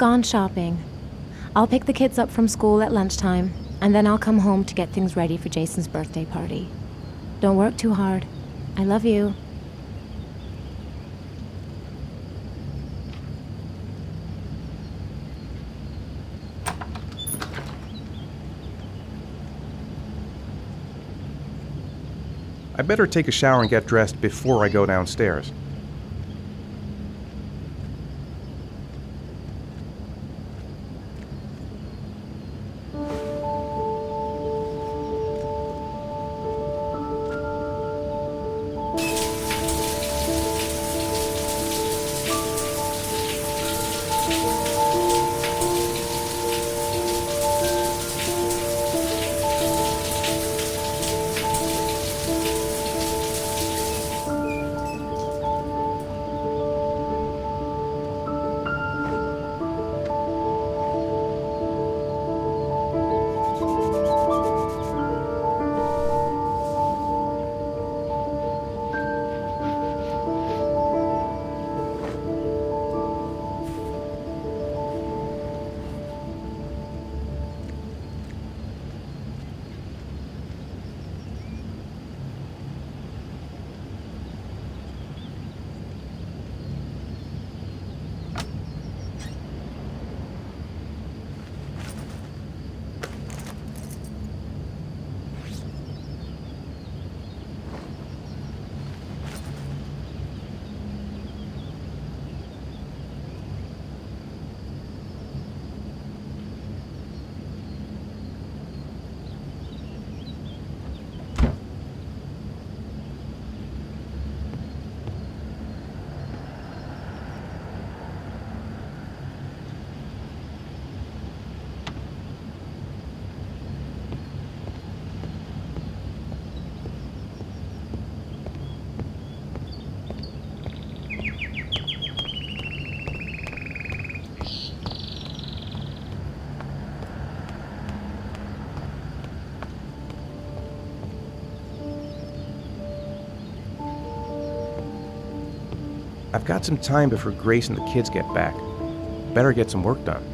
gone shopping. I'll pick the kids up from school at lunchtime, and then I'll come home to get things ready for Jason's birthday party. Don't work too hard. I love you. I better take a shower and get dressed before I go downstairs. I've got some time before Grace and the kids get back. Better get some work done.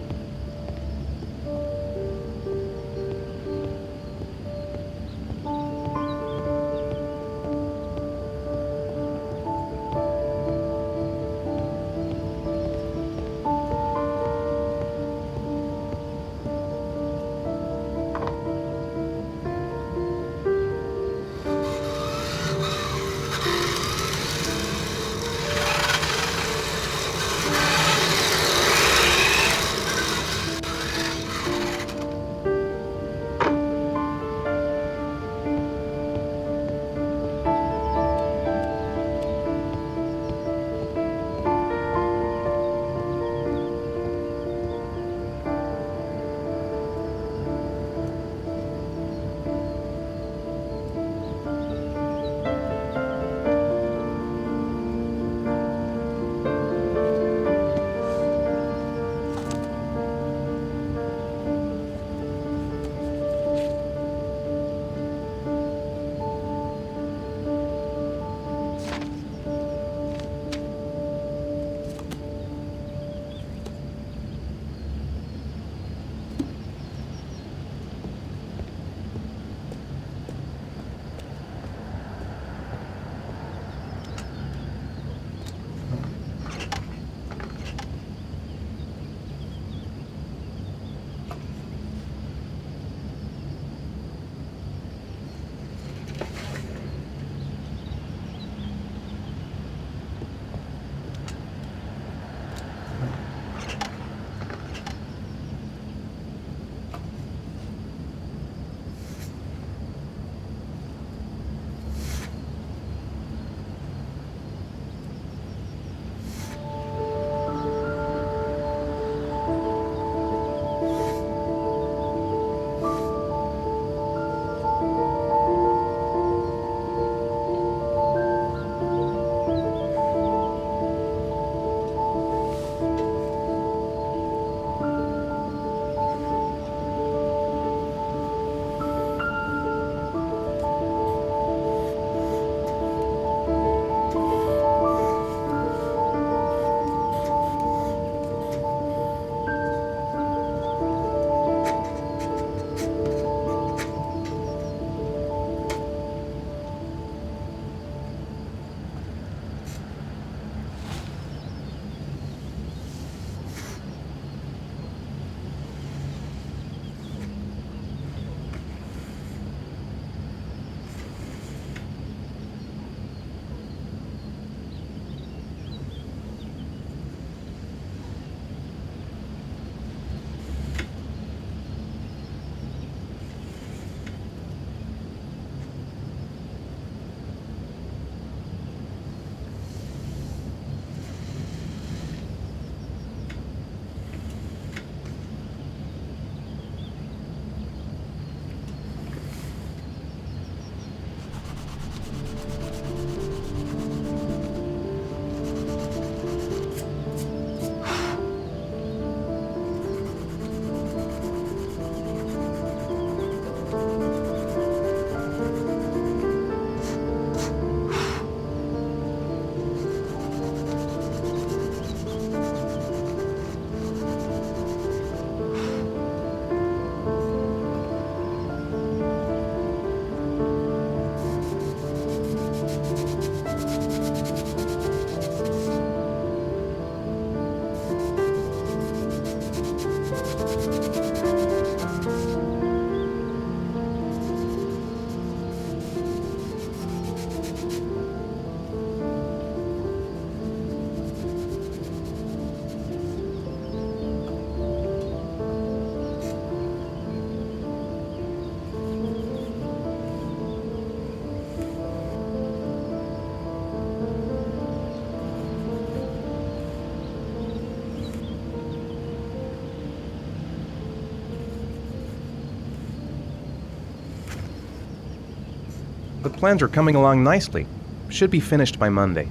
The plans are coming along nicely. Should be finished by Monday.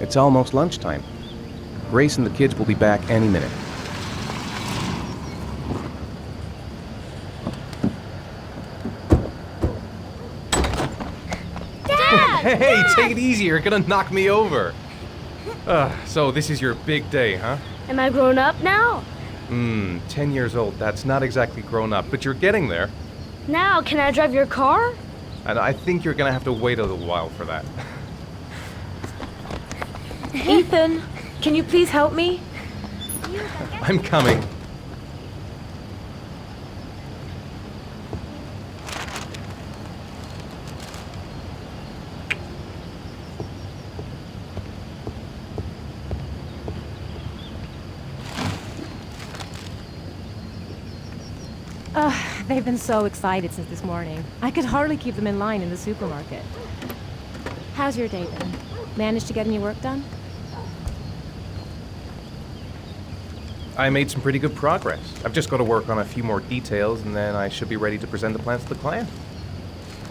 It's almost lunchtime. Grace and the kids will be back any minute. Hey, take it easy, you're gonna knock me over. So this is your big day, huh? Am I grown up now? 10 years old, that's not exactly grown up, but you're getting there. Now, can I drive your car? And I think you're gonna have to wait a little while for that. Ethan, can you please help me? I'm coming. They've been so excited since this morning. I could hardly keep them in line in the supermarket. How's your day been? Managed to get any work done? I made some pretty good progress. I've just got to work on a few more details, and then I should be ready to present the plans to the client.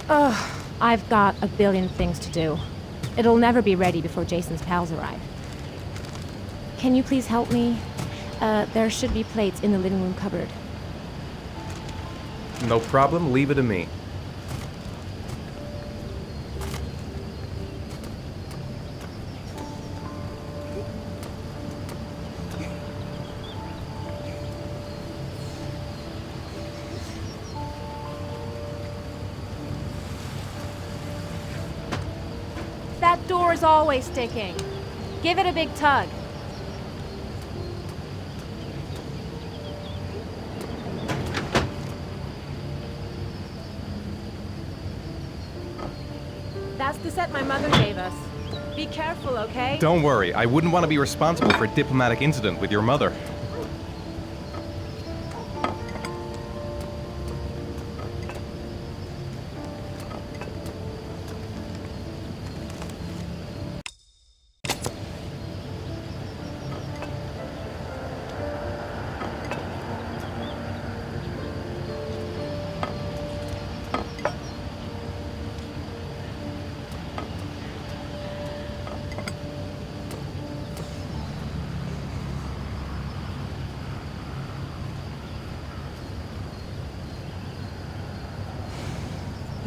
I've got a billion things to do. It'll never be ready before Jason's pals arrive. Can you please help me? There should be plates in the living room cupboard. No problem, leave it to me. That door is always sticking. Give it a big tug. That's the set my mother gave us. Be careful, okay? Don't worry, I wouldn't want to be responsible for a diplomatic incident with your mother.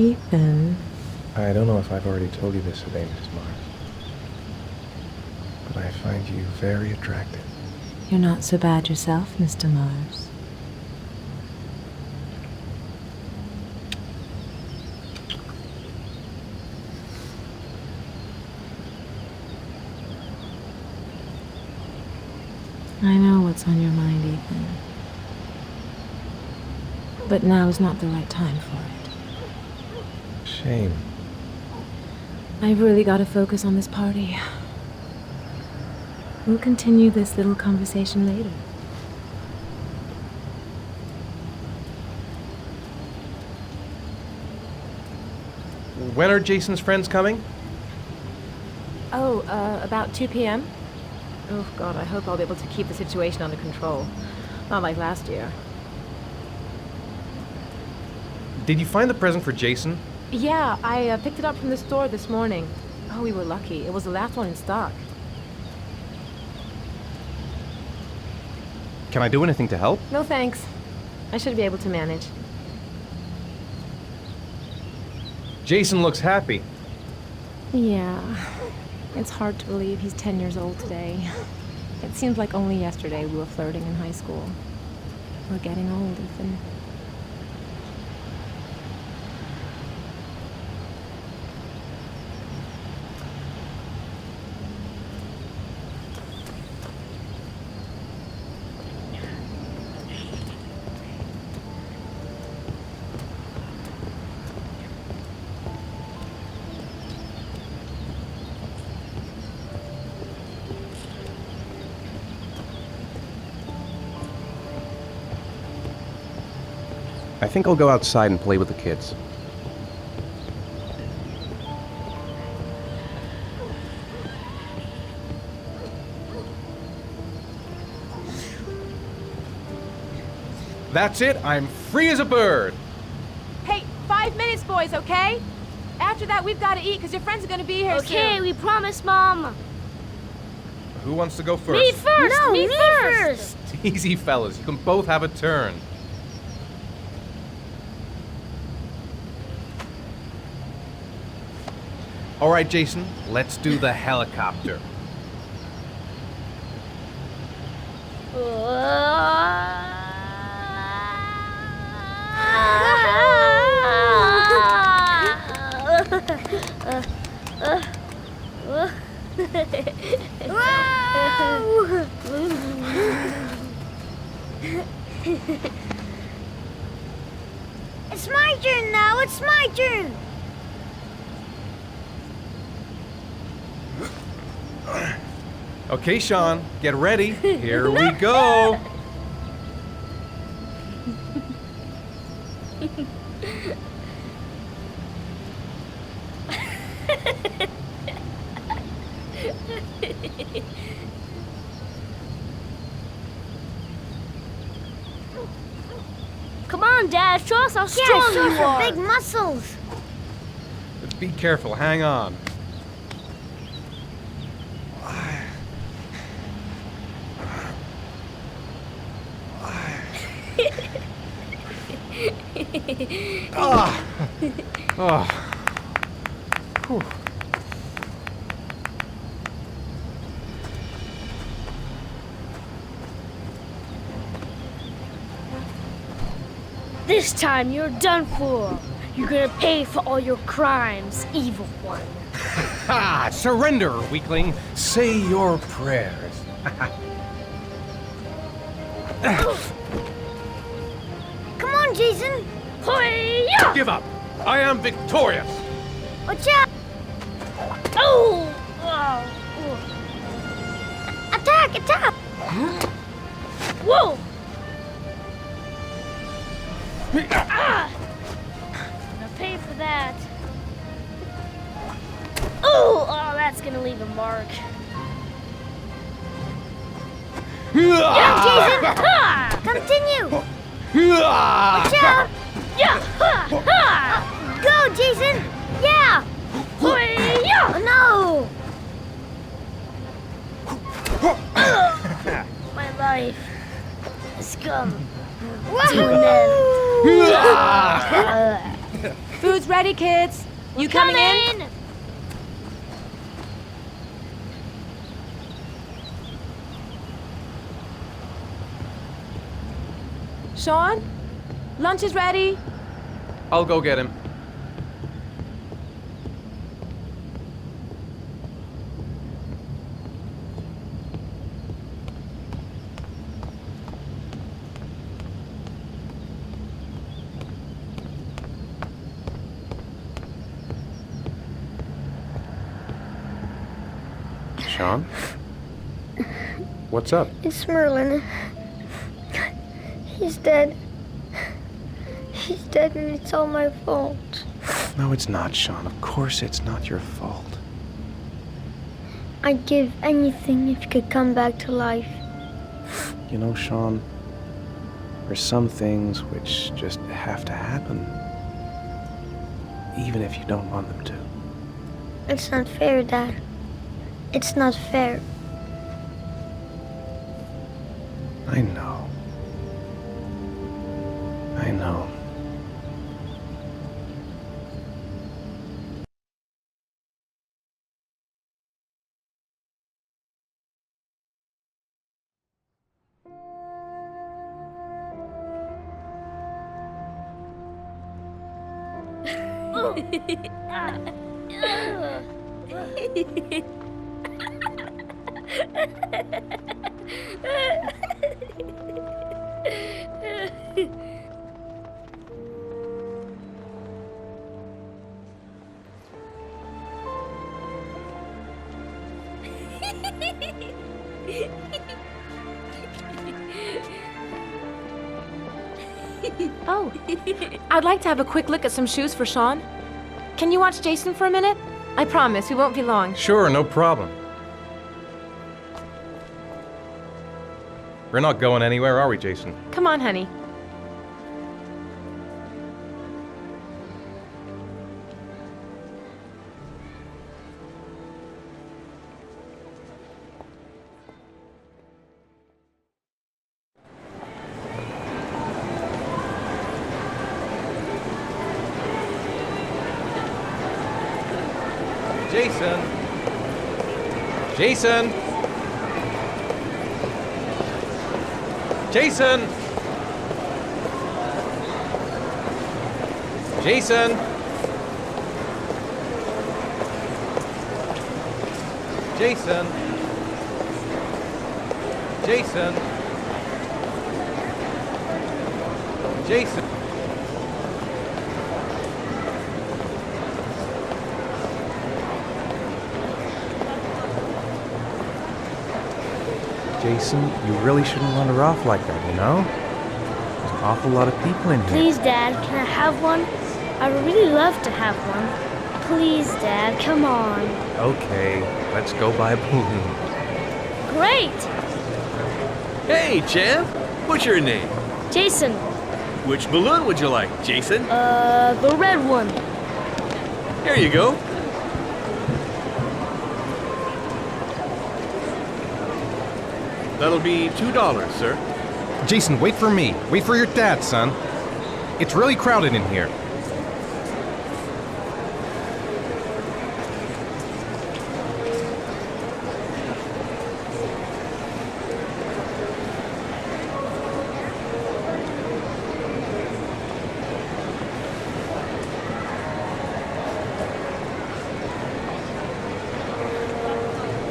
Ethan. I don't know if I've already told you this today, Mrs. Mars, but I find you very attractive. You're not so bad yourself, Mr. Mars. I know what's on your mind, Ethan. But now is not the right time for it. Shame. I've really got to focus on this party. We'll continue this little conversation later. When are Jason's friends coming? Oh, about 2 p.m.? Oh, God, I hope I'll be able to keep the situation under control. Not like last year. Did you find the present for Jason? Yeah, I picked it up from the store this morning. Oh, we were lucky. It was the last one in stock. Can I do anything to help? No thanks. I should be able to manage. Jason looks happy. Yeah. It's hard to believe he's 10 years old today. It seems like only yesterday we were flirting in high school. We're getting old, Ethan. I think I'll go outside and play with the kids. That's it, I'm free as a bird. Hey, 5 minutes, boys, okay? After that, we've got to eat because your friends are going to be here Okay, soon. we promise, Mom. Who wants to go first? Me first! No, me me first! Easy, fellas. You can both have a turn. All right, Jason, let's do the helicopter. It's my turn now. It's my turn. Okay, Shaun, get ready. Here we go. Come on, Dad, show us how strong Yeah, you show are. some big muscles. But be careful, hang on. Ah. Oh. Whew. This time you're done for. You're gonna pay for all your crimes, evil one. Ha! Surrender, weakling. Say your prayers. Come on, Jason. Hoya! Give up. I am victorious. Watch out. Oh! Oh! Attack, attack. Whoa! Ah! Gonna pay for that. Oh! Oh, that's gonna leave a mark. Yeah, Jason. Ha! Continue. Ah! Watch out. Yeah! Ha! Ha! Go, Jason. Yeah. Hoya! Oh, no. My life has come to Woohoo. an end. Food's ready, kids. You coming in? Shaun? Lunch is ready. I'll go get him. Shaun? What's up? It's Merlin. He's dead. He's dead and it's all my fault. No, it's not, Shaun. Of course it's not your fault. I'd give anything if you could come back to life. You know, Shaun, there's some things which just have to happen. Even if you don't want them to. It's not fair, Dad. It's not fair. I know. I know. Oh, I'd like to have a quick look at some shoes for Shaun. Can you watch Jason for a minute? I promise, we won't be long. Sure, no problem. We're not going anywhere, are we, Jason? Come on, honey. Jason! Jason! Jason! Jason! Jason! Jason! Jason! Jason, you really shouldn't run her off like that, you know? There's an awful lot of people in here. Please, Dad, can I have one? I would really love to have one. Please, Dad, come on. Okay, let's go buy a balloon. Great! Hey, champ! What's your name? Jason, Which balloon would you like, Jason? the red one. Here you go. That'll be $2, sir. Jason, wait for me. Wait for your dad, son. It's really crowded in here.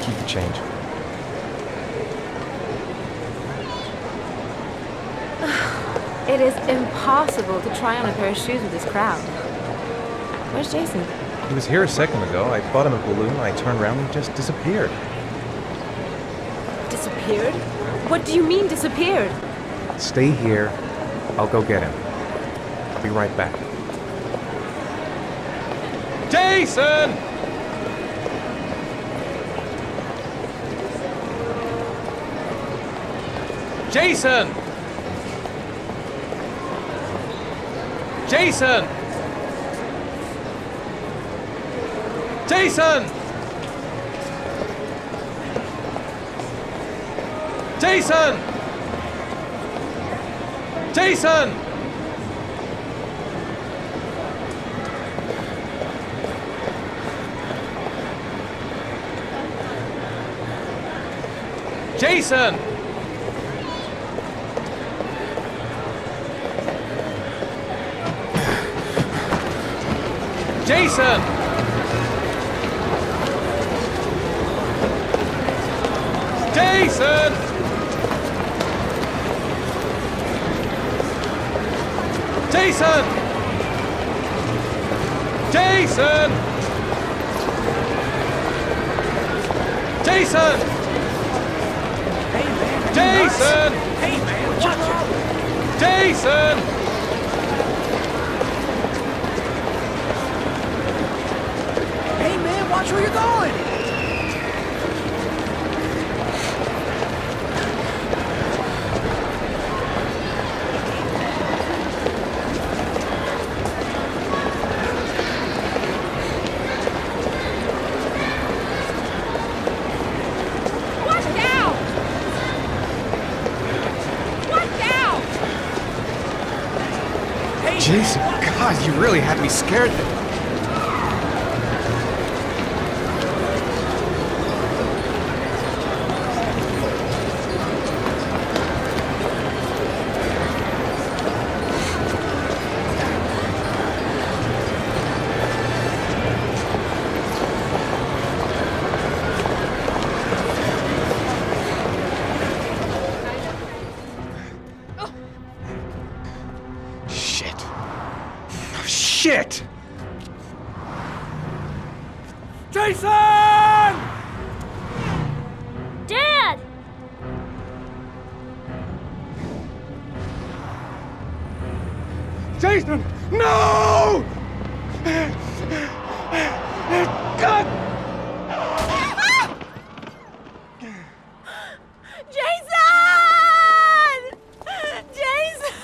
Keep the change. It is impossible to try on a pair of shoes with this crowd. Where's Jason? He was here a second ago. I bought him a balloon. I turned around and he just disappeared. Disappeared? What do you mean disappeared? Stay here. I'll go get him. I'll be right back. Jason! Jason! Jason! Jason! Jason! Jason! Jason! Jason! Jason! Jason! Jason! Jason! Jason! Hey, man, watch it! Jason! Hey, man, watch where you're going! Jason, God, you really had me scared there. Shit! Jason! Dad! Jason! No! God! Jason! Jason!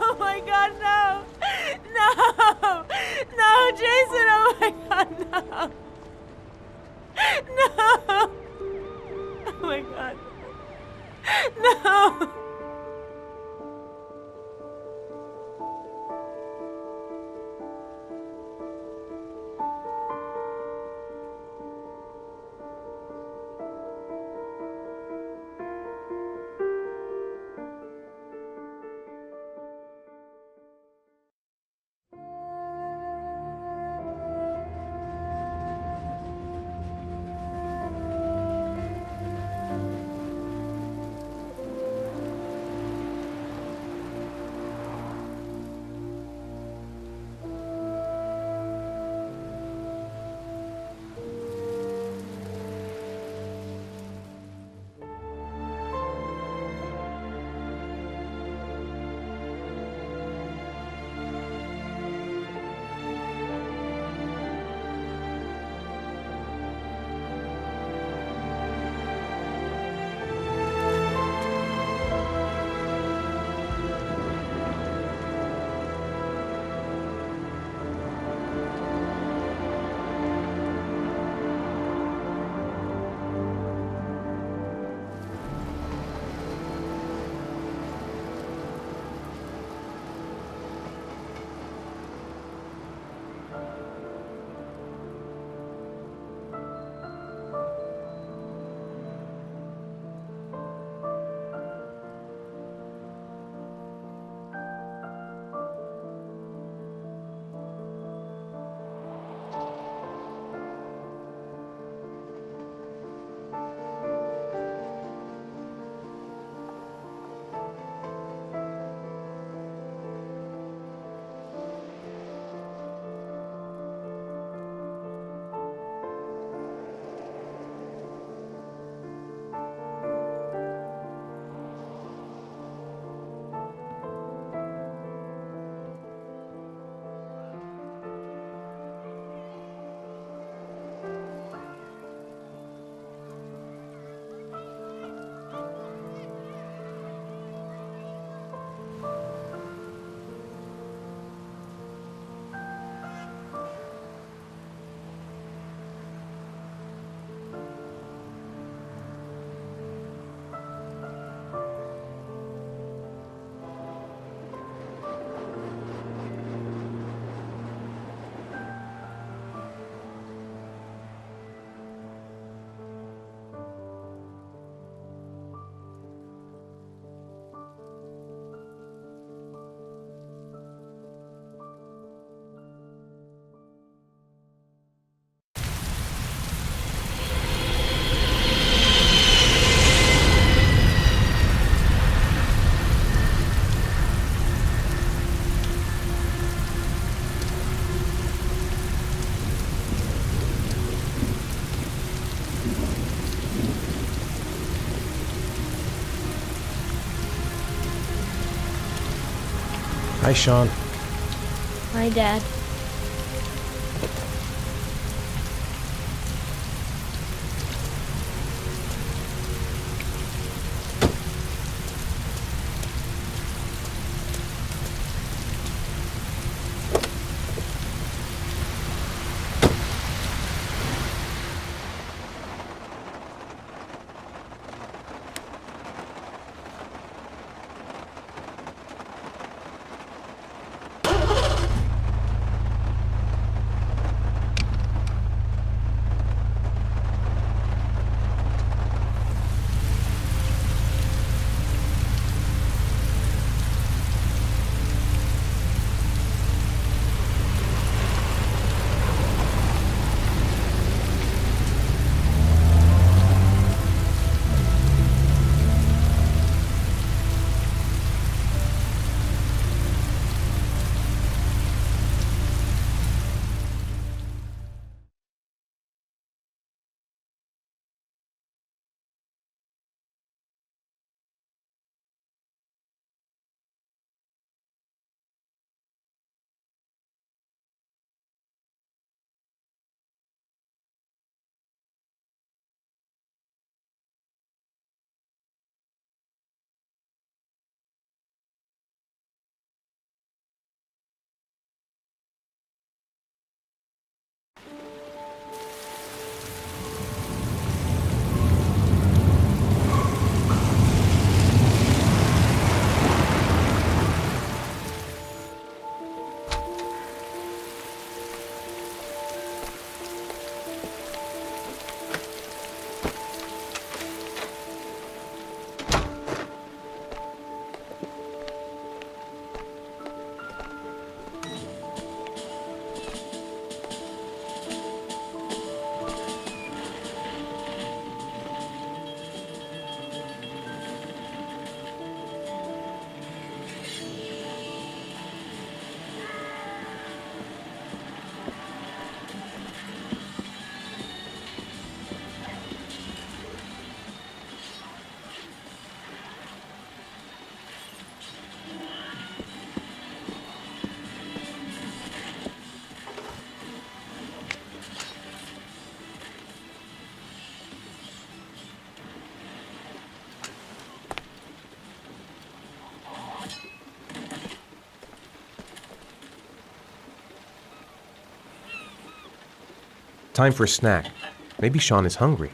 Oh my God, no! No! No, Jason! Oh my God, no! No! Oh my God. No! Hi, Shaun. Hi, Dad. Time for a snack. Maybe Shaun is hungry.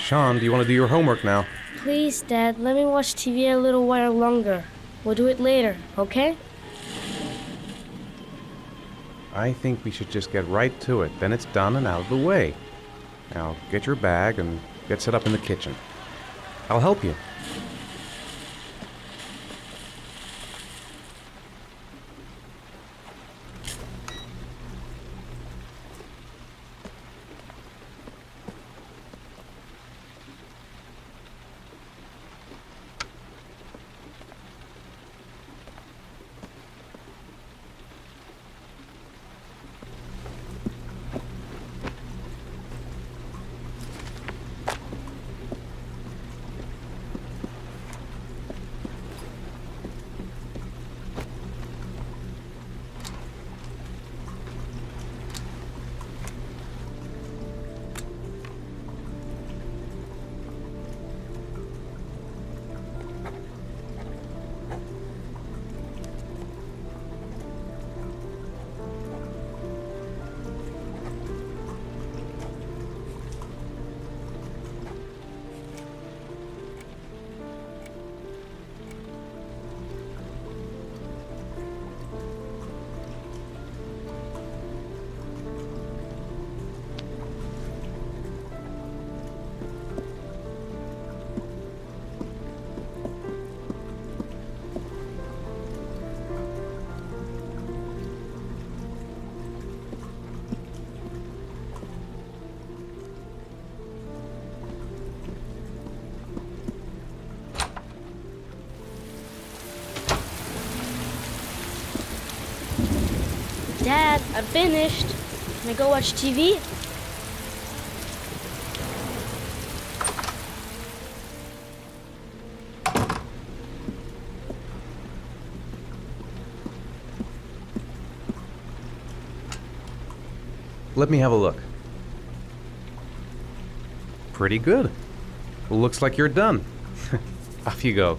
Shaun, do you want to do your homework now? Please, Dad, let me watch TV a little while longer. We'll do it later, okay? I think we should just get right to it. Then it's done and out of the way. Now, get your bag and get set up in the kitchen. I'll help you. Dad, I'm finished. Can I go watch TV? Let me have a look. Pretty good. Looks like you're done. Off you go.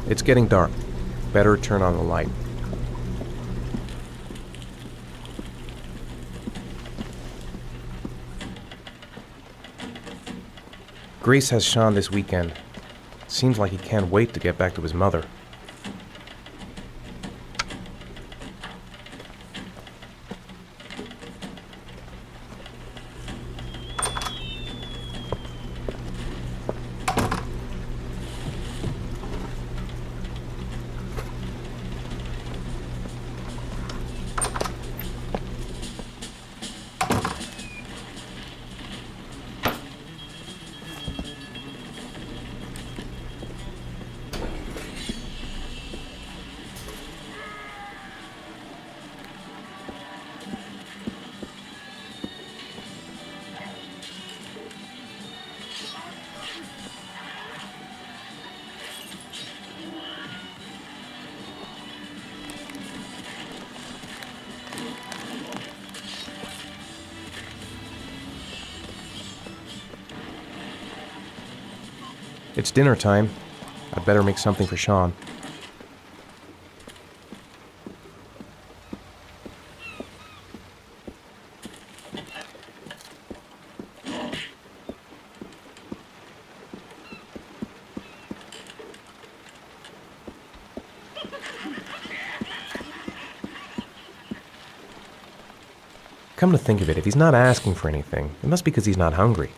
It's getting dark. Better turn on the light. Grace has Shaun this weekend. Seems like he can't wait to get back to his mother. It's dinner time. I'd better make something for Shaun. Come to think of it, if he's not asking for anything, it must be because he's not hungry.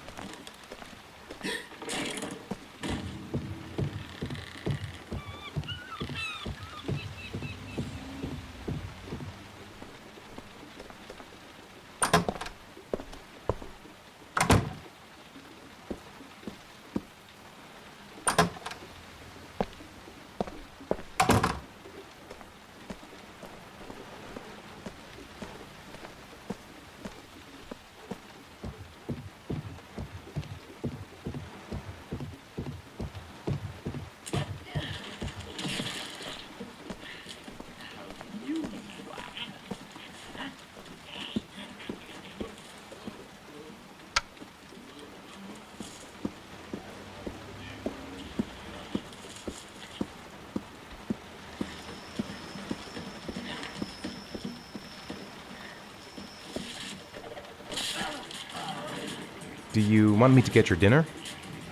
Do you want me to get your dinner?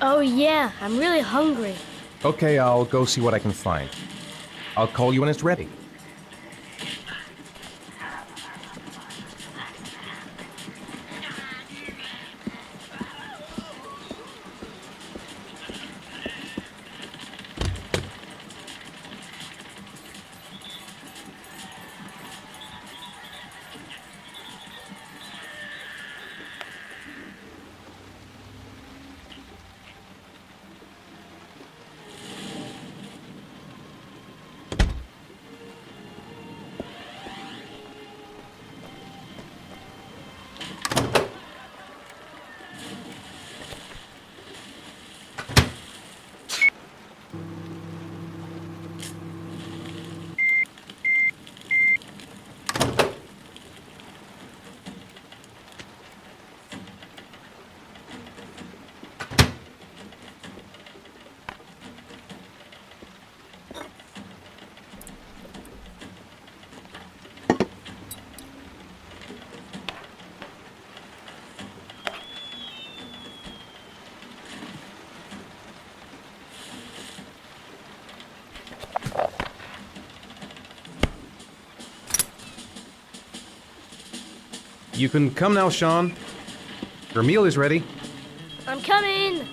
Oh yeah, I'm really hungry. Okay, I'll go see what I can find. I'll call you when it's ready. You can come now, Shaun. Your meal is ready. I'm coming!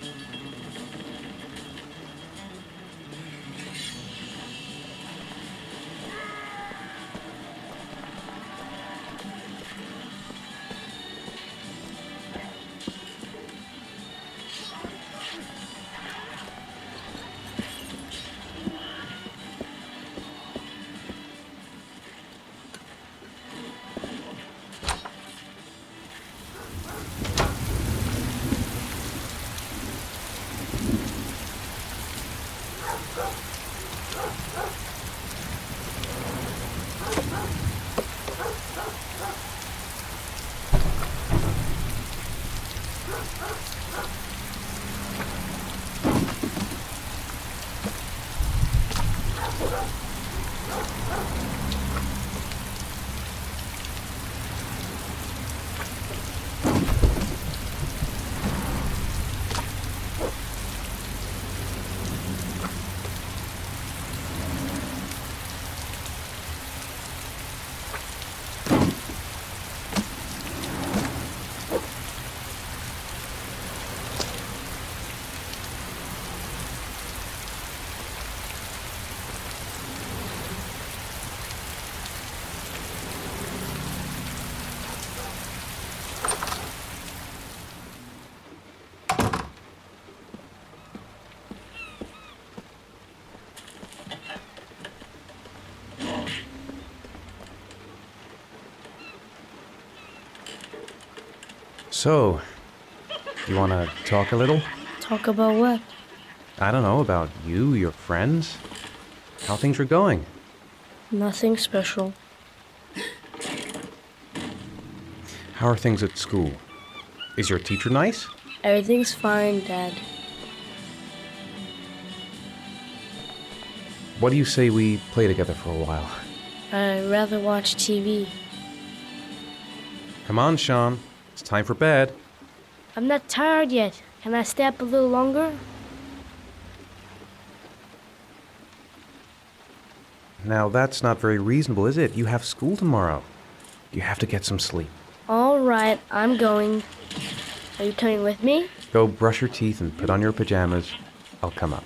So, you want to talk a little? Talk about what? I don't know, about you, your friends, how things are going. Nothing special. How are things at school? Is your teacher nice? Everything's fine, Dad. What do you say we play together for a while? I'd rather watch TV. Come on, Shaun. It's time for bed. I'm not tired yet. Can I stay up a little longer? Now, that's not very reasonable, is it? You have school tomorrow. You have to get some sleep. All right, I'm going. Are you coming with me? Go brush your teeth and put on your pajamas. I'll come up.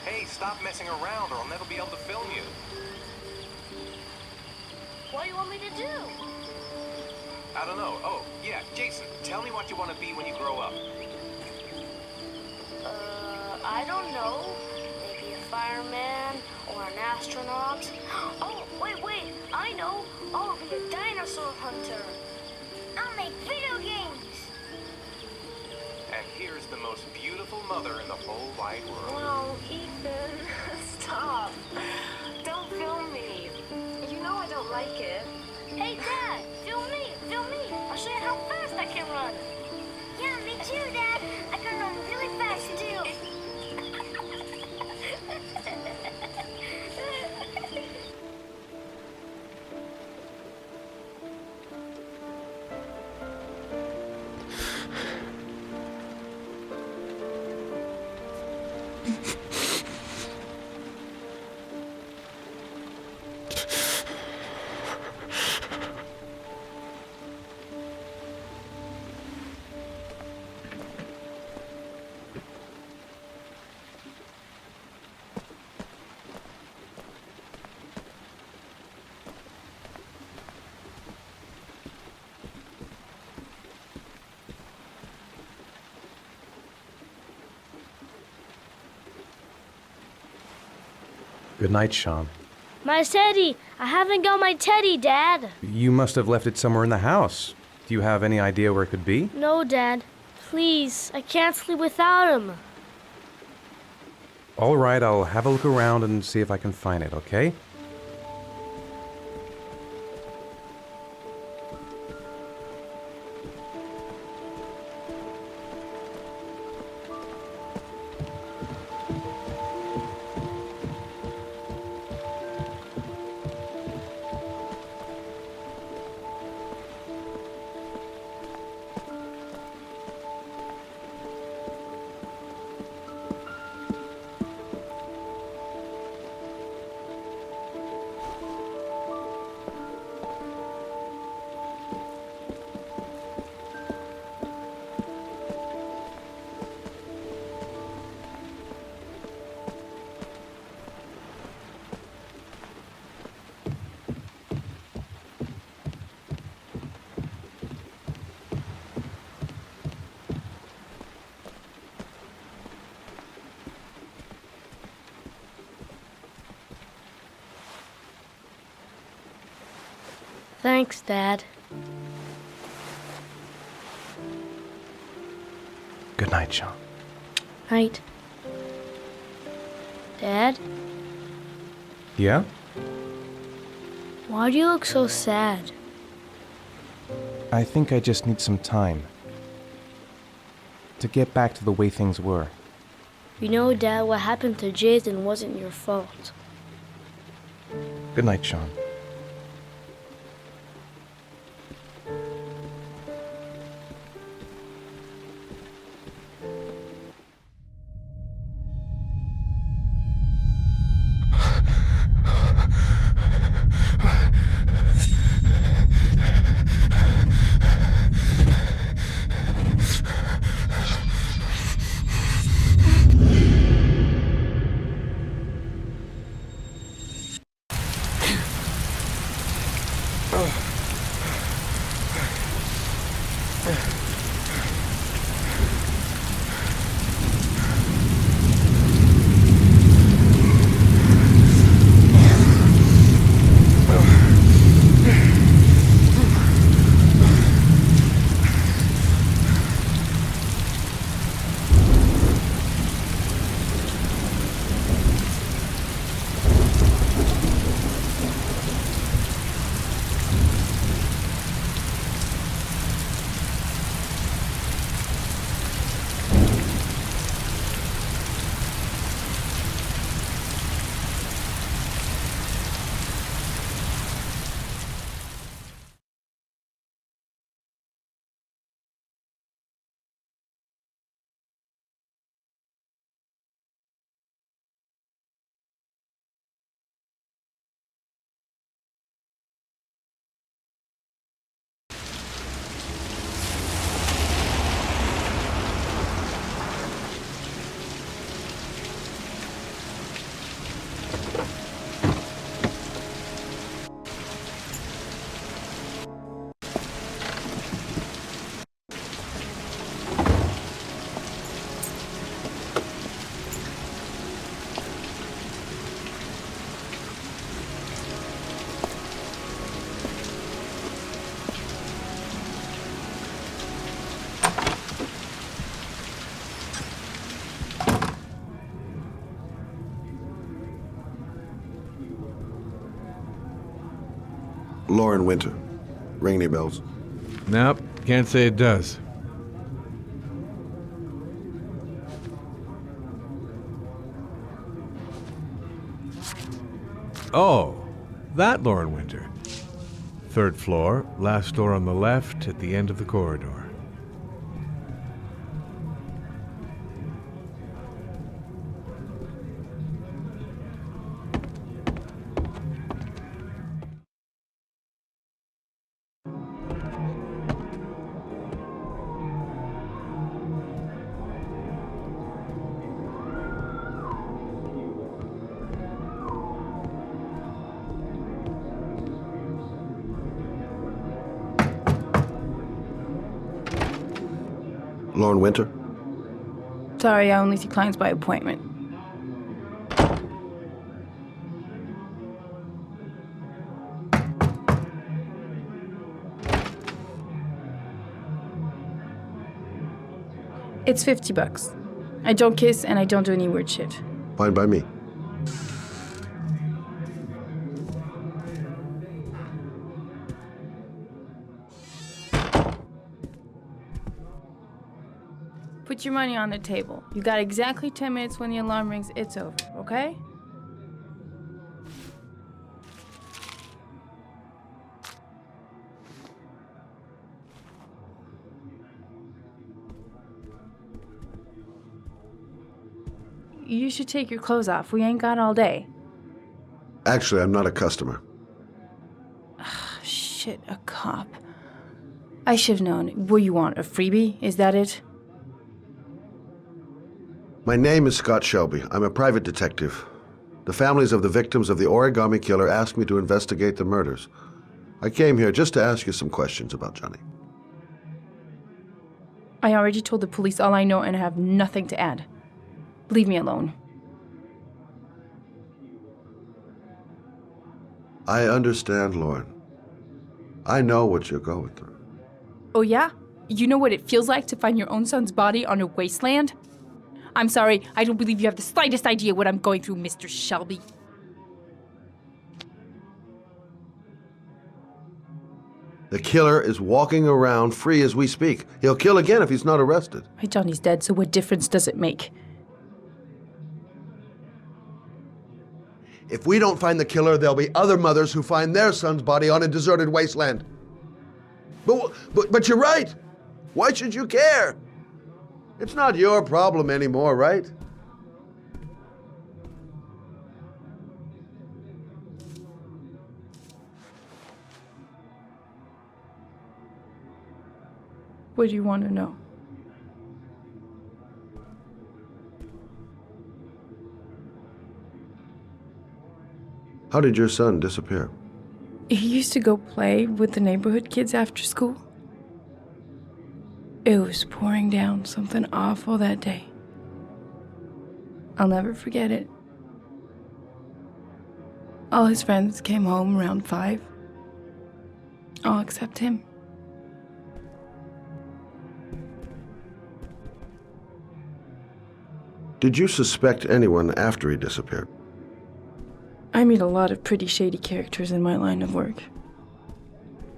Hey, stop messing around or I'll never be able to film you. What do you want me to do? I don't know. Oh, yeah, Jason, tell me what you want to be when you grow up. I don't know. Maybe a fireman or an astronaut. Oh, wait, I know. I'll be a dinosaur hunter. I'll make video games. And here's the most beautiful mother in the whole wide world. No, Ethan, stop. Don't film me. You know I don't like it. Hey, Dad, film me. I'll show you how fast I can run. Yeah, me too, Dad. I can run really fast, too. Good night, Shaun. My teddy! I haven't got my teddy, Dad. You must have left it somewhere in the house. Do you have any idea where it could be? No, Dad. Please, I can't sleep without him. All right, I'll have a look around and see if I can find it, okay? Thanks, Dad. Good night, Shaun. Night. Dad, Yeah? why do you look so sad? I think I just need some time. To get back to the way things were. You know, Dad, what happened to Jason wasn't your fault. Good night, Shaun. Lauren Winter. Ring any bells? Nope, can't say it does. Oh, that Lauren Winter. 3rd floor, last door on the left at the end of the corridor. Lauren Winter? Sorry, I only see clients by appointment. It's $50. I don't kiss and I don't do any weird shit. Fine by me. Put your money on the table. You got exactly 10 minutes. When the alarm rings, it's over, okay? You should take your clothes off. We ain't got all day. Actually, I'm not a customer. Shit, a cop. I should've known. What you want, a freebie? Is that it? My name is Scott Shelby. I'm a private detective. The families of the victims of the Origami Killer asked me to investigate the murders. I came here just to ask you some questions about Johnny. I already told the police all I know and I have nothing to add. Leave me alone. I understand, Lauren. I know what you're going through. Oh yeah? You know what it feels like to find your own son's body on a wasteland? I'm sorry. I don't believe you have the slightest idea what I'm going through, Mr. Shelby. The killer is walking around free as we speak. He'll kill again if he's not arrested. My Johnny's dead, so what difference does it make? If we don't find the killer, there'll be other mothers who find their son's body on a deserted wasteland. But you're right. Why should you care? It's not your problem anymore, right? What do you want to know? How did your son disappear? He used to go play with the neighborhood kids after school. It was pouring down something awful that day. I'll never forget it. All his friends came home around 5. All except him. Did you suspect anyone after he disappeared? I meet a lot of pretty shady characters in my line of work.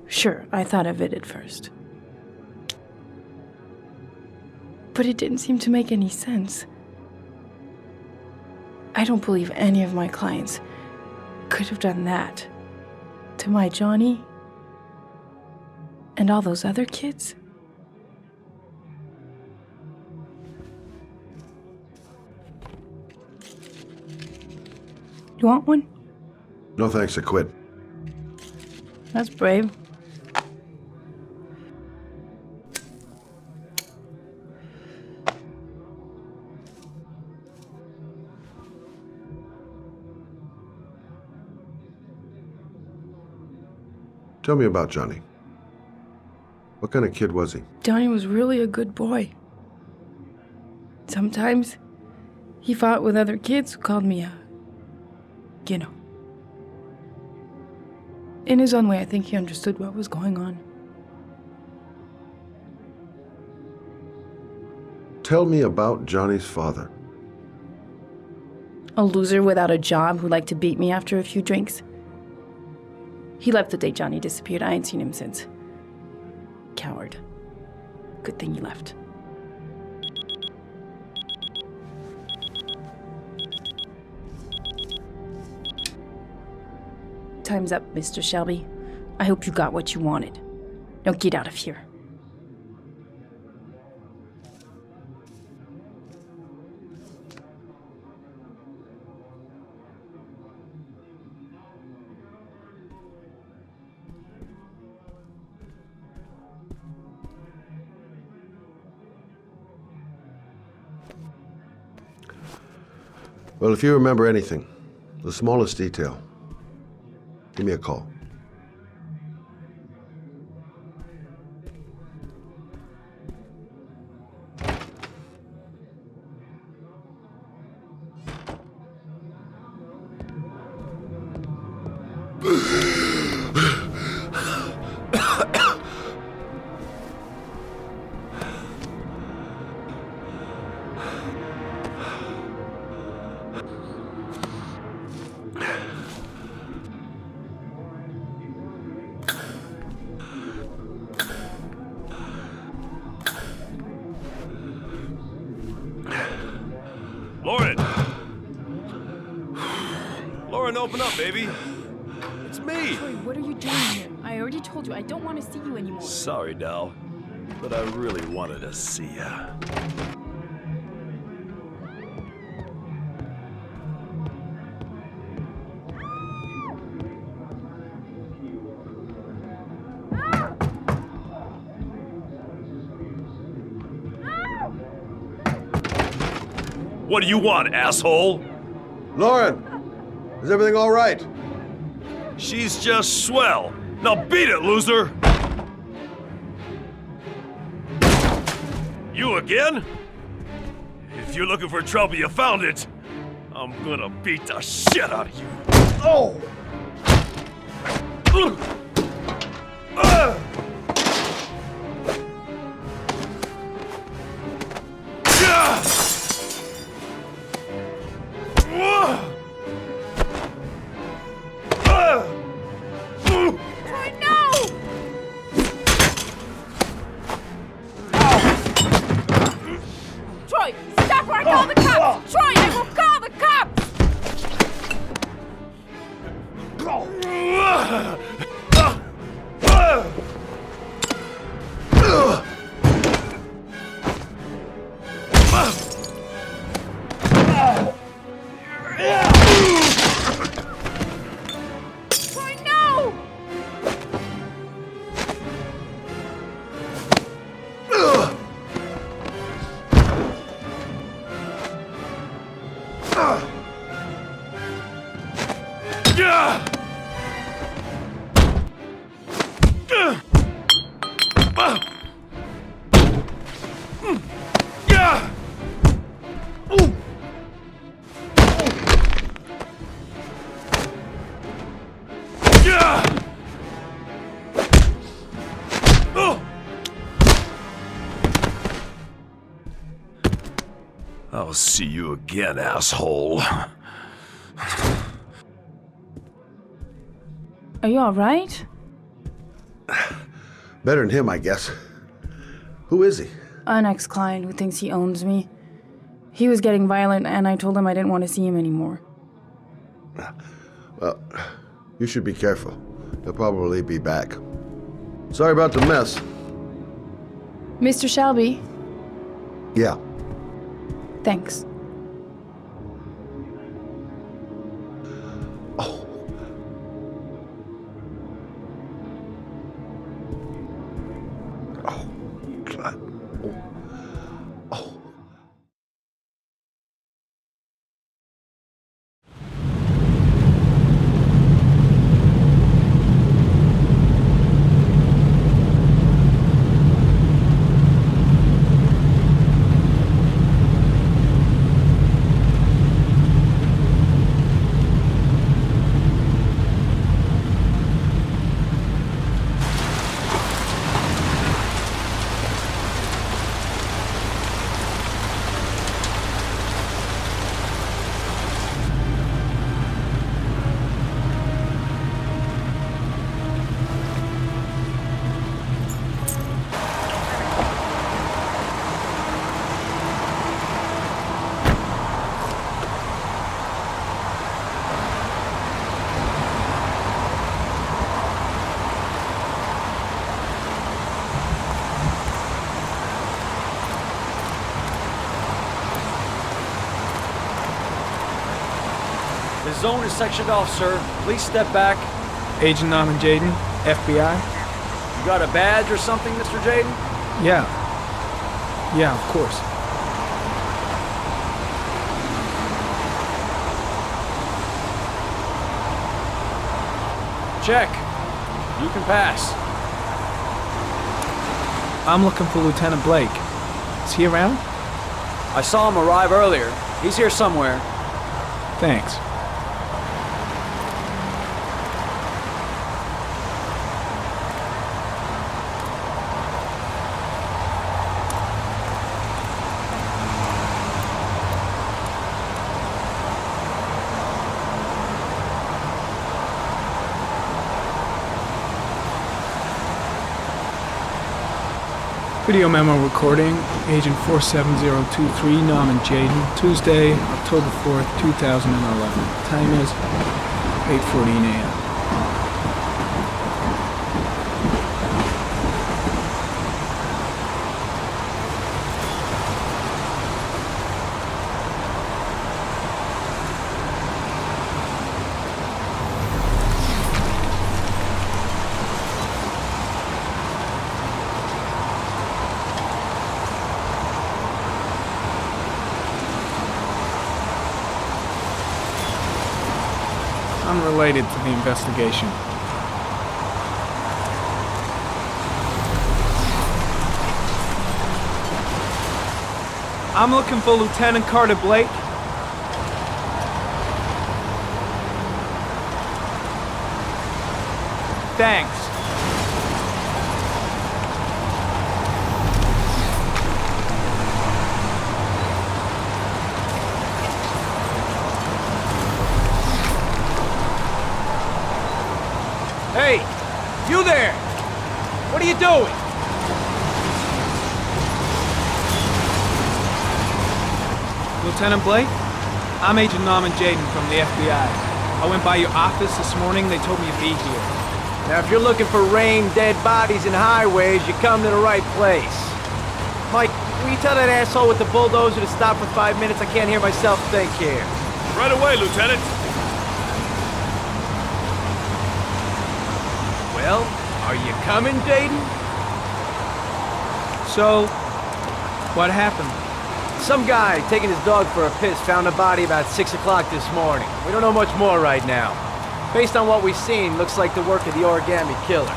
Sure, I thought of it at first. But it didn't seem to make any sense. I don't believe any of my clients could have done that to my Johnny and all those other kids. You want one? No thanks, I quit. That's brave. Tell me about Johnny. What kind of kid was he? Johnny was really a good boy. Sometimes he fought with other kids who called me in his own way, I think he understood what was going on. Tell me about Johnny's father. A loser without a job who liked to beat me after a few drinks. He left the day Johnny disappeared. I ain't seen him since. Coward. Good thing he left. Time's up, Mr. Shelby. I hope you got what you wanted. Now get out of here. Well, if you remember anything, the smallest detail, give me a call. Lauren, open up, baby. It's me. Troy, what are you doing here? I already told you I don't want to see you anymore. Sorry, doll, but I really wanted to see ya. What do you want, asshole? Lauren, is everything all right? She's just swell. Now beat it, loser! You again? If you're looking for trouble, you found it. I'm gonna beat the shit out of you. Oh! I'll see you again, asshole. Are you alright? Better than him, I guess. Who is he? An ex-client who thinks he owns me. He was getting violent, and I told him I didn't want to see him anymore. Well, you should be careful. He'll probably be back. Sorry about the mess. Mr. Shelby, Yeah. thanks. God. The zone is sectioned off, sir. Please step back. Agent Norman Jaden, FBI. You got a badge or something, Mr. Jaden? Yeah. Yeah, of course. Check. You can pass. I'm looking for Lieutenant Blake. Is he around? I saw him arrive earlier. He's here somewhere. Thanks. Video memo recording, Agent 47023, Norman Jaden, Tuesday, October 4th, 2011. Time is 8:14 a.m. Unrelated to the investigation. I'm looking for Lieutenant Carter Blake. Thanks. Hey, you there! What are you doing? Lieutenant Blake? I'm Agent Norman Jaden from the FBI. I went by your office this morning. They told me you'd be here. Now, if you're looking for rain, dead bodies, and highways, you come to the right place. Mike, will you tell that asshole with the bulldozer to stop for 5 minutes? I can't hear myself think here. Right away, Lieutenant. Well, are you coming, Jaden? So, what happened? Some guy taking his dog for a piss found a body about 6 o'clock this morning. We don't know much more right now. Based on what we've seen, looks like the work of the Origami Killer.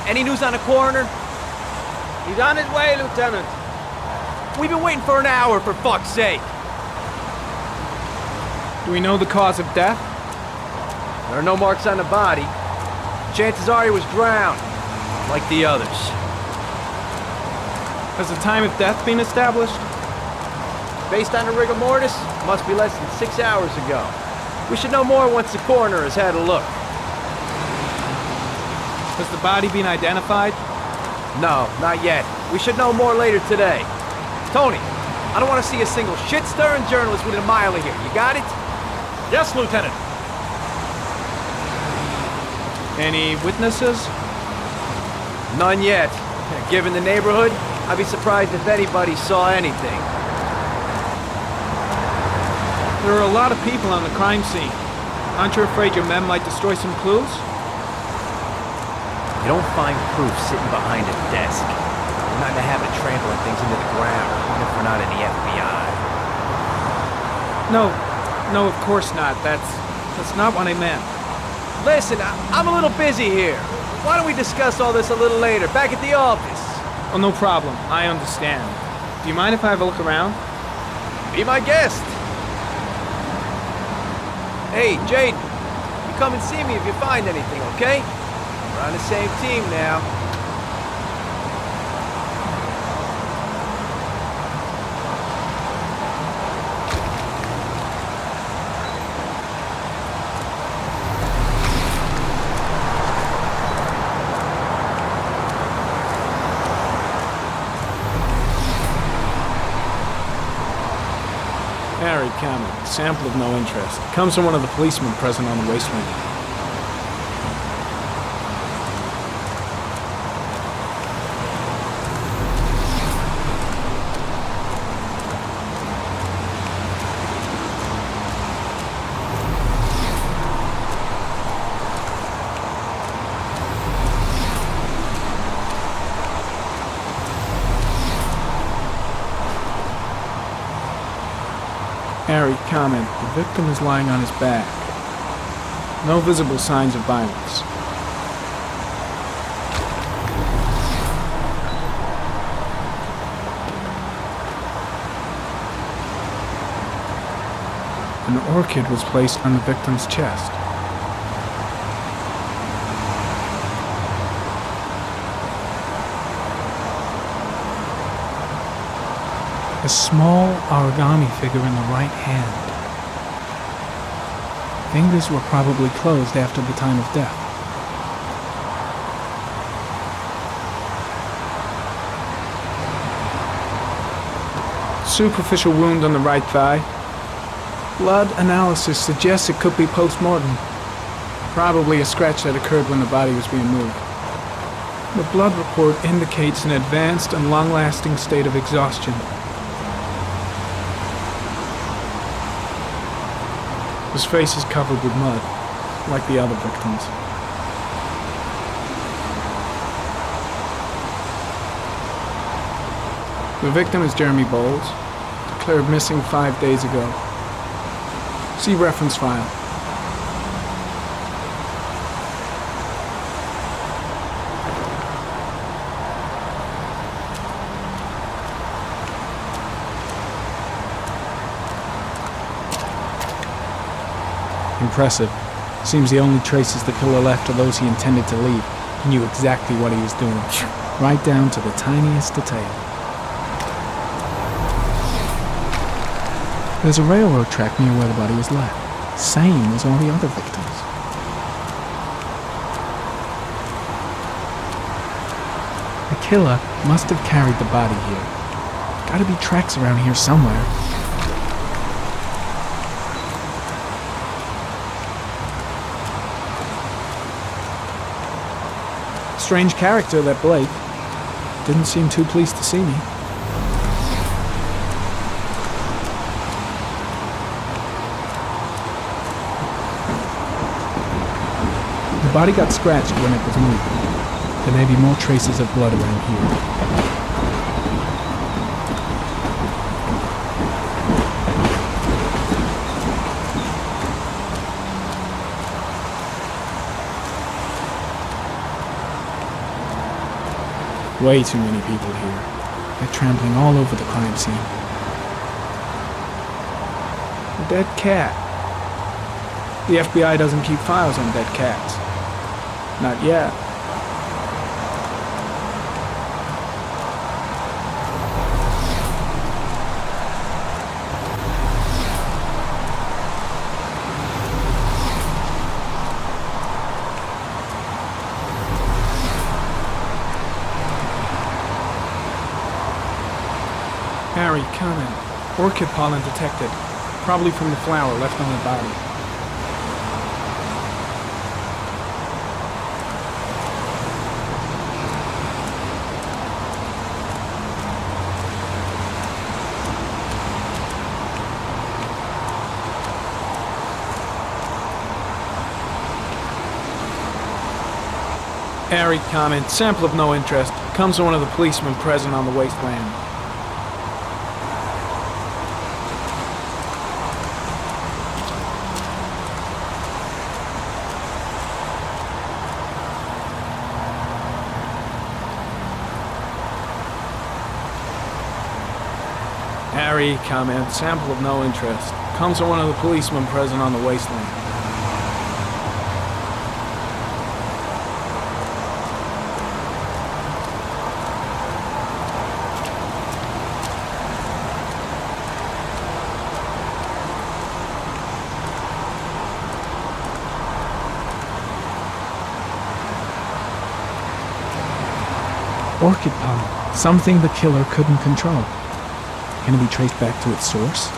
Any news on the coroner? He's on his way, Lieutenant. We've been waiting for an hour, for fuck's sake. Do we know the cause of death? There are no marks on the body. Chances are he was drowned, like the others. Has the time of death been established? Based on the rigor mortis, must be less than 6 hours ago. We should know more once the coroner has had a look. Has the body been identified? No, not yet. We should know more later today. Tony, I don't want to see a single shit-stirring journalist within a mile of here. You got it? Yes, Lieutenant. Any witnesses? None yet. Given the neighborhood, I'd be surprised if anybody saw anything. There are a lot of people on the crime scene. Aren't you afraid your men might destroy some clues? You don't find proof sitting behind a desk. We're not in the habit of trampling things into the ground, even if we're not in the FBI. No, of course not. That's not what I meant. Listen, I'm a little busy here. Why don't we discuss all this a little later, back at the office? Oh, no problem. I understand. Do you mind if I have a look around? Be my guest. Hey, Jaden, you come and see me if you find anything, okay? We're on the same team now. Harry Cameron, sample of no interest. Comes from one of the policemen present on the wasteland. Harry, comment. The victim is lying on his back. No visible signs of violence. An orchid was placed on the victim's chest. A small origami figure in the right hand. Fingers were probably closed after the time of death. Superficial wound on the right thigh. Blood analysis suggests it could be post-mortem. Probably a scratch that occurred when the body was being moved. The blood report indicates an advanced and long-lasting state of exhaustion. His face is covered with mud, like the other victims. The victim is Jeremy Bowles, declared missing 5 days ago. See reference file. Impressive. Seems the only traces the killer left are those he intended to leave. He knew exactly what he was doing, right down to the tiniest detail. There's a railroad track near where the body was left, same as all the other victims. The killer must have carried the body here. Gotta be tracks around here somewhere. Strange character, that Blake. Didn't seem too pleased to see me. The body got scratched when it was moved. There may be more traces of blood around here. Way too many people here. They're trampling all over the crime scene. A dead cat. The FBI doesn't keep files on dead cats. Not yet. Harry, comment. Orchid pollen detected. Probably from the flower left on the body. Harry, comment. Sample of no interest. Comes from one of the policemen present on the wasteland. Harry, comment. Sample of no interest. Comes from one of the policemen present on the wasteland. Orchid pollen. Something the killer couldn't control. Can it be traced back to its source?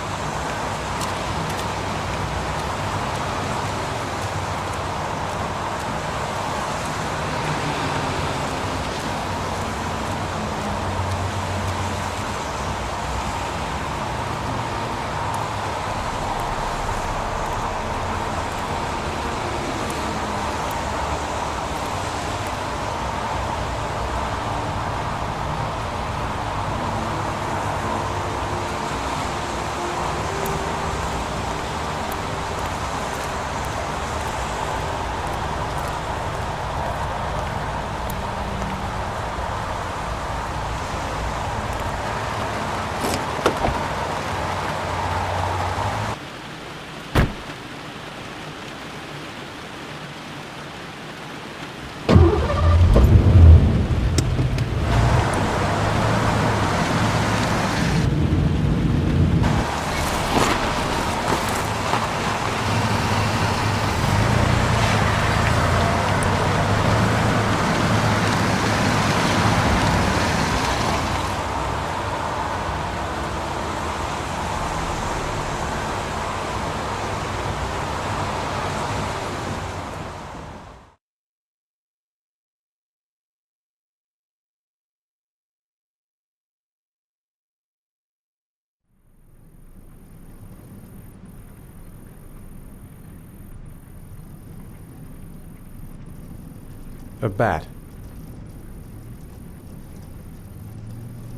A bat.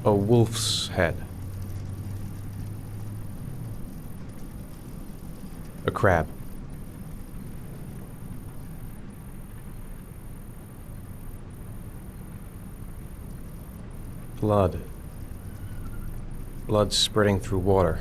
A wolf's head. A crab. Blood. Blood spreading through water.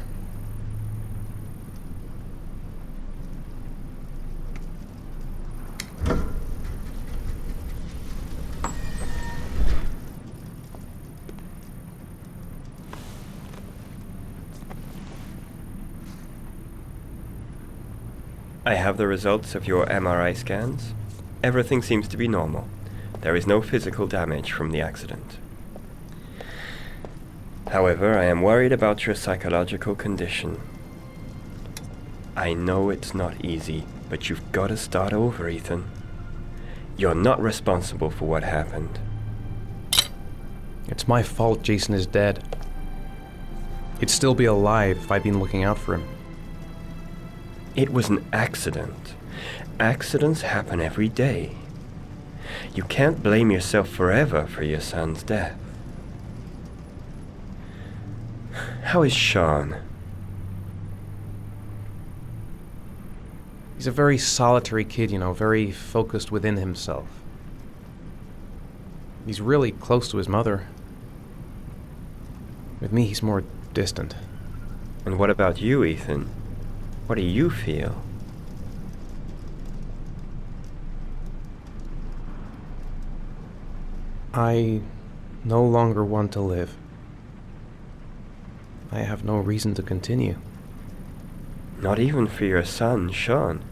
I have the results of your MRI scans. Everything seems to be normal. There is no physical damage from the accident. However, I am worried about your psychological condition. I know it's not easy, but you've got to start over, Ethan. You're not responsible for what happened. It's my fault Jason is dead. He'd still be alive if I'd been looking out for him. It was an accident. Accidents happen every day. You can't blame yourself forever for your son's death. How is Shaun? He's a very solitary kid, you know, very focused within himself. He's really close to his mother. With me, he's more distant. And what about you, Ethan? What do you feel? I no longer want to live. I have no reason to continue. Not even for your son, Shaun.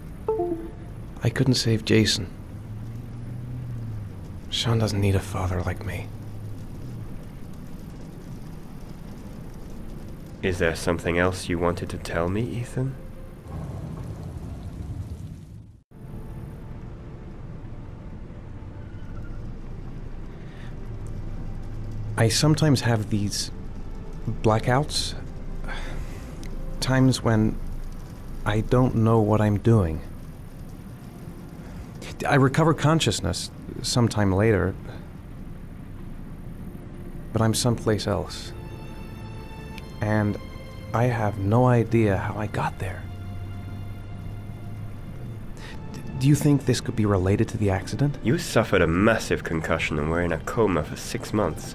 I couldn't save Jason. Shaun doesn't need a father like me. Is there something else you wanted to tell me, Ethan? I sometimes have these blackouts. Times when I don't know what I'm doing. I recover consciousness sometime later, but I'm someplace else. And I have no idea how I got there. Do you think this could be related to the accident? You suffered a massive concussion and were in a coma for 6 months.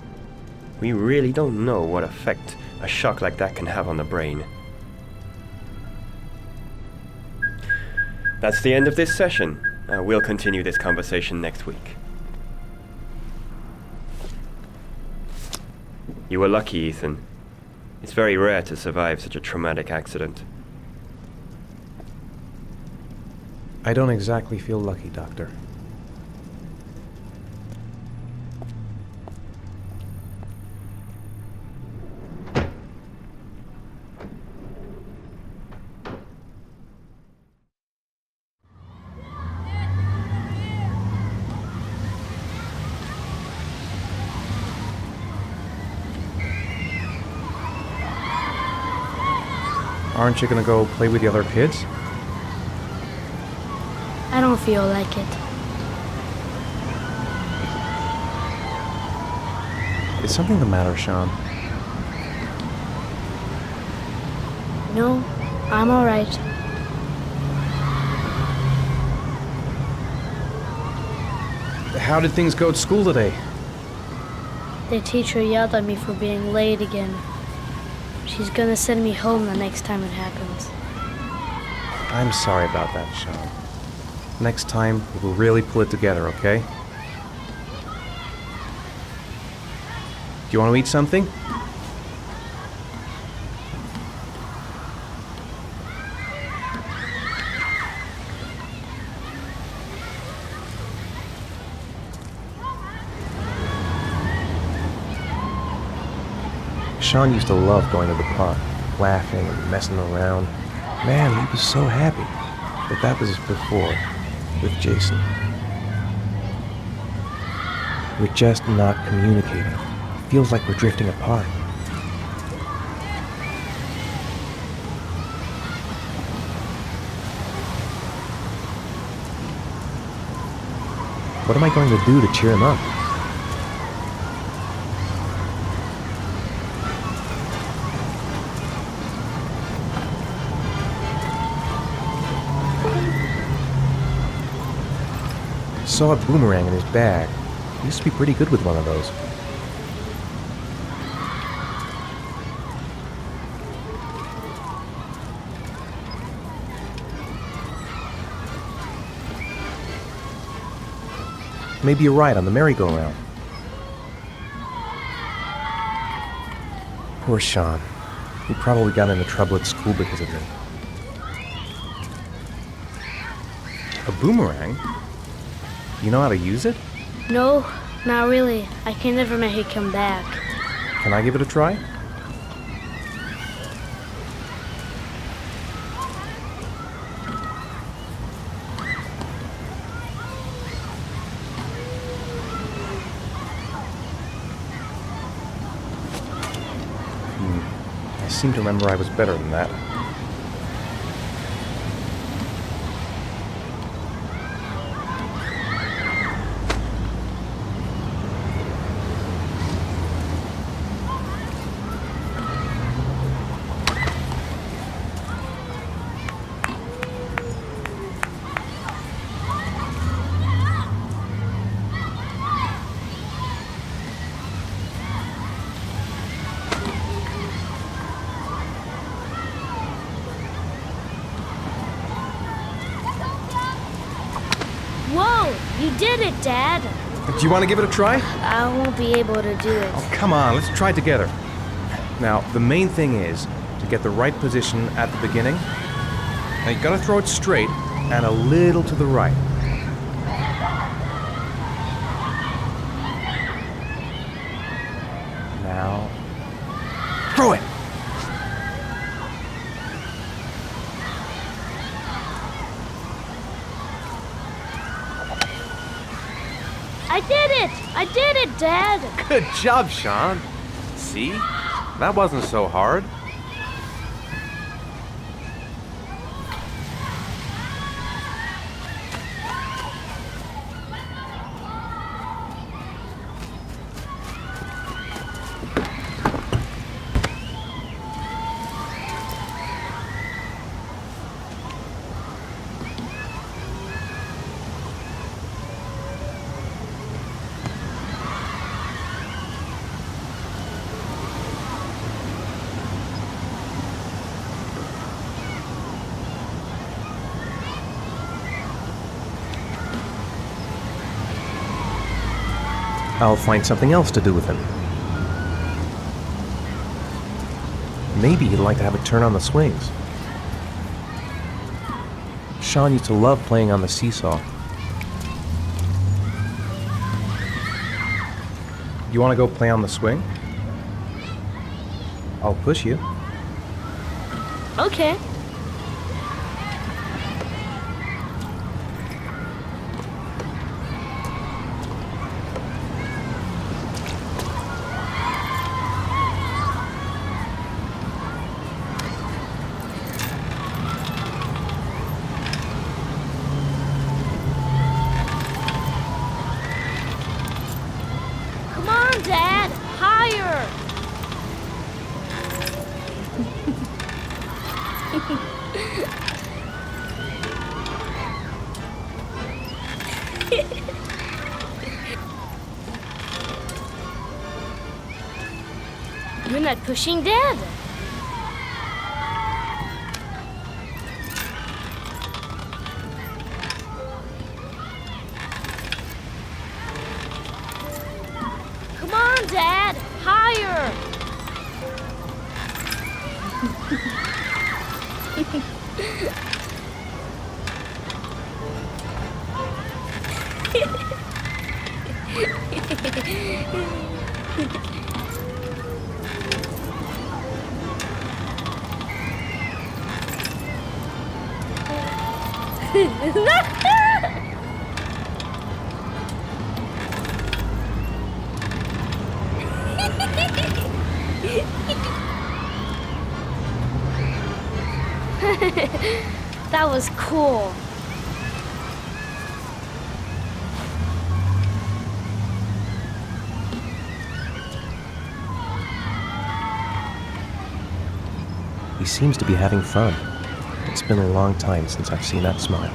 We really don't know what effect a shock like that can have on the brain. That's the end of this session. We'll continue this conversation next week. You were lucky, Ethan. It's very rare to survive such a traumatic accident. I don't exactly feel lucky, Doctor. Aren't you gonna go play with the other kids? I don't feel like it. Is something the matter, Shaun? No, I'm alright. How did things go at school today? The teacher yelled at me for being late again. She's gonna send me home the next time it happens. I'm sorry about that, Shaun. Next time, we'll really pull it together, okay? Do you want to eat something? Shaun used to love going to the park, laughing and messing around. Man, he was so happy. But that was before, with Jason. We're just not communicating. It feels like we're drifting apart. What am I going to do to cheer him up? Saw a boomerang in his bag. He used to be pretty good with one of those. Maybe you're right on the merry-go-round. Poor Shaun. He probably got into trouble at school because of me. A boomerang? You know how to use it? No, not really. I can never make it come back. Can I give it a try? I seem to remember I was better than that. Whoa! You did it, Dad! Do you want to give it a try? I won't be able to do it. Oh, come on, let's try it together. Now, the main thing is to get the right position at the beginning. Now, you gotta throw it straight and a little to the right. Now, throw it! I did it! I did it, Dad! Good job, Shaun. See? That wasn't so hard. I'll find something else to do with him. Maybe he'd like to have a turn on the swings. Shaun used to love playing on the seesaw. You want to go play on the swing? I'll push you. Okay. Dad, higher! You're not pushing Dad. Come on, Dad, higher! That was cool. He seems to be having fun. It's been a long time since I've seen that smile.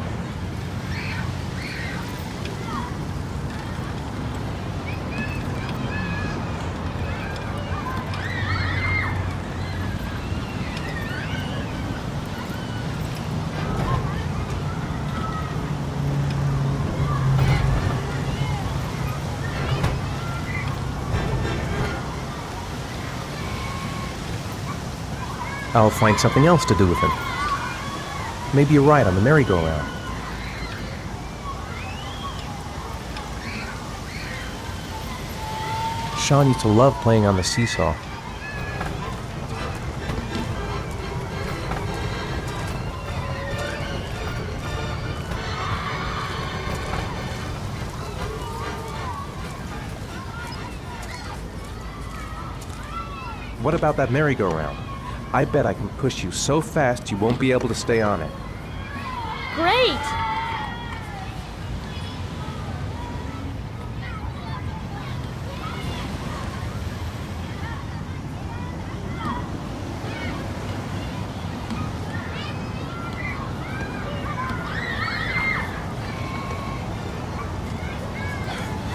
I'll find something else to do with him. Maybe a ride on the merry-go-round. Shaun used to love playing on the seesaw. What about that merry-go-round? I bet I can push you so fast you won't be able to stay on it. Great!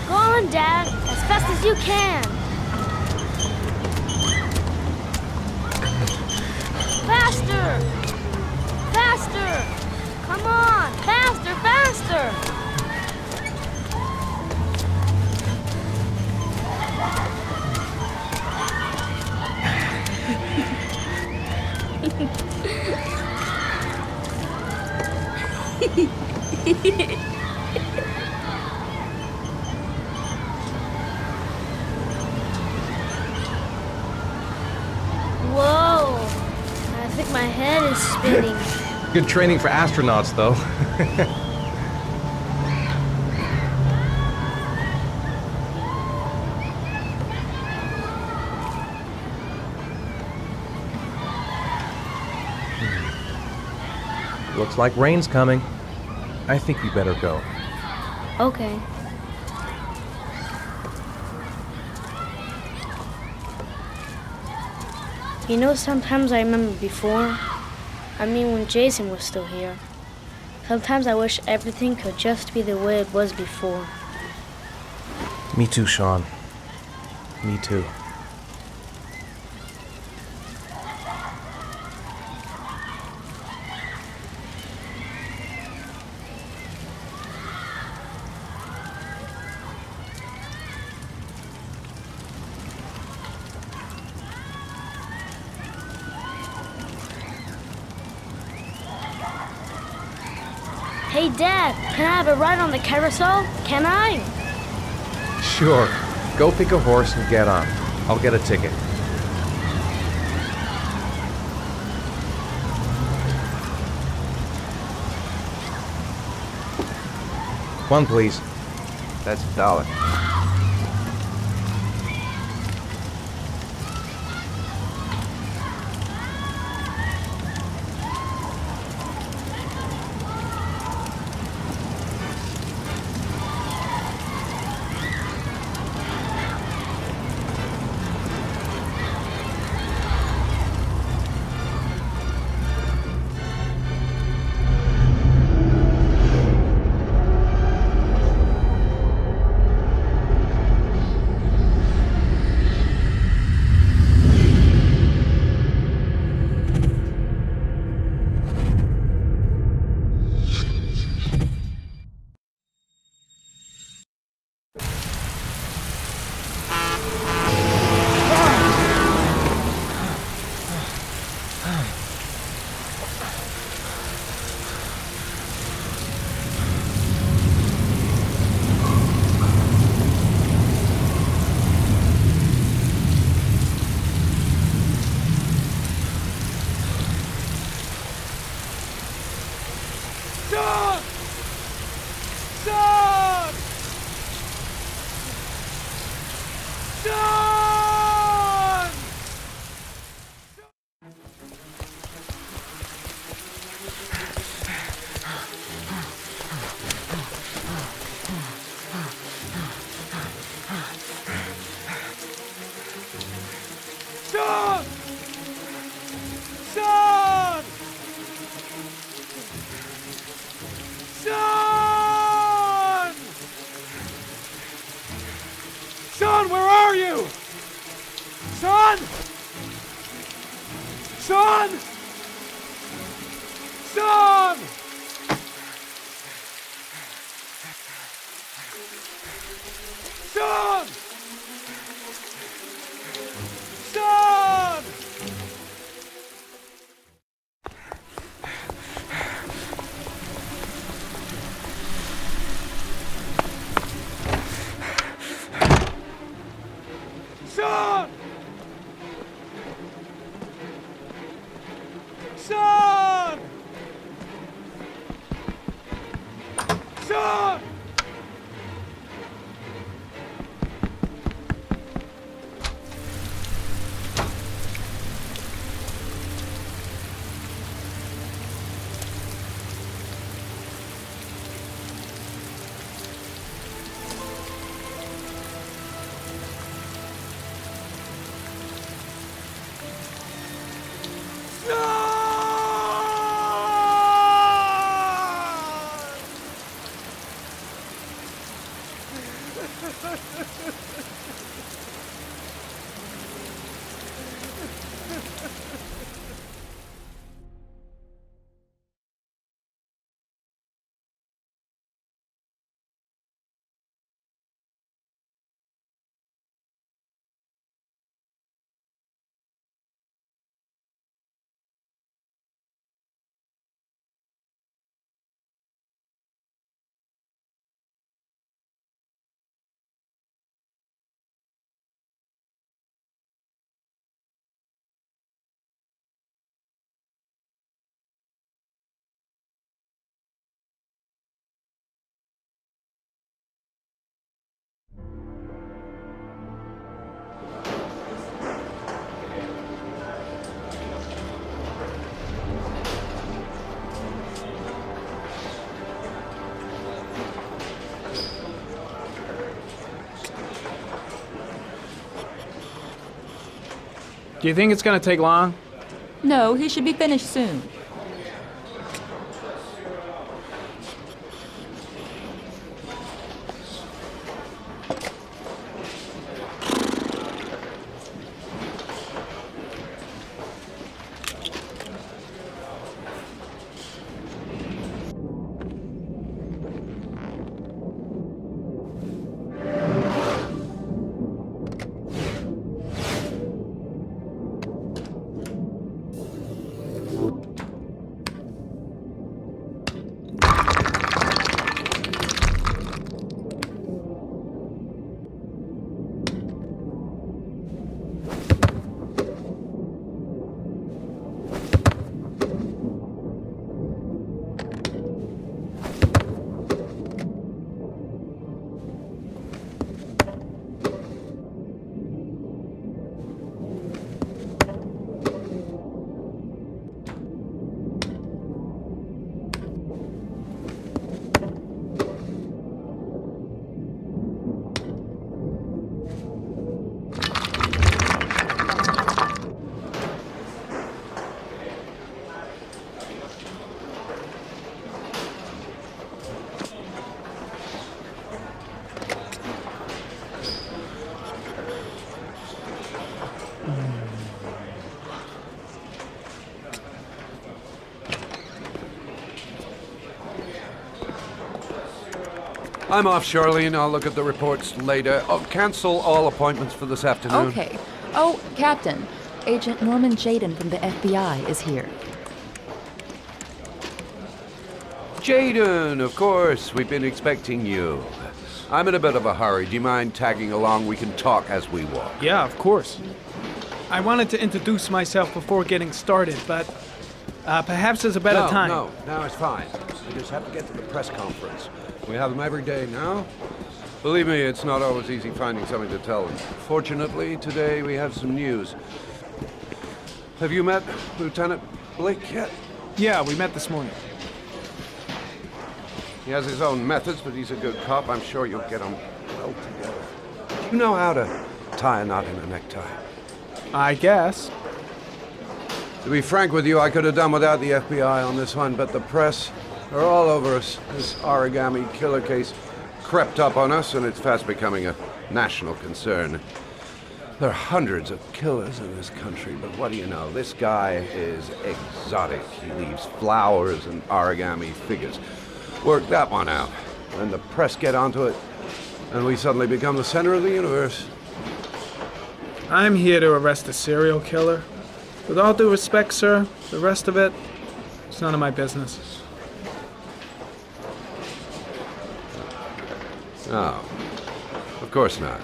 Go on, Dad, as fast as you can. Faster! Faster! Come on! Faster, faster! Whoa! I think my head is spinning. Good training for astronauts, though. Looks like rain's coming. I think we better go. Okay. You know, sometimes I remember before. I mean, when Jason was still here. Sometimes I wish everything could just be the way it was before. Me too, Shaun. Me too. Hey, Dad, can I have a ride on the carousel? Can I? Sure. Go pick a horse and get on. I'll get a ticket. One, please. That's $1. Shaun! Shaun! Shaun! Shaun! Shaun! Shaun! Shaun, where are you? Shaun! Shaun! Shaun! Shaun! Shaun! Shaun! Shaun! Shaun! Do you think it's gonna take long? No, he should be finished soon. I'm off, Charlene. I'll look at the reports later. Oh, cancel all appointments for this afternoon. Okay. Oh, Captain. Agent Norman Jaden from the FBI is here. Jaden, of course. We've been expecting you. I'm in a bit of a hurry. Do you mind tagging along? We can talk as we walk. Yeah, of course. I wanted to introduce myself before getting started, but perhaps there's a better time. No, it's fine. We just have to get to the press conference. We have them every day now. Believe me, it's not always easy finding something to tell them. Fortunately, today we have some news. Have you met Lieutenant Blake yet? Yeah, we met this morning. He has his own methods, but he's a good cop. I'm sure you'll get on well together. Do you know how to tie a knot in a necktie? I guess. To be frank with you, I could have done without the FBI on this one, but the press are all over us. This Origami Killer case crept up on us, and it's fast becoming a national concern. There are hundreds of killers in this country, but what do you know? This guy is exotic. He leaves flowers and origami figures. Work that one out. Then the press get onto it, and we suddenly become the center of the universe. I'm here to arrest a serial killer. With all due respect, sir, the rest of it, it's none of my business. No, of course not.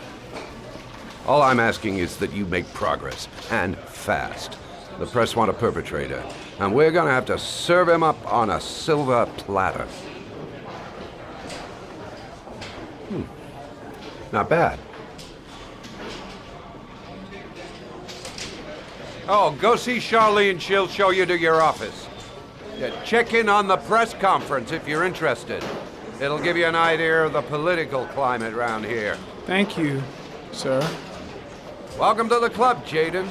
All I'm asking is that you make progress, and fast. The press want a perpetrator, and we're gonna have to serve him up on a silver platter. Not bad. Oh, go see Charlene. She'll show you to your office. Yeah, check in on the press conference if you're interested. It'll give you an idea of the political climate around here. Thank you, sir. Welcome to the club, Jaden.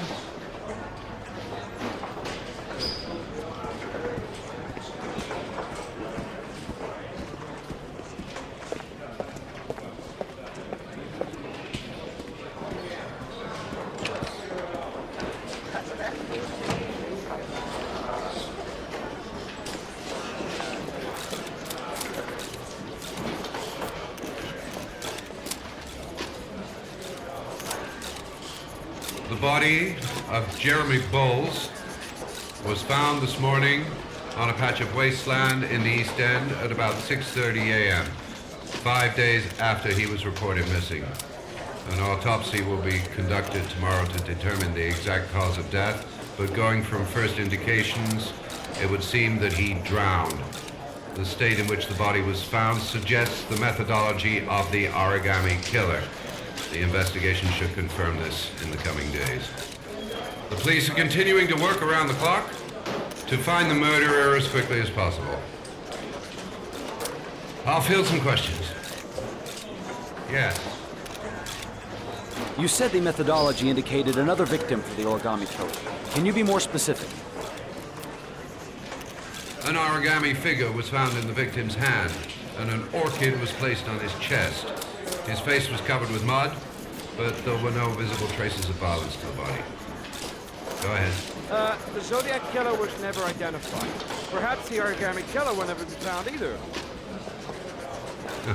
The body of Jeremy Bowles was found this morning on a patch of wasteland in the East End at about 6:30 a.m., 5 days after he was reported missing. An autopsy will be conducted tomorrow to determine the exact cause of death, but going from first indications, it would seem that he drowned. The state in which the body was found suggests the methodology of the Origami Killer. The investigation should confirm this in the coming days. The police are continuing to work around the clock to find the murderer as quickly as possible. I'll field some questions. Yes. You said the methodology indicated another victim for the Origami Killer. Can you be more specific? An origami figure was found in the victim's hand, and an orchid was placed on his chest. His face was covered with mud, but there were no visible traces of violence to the body. Go ahead. The Zodiac Killer was never identified. Perhaps the Origami Killer will never be found either.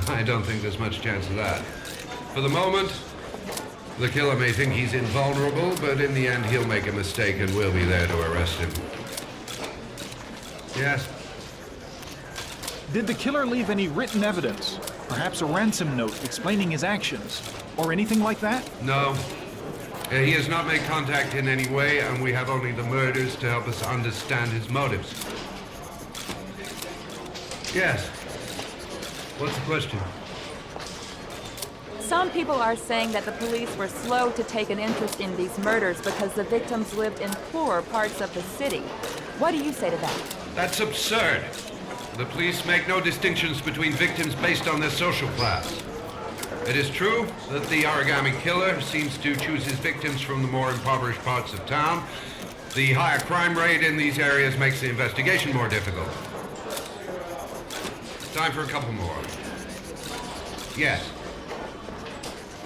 I don't think there's much chance of that. For the moment, the killer may think he's invulnerable, but in the end he'll make a mistake and we'll be there to arrest him. Yes? Did the killer leave any written evidence? Perhaps a ransom note explaining his actions? Or anything like that? No. He has not made contact in any way, and we have only the murders to help us understand his motives. Yes. What's the question? Some people are saying that the police were slow to take an interest in these murders because the victims lived in poorer parts of the city. What do you say to that? That's absurd. The police make no distinctions between victims based on their social class. It is true that the Origami Killer seems to choose his victims from the more impoverished parts of town. The higher crime rate in these areas makes the investigation more difficult. Time for a couple more. Yes.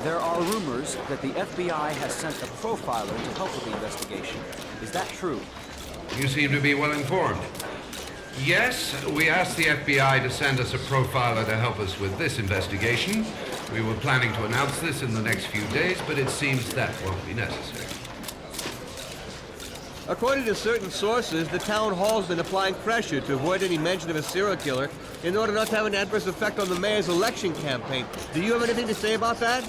There are rumors that the FBI has sent a profiler to help with the investigation. Is that true? You seem to be well informed. Yes, we asked the FBI to send us a profiler to help us with this investigation. We were planning to announce this in the next few days, but it seems that won't be necessary. According to certain sources, the town hall's been applying pressure to avoid any mention of a serial killer in order not to have an adverse effect on the mayor's election campaign. Do you have anything to say about that?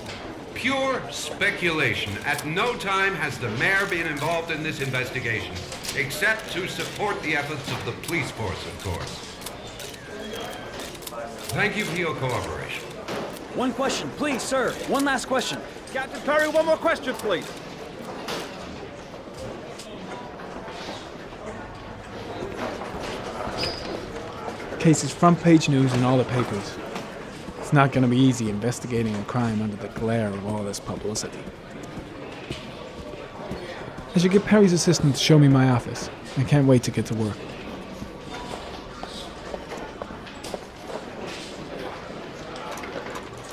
Pure speculation. At no time has the mayor been involved in this investigation, except to support the efforts of the police force, of course. Thank you for your cooperation. One question, please, sir. One last question. Captain Perry, one more question, please. Case is front page news in all the papers. It's not going to be easy investigating a crime under the glare of all this publicity. I should get Perry's assistant to show me my office. I can't wait to get to work.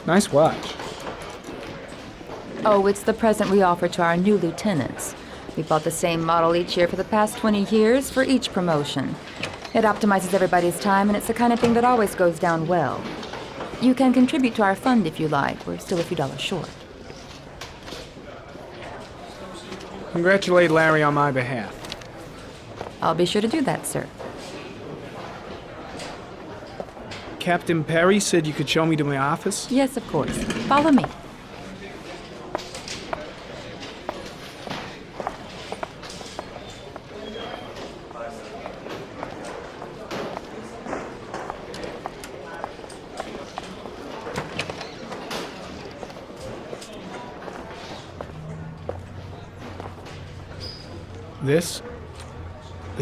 Nice watch. Oh, it's the present we offer to our new lieutenants. We bought the same model each year for the past 20 years for each promotion. It optimizes everybody's time, and it's the kind of thing that always goes down well. You can contribute to our fund if you like. We're still a few dollars short. Congratulate Larry on my behalf. I'll be sure to do that, sir. Captain Perry said you could show me to my office? Yes, of course. Follow me.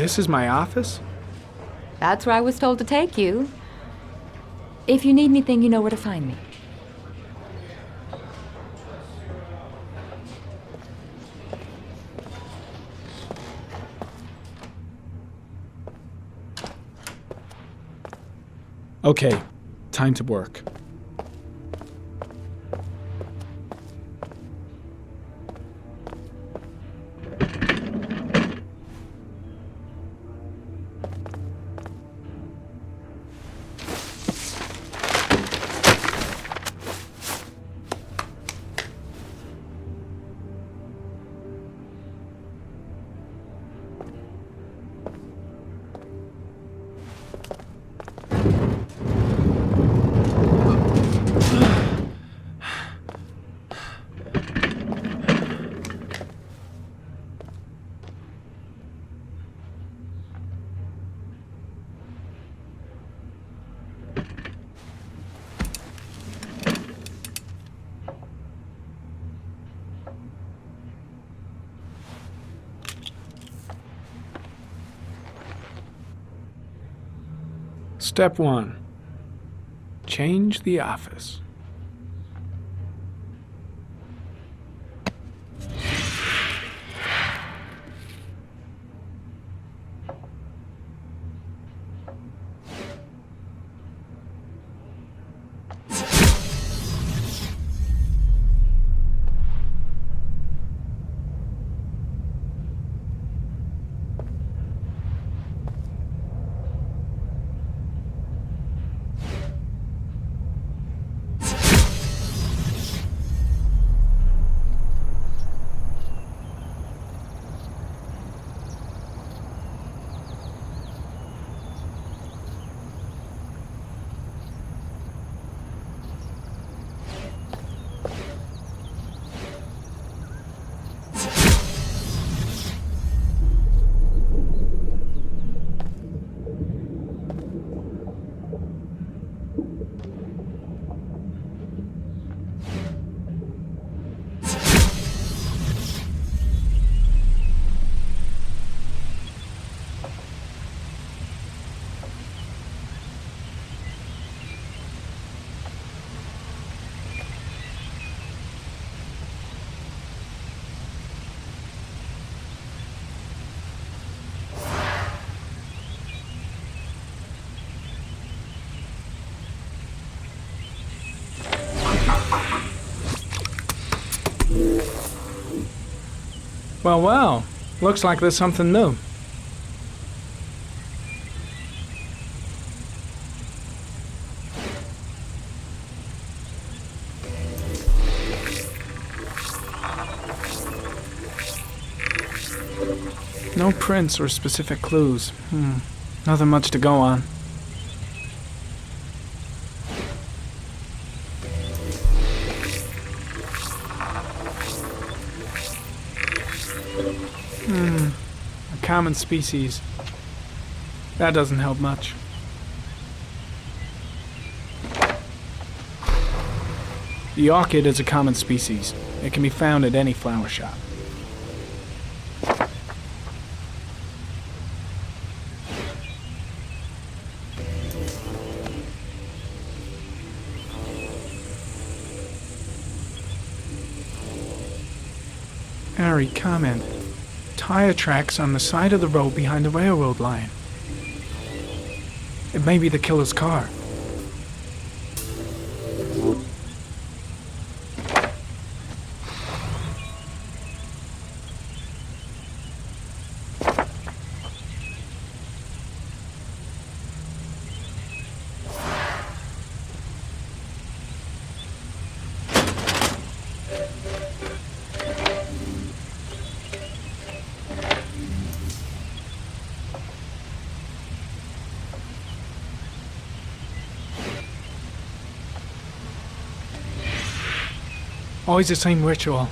This is my office? That's where I was told to take you. If you need anything, you know where to find me. Okay, time to work. Step 1. Change the office. Well, well. Looks like there's something new. No prints or specific clues. Nothing much to go on. A common species. That doesn't help much. The orchid is a common species. It can be found at any flower shop. Harry, comment. Tire tracks on the side of the road behind the railroad line. It may be the killer's car. Always the same ritual.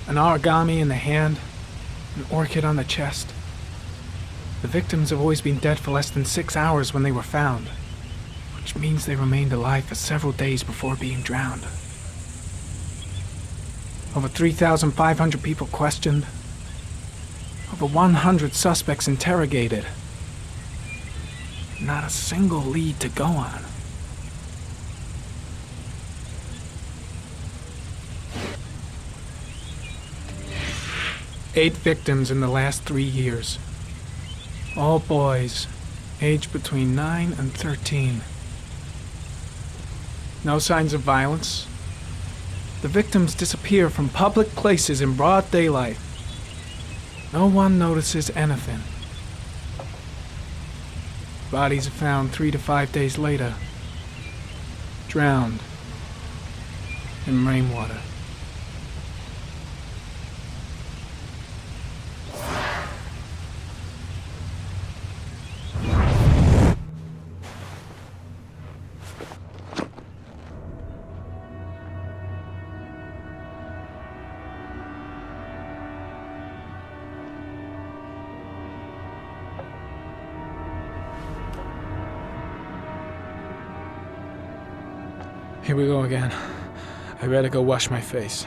An origami in the hand, an orchid on the chest. The victims have always been dead for less than 6 hours when they were found, which means they remained alive for several days before being drowned. Over 3,500 people questioned. Over 100 suspects interrogated. Not a single lead to go on. Eight victims in the last 3 years. All boys, aged between 9 and 13. No signs of violence. The victims disappear from public places in broad daylight. No one notices anything. Bodies are found 3 to 5 days later, drowned in rainwater. Here we go again. I better go wash my face.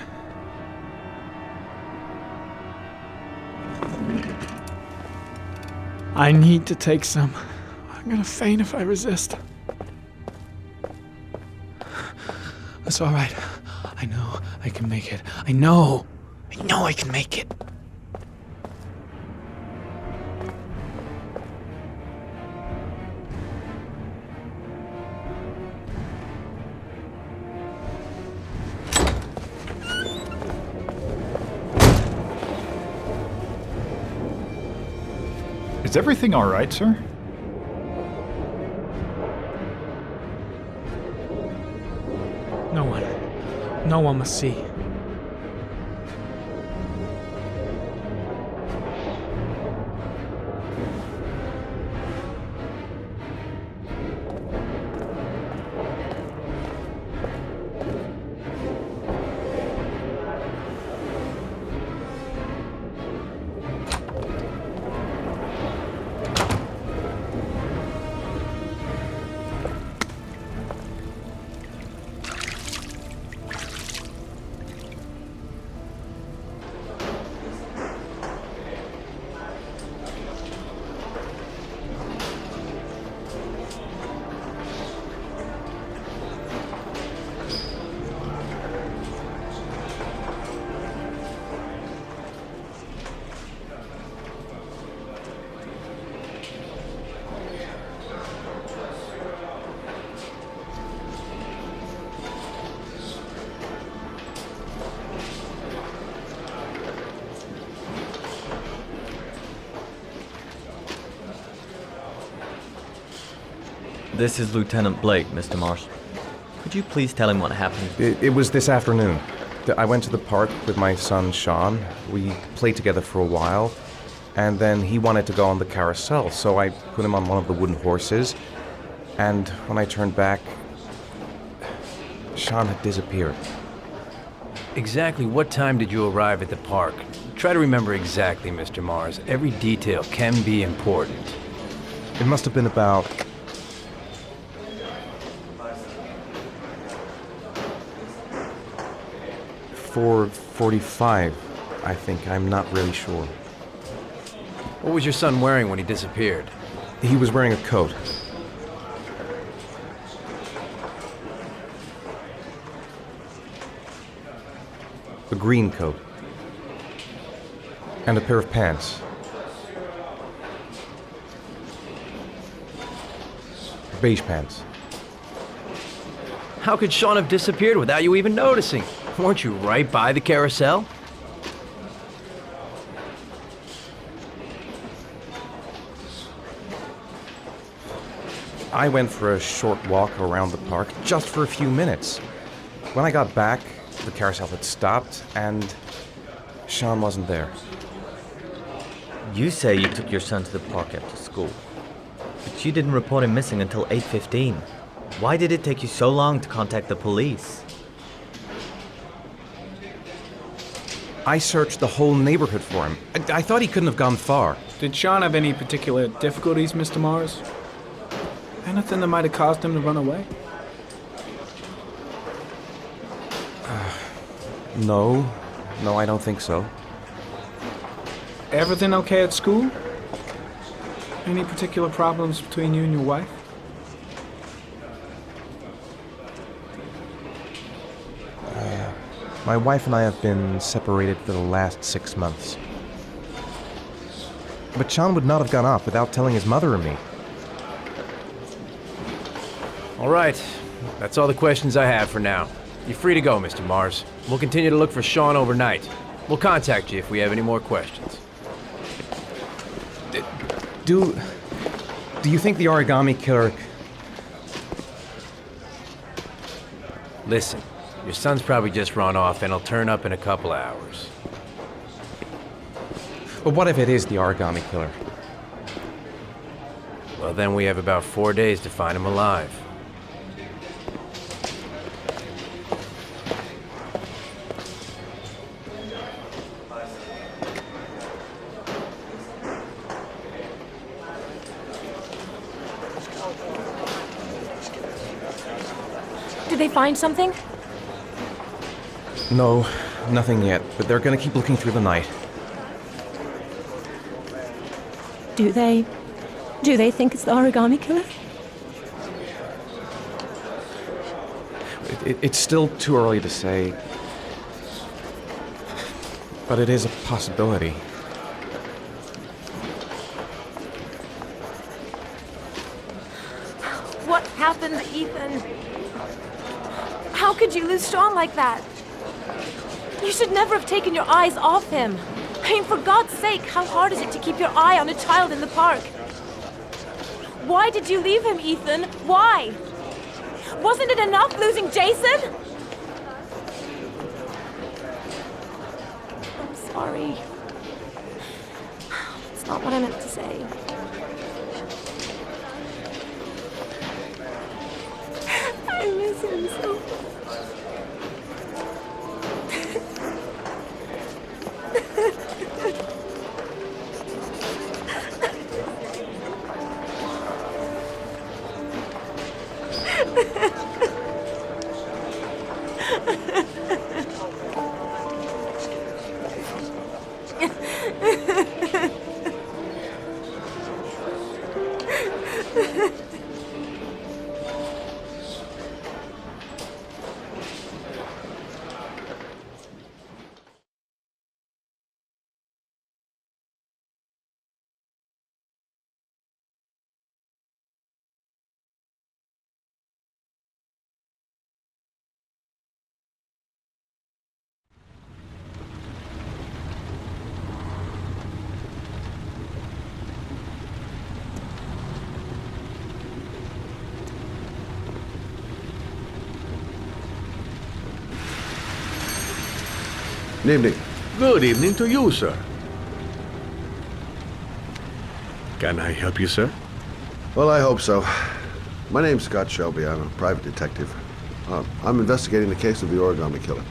I need to take some. I'm gonna faint if I resist. That's all right. I know I can make it. I know I can make it. Is everything all right, sir? No one must see. This is Lieutenant Blake, Mr. Marsh. Could you please tell him what happened? It was this afternoon. I went to the park with my son, Shaun. We played together for a while, and then he wanted to go on the carousel, so I put him on one of the wooden horses, and when I turned back, Shaun had disappeared. Exactly what time did you arrive at the park? Try to remember exactly, Mr. Mars. Every detail can be important. It must have been about 4:45, I think. I'm not really sure. What was your son wearing when he disappeared? He was wearing a coat. A green coat. And a pair of pants. Beige pants. How could Shaun have disappeared without you even noticing? Weren't you right by the carousel? I went for a short walk around the park, just for a few minutes. When I got back, the carousel had stopped, and Shaun wasn't there. You say you took your son to the park after school, but you didn't report him missing until 8:15. Why did it take you so long to contact the police? I searched the whole neighborhood for him. I thought he couldn't have gone far. Did Shaun have any particular difficulties, Mr. Mars? Anything that might have caused him to run away? No, I don't think so. Everything okay at school? Any particular problems between you and your wife? My wife and I have been separated for the last 6 months. But Shaun would not have gone off without telling his mother or me. All right. That's all the questions I have for now. You're free to go, Mr. Mars. We'll continue to look for Shaun overnight. We'll contact you if we have any more questions. Do you think the Origami Killer... Listen, your son's probably just run off and he'll turn up in a couple hours. But what if it is the Origami Killer? Well, then we have about 4 days to find him alive. Did they find something? No, nothing yet, but they're gonna keep looking through the night. Do they think it's the Origami Killer? It's still too early to say, but it is a possibility. What happened, Ethan? How could you lose Shaun like that? You should never have taken your eyes off him. I mean, for God's sake, how hard is it to keep your eye on a child in the park? Why did you leave him, Ethan? Why? Wasn't it enough losing Jason? I'm sorry. It's not what I meant to say. I miss him so much. Good evening. Good evening to you, sir. Can I help you, sir? Well, I hope so. My name's Scott Shelby. I'm a private detective. I'm investigating the case of the Origami Killer.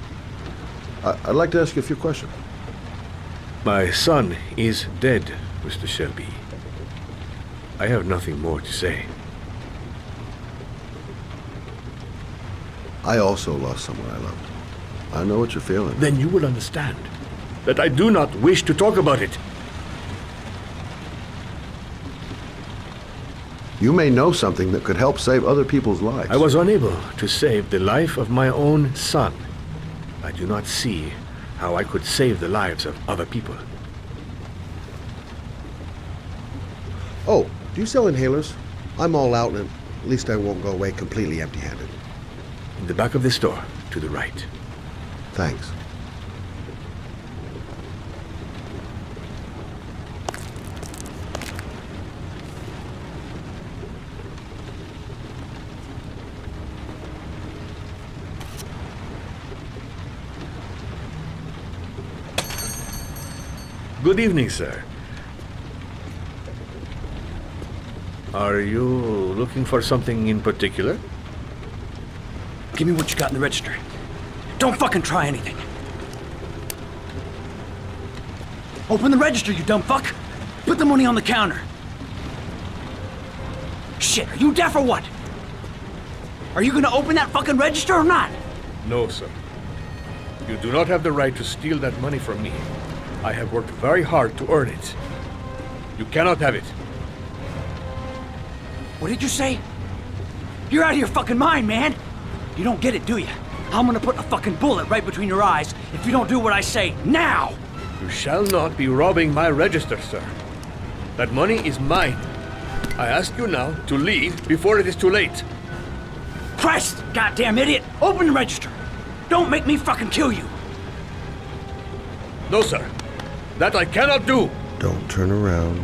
I'd like to ask you a few questions. My son is dead, Mr. Shelby. I have nothing more to say. I also lost someone I loved. I know what you're feeling. Then you will understand that I do not wish to talk about it. You may know something that could help save other people's lives. I was unable to save the life of my own son. I do not see how I could save the lives of other people. Oh, do you sell inhalers? I'm all out, and at least I won't go away completely empty-handed. In the back of the store, to the right. Thanks. Good evening, sir. Are you looking for something in particular? Give me what you got in the register. Don't fucking try anything. Open the register, you dumb fuck. Put the money on the counter. Shit, are you deaf or what? Are you gonna open that fucking register or not? No, sir. You do not have the right to steal that money from me. I have worked very hard to earn it. You cannot have it. What did you say? You're out of your fucking mind, man. You don't get it, do you? I'm gonna put a fucking bullet right between your eyes if you don't do what I say now! You shall not be robbing my register, sir. That money is mine. I ask you now to leave before it is too late. Christ, goddamn idiot! Open the register! Don't make me fucking kill you! No, sir. That I cannot do. Don't turn around.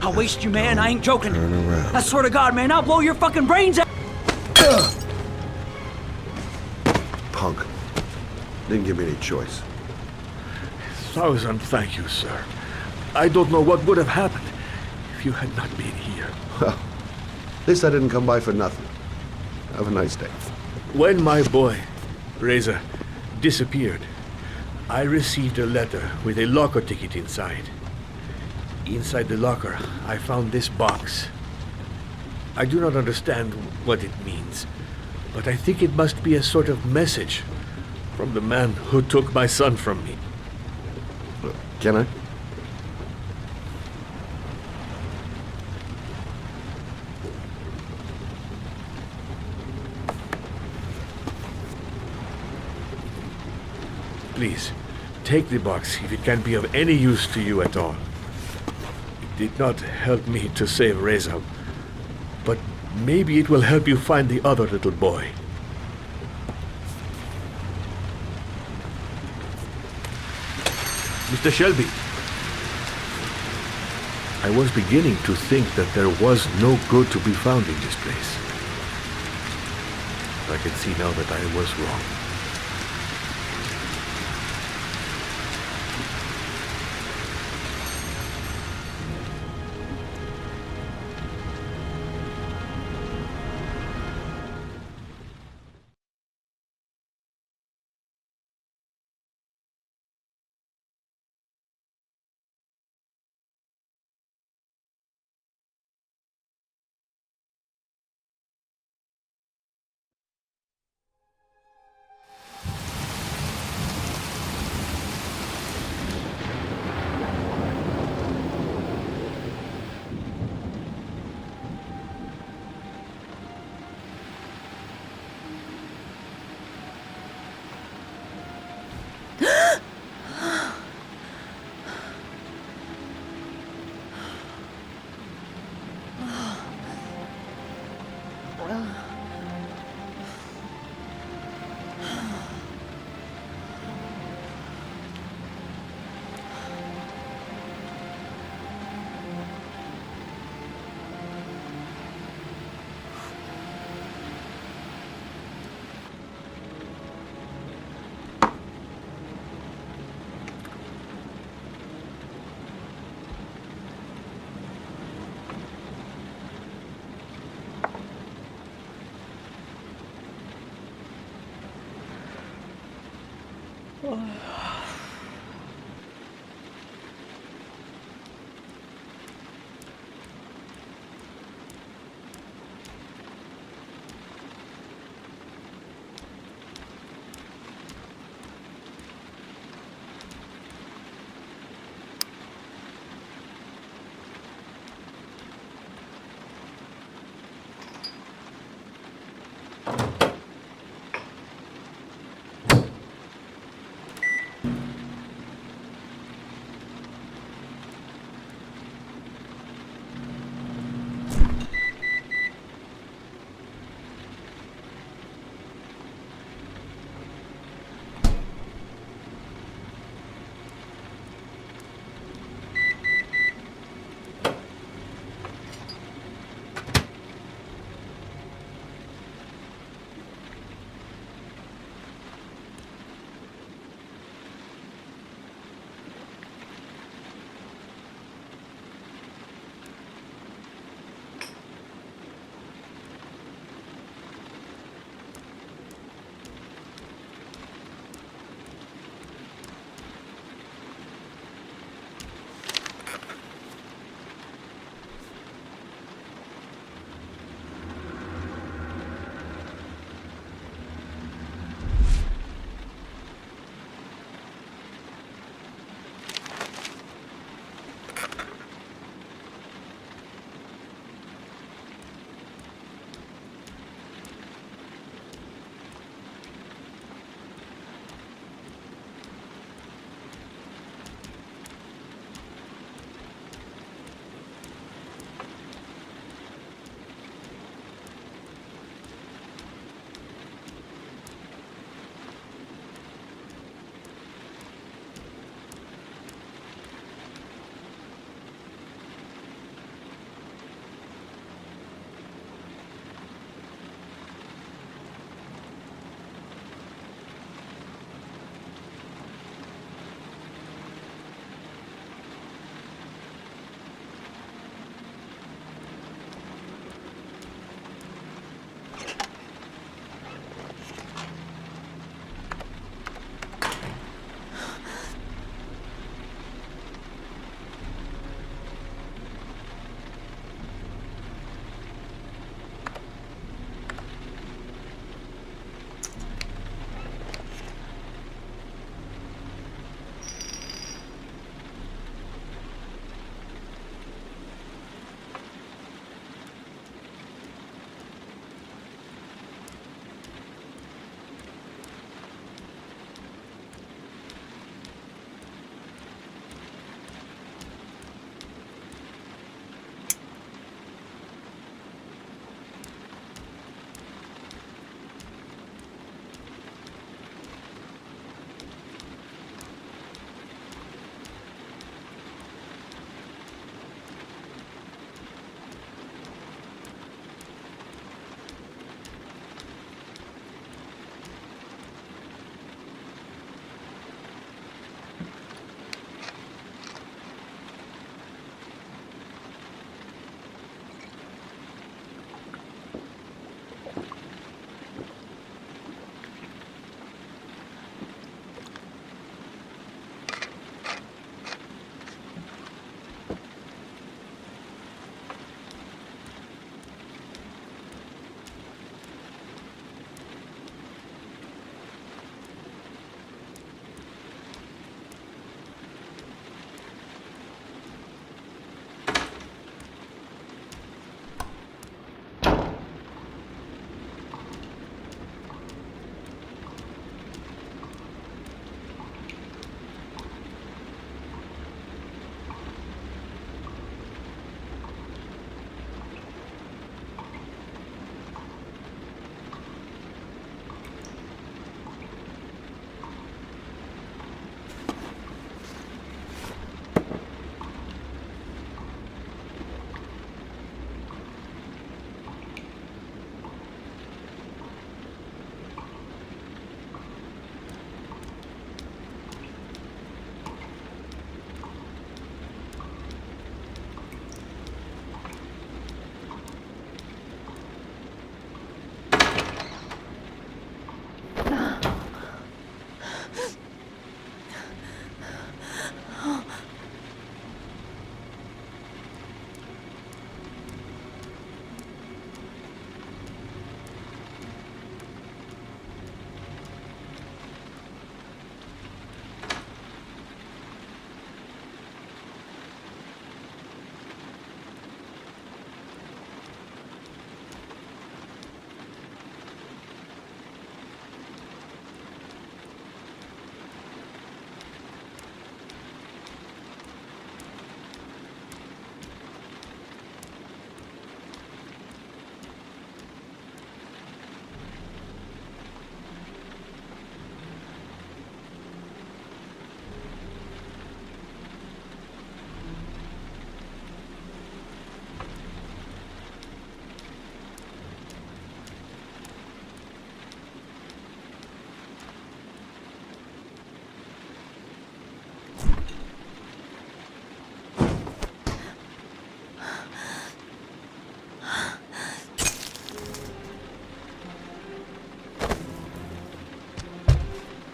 I'll waste you, man. I ain't joking. Turn around. I swear to God, man, I'll blow your fucking brains out! Punk. Didn't give me any choice. Thousand thank you, sir. I don't know what would have happened if you had not been here. Well, at least I didn't come by for nothing. Have a nice day. When my boy, Reza, disappeared, I received a letter with a locker ticket inside. Inside the locker, I found this box. I do not understand what it means, but I think it must be a sort of message from the man who took my son from me. Can I? Please, take the box if it can be of any use to you at all. It did not help me to save Reza, but maybe it will help you find the other little boy. Mr. Shelby, I was beginning to think that there was no good to be found in this place. I can see now that I was wrong.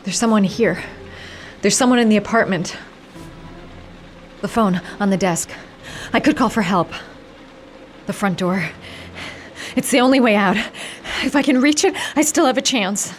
There's someone here. There's someone in the apartment. The phone on the desk. I could call for help. The front door. It's the only way out. If I can reach it, I still have a chance.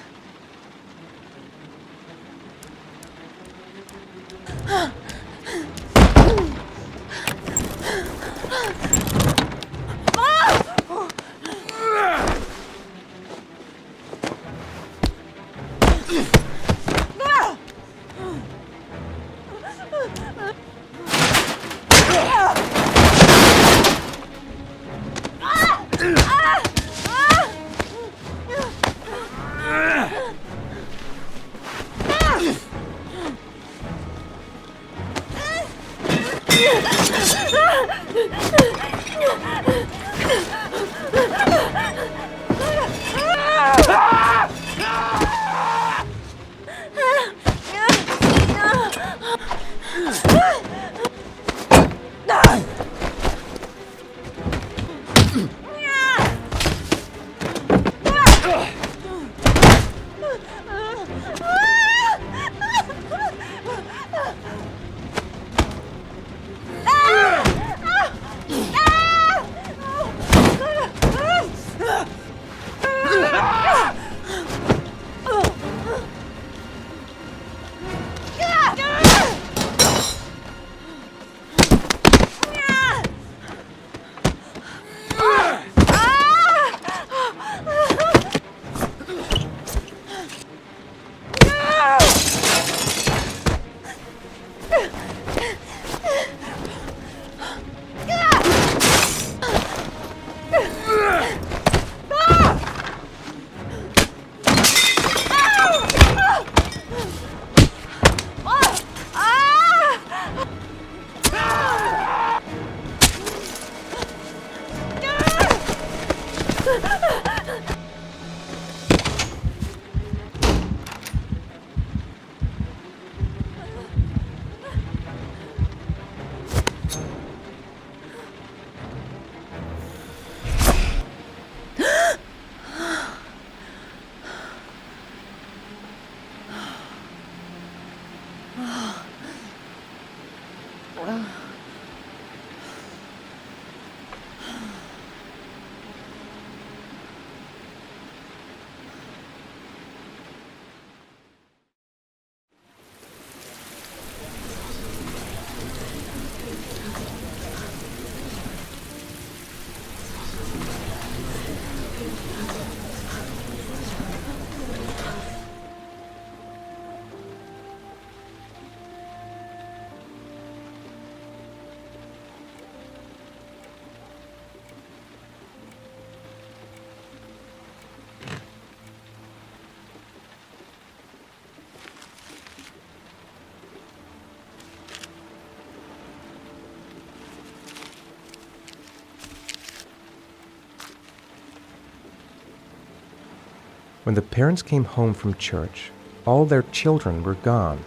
When the parents came home from church, all their children were gone.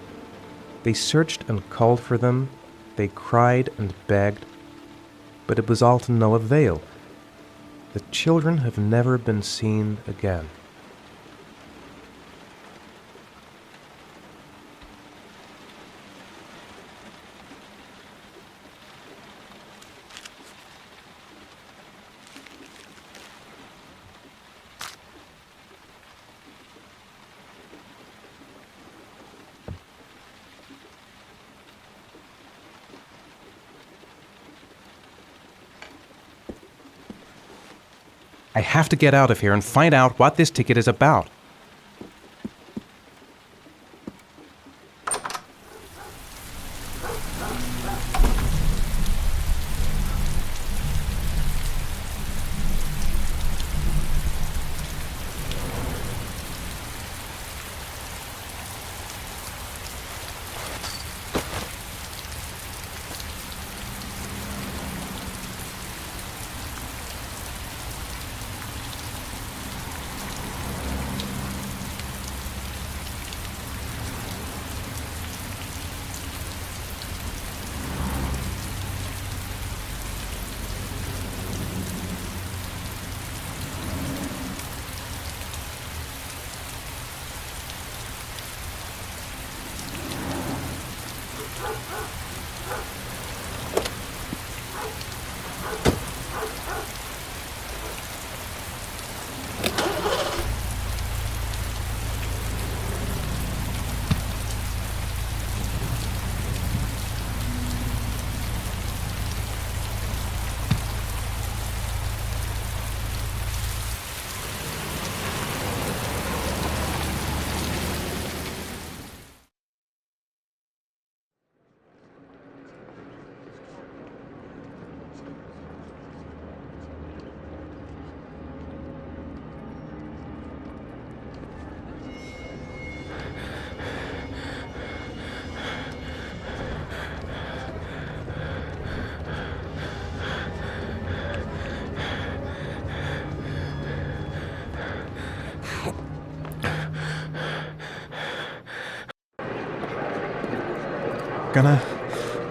They searched and called for them, they cried and begged, but it was all to no avail. The children have never been seen again. I have to get out of here and find out what this ticket is about.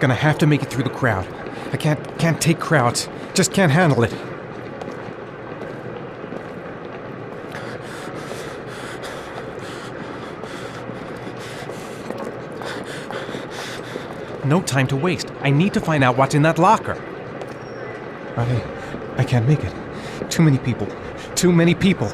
Gonna have to make it through the crowd. I can't take crowds. Just can't handle it. No time to waste. I need to find out what's in that locker. I can't make it. Too many people. Too many people.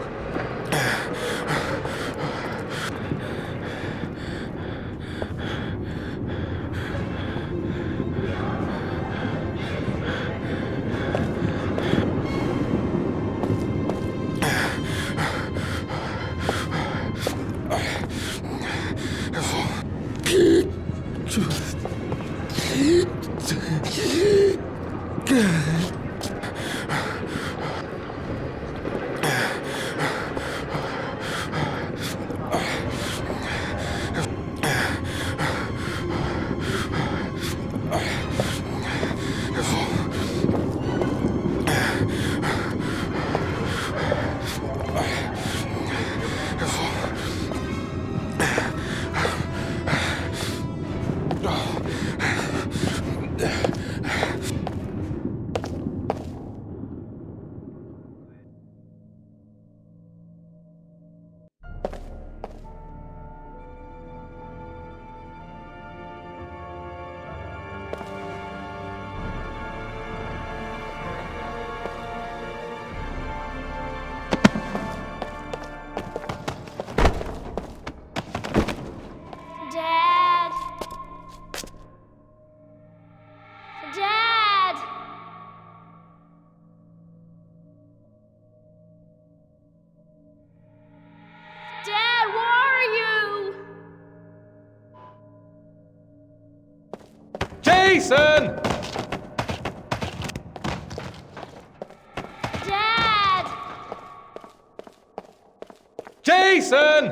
Jason! Dad! Jason!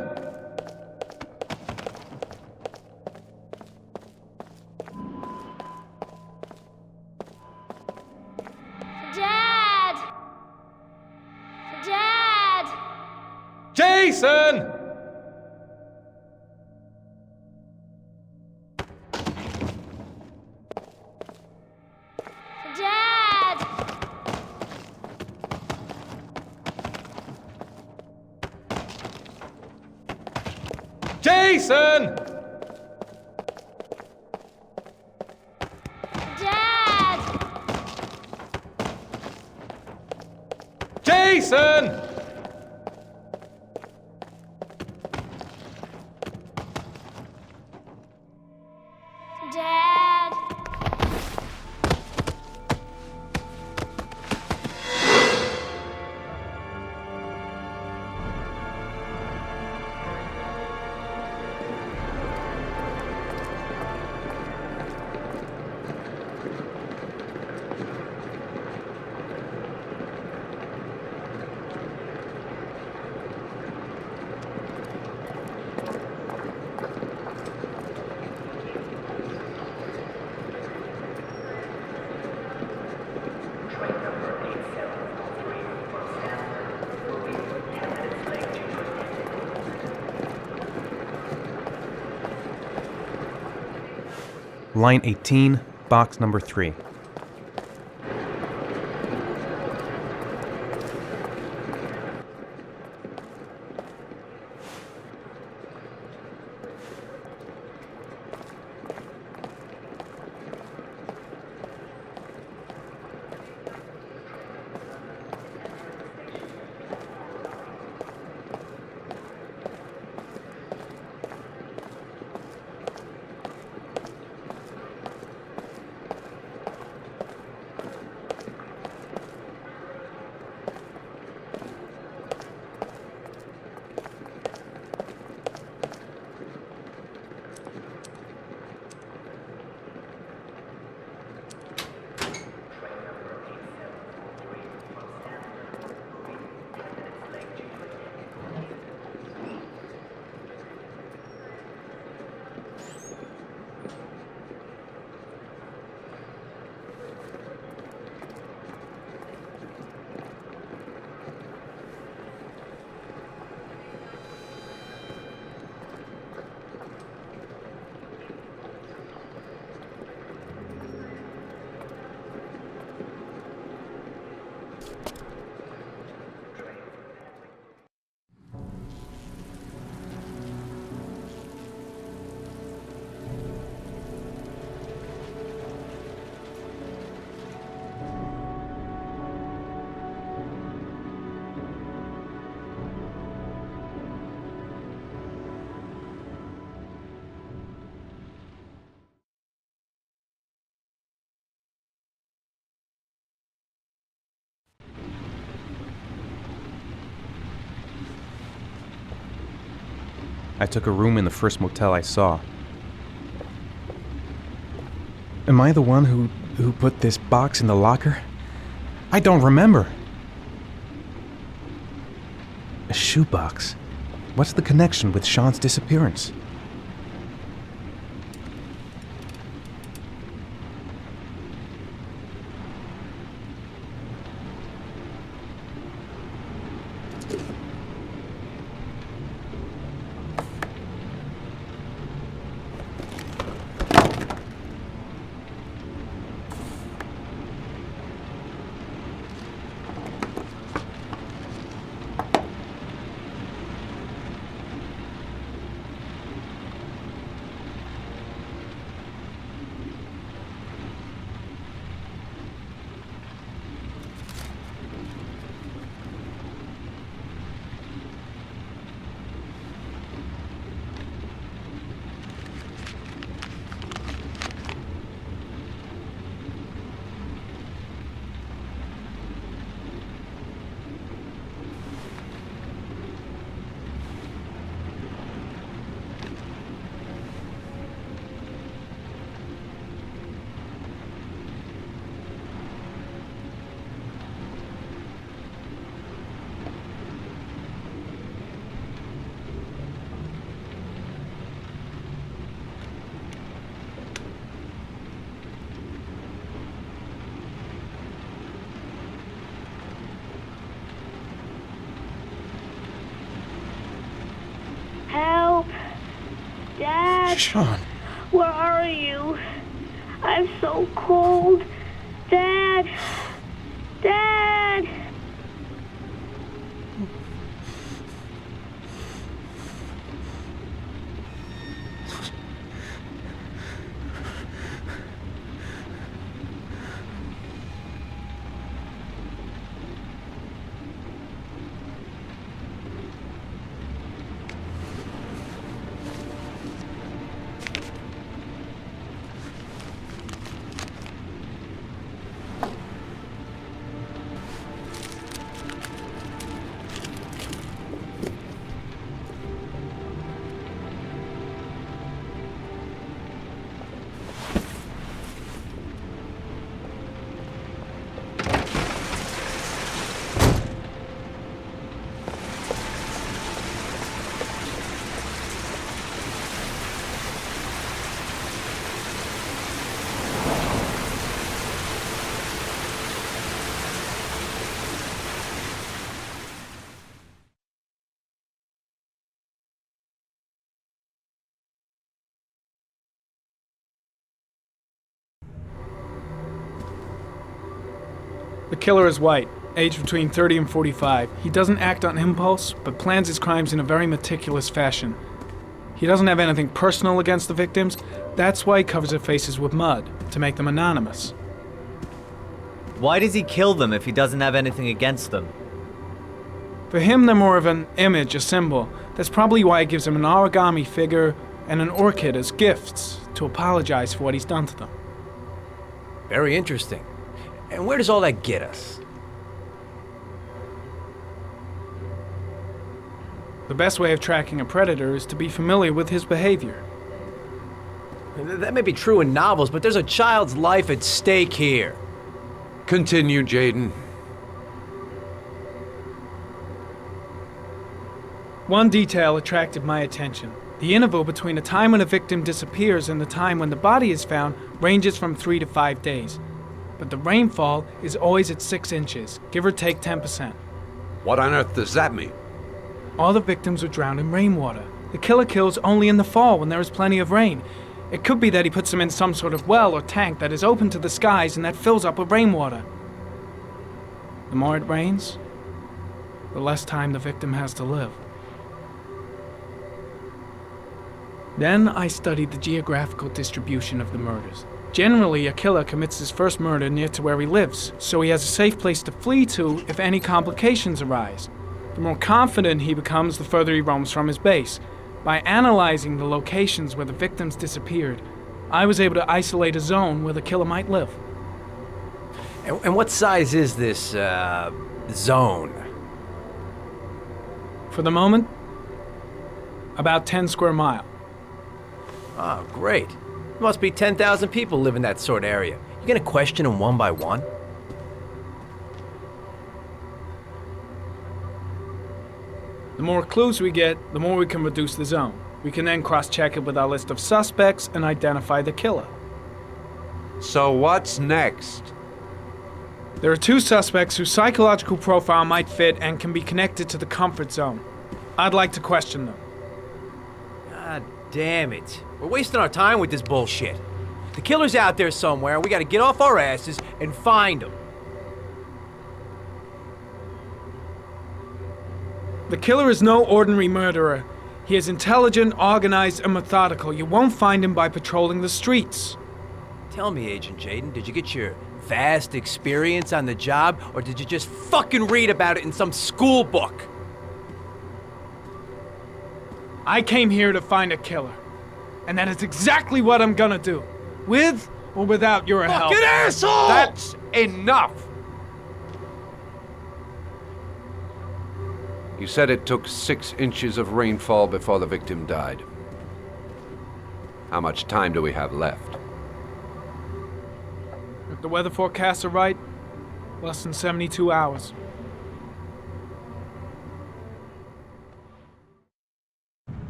Dad! Dad! Jason! Jason! Dad! Jason! Dad! Line 18, box number 3. I took a room in the first motel I saw. Am I the one who put this box in the locker? I don't remember. A shoebox? What's the connection with Shaun's disappearance? Help! Dad! Shaun! Where are you? I'm so cold. Dad! Dad! The killer is white, aged between 30 and 45. He doesn't act on impulse, but plans his crimes in a very meticulous fashion. He doesn't have anything personal against the victims. That's why he covers their faces with mud, to make them anonymous. Why does he kill them if he doesn't have anything against them? For him, they're more of an image, a symbol. That's probably why he gives them an origami figure and an orchid as gifts, to apologize for what he's done to them. Very interesting. And where does all that get us? The best way of tracking a predator is to be familiar with his behavior. That may be true in novels, but there's a child's life at stake here. Continue, Jaden. One detail attracted my attention. The interval between the time when a victim disappears and the time when the body is found ranges from 3 to 5 days. But the rainfall is always at 6 inches, give or take 10%. What on earth does that mean? All the victims were drowned in rainwater. The killer kills only in the fall when there is plenty of rain. It could be that he puts them in some sort of well or tank that is open to the skies and that fills up with rainwater. The more it rains, the less time the victim has to live. Then I studied the geographical distribution of the murders. Generally, a killer commits his first murder near to where he lives, so he has a safe place to flee to if any complications arise. The more confident he becomes, the further he roams from his base. By analyzing the locations where the victims disappeared, I was able to isolate a zone where the killer might live. And what size is this, zone? For the moment, About 10 square mile. Oh, great. There must be 10,000 people live in that sort of area. You gonna question them one by one? The more clues we get, the more we can reduce the zone. We can then cross-check it with our list of suspects and identify the killer. So what's next? There are 2 suspects whose psychological profile might fit and can be connected to the comfort zone. I'd like to question them. God damn it. We're wasting our time with this bullshit. The killer's out there somewhere, and we gotta get off our asses and find him. The killer is no ordinary murderer. He is intelligent, organized, and methodical. You won't find him by patrolling the streets. Tell me, Agent Jaden, did you get your vast experience on the job, or did you just fucking read about it in some school book? I came here to find a killer. And that is exactly what I'm gonna do. With or without your help. Fucking asshole! That's enough! You said it took 6 inches of rainfall before the victim died. How much time do we have left? If the weather forecasts are right, less than 72 hours.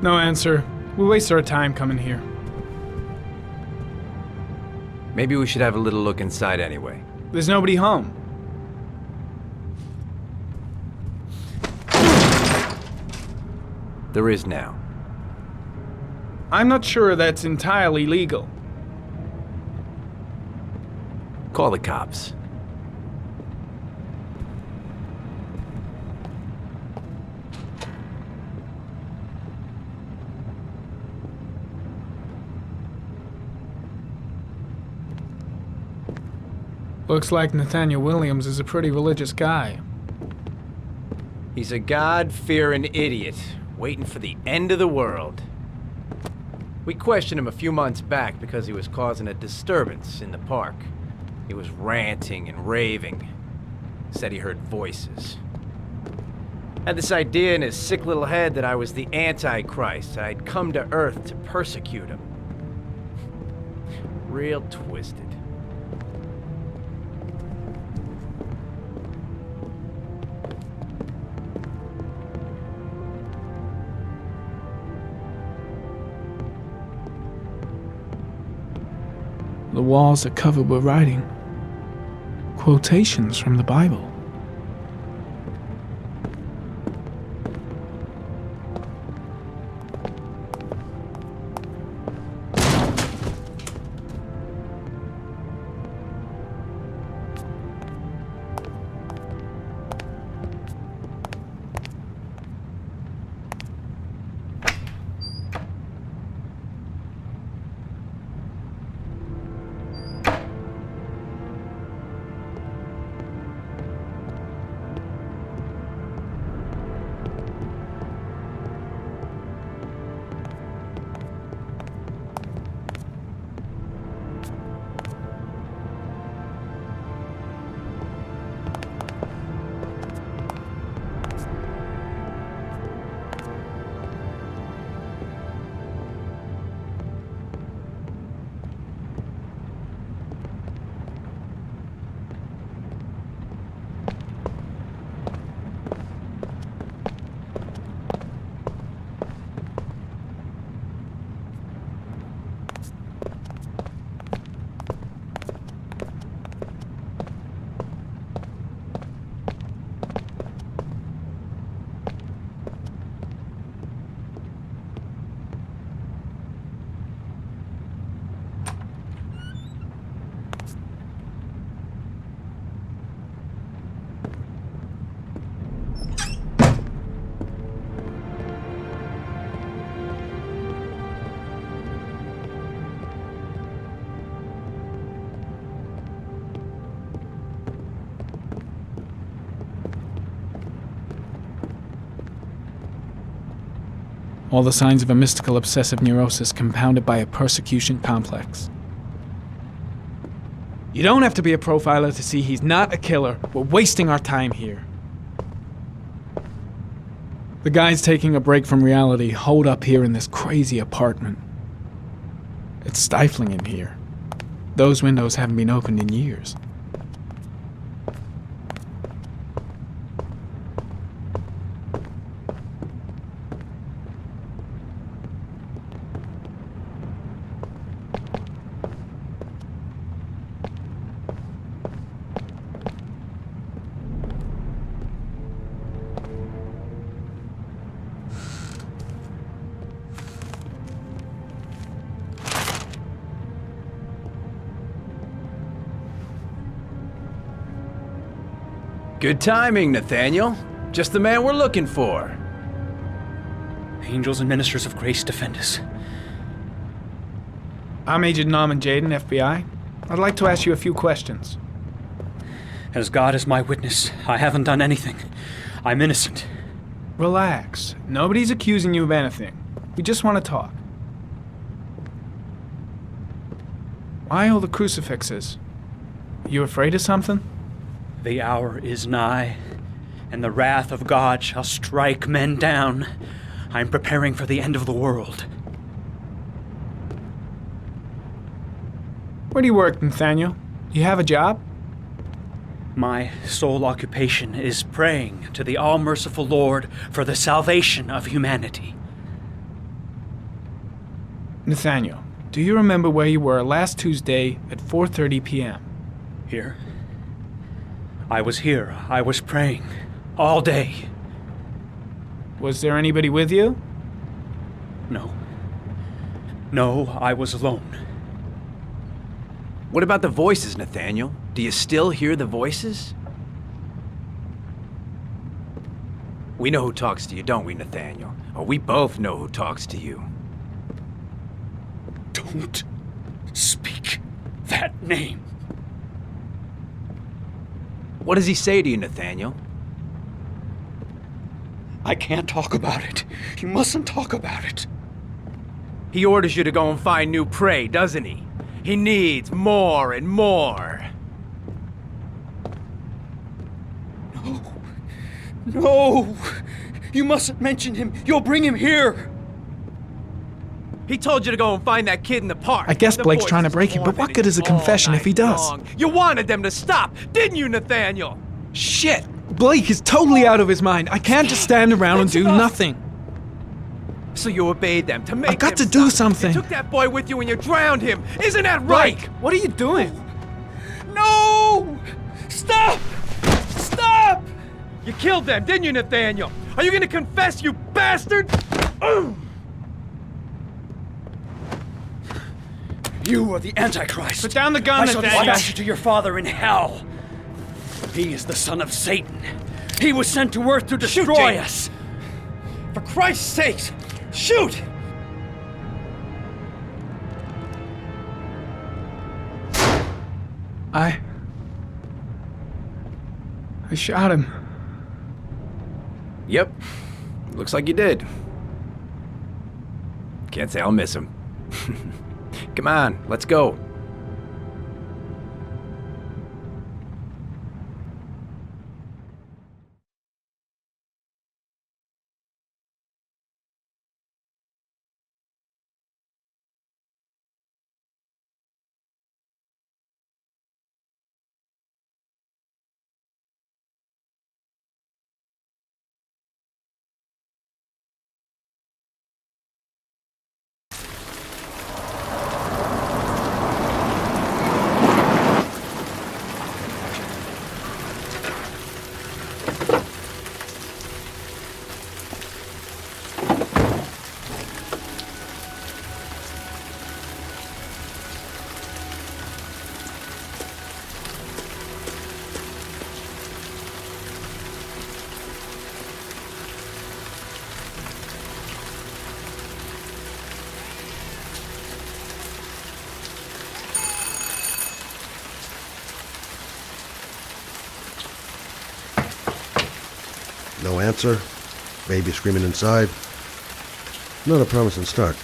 No answer. We waste our time coming here. Maybe we should have a little look inside anyway. There's nobody home. There is now. I'm not sure that's entirely legal. Call the cops. Looks like Nathaniel Williams is a pretty religious guy. He's a God-fearing idiot, waiting for the end of the world. We questioned him a few months back because he was causing a disturbance in the park. He was ranting and raving. Said he heard voices. Had this idea in his sick little head that I was the Antichrist. I'd come to Earth to persecute him. Real twisted. The walls are covered with writing. Quotations from the Bible. All the signs of a mystical obsessive neurosis compounded by a persecution complex. You don't have to be a profiler to see he's not a killer. We're wasting our time here. The guy's taking a break from reality, holed up here in this crazy apartment. It's stifling in here. Those windows haven't been opened in years. Good timing, Nathaniel. Just the man we're looking for. Angels and ministers of grace defend us. I'm Agent Norman Jaden, FBI. I'd like to ask you a few questions. As God is my witness, I haven't done anything. I'm innocent. Relax. Nobody's accusing you of anything. We just want to talk. Why all the crucifixes? You afraid of something? The hour is nigh, and the wrath of God shall strike men down. I'm preparing for the end of the world. Where do you work, Nathaniel? You have a job? My sole occupation is praying to the all-merciful Lord for the salvation of humanity. Nathaniel, do you remember where you were last Tuesday at 4:30 p.m.? Here? I was here. I was praying. All day. Was there anybody with you? No. No, I was alone. What about the voices, Nathaniel? Do you still hear the voices? We know who talks to you, don't we, Nathaniel? Or we both know who talks to you. Don't speak that name. What does he say to you, Nathaniel? I can't talk about it. You mustn't talk about it. He orders you to go and find new prey, doesn't he? He needs more and more. No. No! You mustn't mention him. You'll bring him here. He told you to go and find that kid in the park. I guess Blake's trying to break him, but what good is a confession if he does? You wanted them to stop, didn't you, Nathaniel? Shit! Blake is totally out of his mind. I can't just stand around and do nothing. So you obeyed them to make I've got to do something. You took that boy with you and you drowned him. Isn't that right? Blake, what are you doing? No! Stop! Stop! You killed them, didn't you, Nathaniel? Are you gonna confess, you bastard? You are the Antichrist. Put down the gun, I shall Nathaniel. dispatch you to your father in hell. He is the son of Satan. He was sent to earth to destroy us. For Christ's sake, shoot! I shot him. Yep. Looks like you did. Can't say I'll miss him. Come on, let's go. No answer. Baby screaming inside. Not a promising start.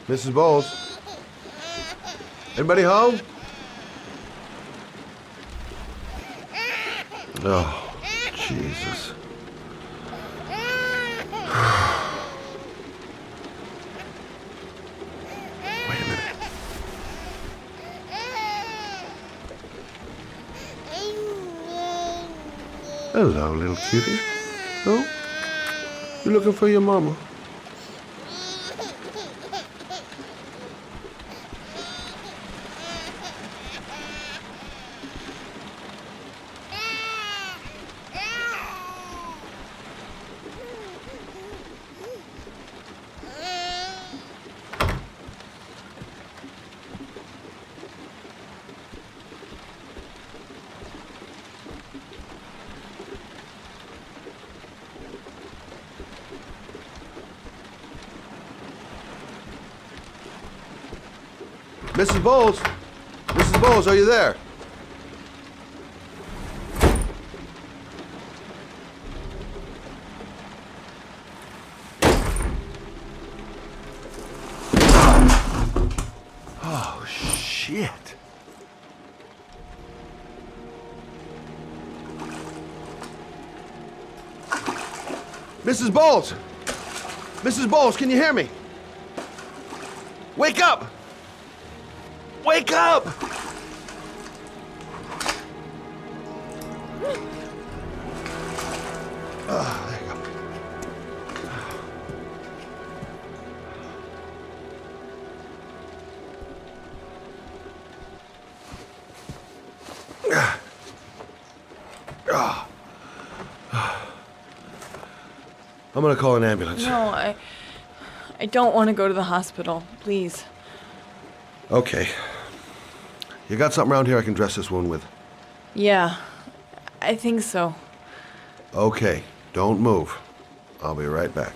Mrs. Bowles? Anybody home? Oh, Jesus. Wait a minute. Hello, little cutie. Oh? You looking for your mama? Mrs. Bowles? Mrs. Bowles, are you there? Oh, shit. Mrs. Bowles! Mrs. Bowles, can you hear me? Wake up! Wake up! Oh, there you go. I'm gonna call an ambulance. No, I don't want to go to the hospital. Please. Okay. You got something around here I can dress this wound with? Yeah, I think so. Okay, don't move. I'll be right back.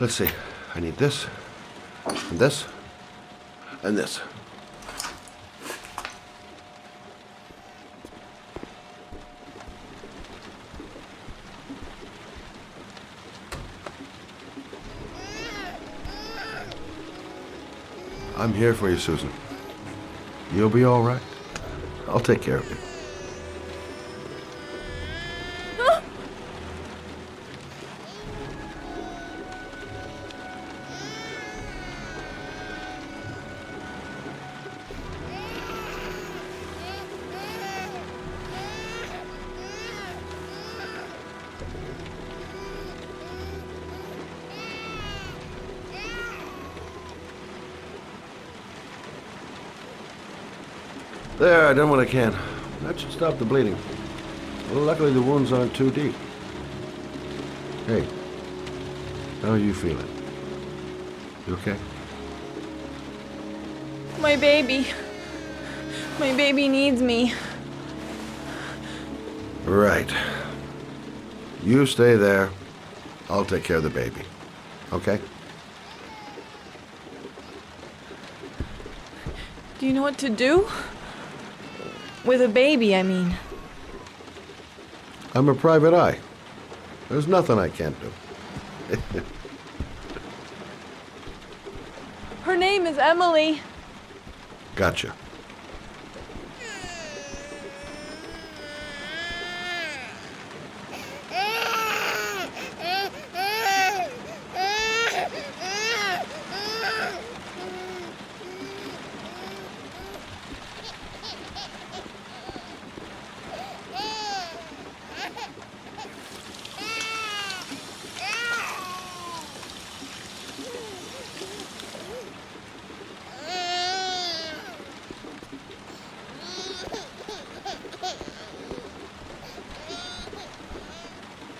Let's see. I need this, and this, and this. I'm here for you, Susan. You'll be all right. I'll take care of you. There, I done what I can. That should stop the bleeding. Well, luckily the wounds aren't too deep. Hey, how are you feeling? You okay? My baby. My baby needs me. Right. You stay there. I'll take care of the baby. Okay? Do you know what to do? With a baby, I mean. I'm a private eye. There's nothing I can't do. Her name is Emily. Gotcha.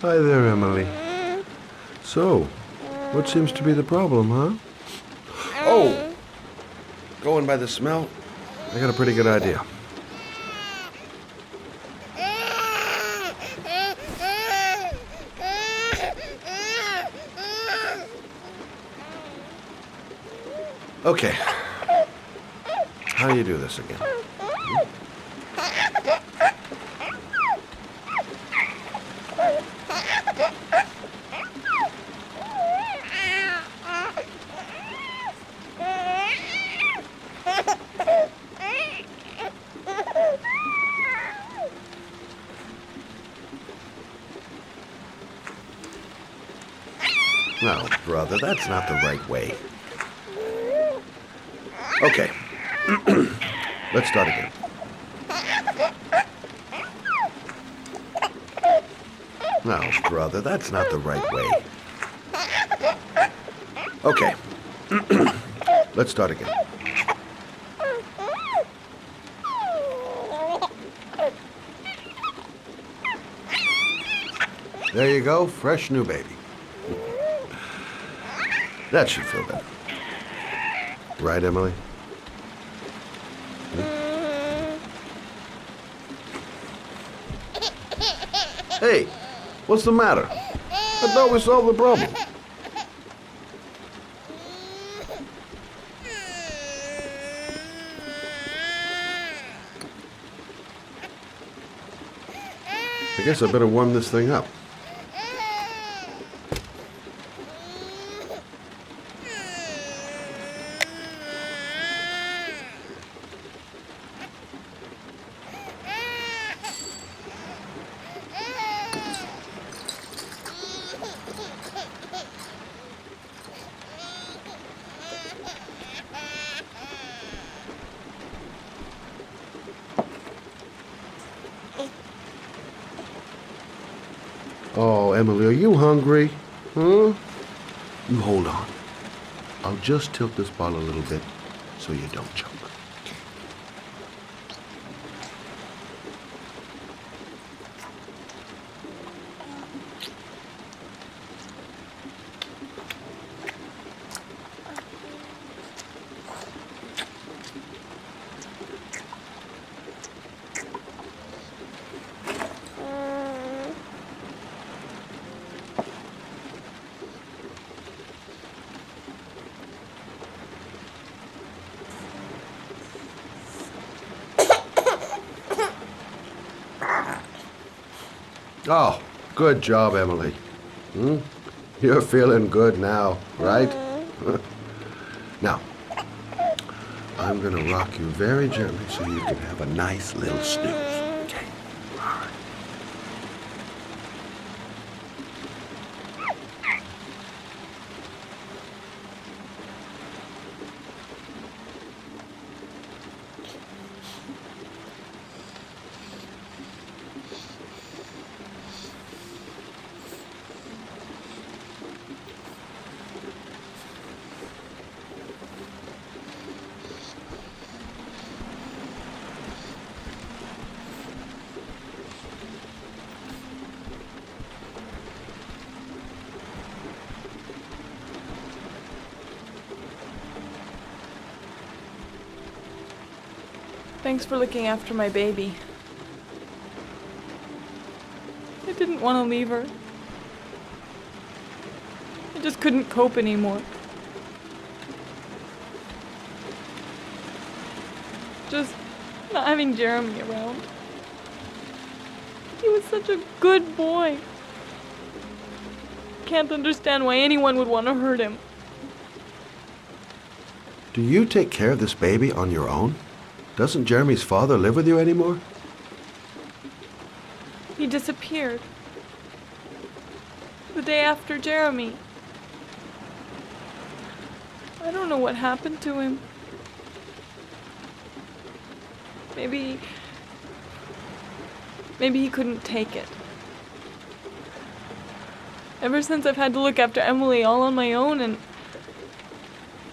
Hi there, Emily. So, what seems to be the problem, huh? Oh! Going by the smell, I got a pretty good idea. Okay. How do you do this again? No, brother, that's not the right way. Okay. Let's start again. No, brother, that's not the right way. Okay. Let's start again. There you go, fresh new baby. That should feel better. Right, Emily? Hey, what's the matter? I thought we solved the problem. I guess I better warm this thing up. Oh, Emily, are you hungry? Huh? You hold on. I'll just tilt this bottle a little bit so you don't choke. Oh, good job, Emily. You're feeling good now, right? Now, I'm gonna rock you very gently so you can have a nice little snooze. Okay? All right. Thanks for looking after my baby. I didn't want to leave her. I just couldn't cope anymore. Just not having Jeremy around. He was such a good boy. Can't understand why anyone would want to hurt him. Do you take care of this baby on your own? Doesn't Jeremy's father live with you anymore? He disappeared. The day after Jeremy. I don't know what happened to him. Maybe he couldn't take it. Ever since I've had to look after Emily all on my own, and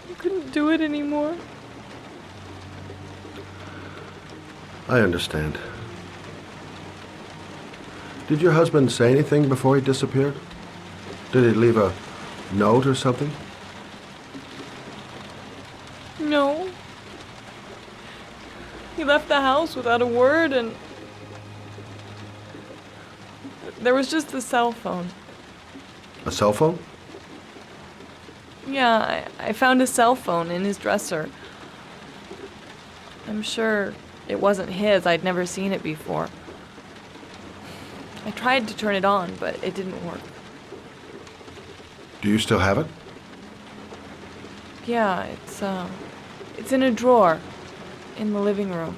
I couldn't do it anymore. I understand. Did your husband say anything before he disappeared? Did he leave a note or something? No. He left the house without a word, and there was just the cell phone. A cell phone? Yeah, I found a cell phone in his dresser. I'm sure it wasn't his. I'd never seen it before. I tried to turn it on, but it didn't work. Do you still have it? Yeah, it's in a drawer in the living room.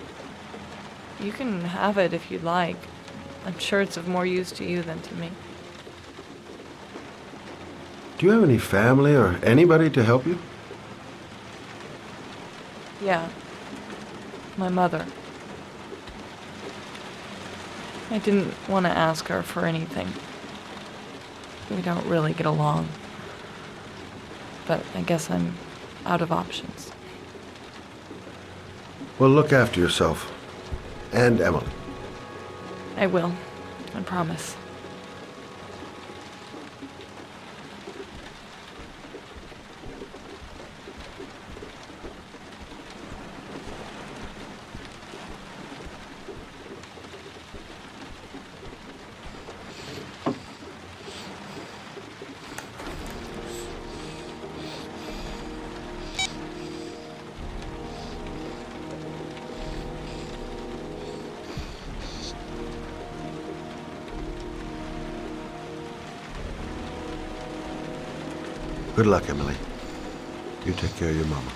You can have it if you'd like. I'm sure it's of more use to you than to me. Do you have any family or anybody to help you? Yeah. My mother. I didn't want to ask her for anything. We don't really get along. But I guess I'm out of options. Well, look after yourself. And Emily. I will. I promise. Good luck, Emily. You take care of your mama.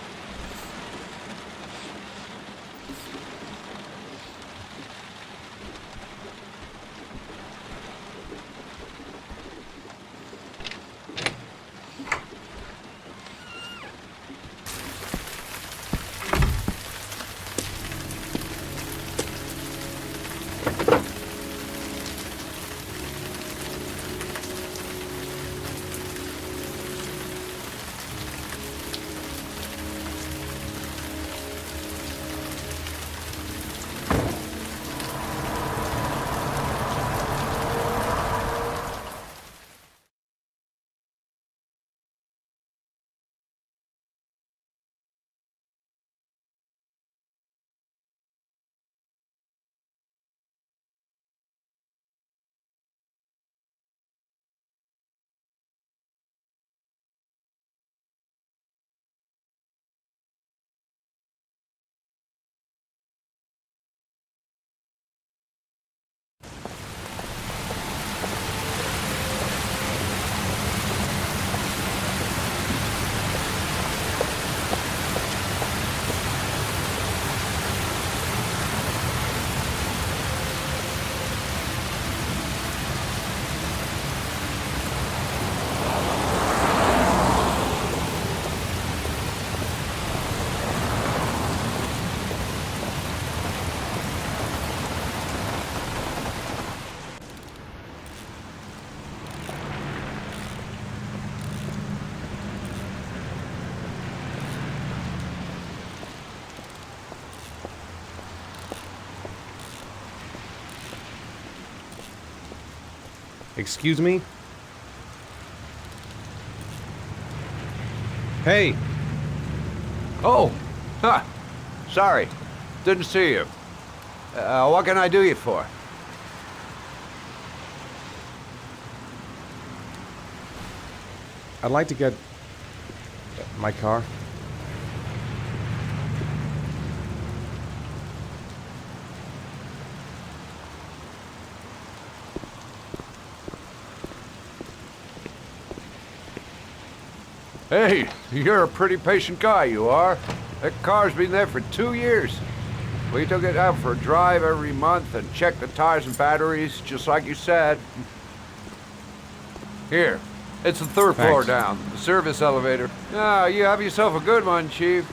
Excuse me? Hey! Oh! Huh. Sorry. Didn't see you. What can I do you for? I'd like to get my car. Hey, you're a pretty patient guy, you are. That car's been there for 2 years. We took it out for a drive every month and checked the tires and batteries, just like you said. Here, it's the third floor Thanks. down, the service elevator. Ah, you have yourself a good one, Chief.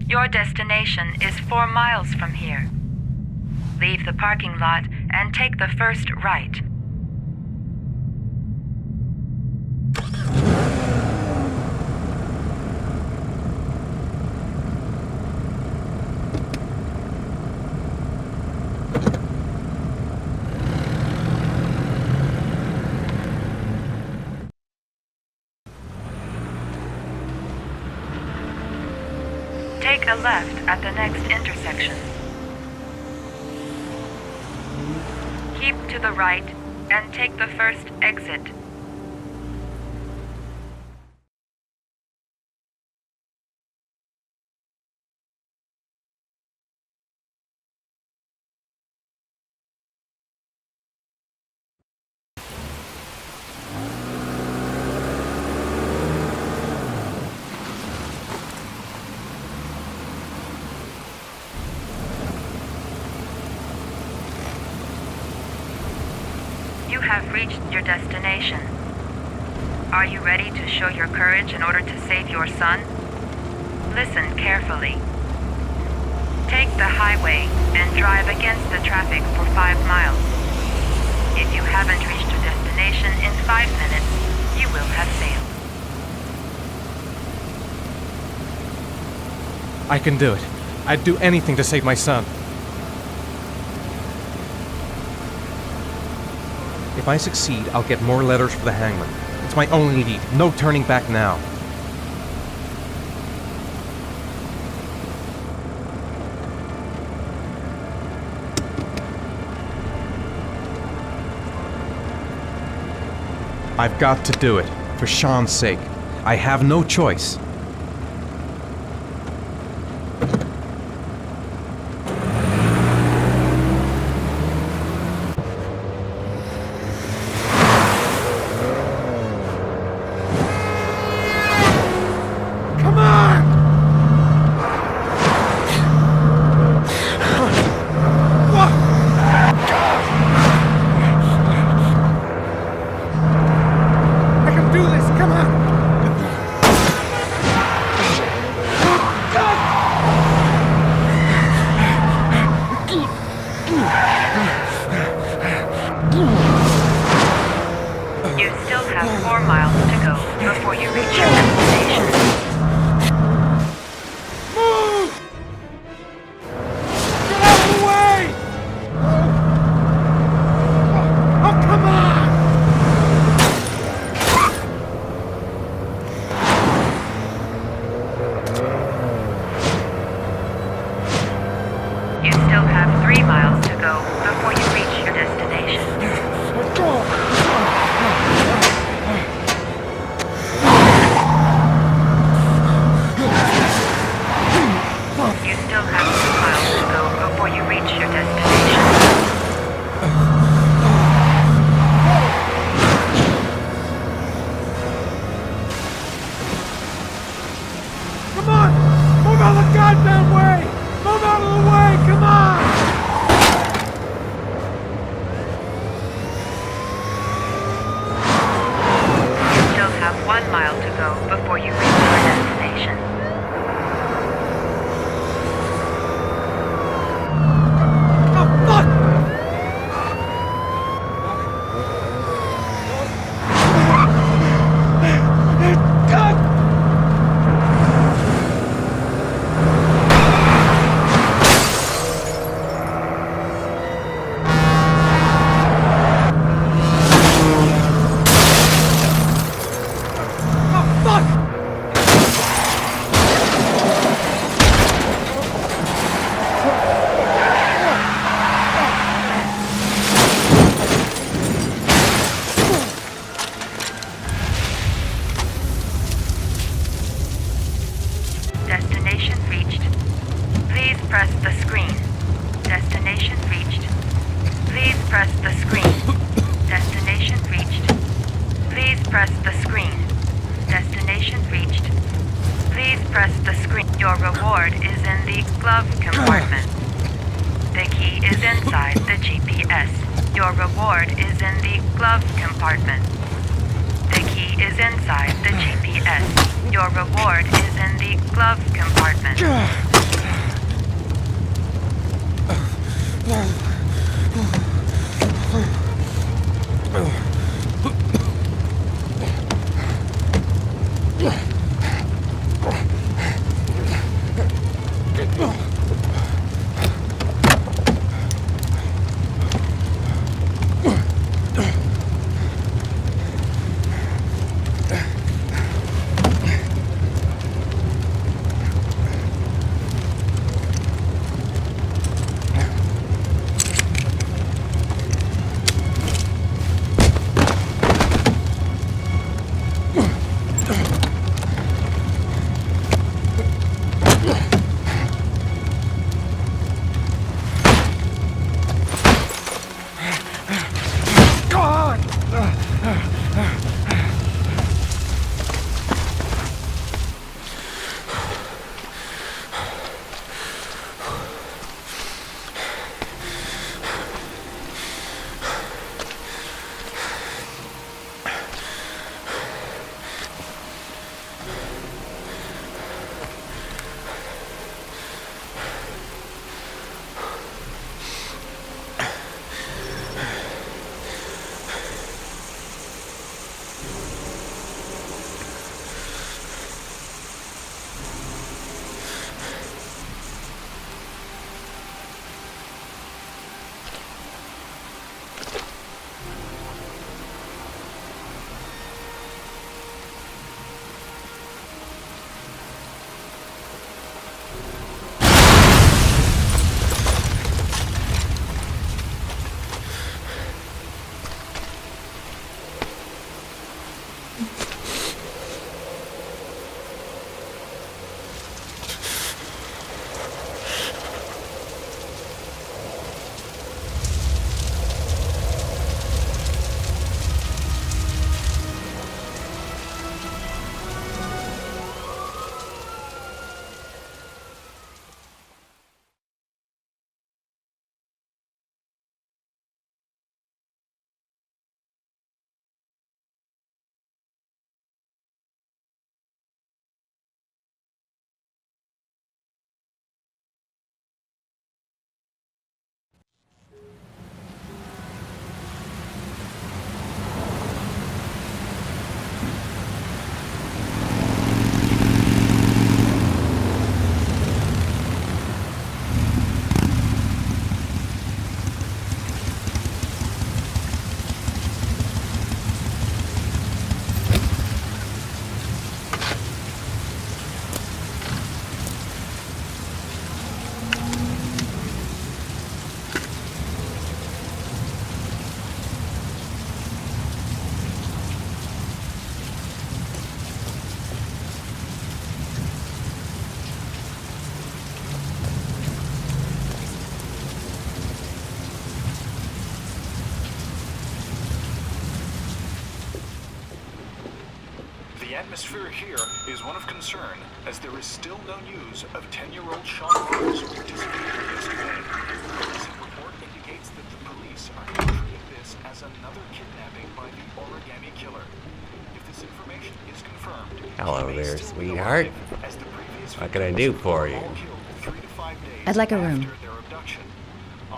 Your destination is 4 miles from here. Leave the parking lot and take the first right. Take a left at the next intersection. Keep to the right and take the first exit. You have reached your destination. Are you ready to show your courage in order to save your son? Listen carefully. Take the highway and drive against the traffic for 5 miles. If you haven't reached your destination in 5 minutes, you will have failed. I can do it. I'd do anything to save my son. If I succeed, I'll get more letters for the hangman. It's my only lead. No turning back now. I've got to do it. For Shaun's sake. I have no choice. out of the goddamn way! Move out of the way! Come on! You still have 1 mile to go before you reach your destination. Oh, fuck! Destination reached. Please press the screen. Destination reached. Please press the screen. Destination reached. Please press the screen. Destination reached. Please press the screen. Your reward is in the glove compartment. The key is inside the GPS. Your reward is in the glove compartment. The key is inside the GPS. Your reward is in the glove compartment. The atmosphere here is one of concern. as there is still no news of 10-year-old Shaun who disappeared yesterday. A recent report indicates that the police are now treating this as another kidnapping by the Origami Killer. If this information is confirmed, Hello there, sweetheart. What can I do for you? I'd like a room.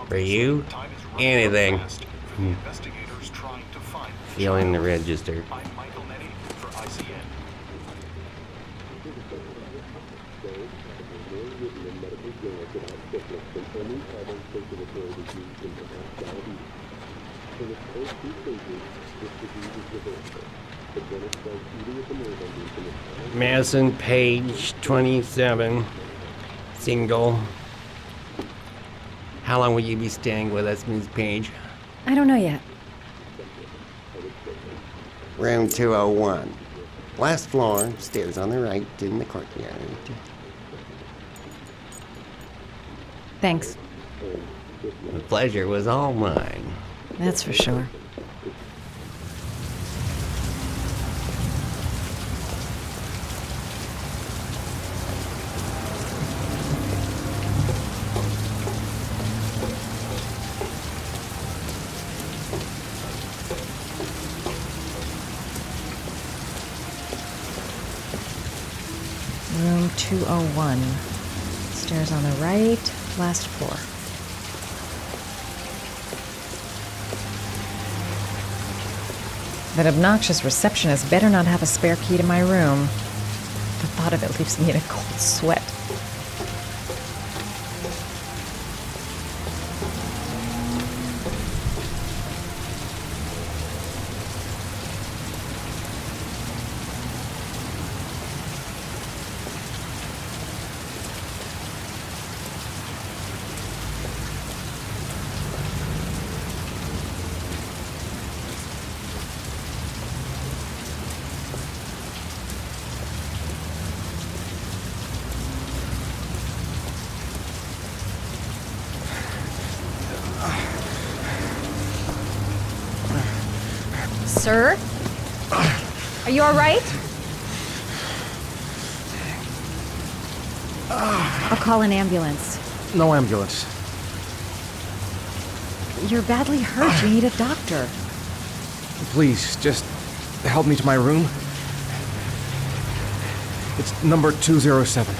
For you? Anything. Feeling the register. Madison, page 27. Single. How long will you be staying with us, Ms. Page? I don't know yet. Room 201. Last floor, stairs on the right, in the courtyard. Thanks. The pleasure was all mine. That's for sure. Room 201. Stairs on the right, last floor. That obnoxious receptionist better not have a spare key to my room. The thought of it leaves me in a cold sweat. Sir? Are you all right? I'll call an ambulance. No ambulance. You're badly hurt. You need a doctor. Please, just help me to my room. It's number 207.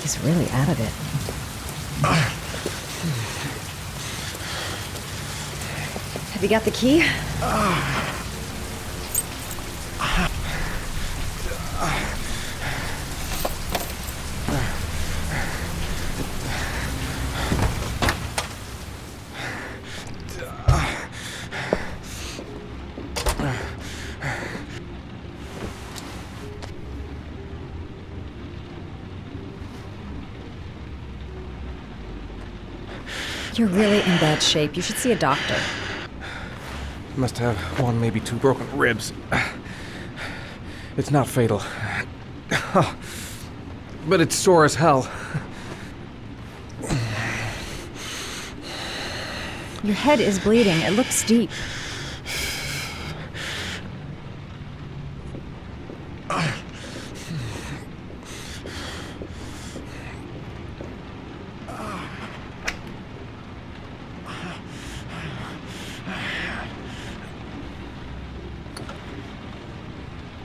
He's really out of it. Have you got the key? You're really in bad shape. You should see a doctor. Must have one, maybe two broken ribs. It's not fatal. But it's sore as hell. Your head is bleeding. It looks deep.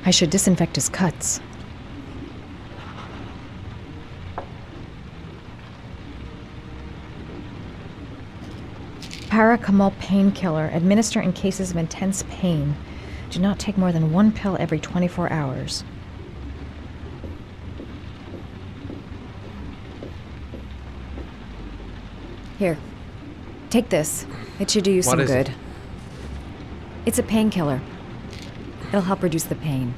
I should disinfect his cuts. Paracetamol painkiller. Administer in cases of intense pain. Do not take more than one pill every 24 hours. Here. Take this. It should do you some good. It's a painkiller. It'll help reduce the pain.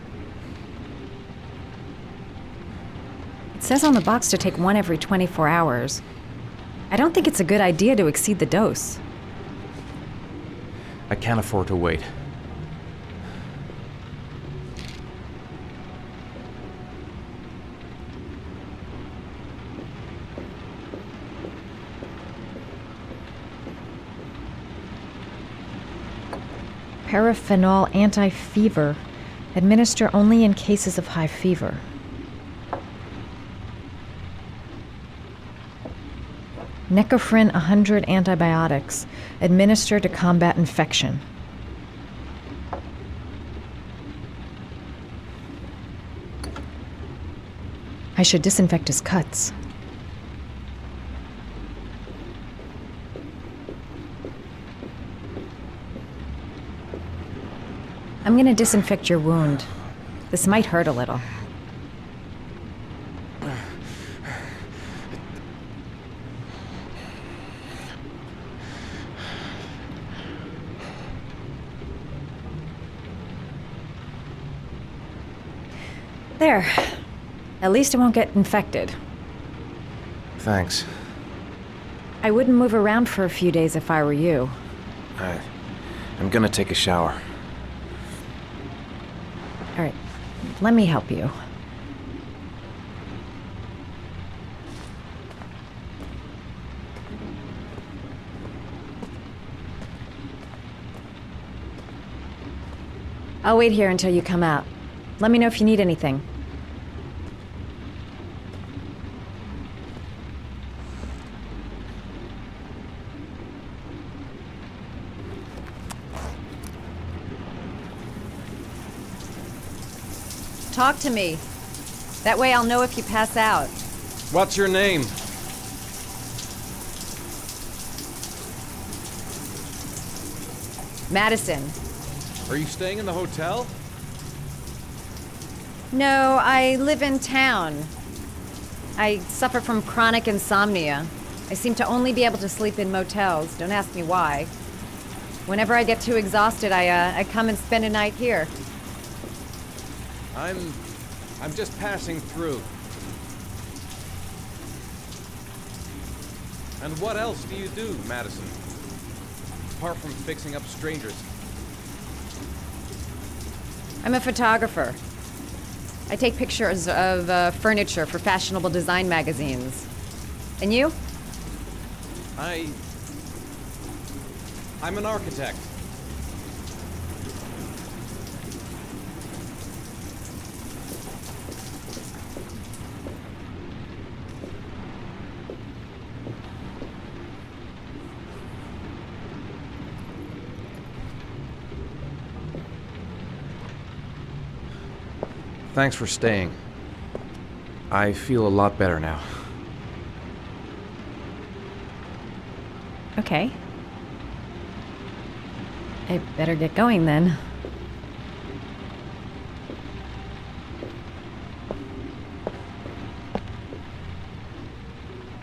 It says on the box to take one every 24 hours. I don't think it's a good idea to exceed the dose. I can't afford to wait. Paraphenol anti-fever. Administer only in cases of high fever. Necophren 100 antibiotics. Administer to combat infection. I should disinfect his cuts. I'm gonna disinfect your wound. This might hurt a little. There. At least it won't get infected. Thanks. I wouldn't move around for a few days if I were you. I'm gonna take a shower. All right, let me help you. I'll wait here until you come out. Let me know if you need anything. Talk to me. That way I'll know if you pass out. What's your name? Madison. Are you staying in the hotel? No, I live in town. I suffer from chronic insomnia. I seem to only be able to sleep in motels. Don't ask me why. Whenever I get too exhausted, I come and spend a night here. I'm just passing through. And what else do you do, Madison? Apart from fixing up strangers. I'm a photographer. I take pictures of furniture for fashionable design magazines. And you? I'm an architect. Thanks for staying. I feel a lot better now. Okay. I better get going then.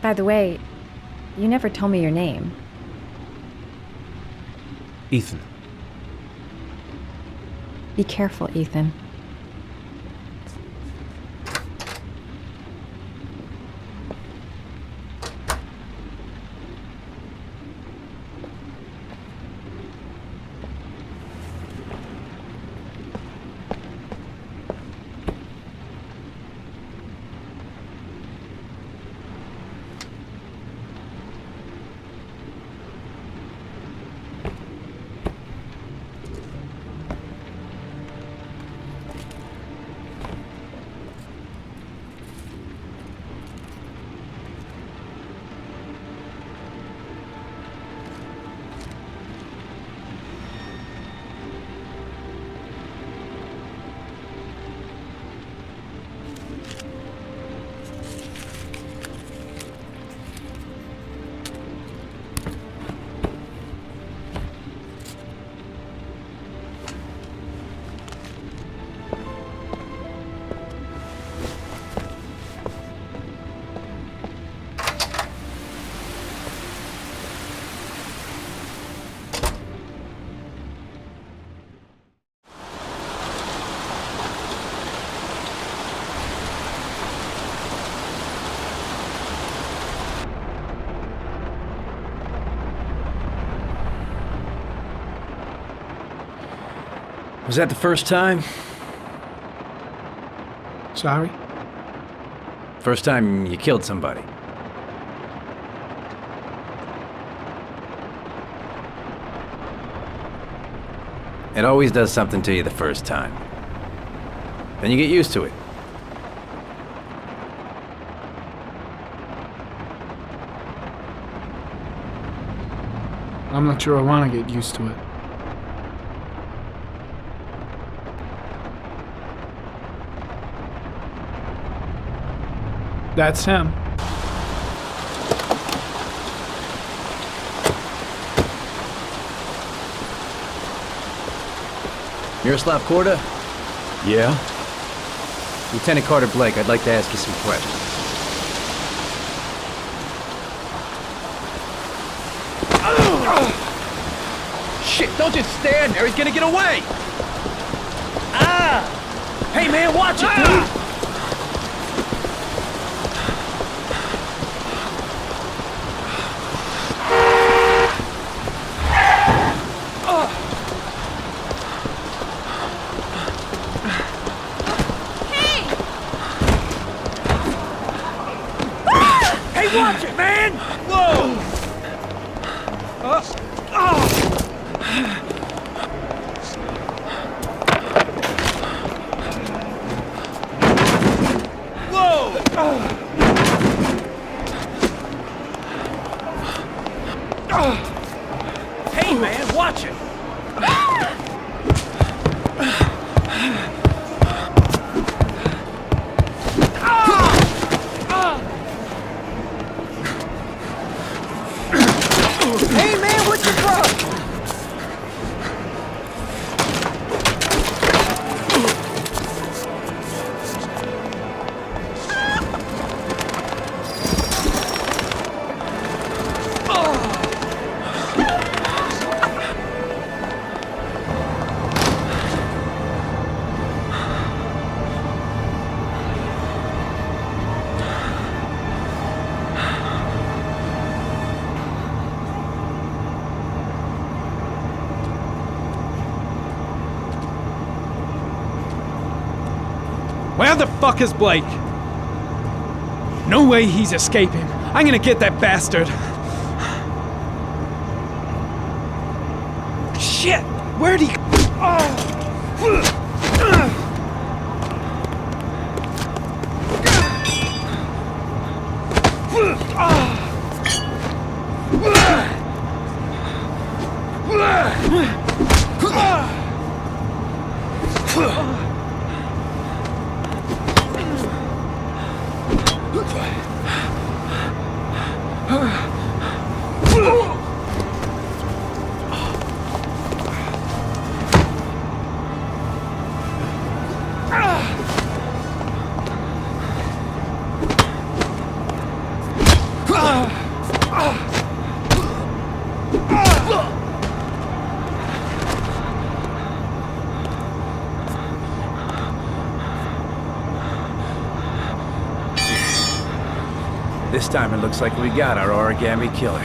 By the way, you never told me your name. Ethan. Be careful, Ethan. Was that the first time? Sorry? First time you killed somebody. It always does something to you the first time. Then you get used to it. I'm not sure I want to get used to it. That's him. Miroslav Korda? Yeah? Lieutenant Carter Blake, I'd like to ask you some questions. Shit, don't just stand there. He's gonna get away. Ah! Hey, man, watch it, dude. Hey, watch it, man! Whoa! Hey, man, watch it! Hey, man, what's your problem? Where the fuck is Blake? No way he's escaping. I'm gonna get that bastard. Shit! Where'd he... This time it looks like we got our Origami Killer.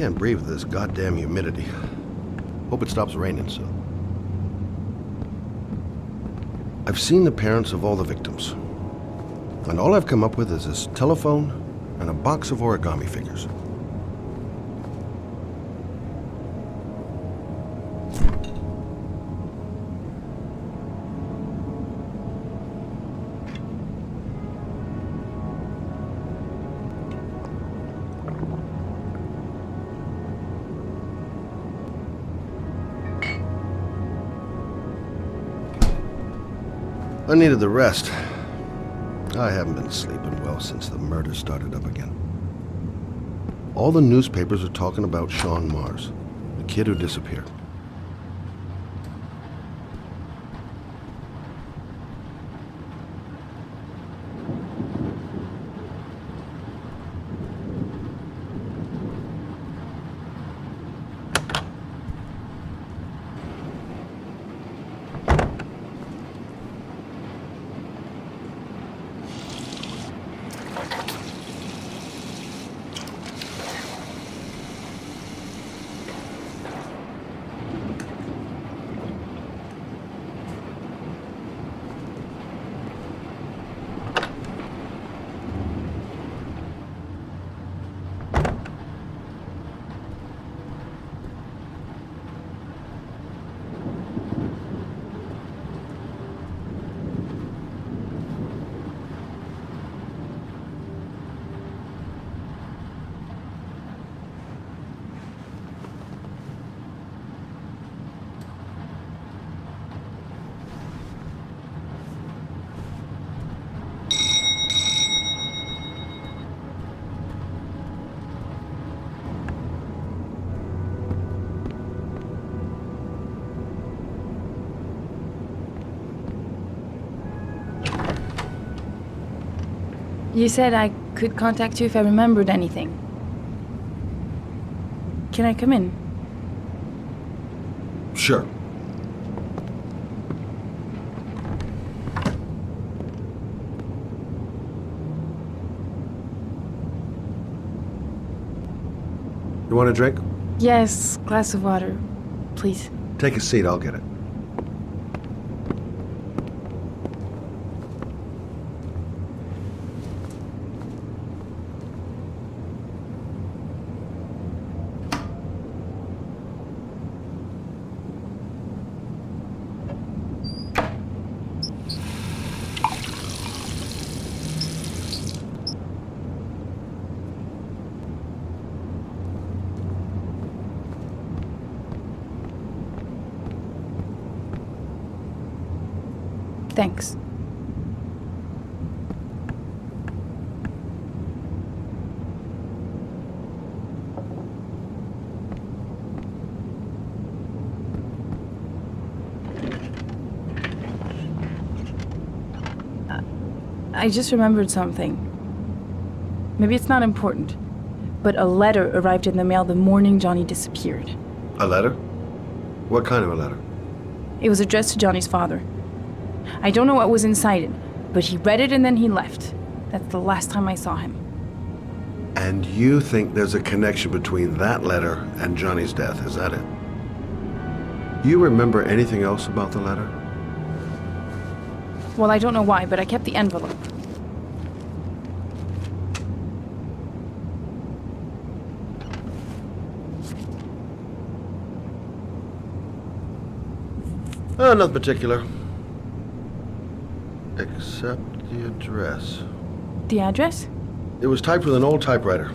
can't breathe with this goddamn humidity. Hope it stops raining soon. I've seen the parents of all the victims. And all I've come up with is this telephone and a box of origami figures. I needed the rest. I haven't been sleeping well since the murder started up again. All the newspapers are talking about Shaun Mars, the kid who disappeared. You said I could contact you if I remembered anything. Can I come in? Sure. You want a drink? Yes, glass of water, please. Take a seat, I'll get it. Thanks. I just remembered something. Maybe it's not important, but a letter arrived in the mail the morning Johnny disappeared. A letter? What kind of a letter? It was addressed to Johnny's father. I don't know what was inside it, but he read it and then he left. That's the last time I saw him. And you think there's a connection between that letter and Johnny's death, is that it? You remember anything else about the letter? Well, I don't know why, but I kept the envelope. Nothing particular. Except the address. The address? It was typed with an old typewriter.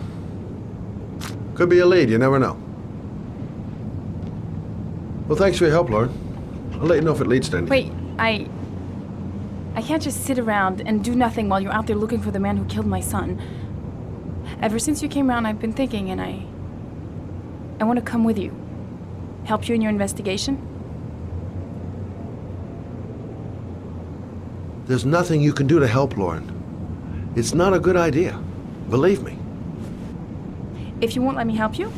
Could be a lead, you never know. Well, thanks for your help, Lauren. I'll let you know if it leads to anything. Wait, I can't just sit around and do nothing while you're out there looking for the man who killed my son. Ever since you came around, I've been thinking, and I want to come with you. Help you in your investigation? There's nothing you can do to help, Lauren. It's not a good idea. Believe me. If you won't let me help you,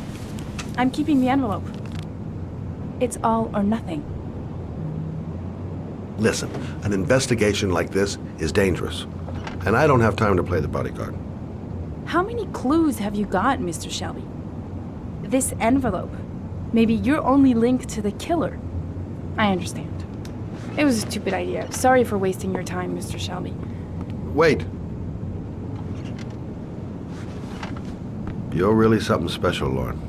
I'm keeping the envelope. It's all or nothing. Listen, an investigation like this is dangerous, and I don't have time to play the bodyguard. How many clues have you got, Mr. Shelby? this envelope. Maybe your only link to the killer. I understand. It was a stupid idea. Sorry for wasting your time, Mr. Shelby. Wait. You're really something special, Lauren.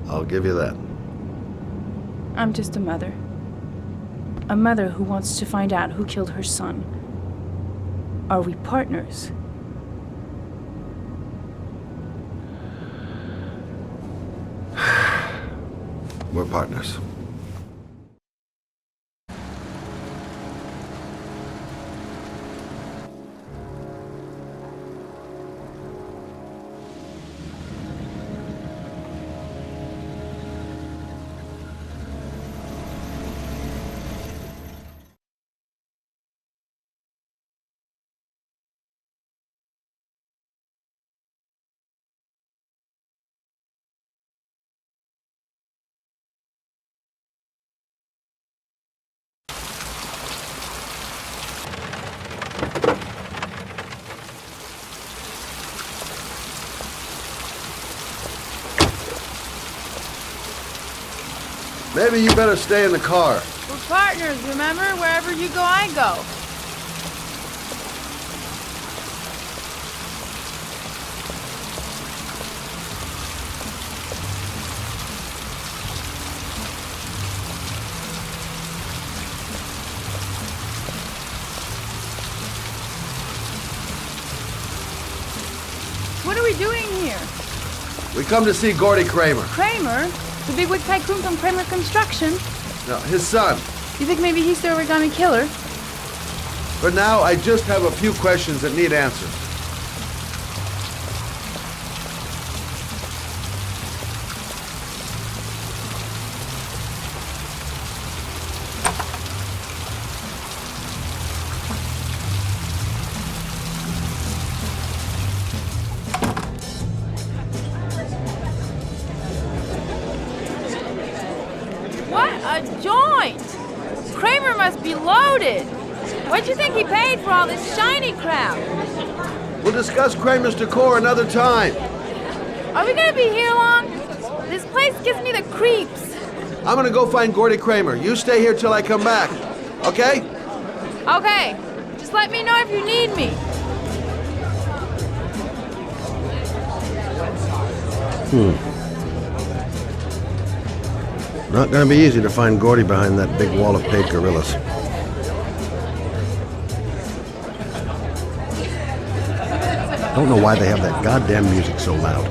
I'll give you that. I'm just a mother. A mother who wants to find out who killed her son. Are we partners? We're partners. Maybe you better stay in the car. We're partners, remember? Wherever you go, I go. What are we doing here? We come to see Gordy Kramer. Kramer? The bigwig tycoon from Kramer Construction? No, his son. You think maybe he's the Origami Killer? For now, I just have a few questions that need answers. What a joint! Kramer must be loaded. What'd you think he paid for all this shiny crap? We'll discuss Kramer's decor another time. Are we gonna be here long? This place gives me the creeps. I'm gonna go find Gordy Kramer. You stay here till I come back. Okay? Okay. Just let me know if you need me. Not gonna be easy to find Gordy behind that big wall of paid gorillas. Don't know why they have that goddamn music so loud.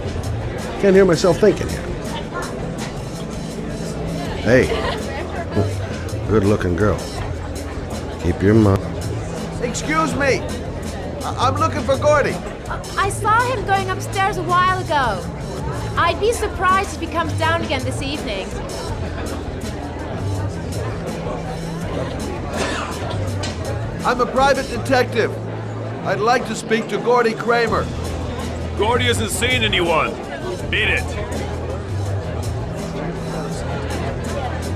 Can't hear myself thinking here. Hey. Good-looking girl. Keep your mouth. Excuse me! I'm looking for Gordy. I saw him going upstairs a while ago. I'd be surprised if he comes down again this evening. I'm a private detective. I'd like to speak to Gordy Kramer. Gordy isn't seeing anyone. Beat it.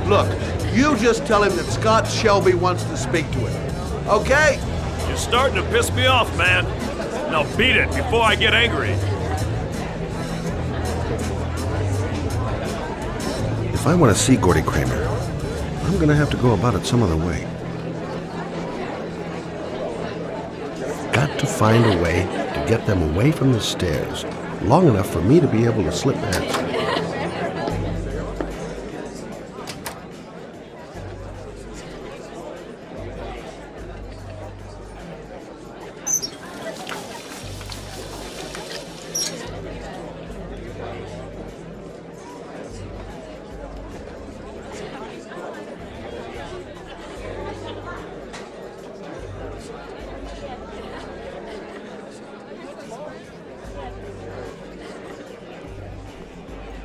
Look, you just tell him that Scott Shelby wants to speak to him. Okay? You're starting to piss me off, man. Now beat it before I get angry. If I want to see Gordy Kramer, I'm gonna have to go about it some other way. Got to find a way to get them away from the stairs, long enough for me to be able to slip past.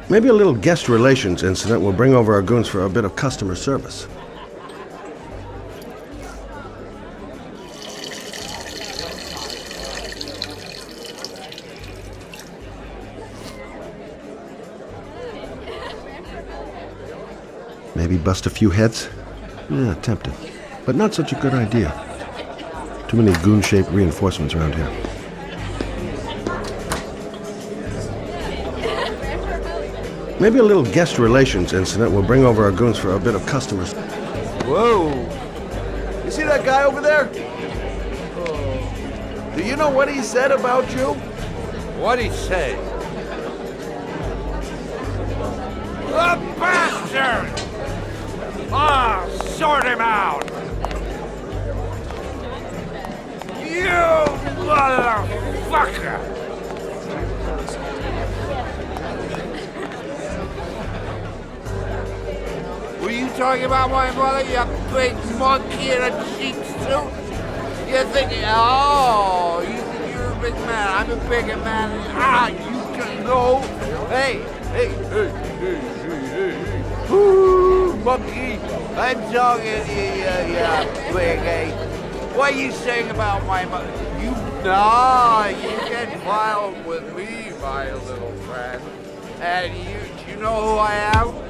Maybe a little guest relations incident will bring over our goons for a bit of customer service. Maybe bust a few heads? Yeah, tempted. But not such a good idea. Too many goon-shaped reinforcements around here. Maybe a little guest relations incident will bring over our goons for a bit of customers. Whoa! You see that guy over there? Oh. Do you know what he said about you? What'd he say? The bastard! Ah, sort him out! You motherfucker! Were you talking about my mother, you big monkey in a cheap suit? You're thinking, oh, you think you're a big man. I'm a bigger man. Ah, you can go. Hey. Ooh, monkey. I'm talking to you, big A. What are you saying about my mother? You get violent with me, my little friend. And you know who I am?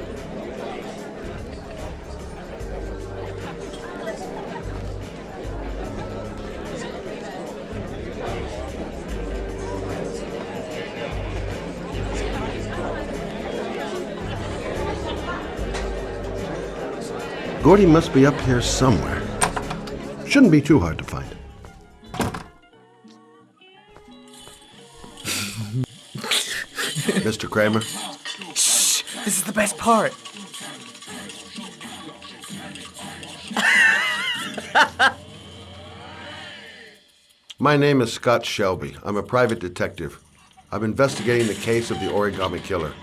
Gordy must be up here somewhere. Shouldn't be too hard to find. Mr. Kramer? Shh! This is the best part. My name is Scott Shelby. I'm a private detective. I'm investigating the case of the Origami Killer.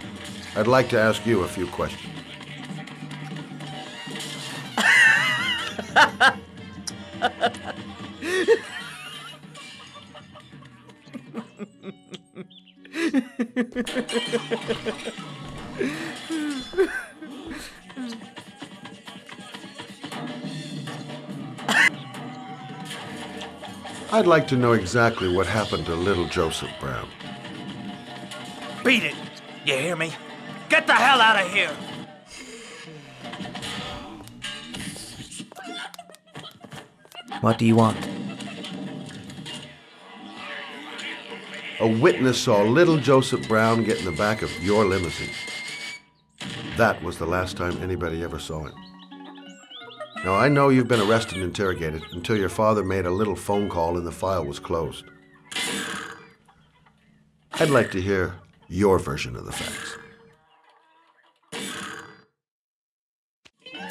I'd like to ask you a few questions. I'd like to know exactly what happened to little Joseph Brown. Beat it! You hear me? Get the hell out of here! What do you want? A witness saw little Joseph Brown get in the back of your limousine. That was the last time anybody ever saw him. Now, I know you've been arrested and interrogated until your father made a little phone call and the file was closed. I'd like to hear your version of the facts.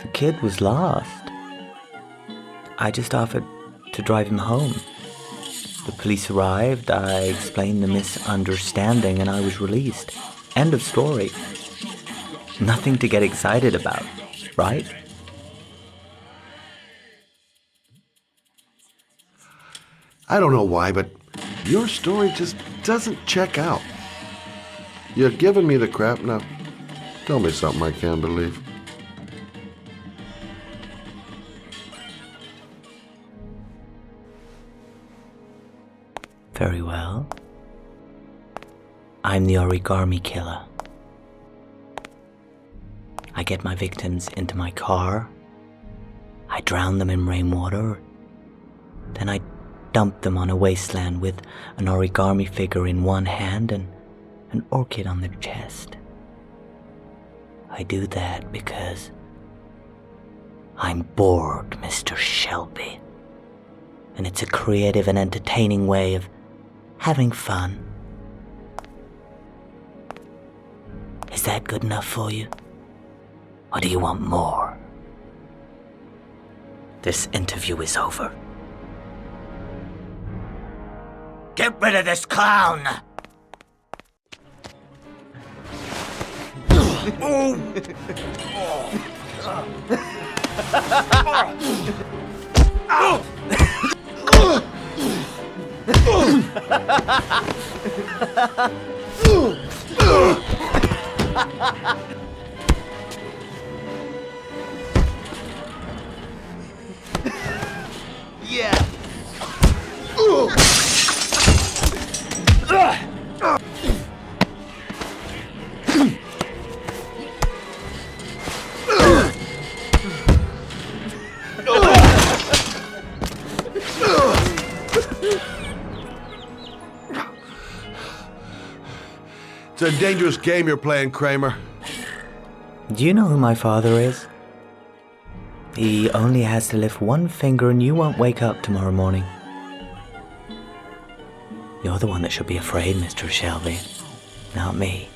The kid was lost. I just offered to drive him home. The police arrived, I explained the misunderstanding, and I was released. End of story. Nothing to get excited about, right? I don't know why, but your story just doesn't check out. You're giving me the crap now. Tell me something I can't believe. Very well. I'm the Origami Killer. I get my victims into my car. I drown them in rainwater. Then I dump them on a wasteland with an origami figure in one hand and an orchid on their chest. I do that because I'm bored, Mr. Shelby. And it's a creative and entertaining way of having fun. Is that good enough for you? Or do you want more? This interview is over. Get rid of this clown! Yeah. It's a dangerous game you're playing, Kramer. Do you know who my father is? He only has to lift one finger and you won't wake up tomorrow morning. You're the one that should be afraid, Mr. Shelby, not me.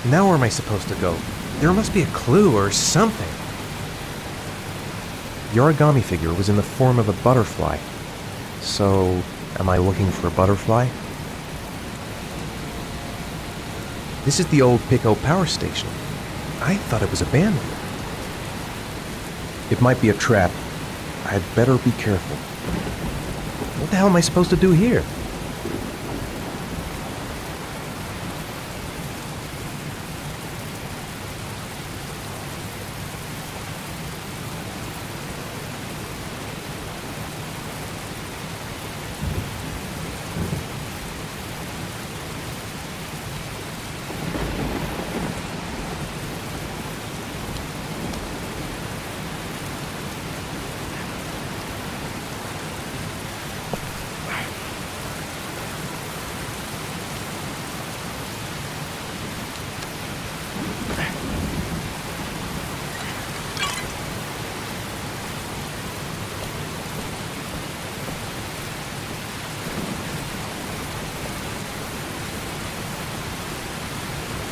Now where am I supposed to go? There must be a clue or something. The origami figure was in the form of a butterfly. So, am I looking for a butterfly? This is the old Pico power station. I thought it was abandoned. It might be a trap. I'd better be careful. What the hell am I supposed to do here?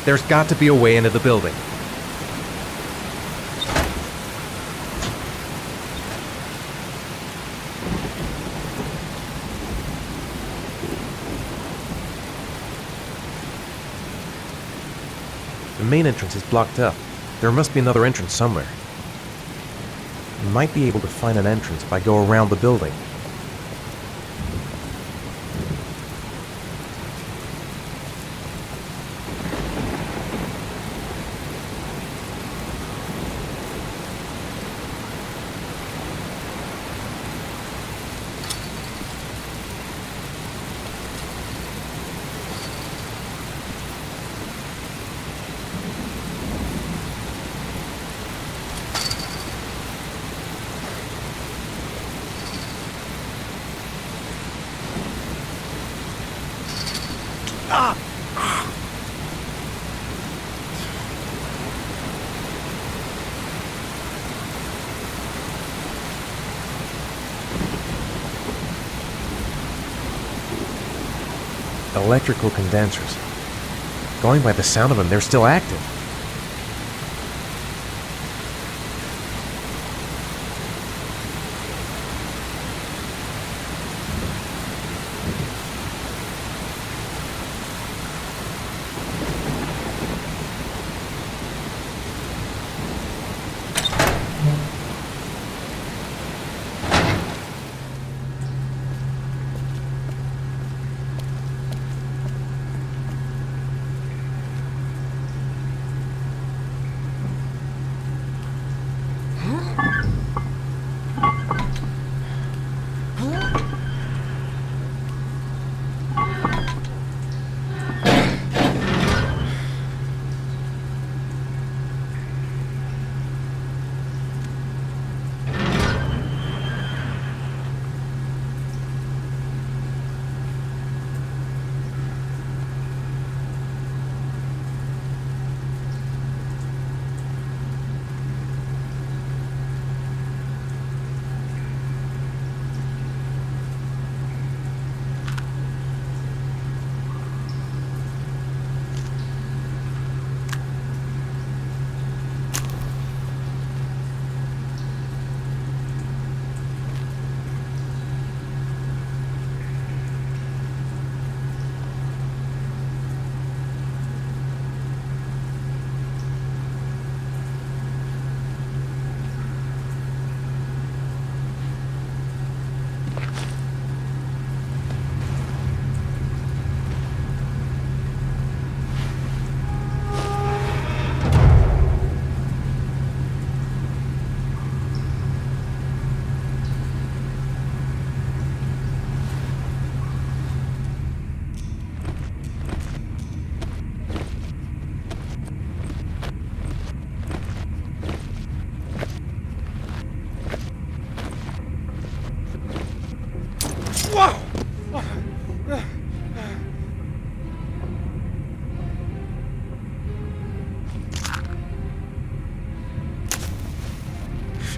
There's got to be a way into the building. The main entrance is blocked up. There must be another entrance somewhere. You might be able to find an entrance if I go around the building. Electrical condensers. Going by the sound of them, they're still active.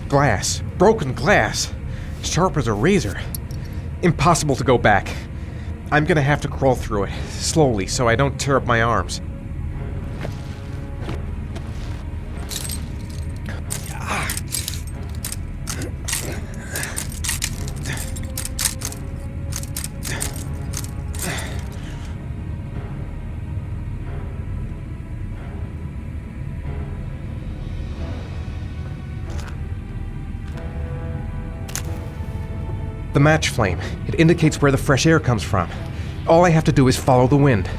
Glass. Broken glass. Sharp as a razor. Impossible to go back. I'm gonna have to crawl through it, slowly, so I don't tear up my arms. The match flame. It indicates where the fresh air comes from. All I have to do is follow the wind.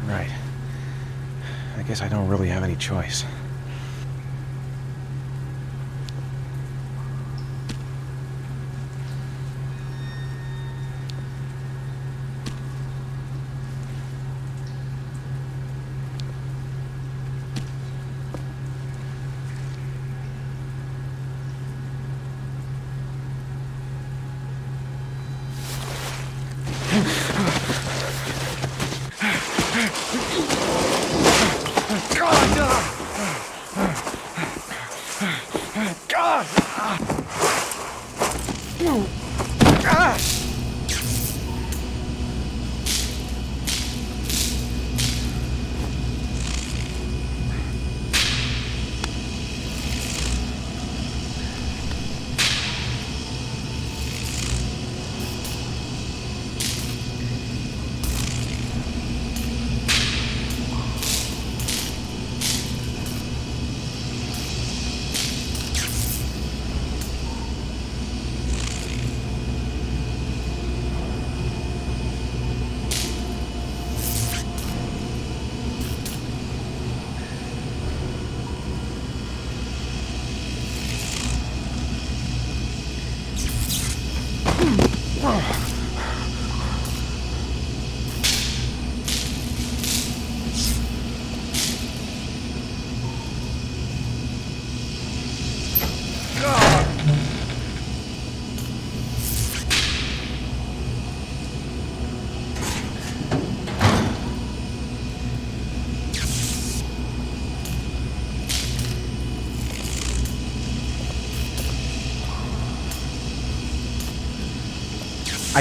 Right. I guess I don't really have any choice.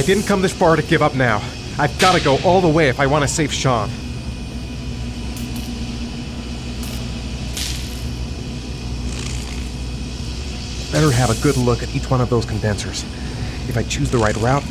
I didn't come this far to give up now. I've got to go all the way if I want to save Shaun. Better have a good look at each one of those condensers. If I choose the right route,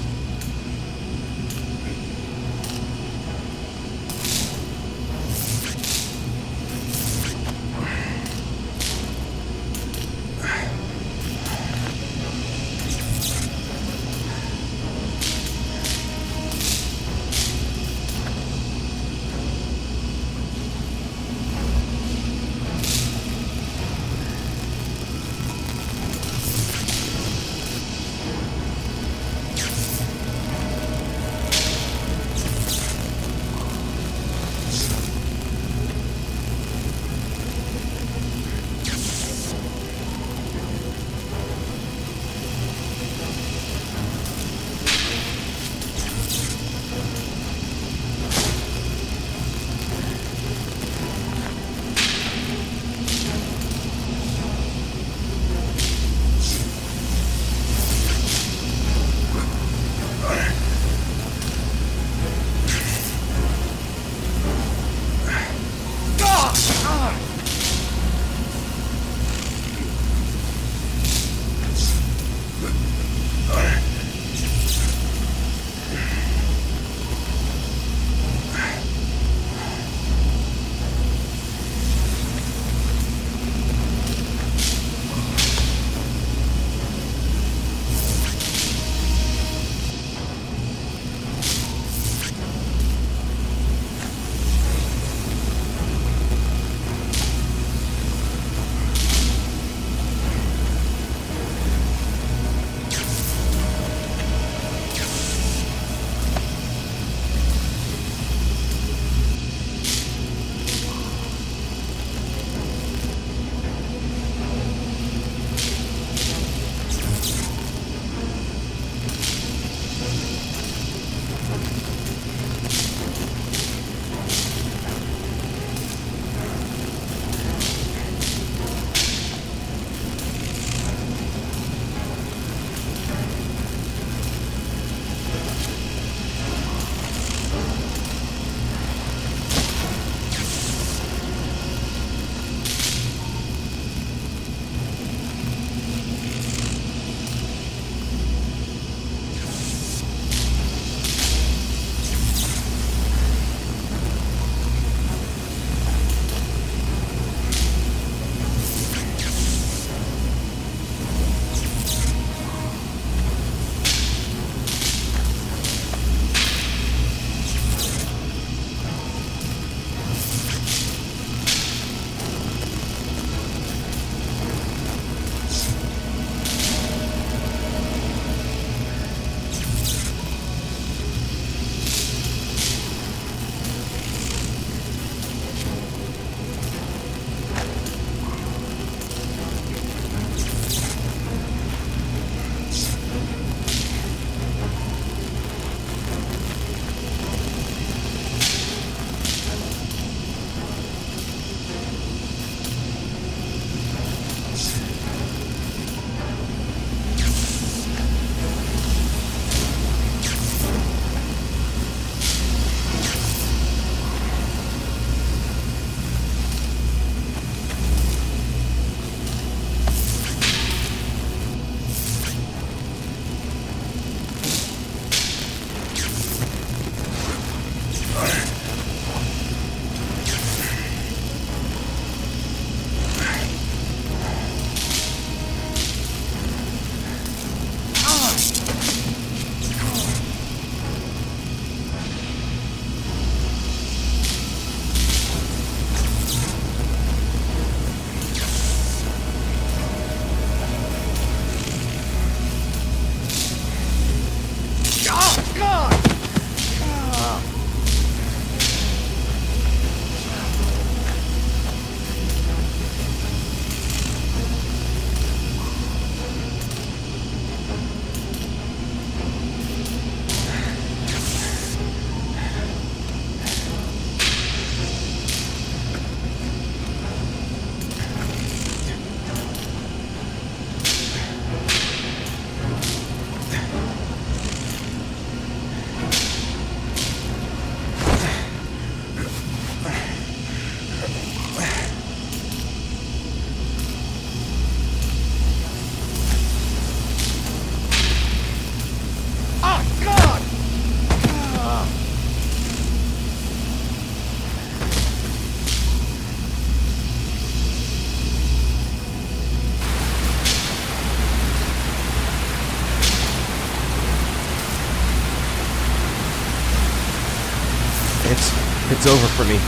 It's over for me.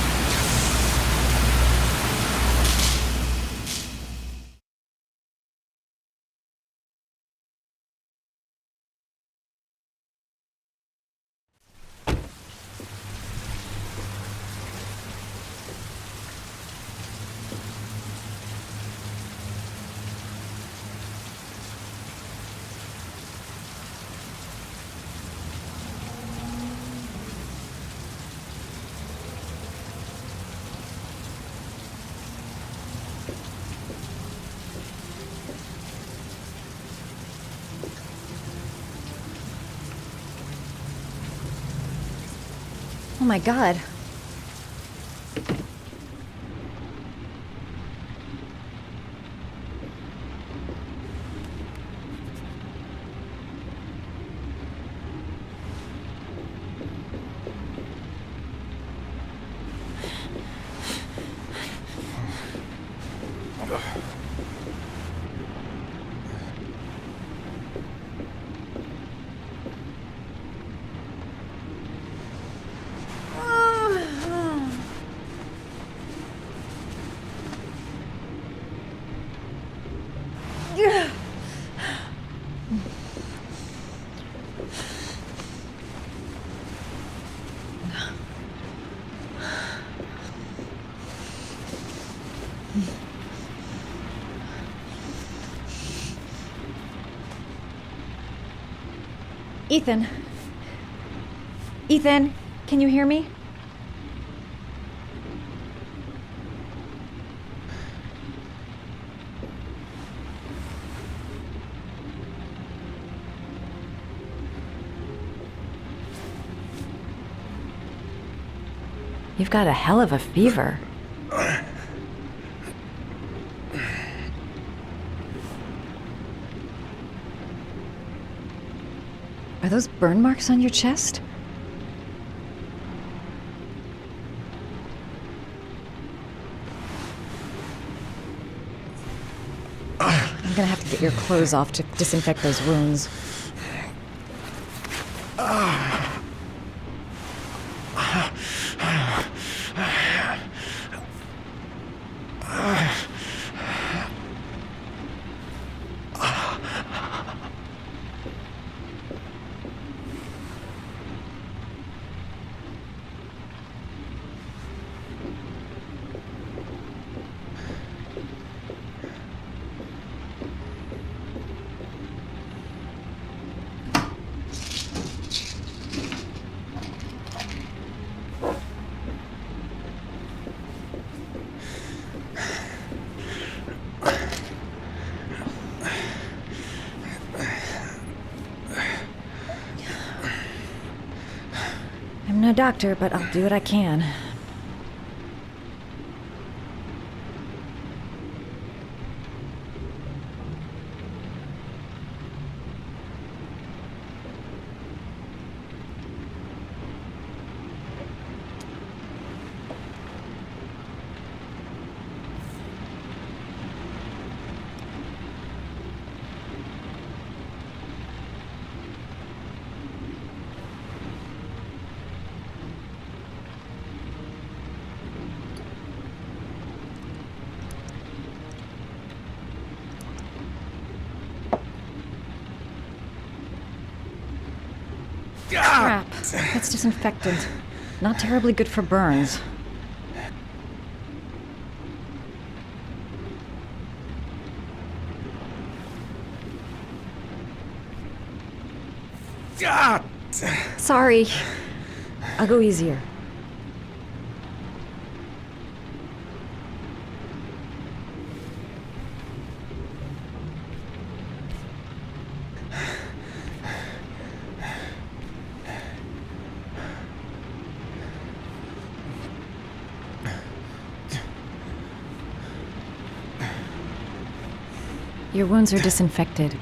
Oh my god. Ethan. Ethan, can you hear me? You've got a hell of a fever. Are those burn marks on your chest? I'm gonna have to get your clothes off to disinfect those wounds. I'm no doctor, but I'll do what I can. Crap. That's disinfectant. Not terribly good for burns. Sorry. I'll go easier. Your wounds are disinfected.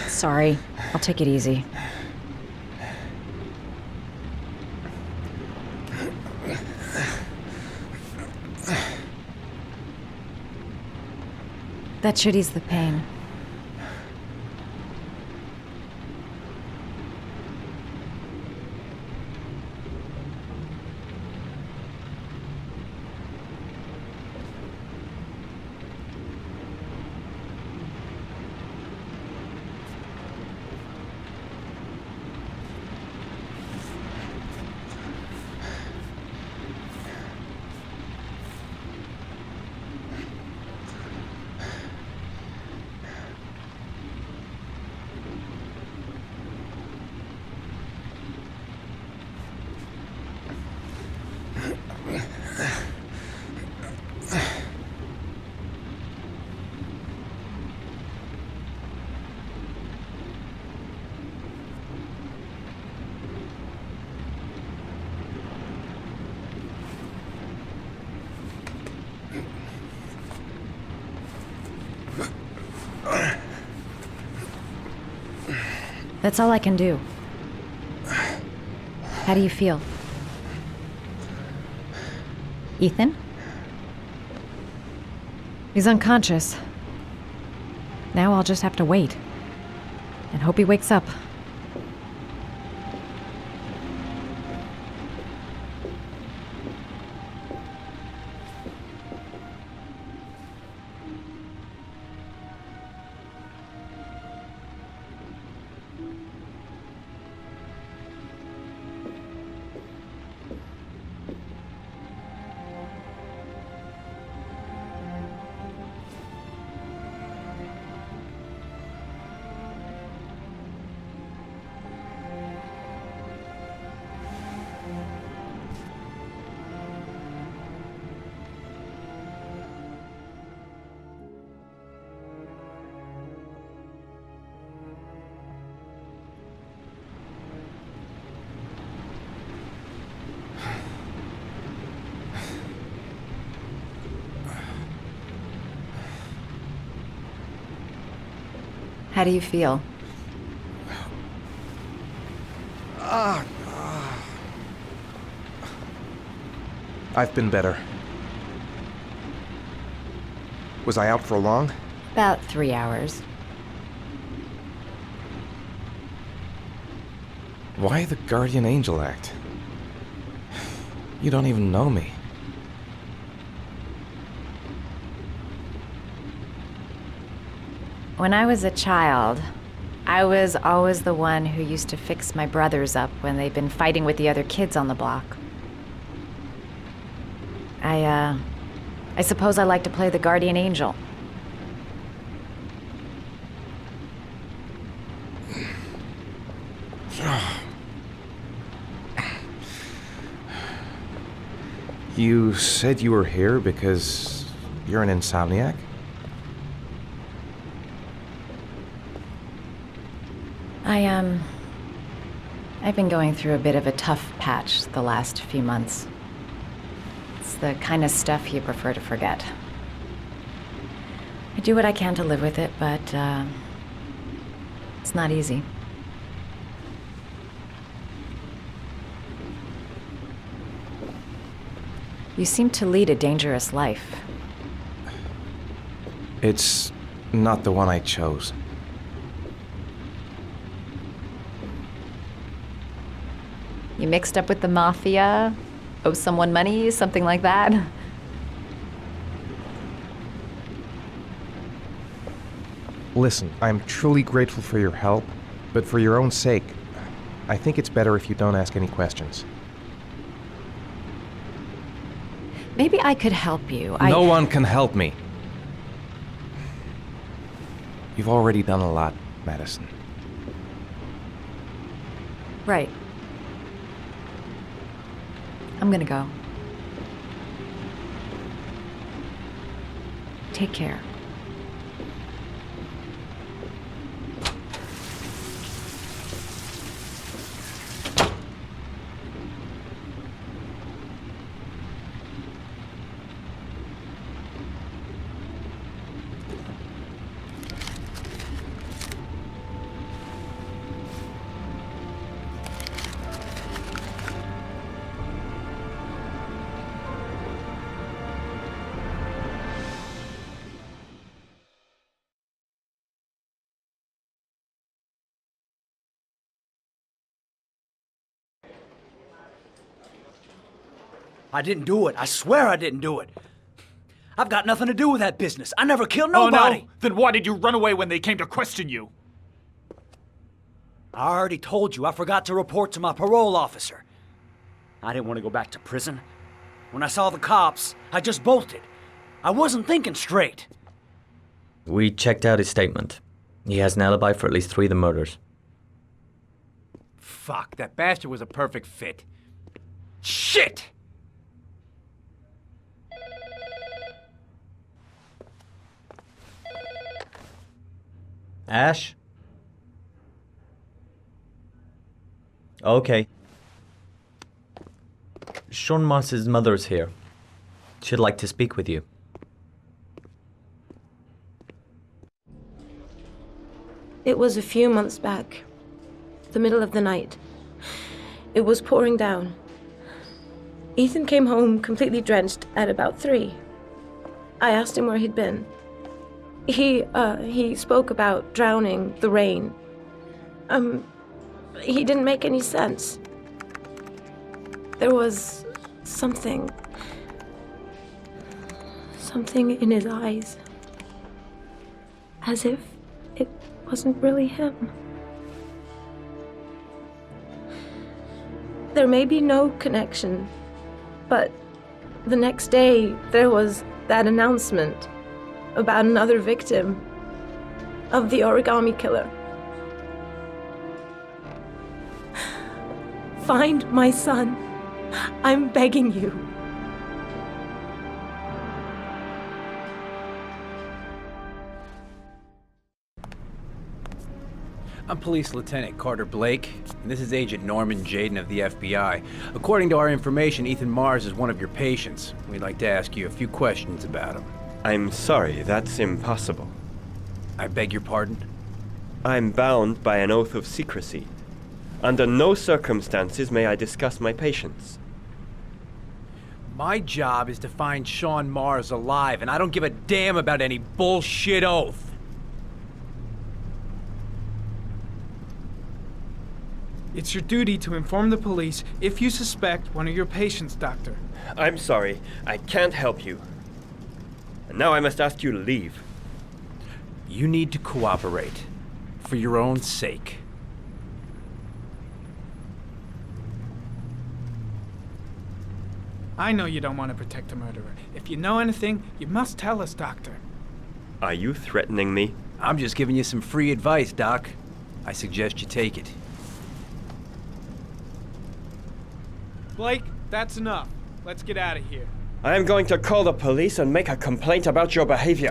Sorry. I'll take it easy. That should ease the pain. That's all I can do. How do you feel? Ethan? He's unconscious. Now I'll just have to wait. And hope he wakes up. How do you feel? I've been better. Was I out for long? About 3 hours. Why the guardian angel act? You don't even know me. When I was a child, I was always the one who used to fix my brothers up when they'd been fighting with the other kids on the block. I suppose I like to play the guardian angel. You said you were here because you're an insomniac? I've been going through a bit of a tough patch the last few months. It's the kind of stuff you prefer to forget. I do what I can to live with it, but, it's not easy. You seem to lead a dangerous life. It's not the one I chose. You mixed up with the mafia? Owe someone money? Something like that? Listen, I'm truly grateful for your help, but for your own sake, I think it's better if you don't ask any questions. Maybe I could help you. No one can help me. You've already done a lot, Madison. Right. I'm gonna go. Take care. I didn't do it. I swear I didn't do it. I've got nothing to do with that business. I never killed nobody. Oh, no? Then why did you run away when they came to question you? I already told you I forgot to report to my parole officer. I didn't want to go back to prison. When I saw the cops, I just bolted. I wasn't thinking straight. We checked out his statement. He has an alibi for at least 3 of the murders. Fuck, that bastard was a perfect fit. Shit! Ash? Okay. Shaun Mars's mother's here. She'd like to speak with you. It was a few months back, the middle of the night. It was pouring down. Ethan came home completely drenched at about 3. I asked him where he'd been. He spoke about drowning, the rain. He didn't make any sense. There was something in his eyes. As if it wasn't really him. There may be no connection, but the next day there was that announcement about another victim of the Origami Killer. Find my son. I'm begging you. I'm Police Lieutenant Carter Blake, and this is Agent Norman Jaden of the FBI. According to our information, Ethan Mars is one of your patients. We'd like to ask you a few questions about him. I'm sorry, that's impossible. I beg your pardon? I'm bound by an oath of secrecy. Under no circumstances may I discuss my patients. My job is to find Shaun Mars alive, and I don't give a damn about any bullshit oath. It's your duty to inform the police if you suspect one of your patients, Doctor. I'm sorry, I can't help you. And now I must ask you to leave. You need to cooperate, for your own sake. I know you don't want to protect a murderer. If you know anything, you must tell us, Doctor. Are you threatening me? I'm just giving you some free advice, Doc. I suggest you take it. Blake, that's enough. Let's get out of here. I am going to call the police and make a complaint about your behavior.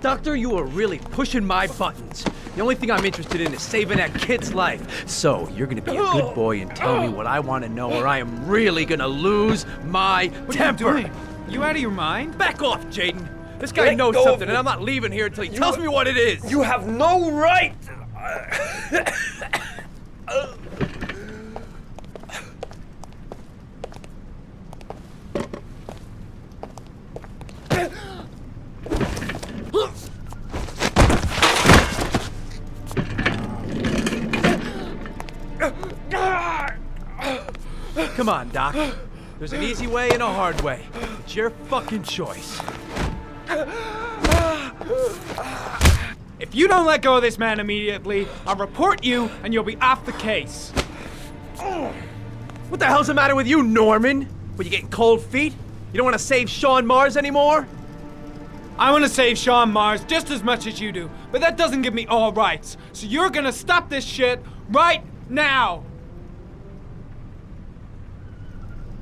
Doctor, you are really pushing my buttons. The only thing I'm interested in is saving that kid's life. So, you're gonna be a good boy and tell me what I want to know, or I am really gonna lose my temper. What are you doing? You out of your mind? Back off, Jaden. This guy knows something, and I'm not leaving here until he tells me what it is. You have no right! Come on, Doc. There's an easy way and a hard way. It's your fucking choice. If you don't let go of this man immediately, I'll report you and you'll be off the case. What the hell's the matter with you, Norman? What, you getting cold feet? You don't want to save Shaun Mars anymore? I want to save Shaun Mars just as much as you do, but that doesn't give me all rights. So you're gonna stop this shit right now!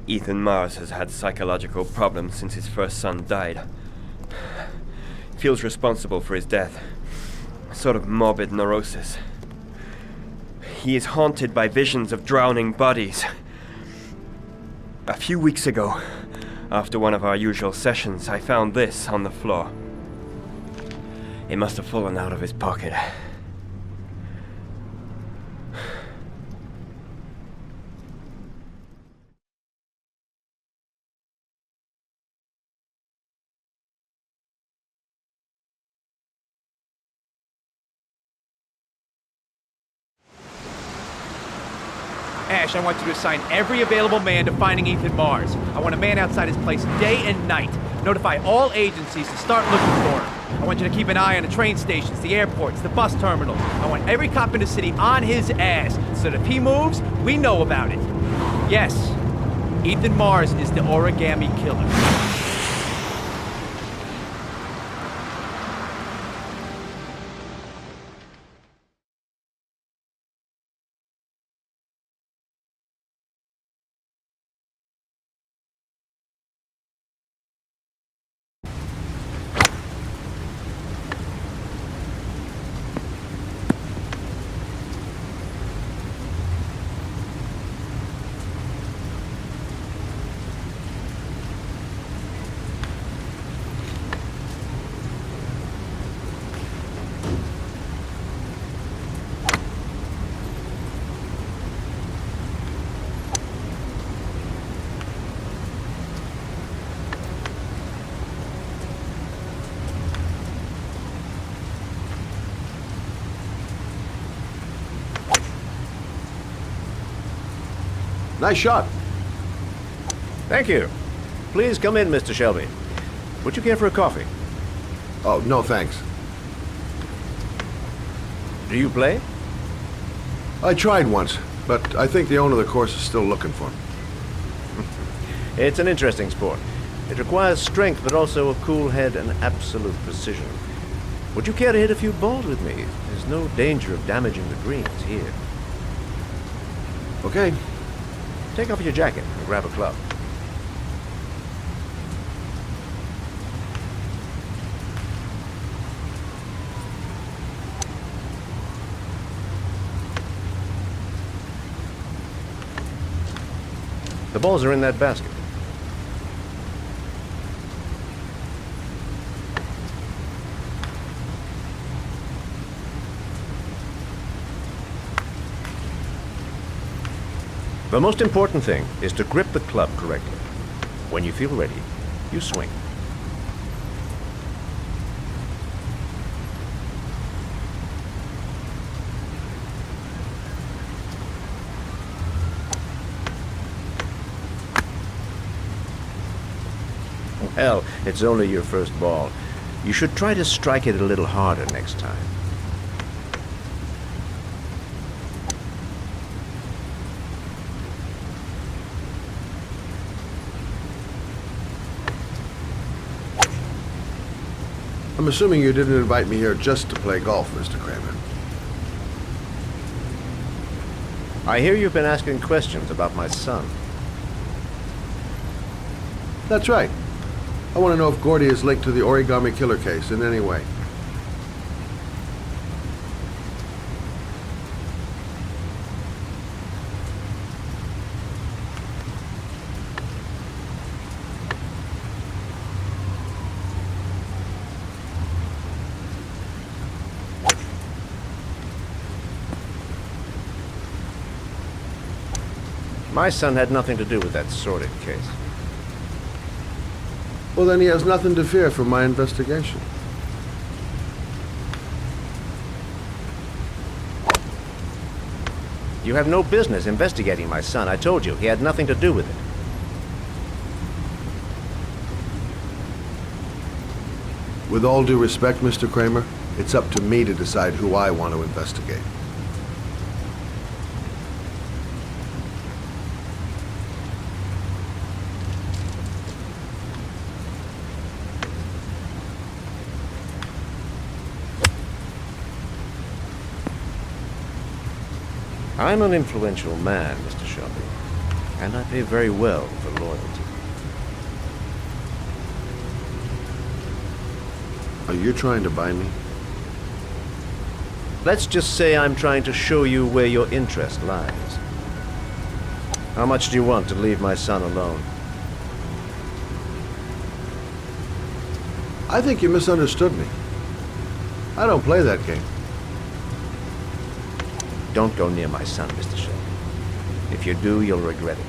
Ethan Mars has had psychological problems since his first son died. Feels responsible for his death. A sort of morbid neurosis. He is haunted by visions of drowning bodies. A few weeks ago, after one of our usual sessions, I found this on the floor. It must have fallen out of his pocket. Ash, I want you to assign every available man to finding Ethan Mars. I want a man outside his place day and night. Notify all agencies to start looking for him. I want you to keep an eye on the train stations, the airports, the bus terminals. I want every cop in the city on his ass, so that if he moves, we know about it. Yes, Ethan Mars is the Origami Killer. Nice shot. Thank you. Please come in, Mr. Shelby. Would you care for a coffee? Oh, no thanks. Do you play? I tried once, but I think the owner of the course is still looking for me. It's an interesting sport. It requires strength, but also a cool head and absolute precision. Would you care to hit a few balls with me? There's no danger of damaging the greens here. Okay. Take off your jacket and grab a club. The balls are in that basket. The most important thing is to grip the club correctly. When you feel ready, you swing. Hell, it's only your first ball. You should try to strike it a little harder next time. I'm assuming you didn't invite me here just to play golf, Mr. Kramer. I hear you've been asking questions about my son. That's right. I want to know if Gordy is linked to the Origami Killer case in any way. My son had nothing to do with that sordid case. Well, then he has nothing to fear from my investigation. You have no business investigating my son. I told you, he had nothing to do with it. With all due respect, Mr. Kramer, it's up to me to decide who I want to investigate. I'm an influential man, Mr. Shelby, and I pay very well for loyalty. Are you trying to buy me? Let's just say I'm trying to show you where your interest lies. How much do you want to leave my son alone? I think you misunderstood me. I don't play that game. Don't go near my son, Mr. Shelby. If you do, you'll regret it.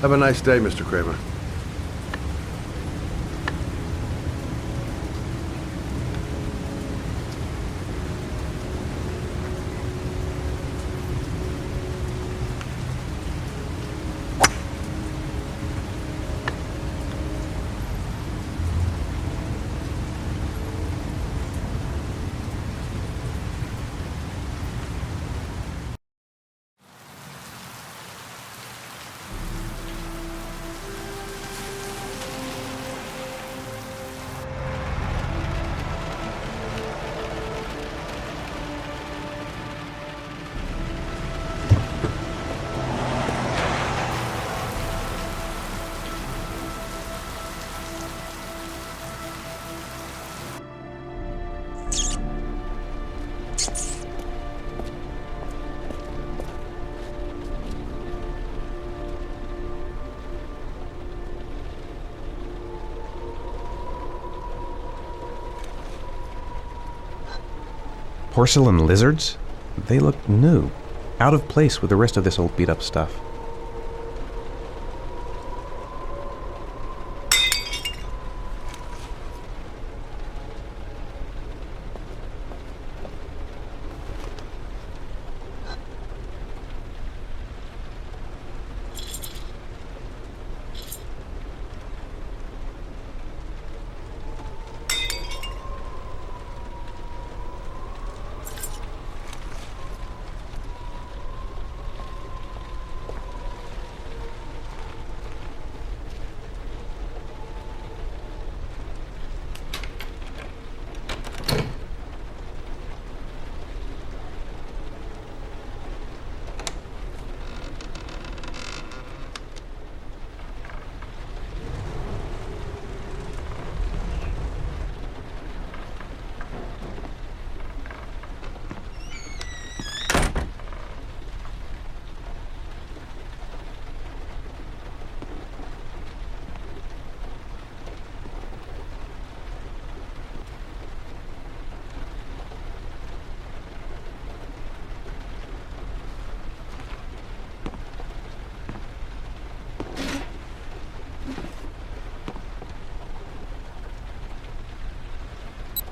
Have a nice day, Mr. Kramer. Porcelain lizards? They look new, out of place with the rest of this old beat-up stuff.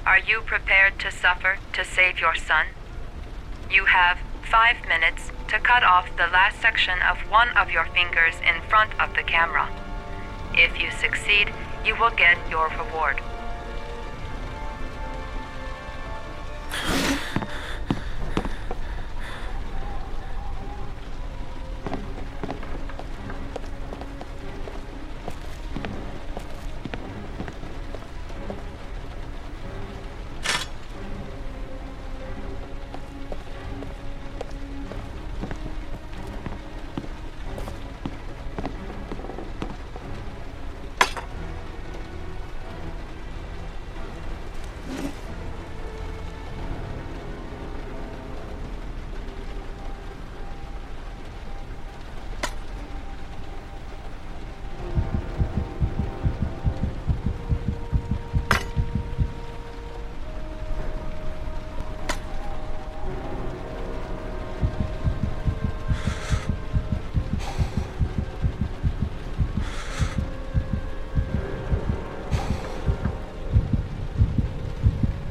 Are you prepared to suffer to save your son? You have 5 minutes to cut off the last section of one of your fingers in front of the camera. If you succeed, you will get your reward.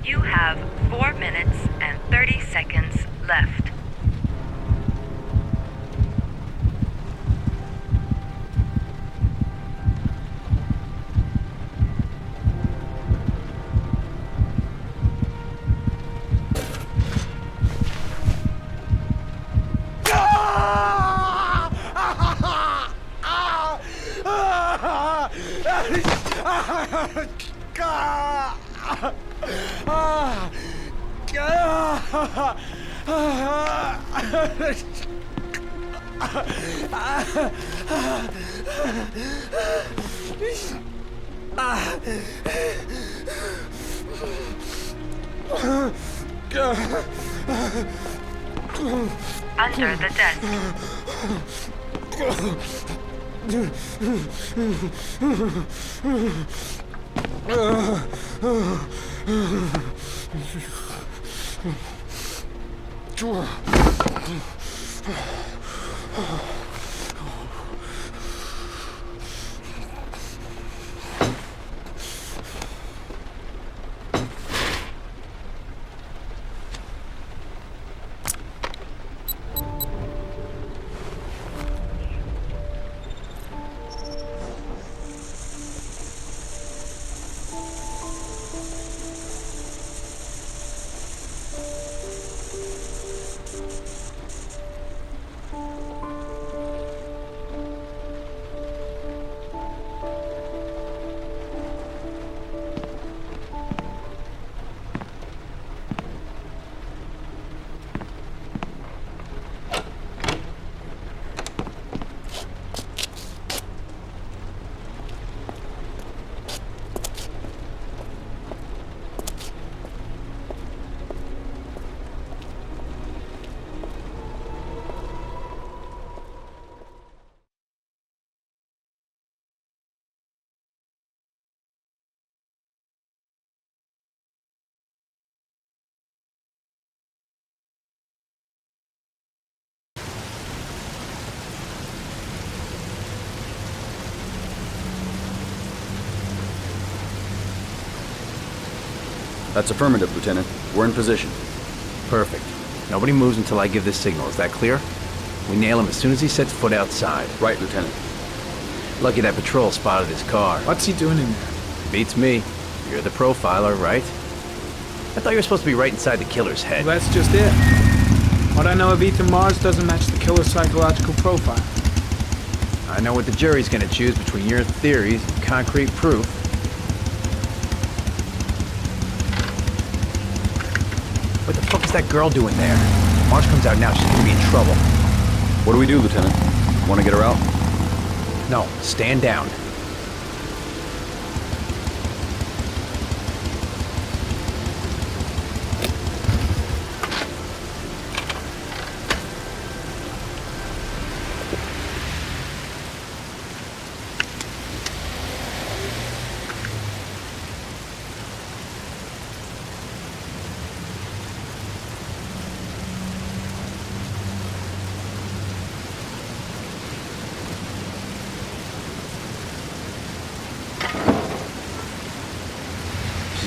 You have 4 minutes and 30 seconds left. Under the desk. That's affirmative, Lieutenant. We're in position. Perfect. Nobody moves until I give the signal. Is that clear? We nail him as soon as he sets foot outside. Right, Lieutenant. Lucky that patrol spotted his car. What's he doing in there? Beats me. You're the profiler, right? I thought you were supposed to be right inside the killer's head. Well, that's just it. What I know of Ethan Mars doesn't match the killer's psychological profile. I know what the jury's gonna choose between your theories and concrete proof. What the fuck is that girl doing there? If Mars comes out now, she's gonna be in trouble. What do we do, Lieutenant? Want to get her out? No, stand down.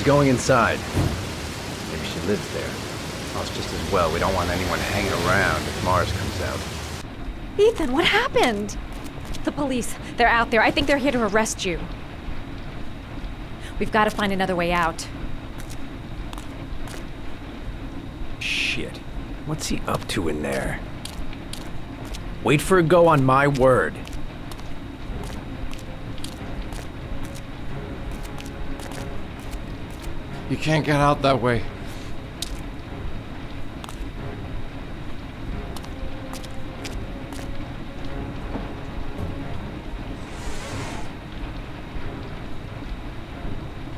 Going inside. Maybe she lives there. Well, it's just as well. We don't want anyone hanging around if Mars comes out. Ethan, what happened? The police. They're out there. I think they're here to arrest you. We've got to find another way out. Shit. What's he up to in there? Wait for a go on my word. You can't get out that way.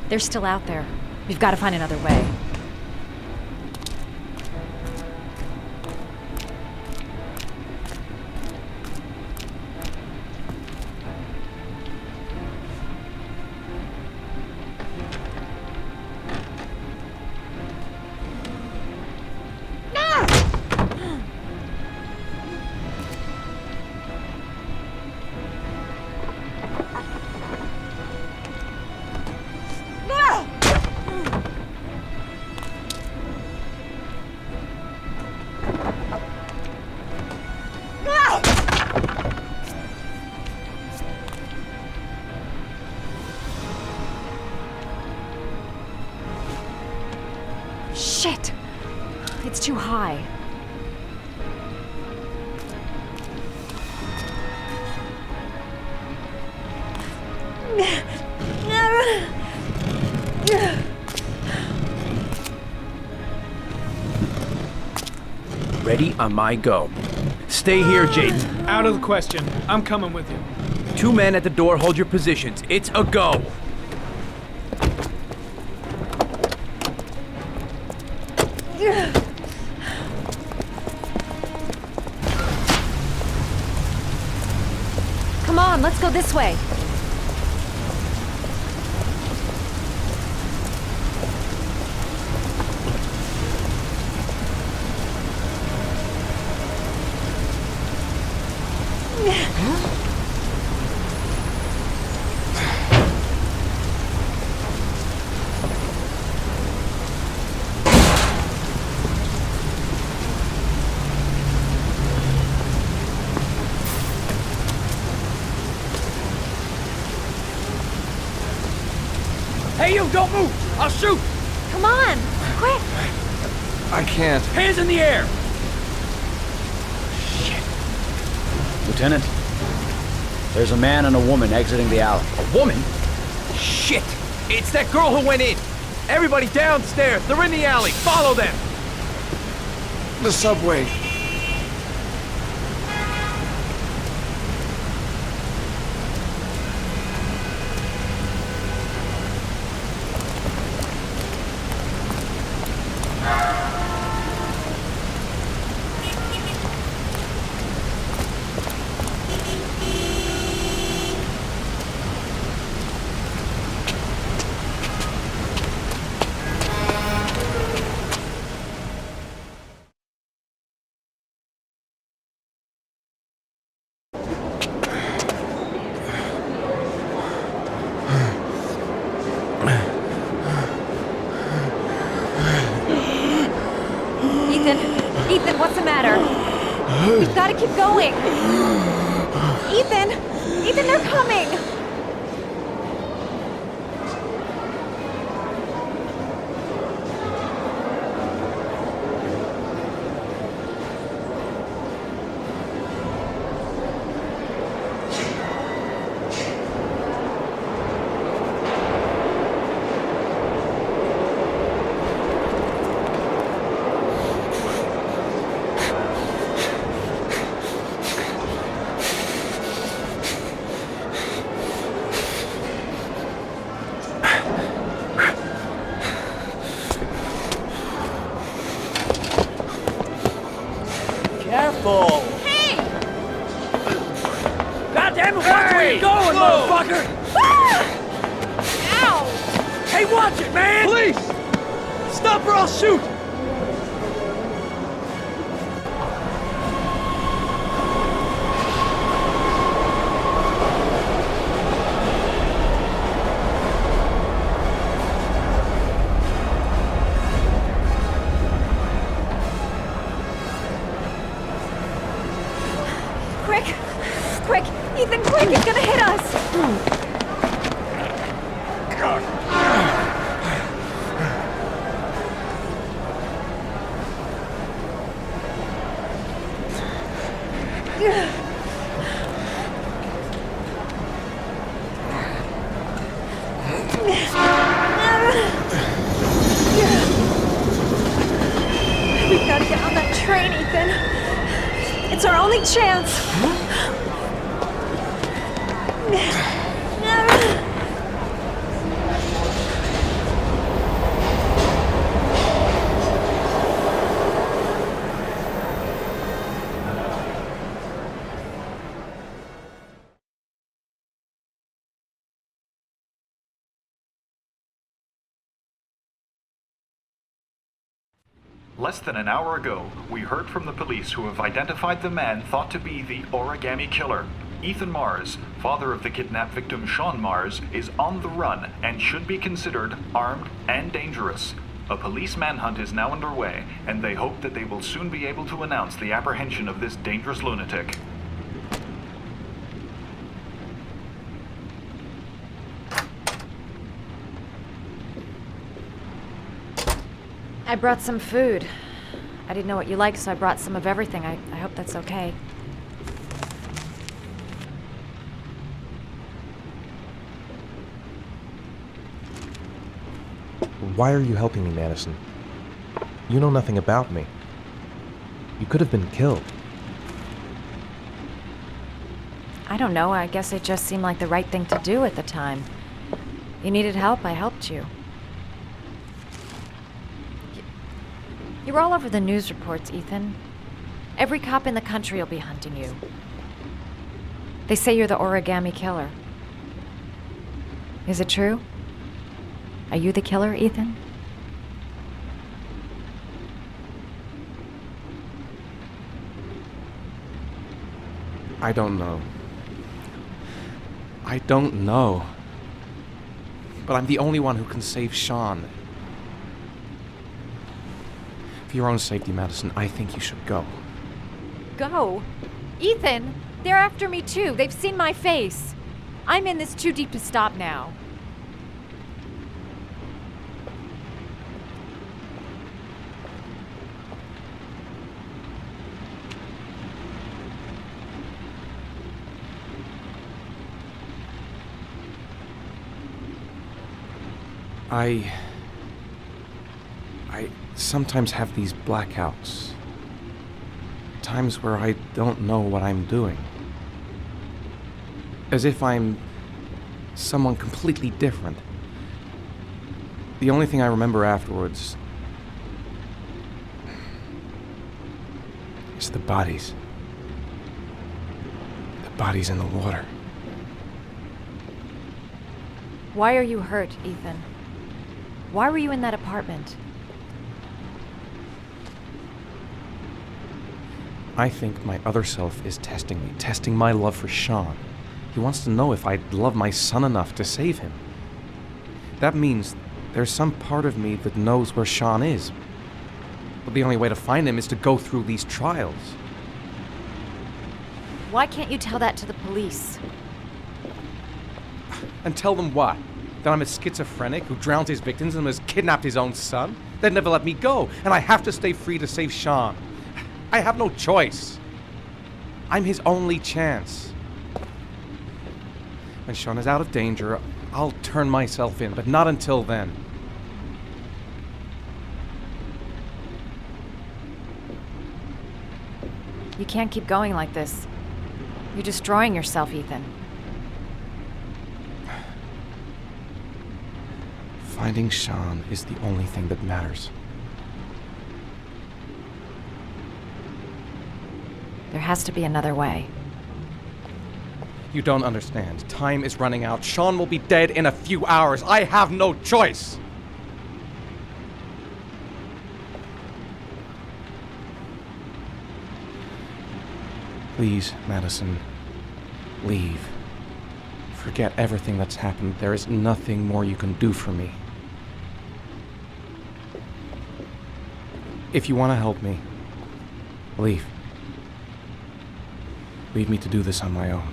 They're still out there. We've got to find another way. Shit! It's too high. Ready on my go. Stay here, Jaden. Out of the question. I'm coming with you. 2 men at the door, hold your positions. It's a go. Come on, let's go this way. Hey, you, don't move! I'll shoot! Come on, quick! I can't. Hands in the air! Lieutenant, there's a man and a woman exiting the alley. A woman? Shit! It's that girl who went in! Everybody downstairs! They're in the alley! Follow them! The subway. Ethan! Ethan, what's the matter? We've got to keep going! Ethan! Ethan, they're coming! Careful! Hey! Goddamn it, watch where you're going, motherfucker! Ow! Hey, watch it, man! Police! Stop or I'll shoot! Quick! Ethan, quick! It's gonna hit us! We've got to get on that train, Ethan. It's our only chance. Less than an hour ago, we heard from the police who have identified the man thought to be the Origami Killer. Ethan Mars, father of the kidnapped victim Shaun Mars, is on the run and should be considered armed and dangerous. A police manhunt is now underway, and they hope that they will soon be able to announce the apprehension of this dangerous lunatic. I brought some food. I didn't know what you liked, so I brought some of everything. I hope that's okay. Why are you helping me, Madison? You know nothing about me. You could have been killed. I don't know. I guess it just seemed like the right thing to do at the time. You needed help, I helped you. You're all over the news reports, Ethan. Every cop in the country will be hunting you. They say you're the Origami Killer. Is it true? Are you the killer, Ethan? I don't know. I don't know. But I'm the only one who can save Shaun. For your own safety, Madison, I think you should go. Go? Ethan, they're after me too. They've seen my face. I'm in this too deep to stop now. I sometimes have these blackouts. Times where I don't know what I'm doing. As if I'm someone completely different. The only thing I remember afterwards is the bodies. The bodies in the water. Why are you hurt, Ethan? Why were you in that apartment? I think my other self is testing me, testing my love for Shaun. He wants to know if I love my son enough to save him. That means there's some part of me that knows where Shaun is. But the only way to find him is to go through these trials. Why can't you tell that to the police? And tell them what? That I'm a schizophrenic who drowned his victims and has kidnapped his own son? They'd never let me go, and I have to stay free to save Shaun. I have no choice. I'm his only chance. When Shaun is out of danger, I'll turn myself in, but not until then. You can't keep going like this. You're destroying yourself, Ethan. Finding Shaun is the only thing that matters. There has to be another way. You don't understand. Time is running out. Shaun will be dead in a few hours. I have no choice! Please, Madison, leave. Forget everything that's happened. There is nothing more you can do for me. If you want to help me, leave. Leave me to do this on my own.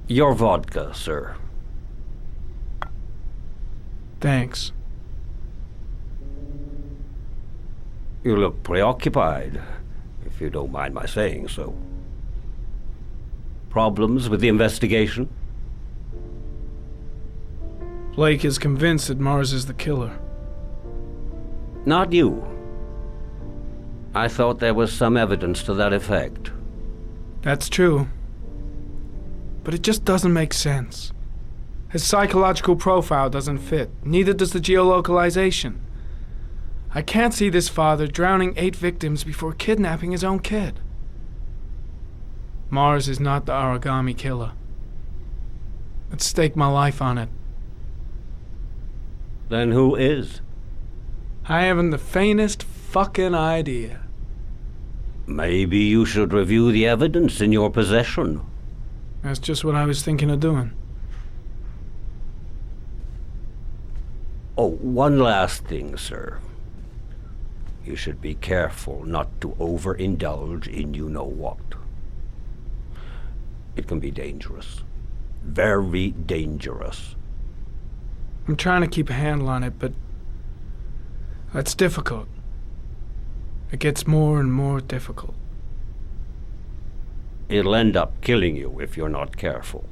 Your vodka, sir. Thanks. You look preoccupied, if you don't mind my saying so. Problems with the investigation? Blake is convinced that Mars is the killer. Not you. I thought there was some evidence to that effect. That's true. But it just doesn't make sense. His psychological profile doesn't fit. Neither does the geolocalization. I can't see this father drowning 8 victims before kidnapping his own kid. Mars is not the Origami Killer. I'd stake my life on it. Then who is? I haven't the faintest fucking idea. Maybe you should review the evidence in your possession. That's just what I was thinking of doing. Oh, one last thing, sir. You should be careful not to overindulge in you-know-what. It can be dangerous. Very dangerous. I'm trying to keep a handle on it, but that's difficult. It gets more and more difficult. It'll end up killing you if you're not careful.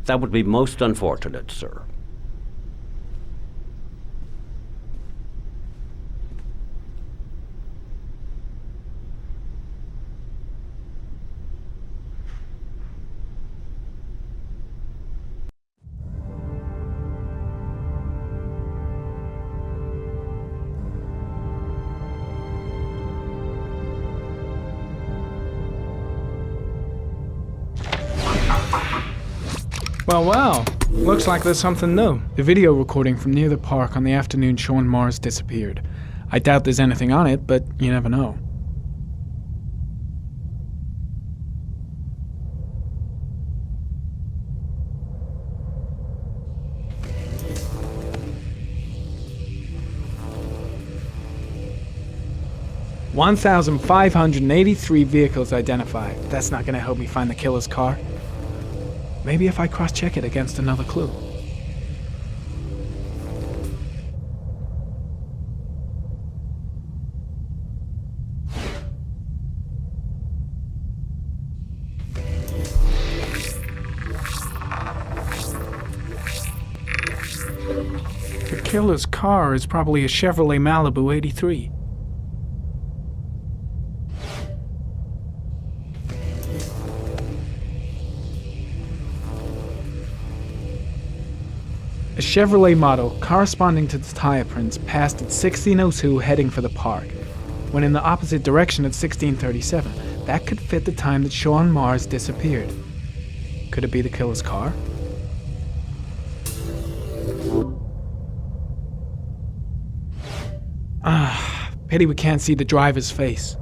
That would be most unfortunate, sir. Well. Looks like there's something new. The video recording from near the park on the afternoon Shaun Mars disappeared. I doubt there's anything on it, but you never know. $1,583 vehicles identified. That's not going to help me find the killer's car. Maybe if I cross-check it against another clue. The killer's car is probably a Chevrolet Malibu 83. A Chevrolet model corresponding to the tire prints passed at 1602 heading for the park, when in the opposite direction at 1637. That could fit the time that Shaun Mars disappeared. Could it be the killer's car? Pity we can't see the driver's face.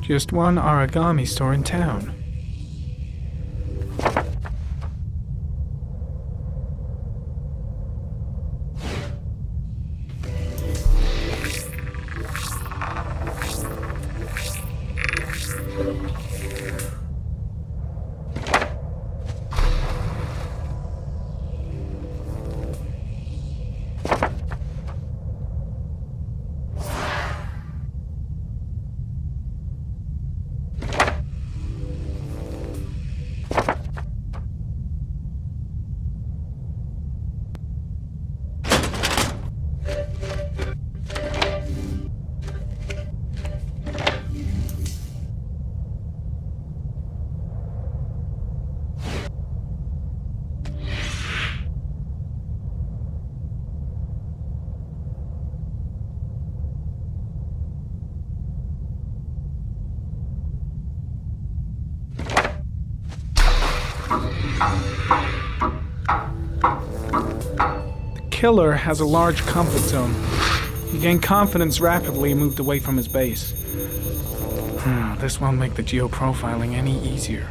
Just one origami store in town. The killer has a large comfort zone. He gained confidence rapidly and moved away from his base. This won't make the geoprofiling any easier.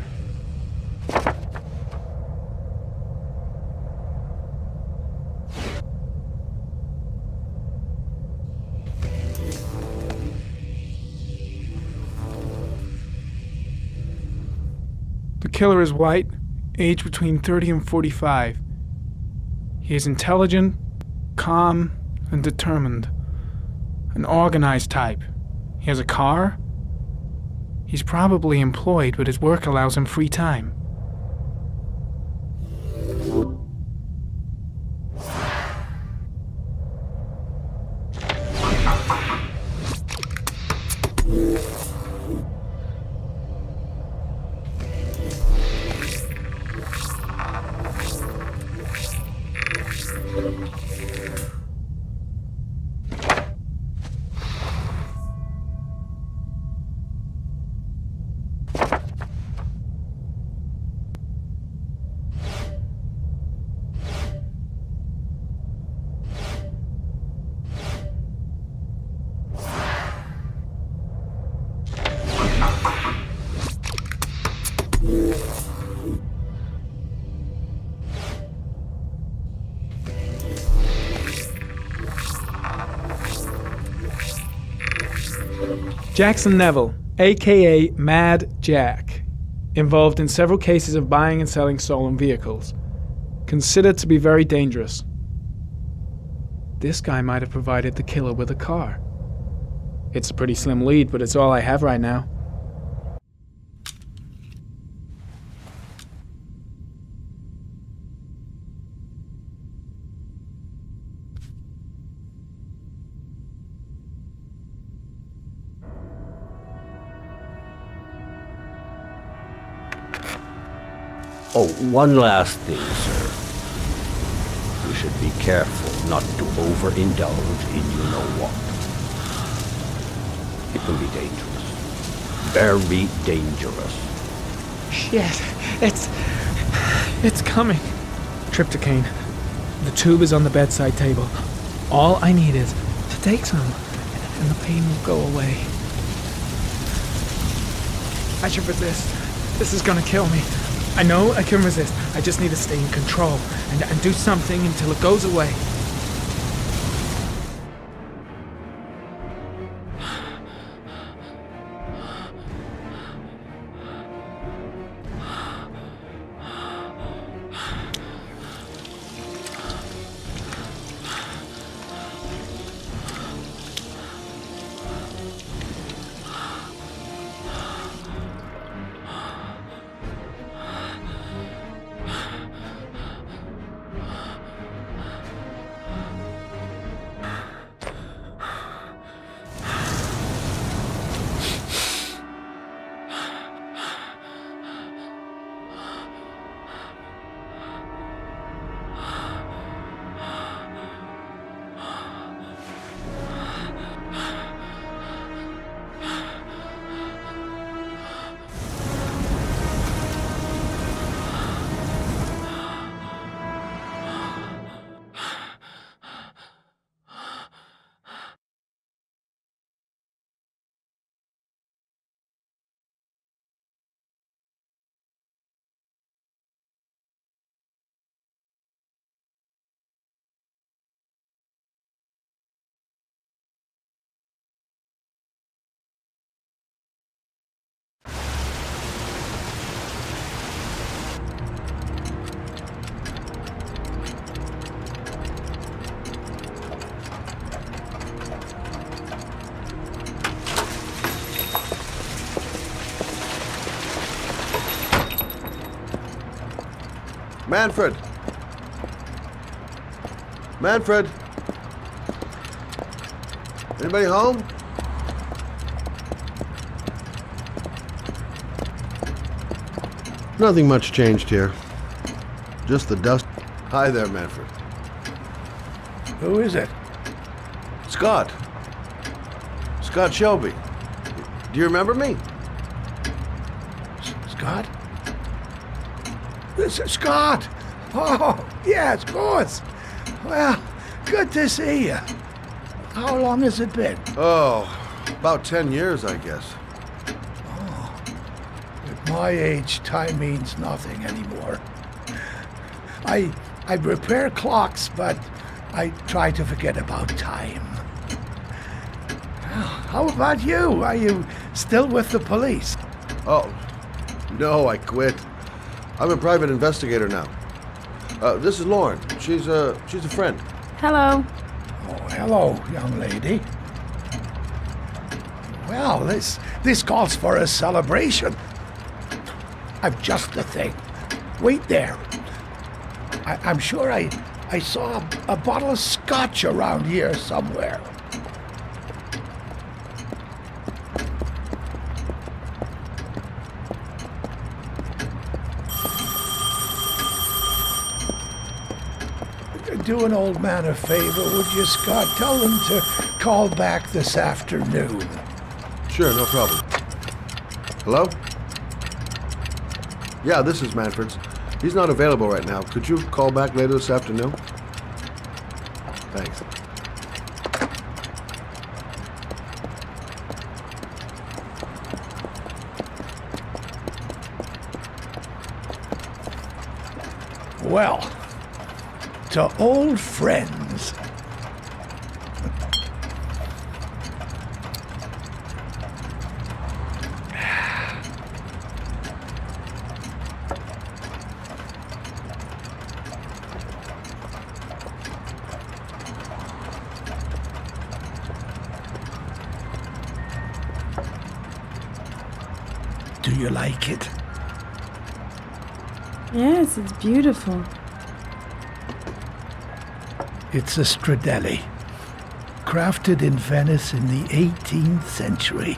The killer is white, aged between 30 and 45. He is intelligent, calm, and determined. An organized type. He has a car. He's probably employed, but his work allows him free time. Jackson Neville, aka Mad Jack, involved in several cases of buying and selling stolen vehicles. Considered to be very dangerous. This guy might have provided the killer with a car. It's a pretty slim lead, but it's all I have right now. Oh, one last thing, sir. You should be careful not to overindulge in you know what. It can be dangerous. Very dangerous. Shit, it's coming. Tryptocane. The tube is on the bedside table. All I need is to take some, and the pain will go away. I should resist. This is gonna kill me. I know I can resist. I just need to stay in control and do something until it goes away. Manfred! Manfred! Anybody home? Nothing much changed here. Just the dust. Hi there, Manfred. Who is it? Scott. Scott Shelby. Do you remember me? Scott? Scott! Oh, yes, of course. Well, good to see you. How long has it been? Oh, about 10 years, I guess. At my age, time means nothing anymore. I repair clocks, but I try to forget about time. How about you? Are you still with the police? Oh, no, I quit. I'm a private investigator now. This is Lauren. She's a friend. Hello. Oh, hello, young lady. Well, this calls for a celebration. I've just the thing. Wait there. I'm sure I saw a bottle of scotch around here somewhere. Do an old man a favor, would you, Scott? Tell them to call back this afternoon. Sure, no problem. Hello? Yeah, this is Manfred's. He's not available right now. Could you call back later this afternoon? Thanks. Well, to old friends. Do you like it? Yes, it's beautiful. It's a Stradelli, crafted in Venice in the 18th century.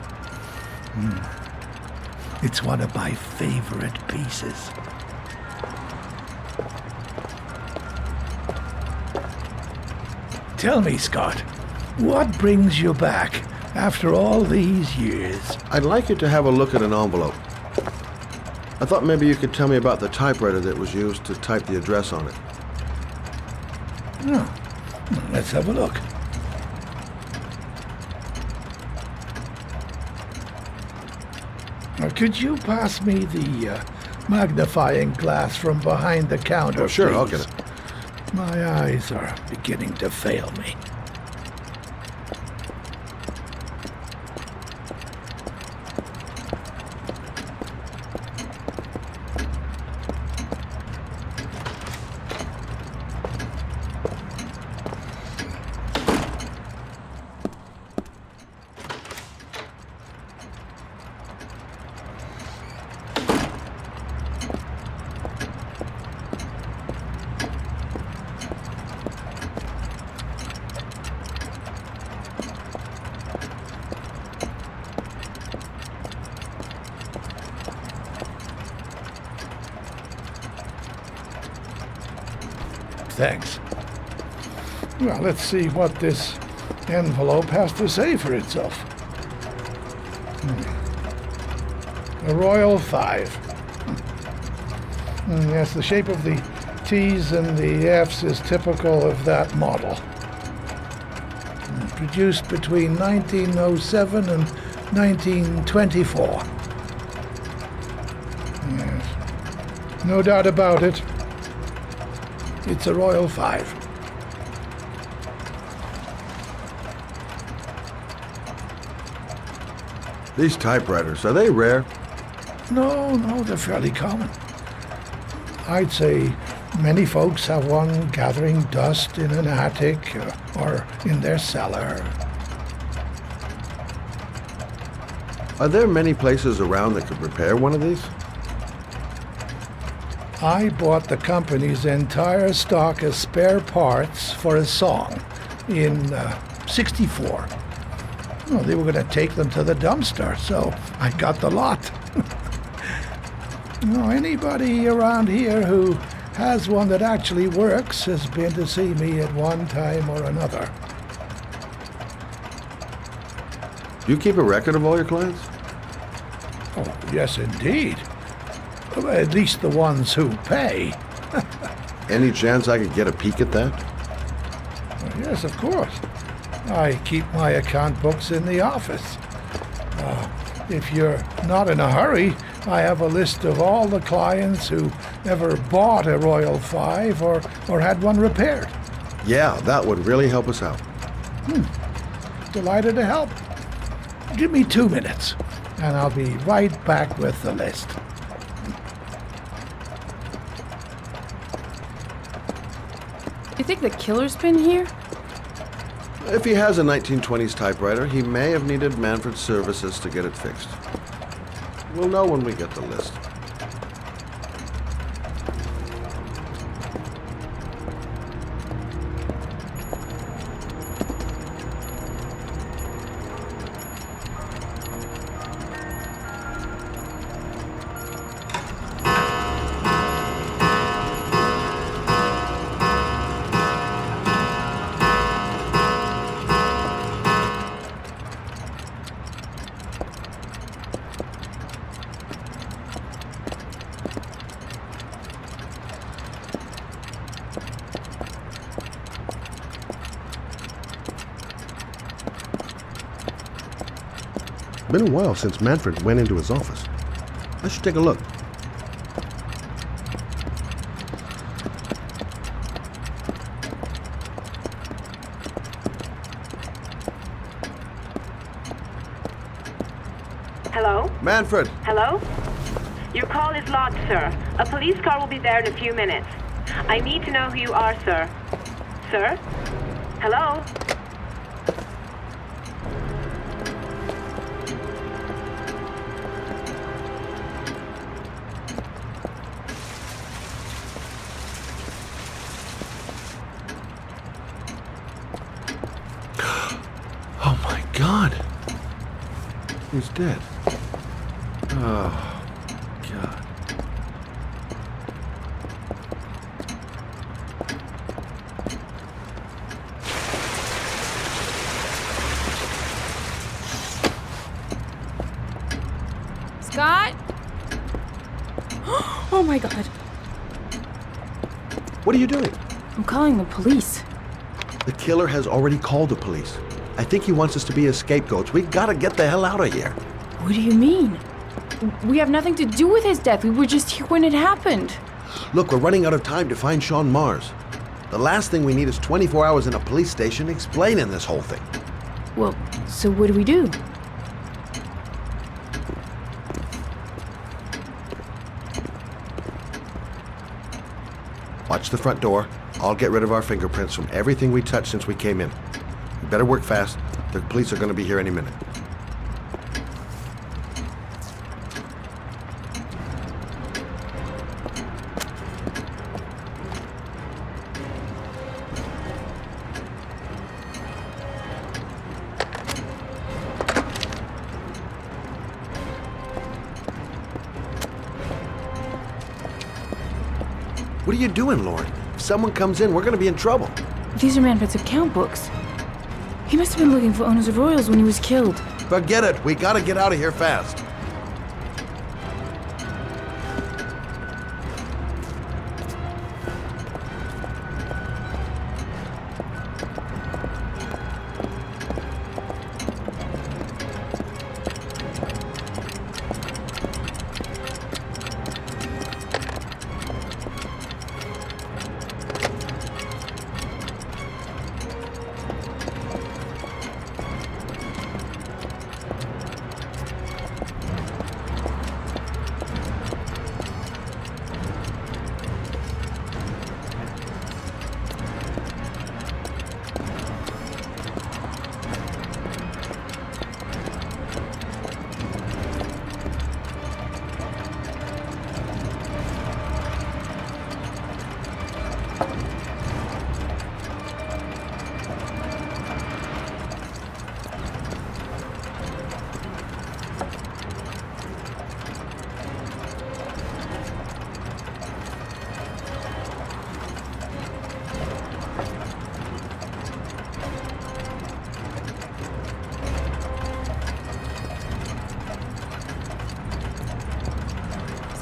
It's one of my favorite pieces. Tell me, Scott, what brings you back after all these years? I'd like you to have a look at an envelope. I thought maybe you could tell me about the typewriter that was used to type the address on it. Oh, let's have a look. Could you pass me the magnifying glass from behind the counter, sure, please? I'll get it. My eyes are beginning to fail me. Thanks. Well, let's see what this envelope has to say for itself. A Royal 5. Yes, the shape of the T's and the F's is typical of that model. Produced between 1907 and 1924. Yes. No doubt about it. It's a Royal 5. These typewriters, are they rare? No, they're fairly common. I'd say many folks have one gathering dust in an attic or in their cellar. Are there many places around that could repair one of these? I bought the company's entire stock of spare parts for a song in '64. Well, they were going to take them to the dumpster, so I got the lot. Anybody around here who has one that actually works has been to see me at one time or another. Do you keep a record of all your clients? Oh, yes, indeed. At least the ones who pay. Any chance I could get a peek at that? Yes, of course. I keep my account books in the office. If you're not in a hurry, I have a list of all the clients who ever bought a Royal 5 or had one repaired. Yeah, that would really help us out. Delighted to help. Give me 2 minutes, and I'll be right back with the list. You think the killer's been here? If he has a 1920s typewriter, he may have needed Manfred's services to get it fixed. We'll know when we get the list. Been a while since Manfred went into his office. I should take a look. Hello? Manfred! Hello? Your call is logged, sir. A police car will be there in a few minutes. I need to know who you are, sir. Sir? Hello? Oh my God! He's dead. Oh, God. Scott? Oh my God. What are you doing? I'm calling the police. The killer has already called the police. I think he wants us to be his scapegoats. We gotta get the hell out of here. What do you mean? We have nothing to do with his death. We were just here when it happened. Look, we're running out of time to find Shaun Mars. The last thing we need is 24 hours in a police station explaining this whole thing. Well, so what do we do? Watch the front door. I'll get rid of our fingerprints from everything we touched since we came in. You better work fast. The police are going to be here any minute. What are you doing, Lord? If someone comes in, we're going to be in trouble. These are Manfred's account books. He must have been looking for owners of Royals when he was killed. Forget it. We got to get out of here fast.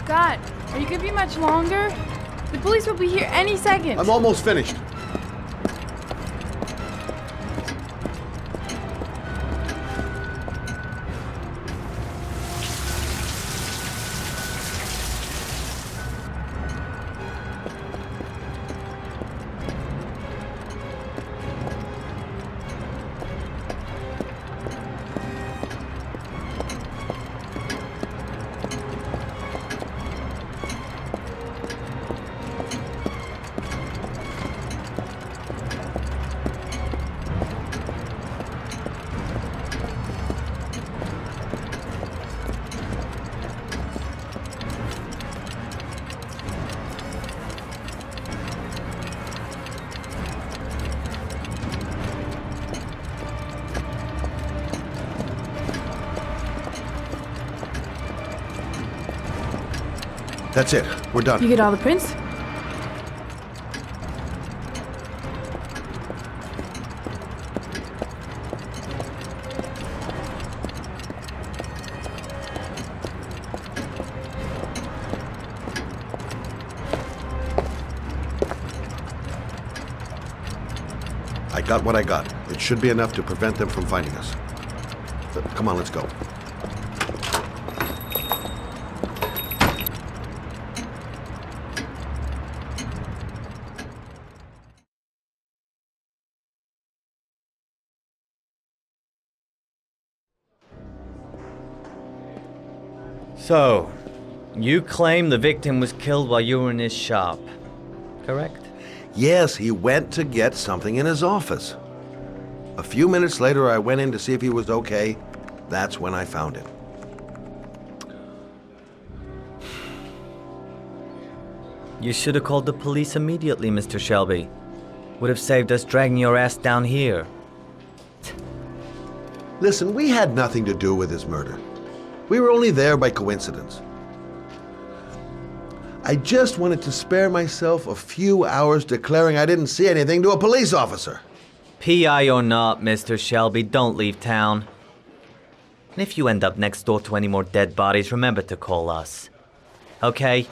Scott, are you gonna be much longer? The police will be here any second. I'm almost finished. That's it. We're done. You get all the prints? I got what I got. It should be enough to prevent them from finding us. Come on, let's go. So, you claim the victim was killed while you were in his shop, correct? Yes, he went to get something in his office. A few minutes later, I went in to see if he was okay. That's when I found him. You should have called the police immediately, Mr. Shelby. Would have saved us dragging your ass down here. Listen, we had nothing to do with his murder. We were only there by coincidence. I just wanted to spare myself a few hours declaring I didn't see anything to a police officer. PI or not, Mr. Shelby, don't leave town. And if you end up next door to any more dead bodies, remember to call us. Okay?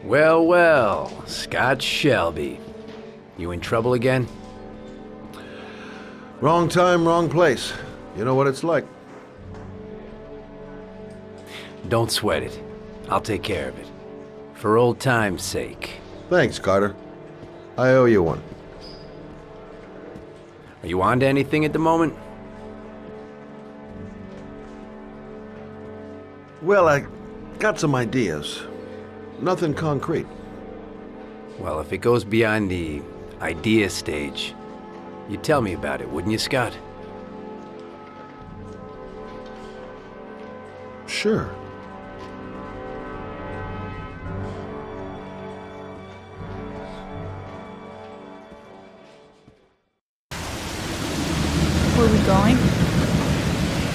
Well, well, Scott Shelby. You in trouble again? Wrong time, wrong place. You know what it's like. Don't sweat it. I'll take care of it. For old time's sake. Thanks, Carter. I owe you one. Are you on to anything at the moment? Well, I got some ideas. Nothing concrete. Well, if it goes beyond the idea stage, you'd tell me about it, wouldn't you, Scott? Sure. Where are we going?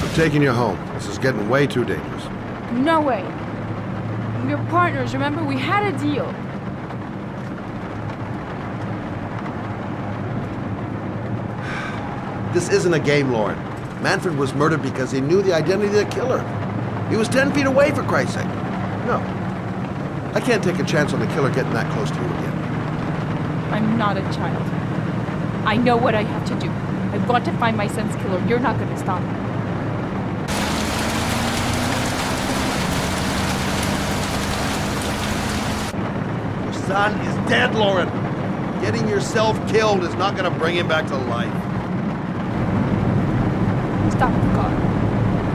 I'm taking you home. This is getting way too dangerous. No way. We're partners, remember? We had a deal. This isn't a game, Lauren. Manfred was murdered because he knew the identity of the killer. He was 10 feet away, for Christ's sake. No. I can't take a chance on the killer getting that close to you again. I'm not a child. I know what I have to do. I've got to find my son's killer. You're not going to stop me. Your son is dead, Lauren. Getting yourself killed is not going to bring him back to life. Stop the car.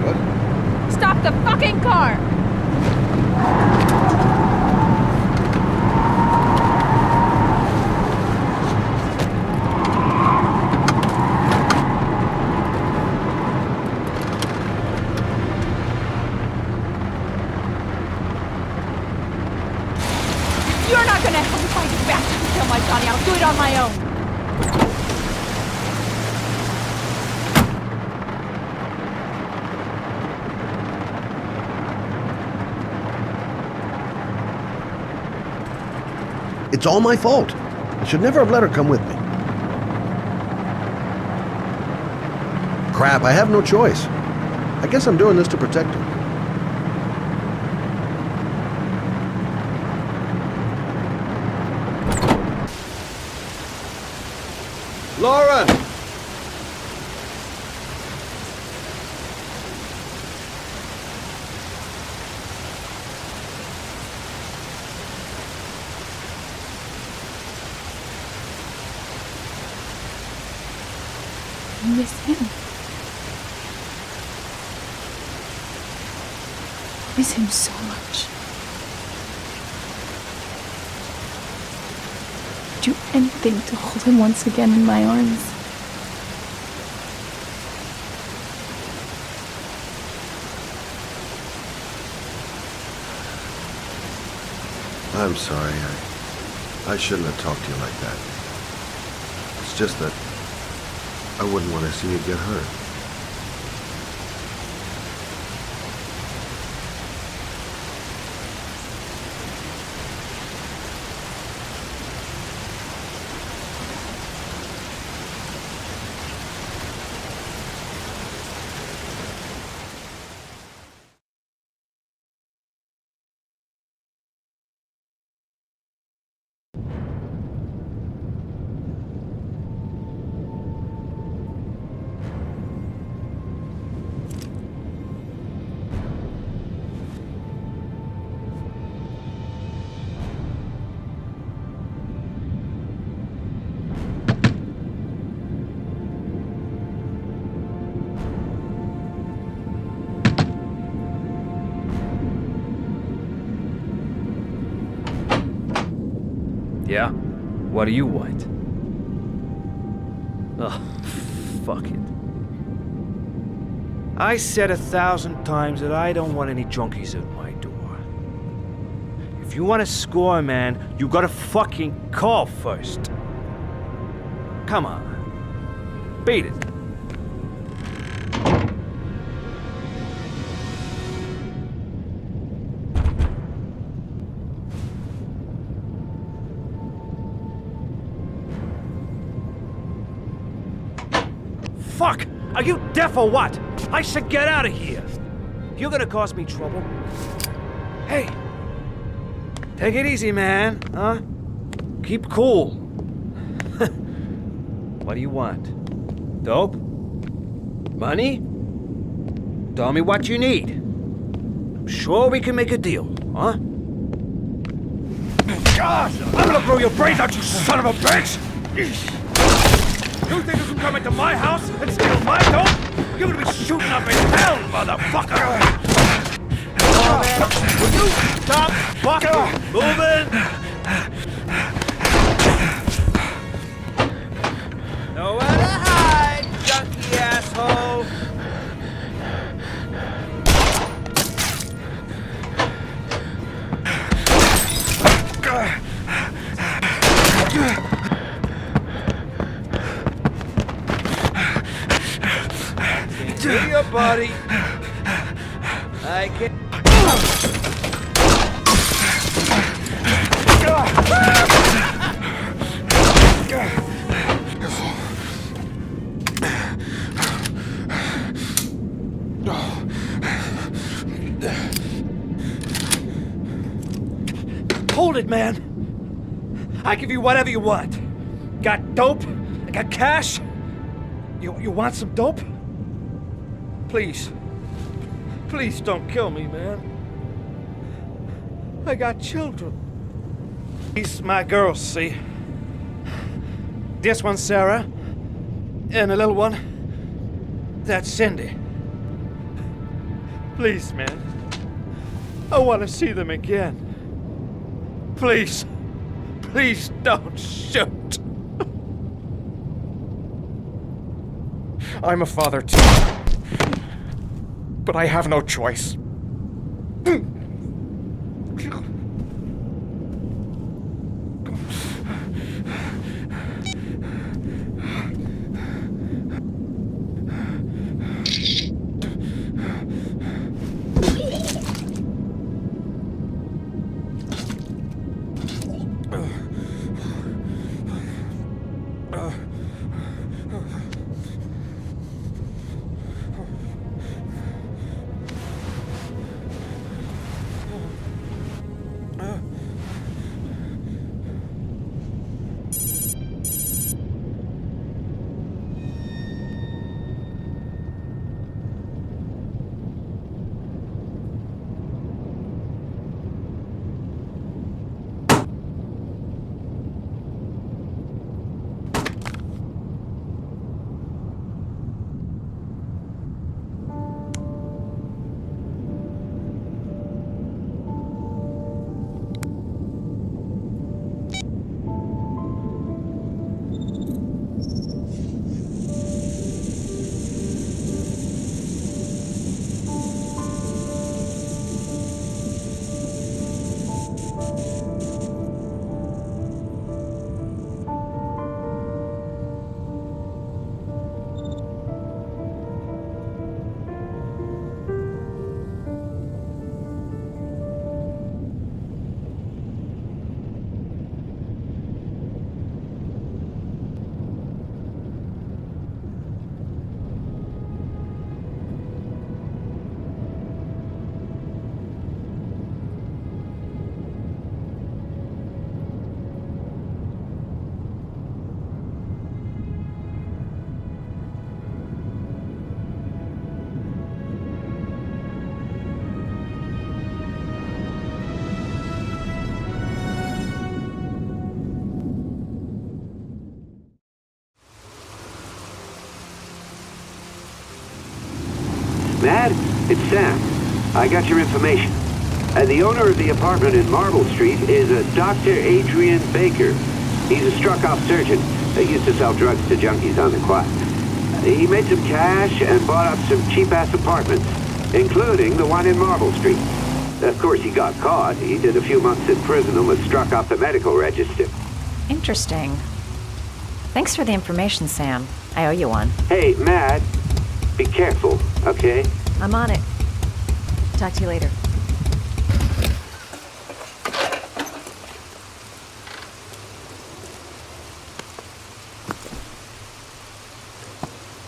What? Stop the fucking car! You're not gonna help me find this bastard to kill my Johnny. I'll do it on my own. It's all my fault. I should never have let her come with me. Crap, I have no choice. I guess I'm doing this to protect her. Lauren! I miss him. I miss him so much. I'd do anything to hold him once again in my arms. I'm sorry. I shouldn't have talked to you like that. It's just that I wouldn't want to see you get hurt. Yeah? What do you want? Oh, fuck it. I said 1,000 times that I don't want any junkies at my door. If you want to score, man, you gotta fucking call first. Come on. Beat it. Fuck! Are you deaf or what? I should get out of here! You're gonna cause me trouble. Hey! Take it easy, man, huh? Keep cool. What do you want? Dope? Money? Tell me what you need. I'm sure we can make a deal, huh? God! I'm gonna blow your brains out, you son of a bitch! You think you can come into my house and steal my dope? You're gonna be shooting up in hell, motherfucker! Will you stop fucking moving? Nowhere to hide, junkie asshole! To your body. I can. Hold it, man. I give you whatever you want. Got dope? I got cash? You want some dope? Please. Please don't kill me, man. I got children. These my girls, see? This one's Sarah. And the little one, that's Cindy. Please, man. I want to see them again. Please. Please don't shoot. I'm a father too. But I have no choice. Ned, it's Sam. I got your information. The owner of the apartment in Marble Street is a Dr. Adrian Baker. He's a struck-off surgeon. He used to sell drugs to junkies on the quad. He made some cash and bought up some cheap-ass apartments, including the one in Marble Street. Of course, he got caught. He did a few months in prison and was struck off the medical register. Interesting. Thanks for the information, Sam. I owe you one. Hey, Matt, be careful, okay? I'm on it. Talk to you later.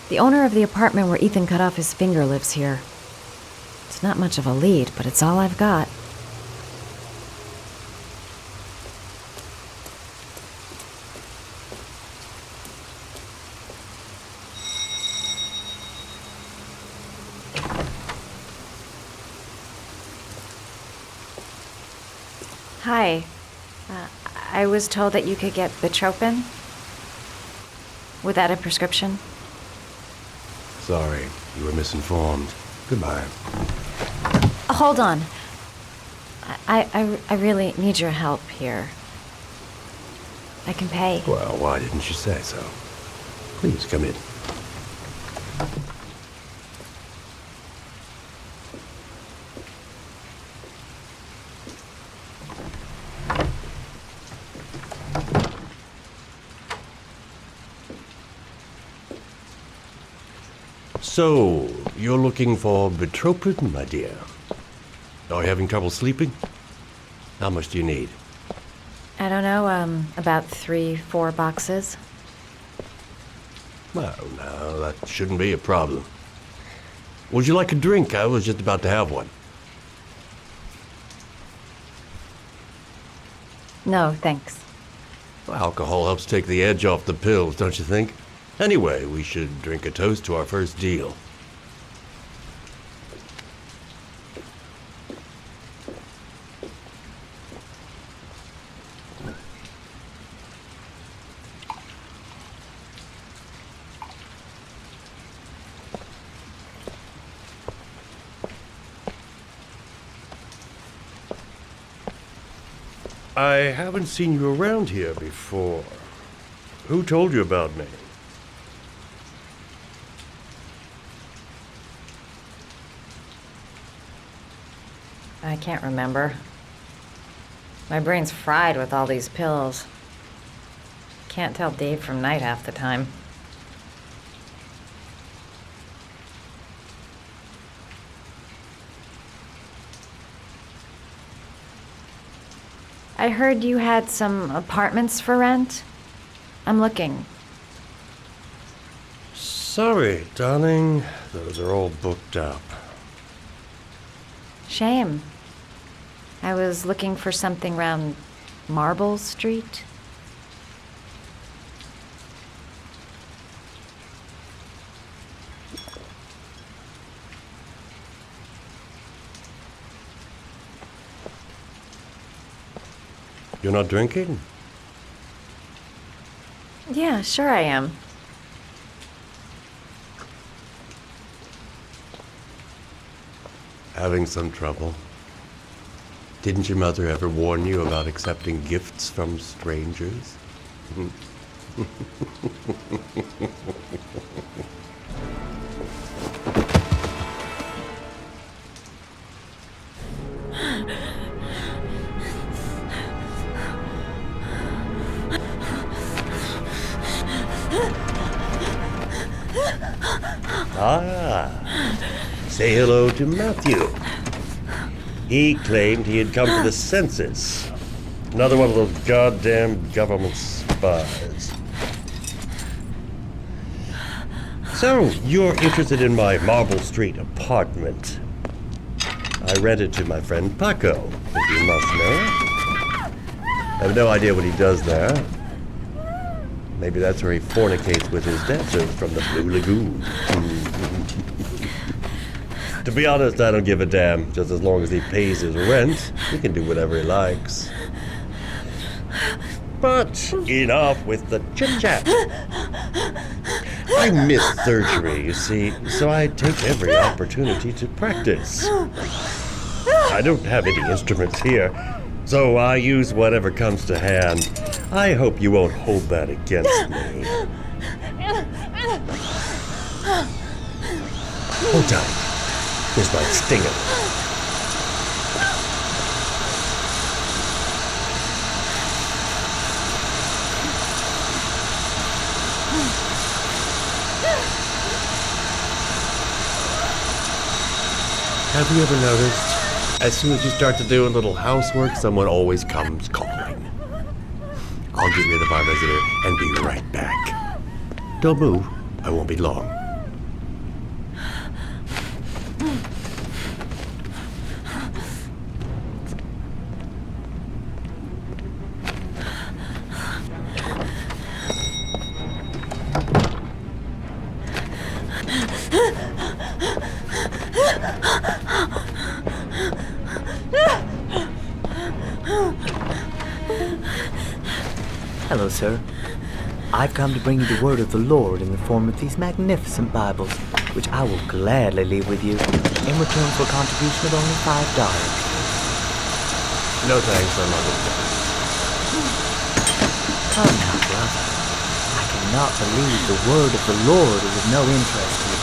The owner of the apartment where Ethan cut off his finger lives here. It's not much of a lead, but it's all I've got. Hi. I was told that you could get Bitropin without a prescription. Sorry, you were misinformed. Goodbye. Hold on. I really need your help here. I can pay. Well, why didn't you say so? Please come in. So, you're looking for Bitropin, my dear? Are you having trouble sleeping? How much do you need? I don't know, about 3-4 boxes. Well, no, that shouldn't be a problem. Would you like a drink? I was just about to have one. No, thanks. Alcohol helps take the edge off the pills, don't you think? Anyway, we should drink a toast to our first deal. I haven't seen you around here before. Who told you about me? I can't remember. My brain's fried with all these pills. Can't tell day from night half the time. I heard you had some apartments for rent. I'm looking. Sorry, darling. Those are all booked up. Shame. I was looking for something around Marble Street. You're not drinking? Yeah, sure I am. Having some trouble? Didn't your mother ever warn you about accepting gifts from strangers? Say hello to Matthew. He claimed he had come to the census. Another one of those goddamn government spies. So, you're interested in my Marble Street apartment. I rented to my friend Paco, as you must know. I have no idea what he does there. Maybe that's where he fornicates with his dancers from the Blue Lagoon. To be honest, I don't give a damn. Just as long as he pays his rent, he can do whatever he likes. But enough with the chit-chat. I miss surgery, you see, so I take every opportunity to practice. I don't have any instruments here, so I use whatever comes to hand. I hope you won't hold that against me. Hold tight. This might sting him. Have you ever noticed, as soon as you start to do a little housework, someone always comes calling? I'll get rid of our visitor and be right back. Don't move. I won't be long. Hello, sir. I've come to bring you the word of the Lord in the form of these magnificent Bibles, which I will gladly leave with you in return for a contribution of only $5. No thanks, I'm not good. Come now, brother. I cannot believe the word of the Lord is of no interest to you.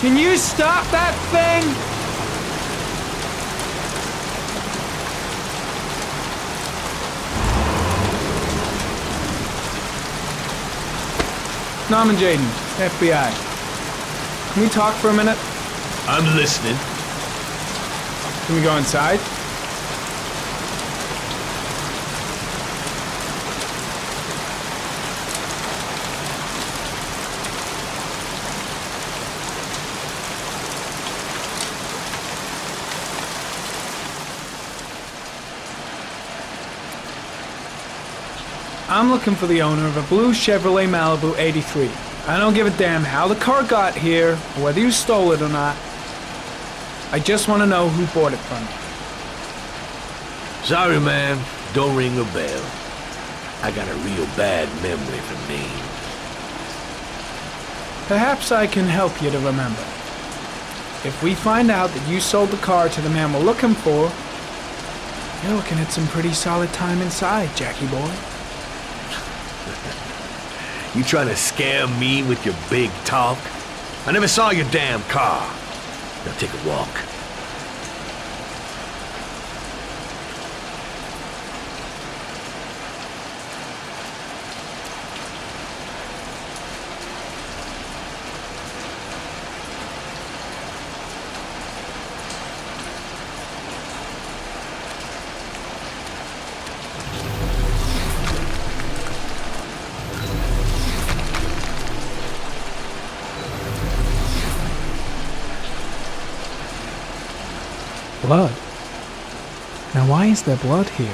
Can you stop that thing? Norman Jaden, FBI. Can we talk for a minute? I'm listening. Can we go inside? I'm looking for the owner of a blue Chevrolet Malibu 83. I don't give a damn how the car got here, or whether you stole it or not. I just want to know who bought it from you. Sorry, man. Don't ring a bell. I got a real bad memory for names. Perhaps I can help you to remember. If we find out that you sold the car to the man we're looking for, you're looking at some pretty solid time inside, Jackie boy. You trying to scare me with your big talk? I never saw your damn car. Now take a walk. Blood? Now why is there blood here?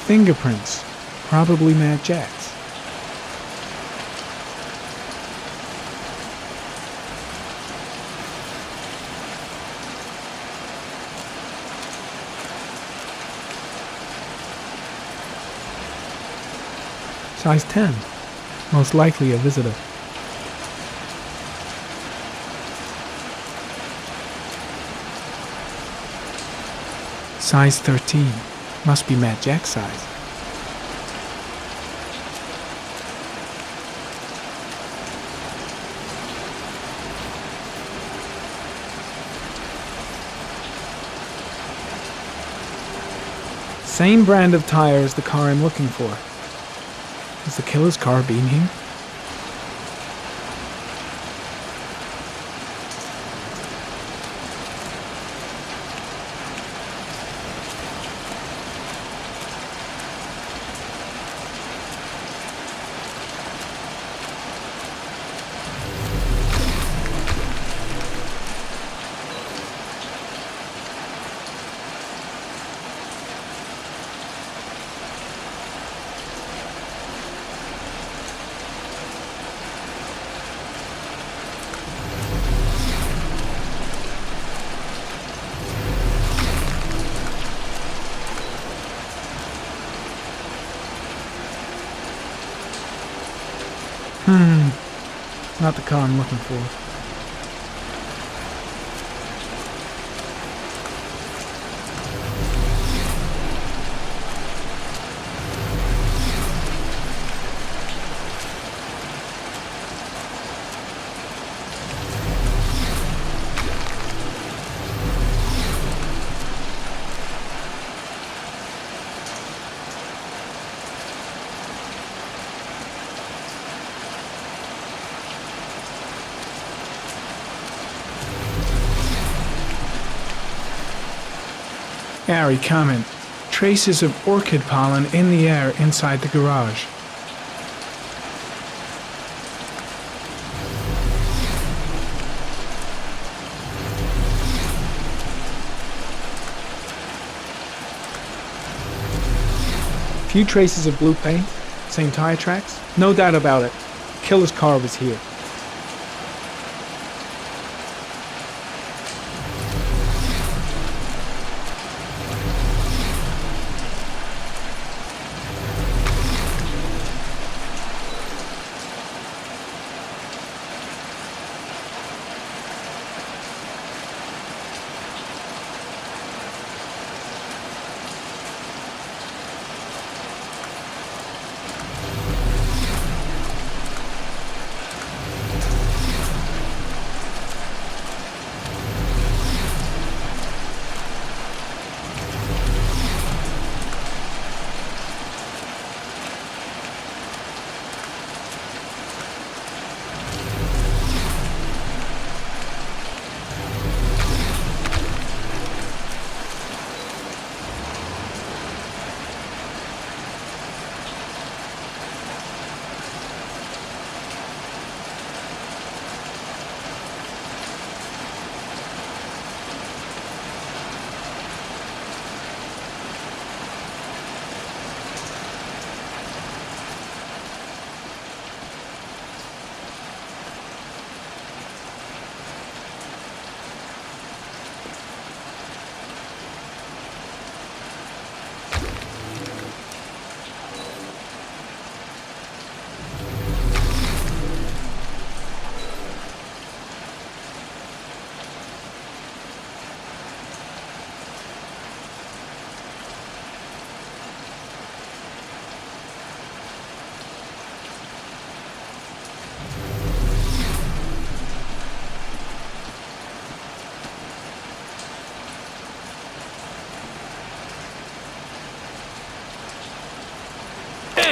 Fingerprints. Probably Mad Jack's. Size 10. Most likely a visitor. Size 13. Must be Matt Jack's size. Same brand of tire as the car I'm looking for. Has the killer's car been here? Not the car I'm looking for. Gary, comment. Traces of orchid pollen in the air inside the garage. Few traces of blue paint, same tire tracks. No doubt about it. Killer's car was here.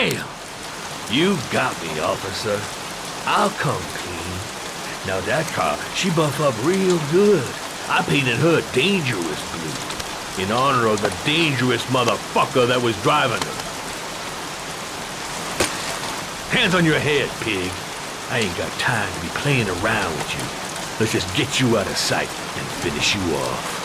Damn! You got me, officer. I'll come clean. Now that car, she buff up real good. I painted her dangerous blue, in honor of the dangerous motherfucker that was driving her. Hands on your head, pig. I ain't got time to be playing around with you. Let's just get you out of sight and finish you off.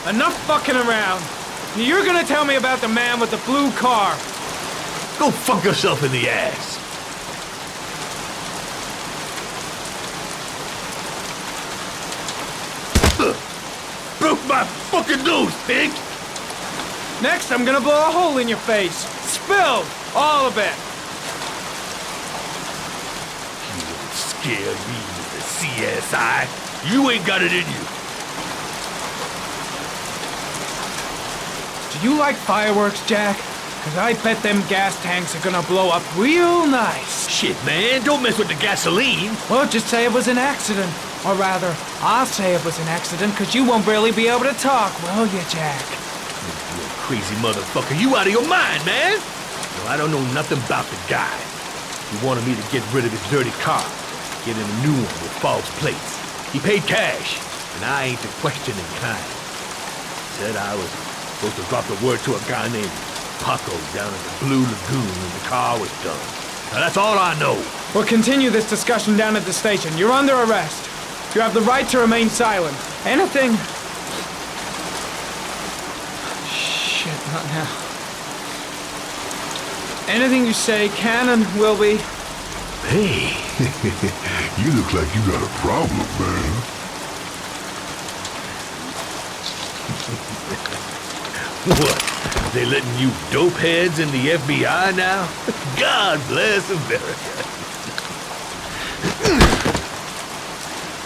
Enough fucking around. You're gonna tell me about the man with the blue car. Go fuck yourself in the ass. Broke my fucking nose, pig! Next, I'm gonna blow a hole in your face. Spilled! All of it! You won't scare me with the CSI. You ain't got it in you. Do you like fireworks, Jack? Cause I bet them gas tanks are gonna blow up real nice. Shit, man, don't mess with the gasoline. Well, just say it was an accident. Or rather, I'll say it was an accident, cause you won't really be able to talk, will you, Jack? You crazy motherfucker, you out of your mind, man! No, I don't know nothing about the guy. He wanted me to get rid of his dirty car, get him a new one with false plates. He paid cash, and I ain't the questioning kind. Said I was supposed to drop the word to a guy named Paco down at the Blue Lagoon when the car was done. Now that's all I know. We'll continue this discussion down at the station. You're under arrest. You have the right to remain silent. Anything... Shit, not now. Anything you say can and will be... Hey, you look like you got a problem, man. What? They letting you dope heads in the FBI now? God bless America.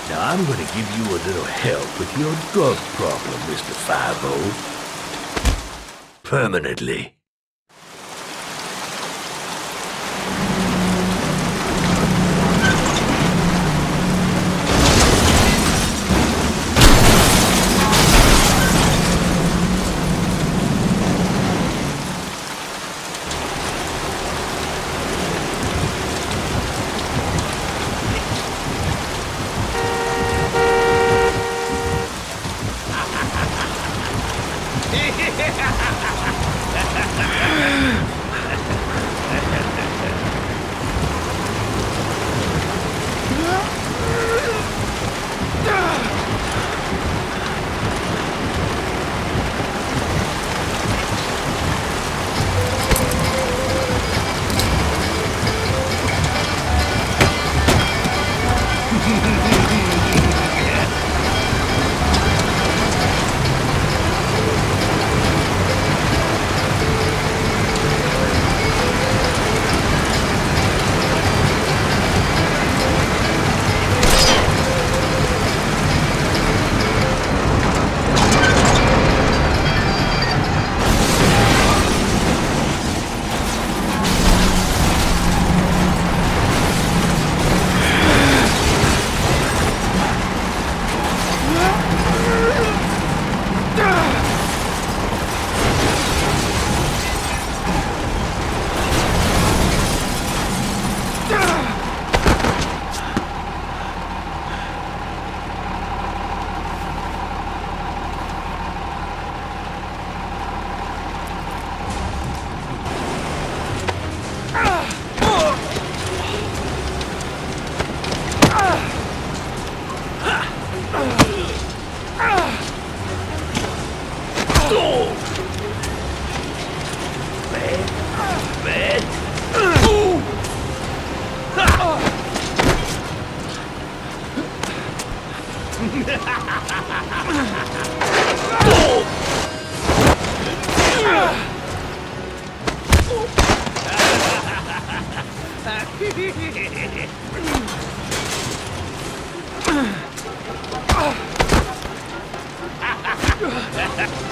Now I'm gonna give you a little help with your drug problem, Mr. 5-0. Permanently. That's it.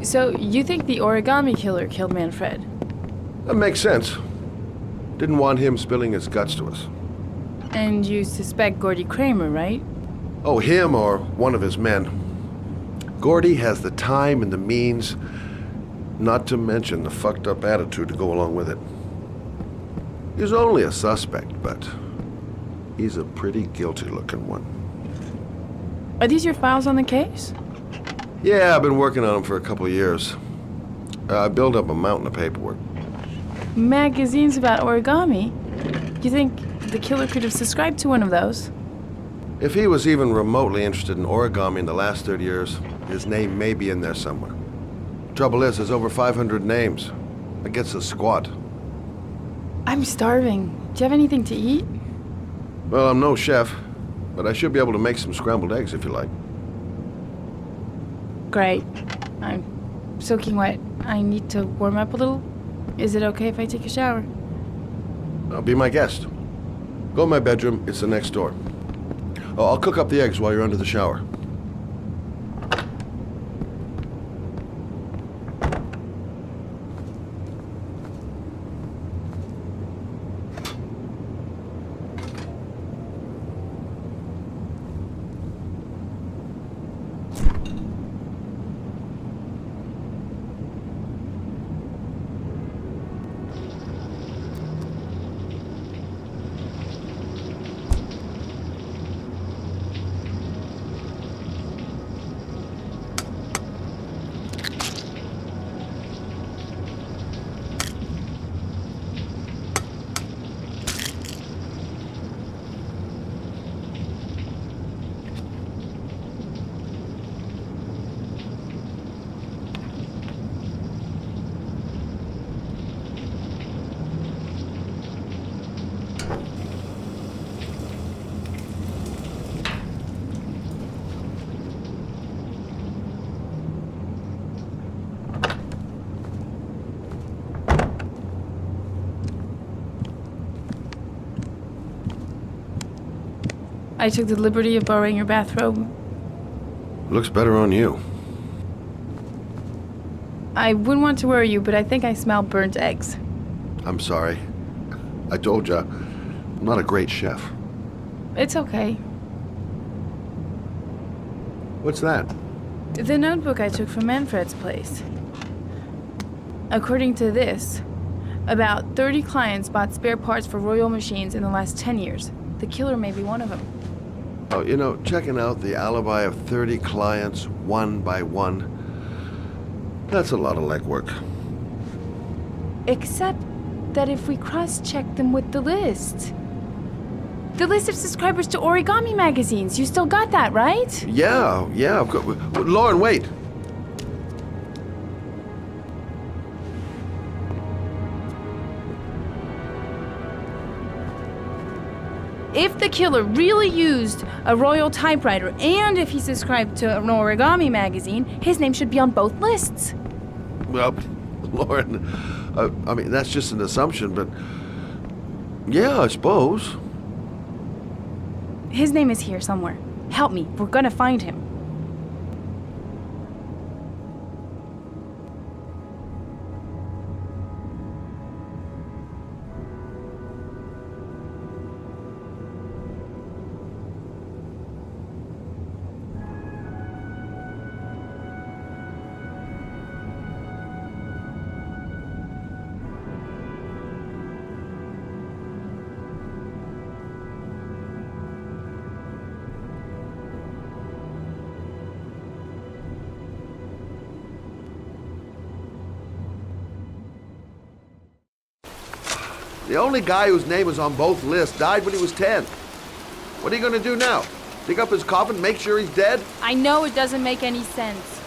So, you think the Origami Killer killed Manfred? That makes sense. Didn't want him spilling his guts to us. And you suspect Gordy Kramer, right? Oh, him or one of his men. Gordy has the time and the means, not to mention the fucked up attitude to go along with it. He's only a suspect, but he's a pretty guilty looking one. Are these your files on the case? Yeah, I've been working on him for a couple of years. I built up a mountain of paperwork. Magazines about origami? You think the killer could have subscribed to one of those? If he was even remotely interested in origami in the last 30 years, his name may be in there somewhere. Trouble is, there's over 500 names. That gets us squat. I'm starving. Do you have anything to eat? Well, I'm no chef, but I should be able to make some scrambled eggs if you like. Great. I'm soaking wet. I need to warm up a little. Is it okay if I take a shower? Be my guest. Go in my bedroom. It's the next door. Oh, I'll cook up the eggs while you're under the shower. I took the liberty of borrowing your bathrobe. Looks better on you. I wouldn't want to worry you, but I think I smell burnt eggs. I'm sorry. I told ya, I'm not a great chef. It's okay. What's that? The notebook I took from Manfred's place. According to this, about 30 clients bought spare parts for Royal machines in the last 10 years. The killer may be one of them. Oh, you know, checking out the alibi of 30 clients one by one. That's a lot of legwork. Except that if we cross-check them with the list. The list of subscribers to Origami magazines. You still got that, right? Yeah, I've got... Lauren, wait. If the killer really used a royal typewriter and if he subscribed to an Origami magazine, his name should be on both lists. Well, Lauren, I mean, that's just an assumption, but... Yeah, I suppose. His name is here somewhere. Help me. We're gonna find him. The only guy whose name was on both lists died when he was 10. What are you going to do now? Dig up his coffin, make sure he's dead? I know it doesn't make any sense.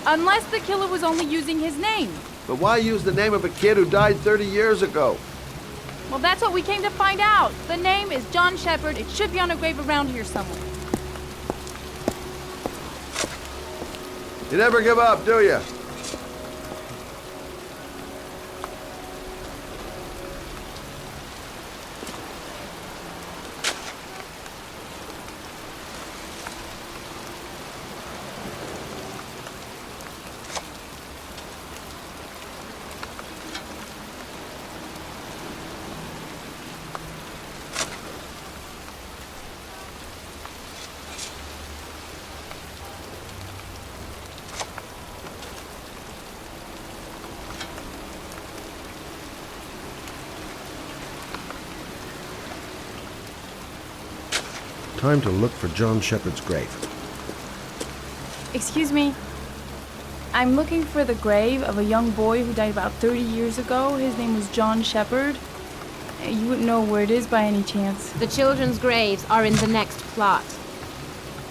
Unless the killer was only using his name. But why use the name of a kid who died 30 years ago? Well, that's what we came to find out. The name is John Shepard. It should be on a grave around here somewhere. You never give up, do you? Time to look for John Shepard's grave. Excuse me. I'm looking for the grave of a young boy who died about 30 years ago. His name was John Shepard. You wouldn't know where it is by any chance. The children's graves are in the next plot.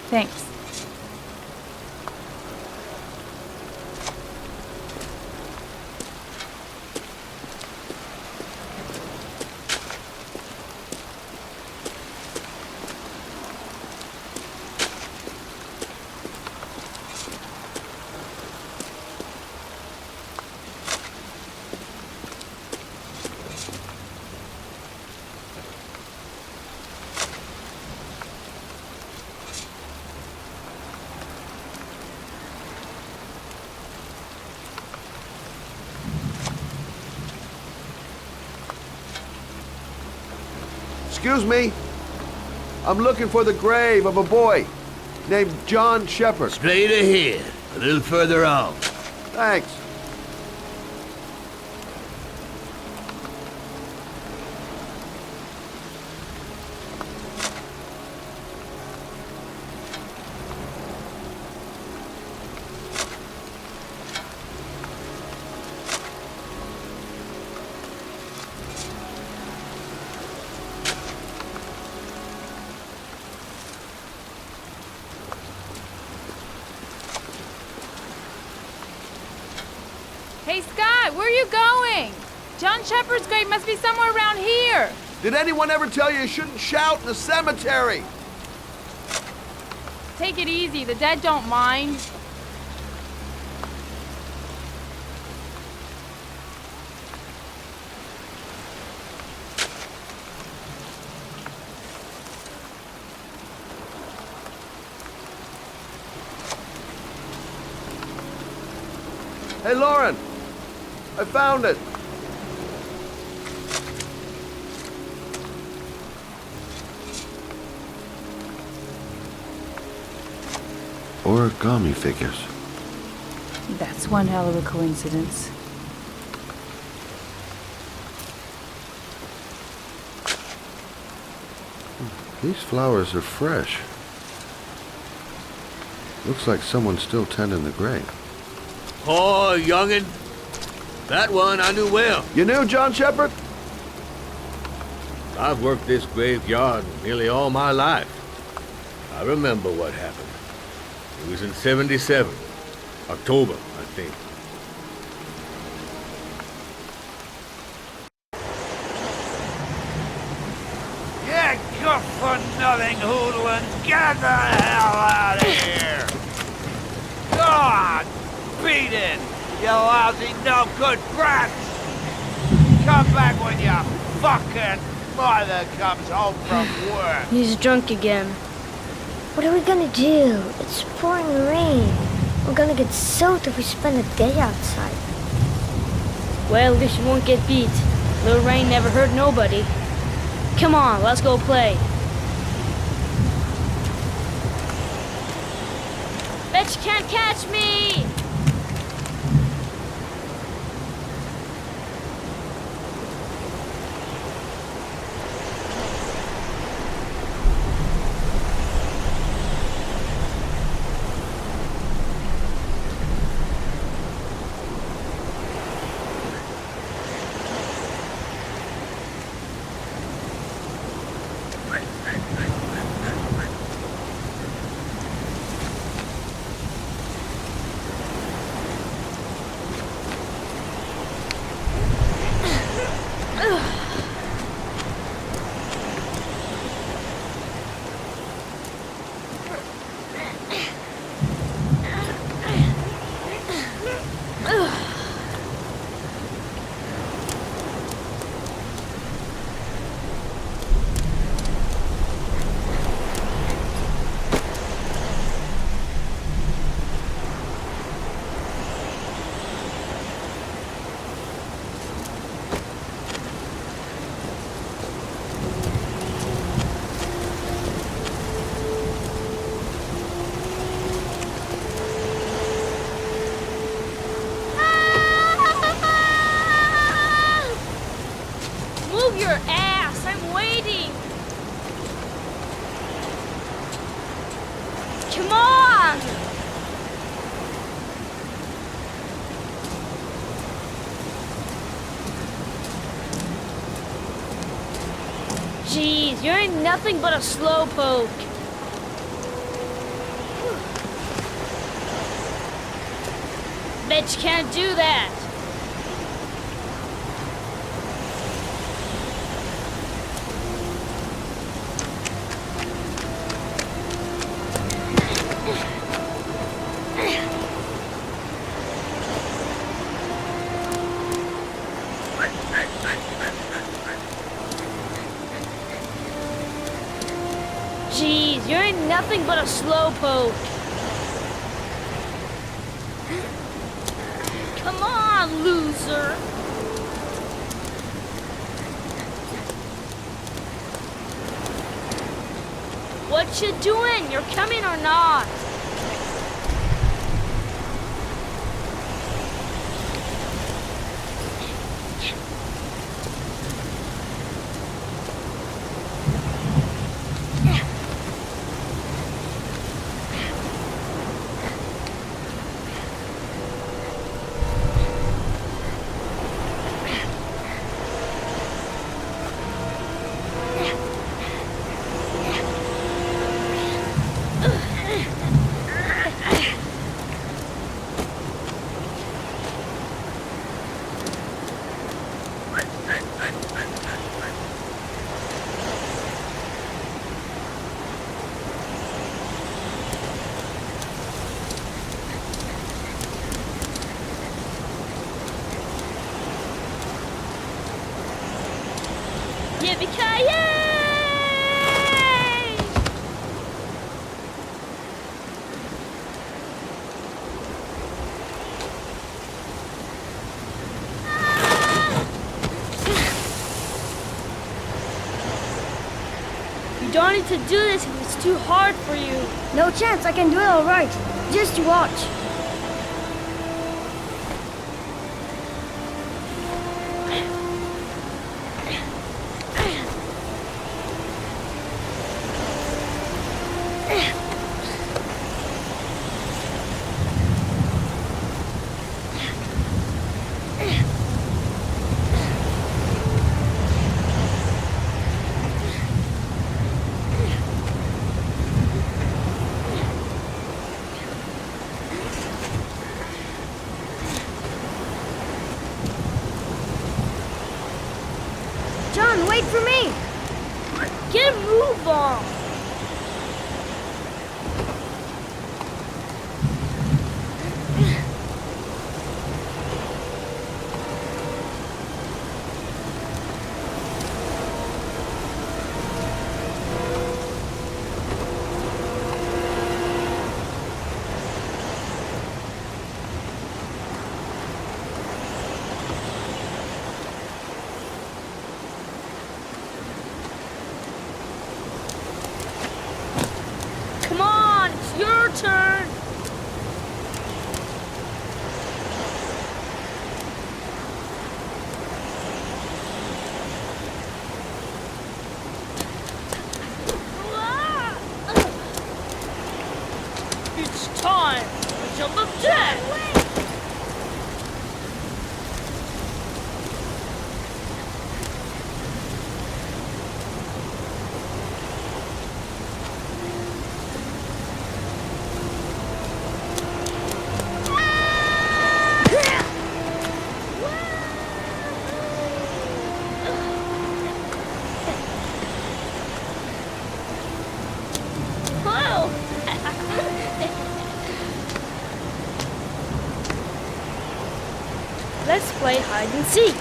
Thanks. Excuse me. I'm looking for the grave of a boy named John Shepard. Straight ahead, a little further on. Thanks. Hey, Scott, where are you going? John Shepard's grave must be somewhere around here. Did anyone ever tell you shouldn't shout in the cemetery? Take it easy. The dead don't mind. Hey, Lauren. I found it. Origami figures. That's one hell of a coincidence. These flowers are fresh. Looks like someone's still tending the grave. Poor youngin'. That one I knew well. You knew John Shepard? I've worked this graveyard nearly all my life. I remember what happened. It was in 77. October, I think. Yeah, good for nothing hoodlums. Get the hell out of here! God, beat it, you lousy no good brats! Come back when your fucking mother comes home from work. He's drunk again. What are we gonna do? It's pouring rain. We're gonna get soaked if we spend a day outside. Well, at least you won't get beat. Little rain never hurt nobody. Come on, let's go play. Bet you can't catch me! Move your ass! I'm waiting! Come on! Jeez, you're nothing but a slowpoke. Bet you can't do that. Jeez, you're nothing but a slowpoke. Come on, loser. What you doing? You're coming or not? Yippee-ki-yay! You don't need to do this if it's too hard for you. No chance, I can do it all right. Just watch. wait for me! Get a move on! Come on, it's your turn! It's time to jump up dead! Let's play hide and seek.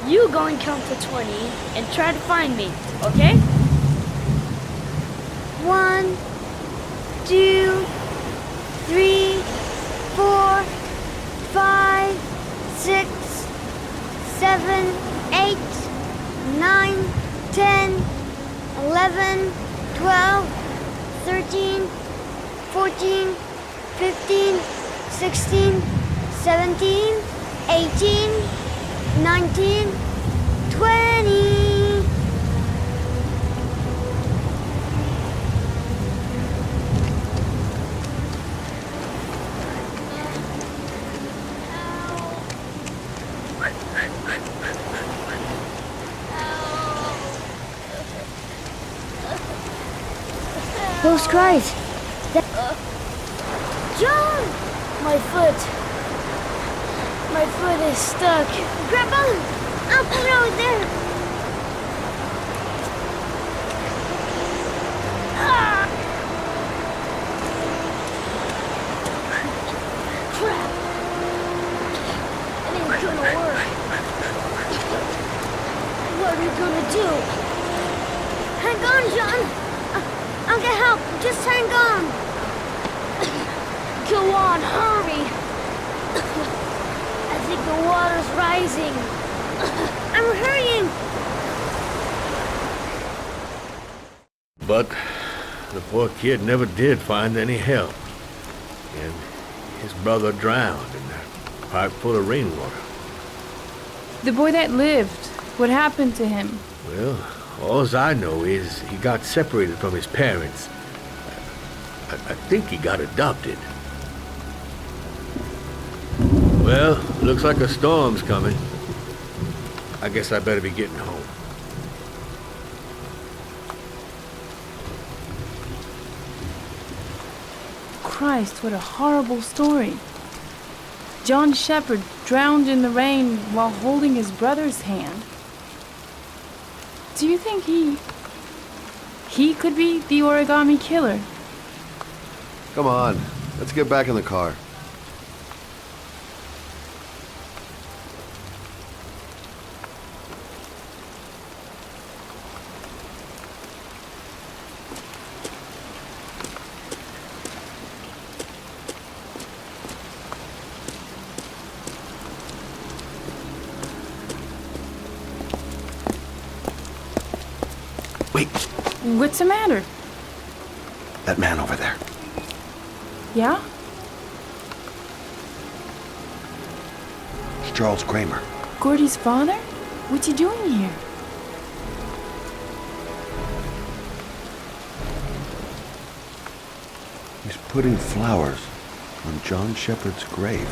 You go and count to 20 and try to find me, okay? 1, 2, 3, 4, 5, 6, 7, 8, 9, 10, 11, 12, 13, 14, 15, 16, 17, 18, 19, 20. Those cries. John! My foot. My foot is stuck. Grab on! I'll throw it there. Crap! It ain't gonna work. What are you gonna do? Hang on, John. I'll get help. Just hang on. Go on, hurry! I think the water's rising. I'm hurrying. But the poor kid never did find any help. And his brother drowned in that pipe full of rainwater. The boy that lived, what happened to him? Well, all I know is he got separated from his parents. I think he got adopted. Well, looks like a storm's coming. I guess I better be getting home. Christ, what a horrible story. John Shepherd drowned in the rain while holding his brother's hand. Do you think he could be the Origami Killer? Come on, let's get back in the car. Wait, What's the matter? that man over there. Yeah? It's Charles Kramer. Gordy's father? What's he doing here? He's putting flowers on John Shepherd's grave.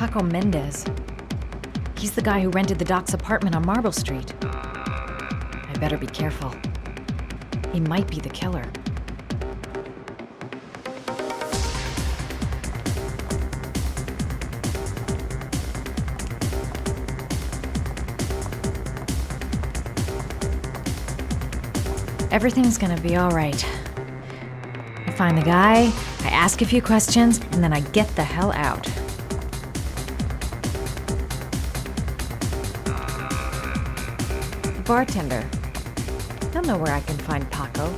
Paco Mendez. He's the guy who rented the Doc's apartment on Marble Street. I better be careful. He might be the killer. Everything's gonna be all right. I find the guy, I ask a few questions, and then I get the hell out. The bartender. He'll know where I can find Paco.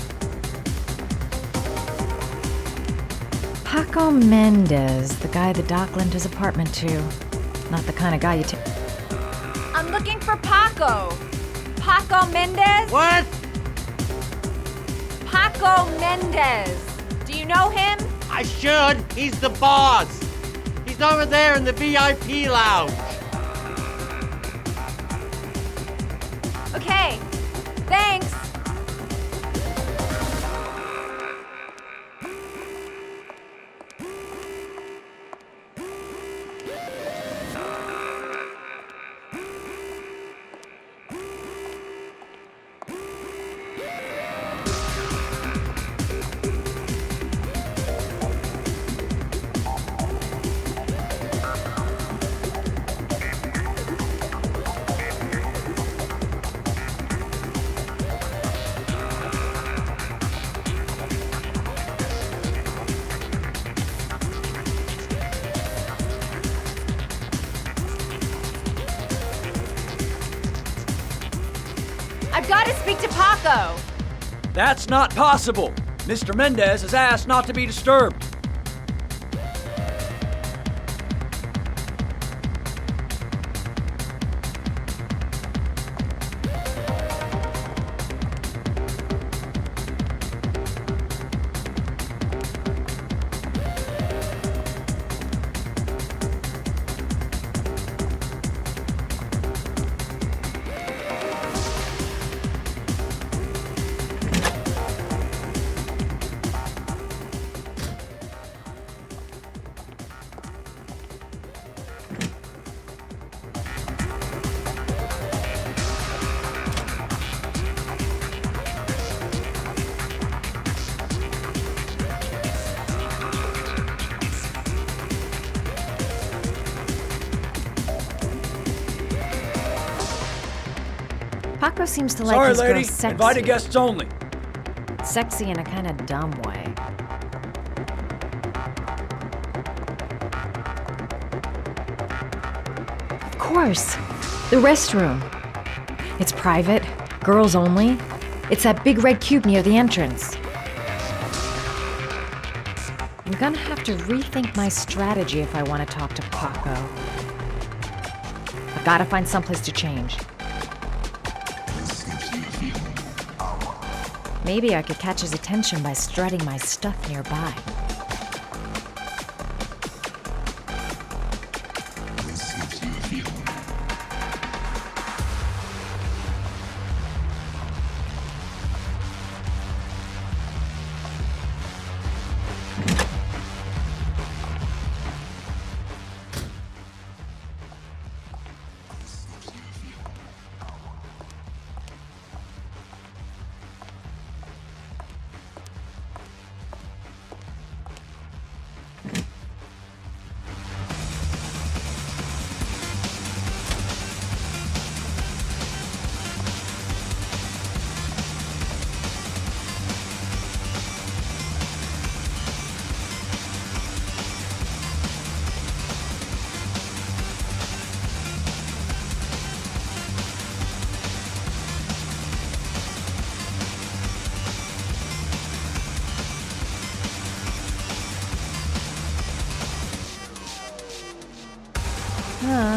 Paco Mendez, the guy the Doc lent his apartment to. Not the kind of guy you take. I'm looking for Paco. Paco Mendez? What? Paco Mendez. Do you know him? I should. He's the boss. He's over there in the VIP lounge. Okay. Thanks. I've got to speak to Paco. That's not possible. Mr. Mendez has asked not to be disturbed. Paco seems to like Sorry, his lady. girls sexy. Invited guests only. Sexy in a kind of dumb way. Of course. The restroom. It's private, girls only. It's that big red cube near the entrance. I'm gonna have to rethink my strategy if I want to talk to Paco. I've gotta find someplace to change. Maybe I could catch his attention by strutting my stuff nearby.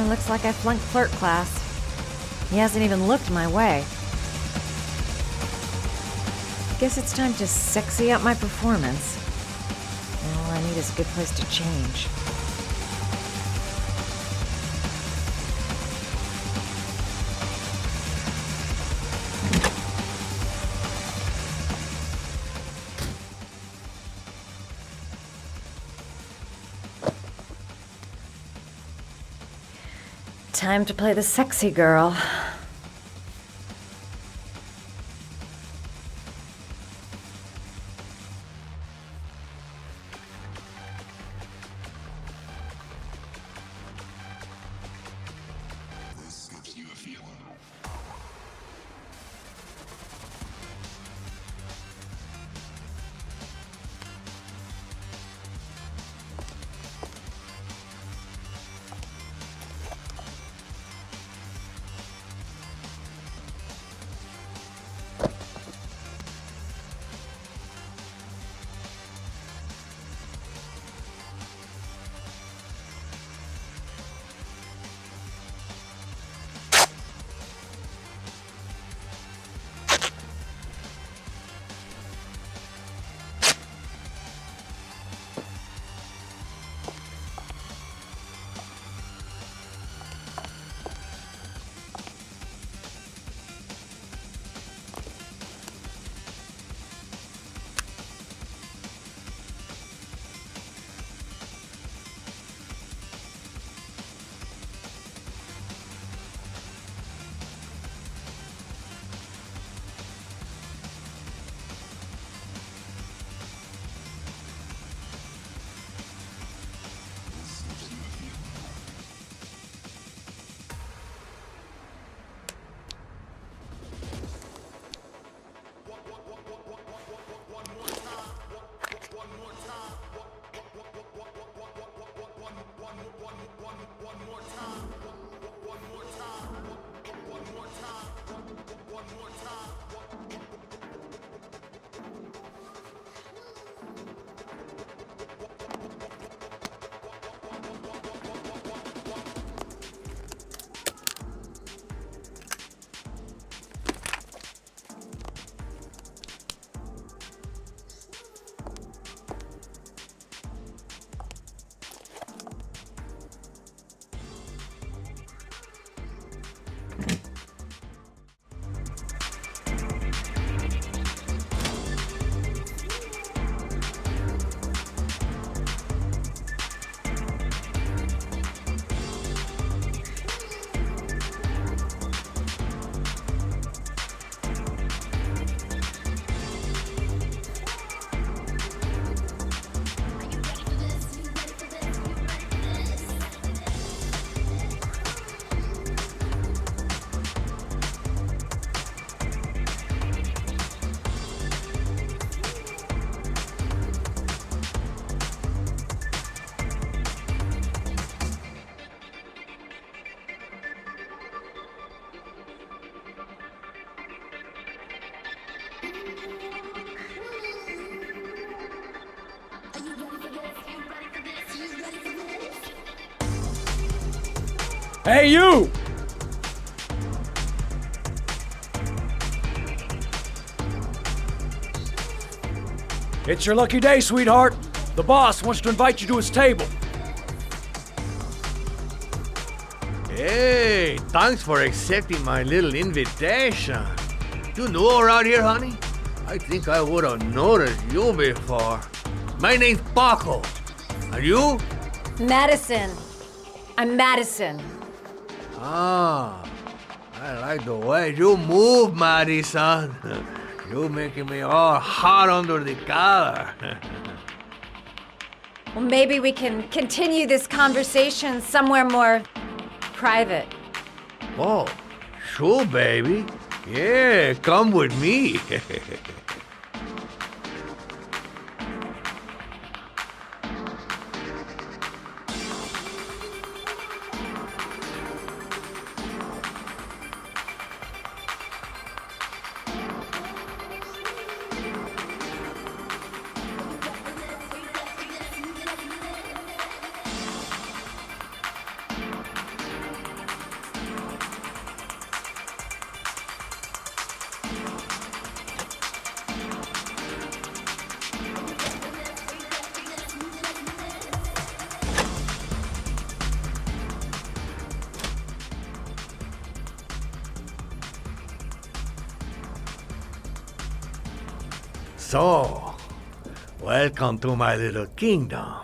Looks like I flunked flirt class. He hasn't even looked my way. Guess it's time to sexy up my performance. All I need is a good place to change. Time to play the sexy girl. Hey, you! It's your lucky day, sweetheart. The boss wants to invite you to his table. Hey, thanks for accepting my little invitation. You know around here, honey? I think I would have noticed you before. My name's Paco. And you? Madison. I'm Madison. Ah, I like the way you move, Madison. You're making me all hot under the collar. Well, maybe we can continue this conversation somewhere more private. Oh, sure, baby. Yeah, come with me. So, welcome to my little kingdom.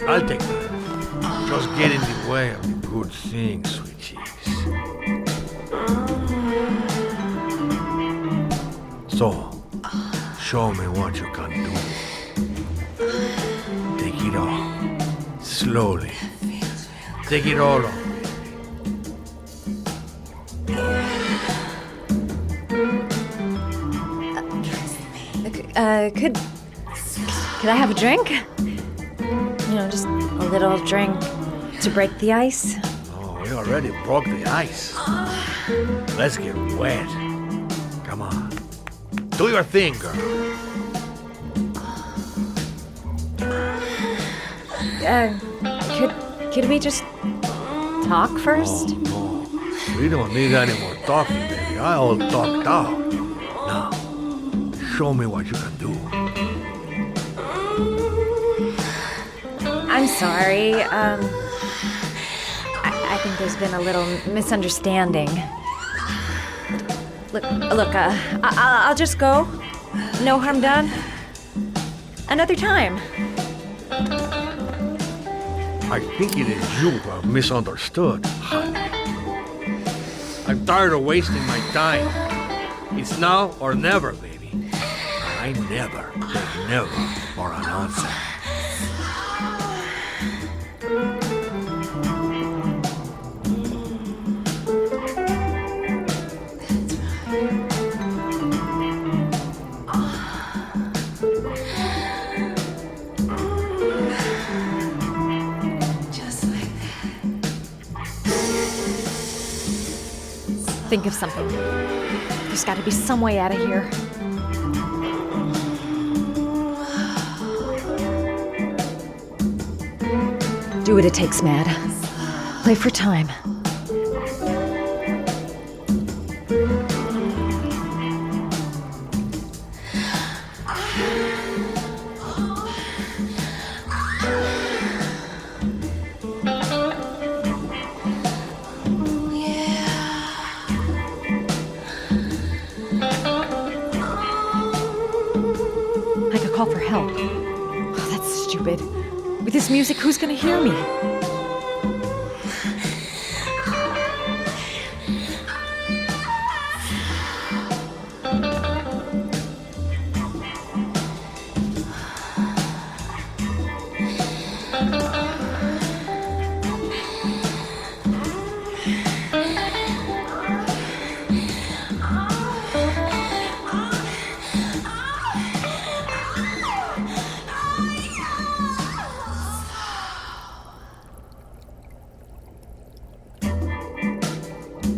I'll take that. Just get in the way of the good thing, sweet cheeks. So, show me what you can do. Take it all. Slowly. Take it all on. Could I have a drink? You know, just a little drink to break the ice. Oh, we already broke the ice. Let's get wet. Come on. Do your thing, girl. Could we just talk first? Oh, no. We don't need any more talking, baby. I all talked out. Now, show me what you can do. I'm sorry. I think there's been a little misunderstanding. Look. I'll just go. No harm done. Another time. I think it is you who have misunderstood, honey. I'm tired of wasting my time. It's now or never, baby. I never take never for an answer. Think of something. There's got to be some way out of here. Do what it takes, Mad. Play for time. Call for help. Oh, that's stupid. With this music, who's gonna hear me?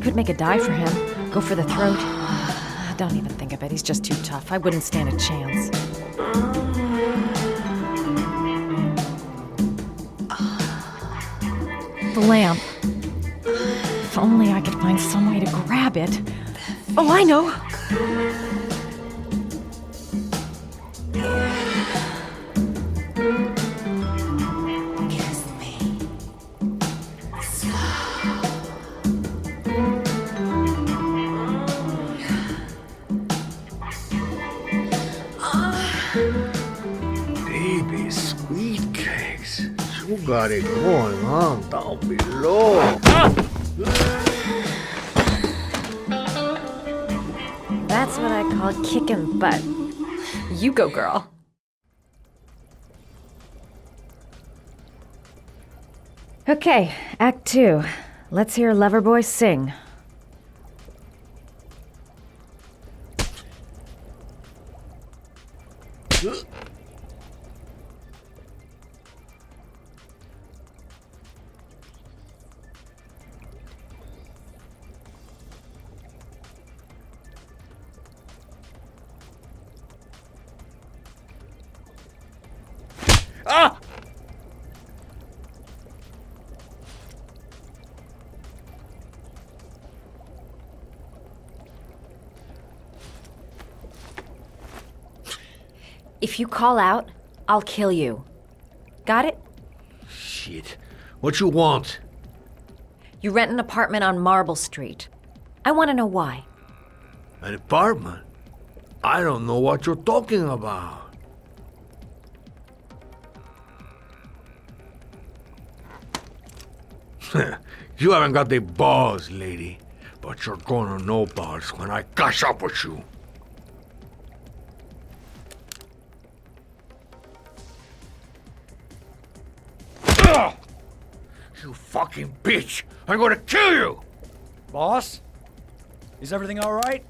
Could make a dive for him. Go for the throat. Don't even think of it. He's just too tough. I wouldn't stand a chance. The lamp. If only I could find some way to grab it. Oh, I know! Baby, sweet cakes. You got it going on down below. That's what I call kicking butt. You go, girl. Okay, Act 2. Let's hear Loverboy sing. Ah! If you call out, I'll kill you. Got it? Shit. What you want? You rent an apartment on Marble Street. I want to know why. An apartment? I don't know what you're talking about. You haven't got the balls, lady. But you're gonna know balls when I catch up with you. Ugh! You fucking bitch! I'm gonna kill you! Boss? Is everything all right?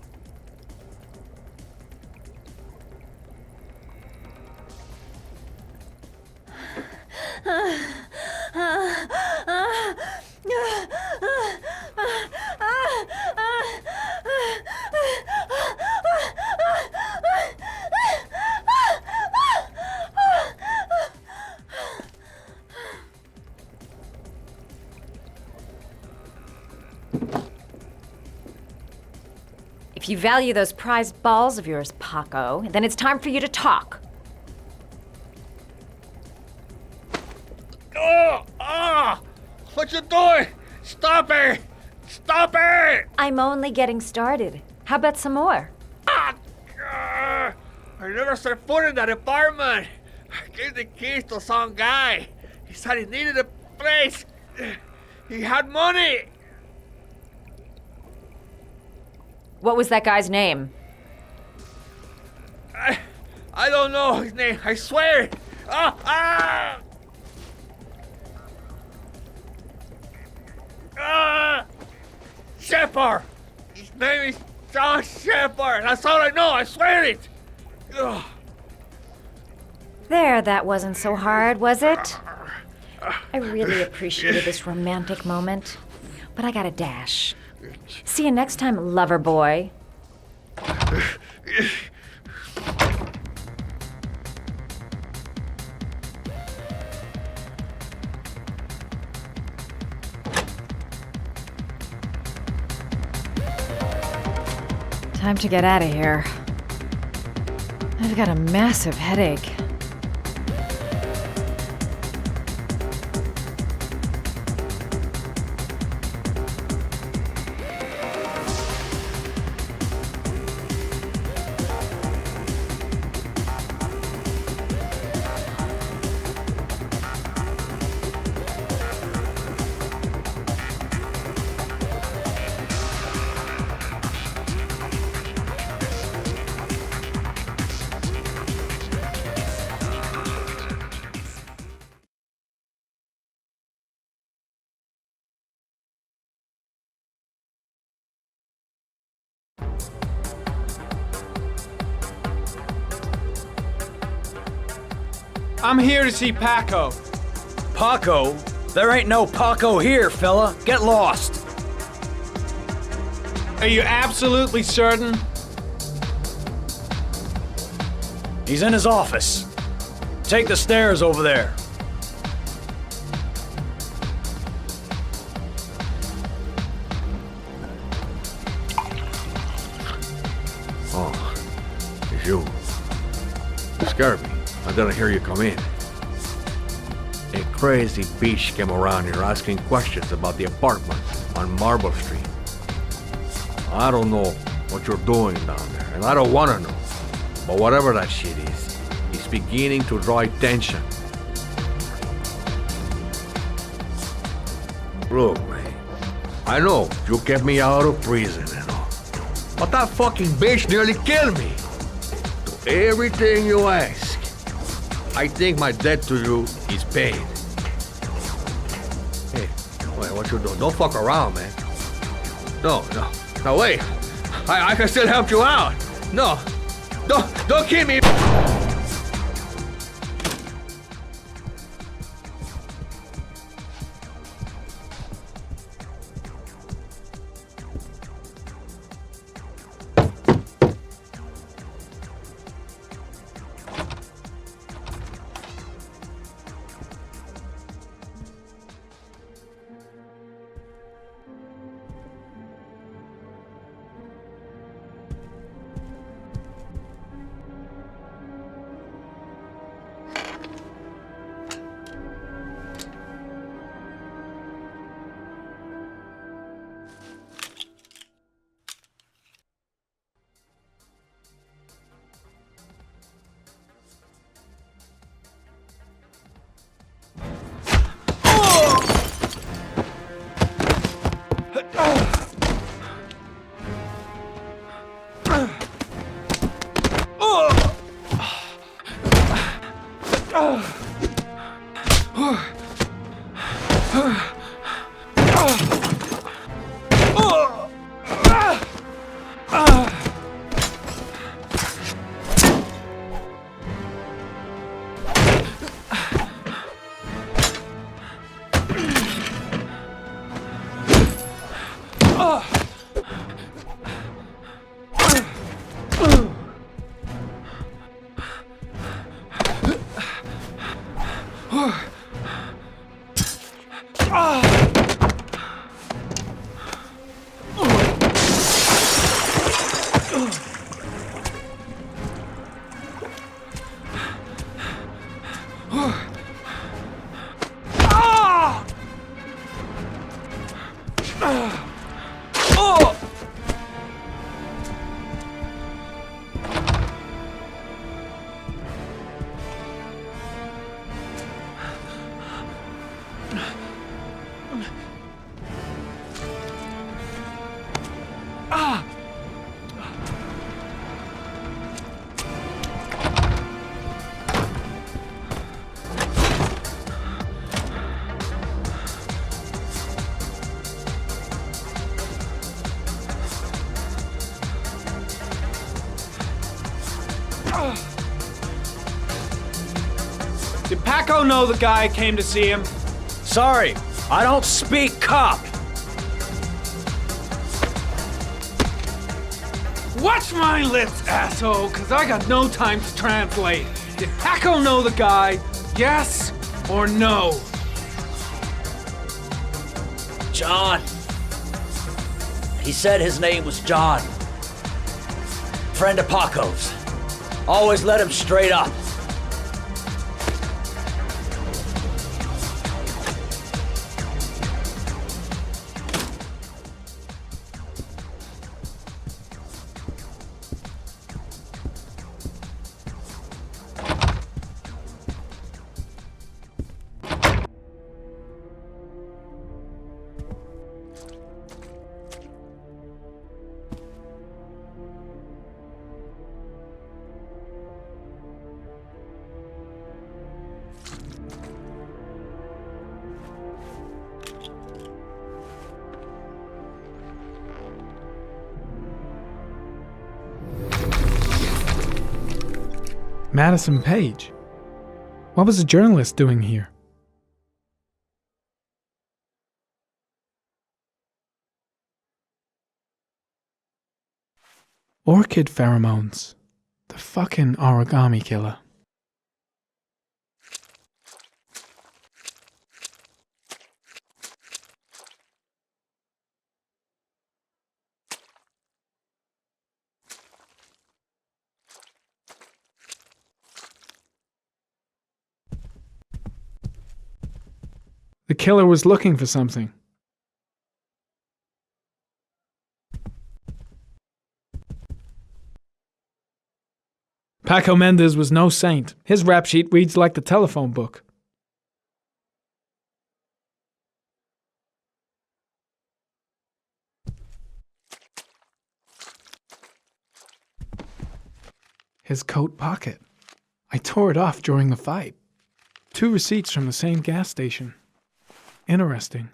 If you value those prized balls of yours, Paco, then it's time for you to talk. Oh! Ah! What you doing? Stop it! Stop it! I'm only getting started. How about some more? I never set foot in that apartment. I gave the keys to some guy. He said he needed a place. He had money. What was that guy's name? I don't know his name. I swear. Shepard. His name is Shaun Shepard. That's all I know. I swear it. Ugh. There, that wasn't so hard, was it? I really appreciated this romantic moment, but I gotta dash. See you next time, lover boy. Time to get out of here. I've got a massive headache. I'm here to see Paco. Paco? There ain't no Paco here, fella. Get lost. Are you absolutely certain? He's in his office. Take the stairs over there. Oh, it's you. You scared me. I didn't hear you come in. A crazy bitch came around here asking questions about the apartment on Marble Street. I don't know what you're doing down there, and I don't want to know. But whatever that shit is, it's beginning to draw attention. Look, man, I know you kept me out of prison and all, but that fucking bitch nearly killed me. Do everything you ask. I think my debt to you is paid. Hey, wait, what you doing? Don't fuck around, man. No, wait. I can still help you out. No, don't kill me. Did Paco know the guy came to see him? Sorry, I don't speak cop. Watch my lips, asshole, cause I got no time to translate. Did Paco know the guy? Yes or no? John. He said his name was John. Friend of Paco's. Always let him straight up. Madison Page? What was a journalist doing here? Orchid pheromones. The fucking Origami Killer. The killer was looking for something. Paco Mendez was no saint. His rap sheet reads like the telephone book. His coat pocket. I tore it off during the fight. 2 receipts from the same gas station. Interesting.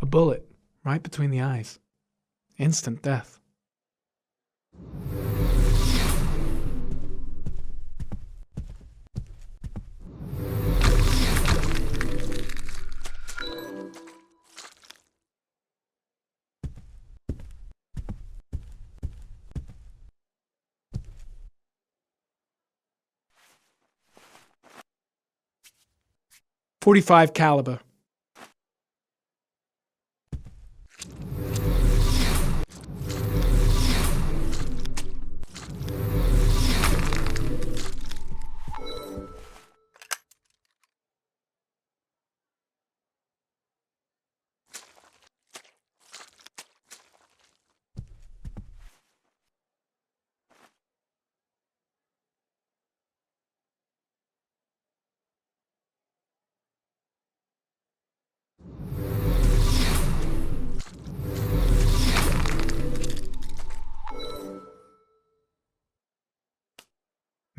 A bullet, right between the eyes. Instant death. .45 caliber.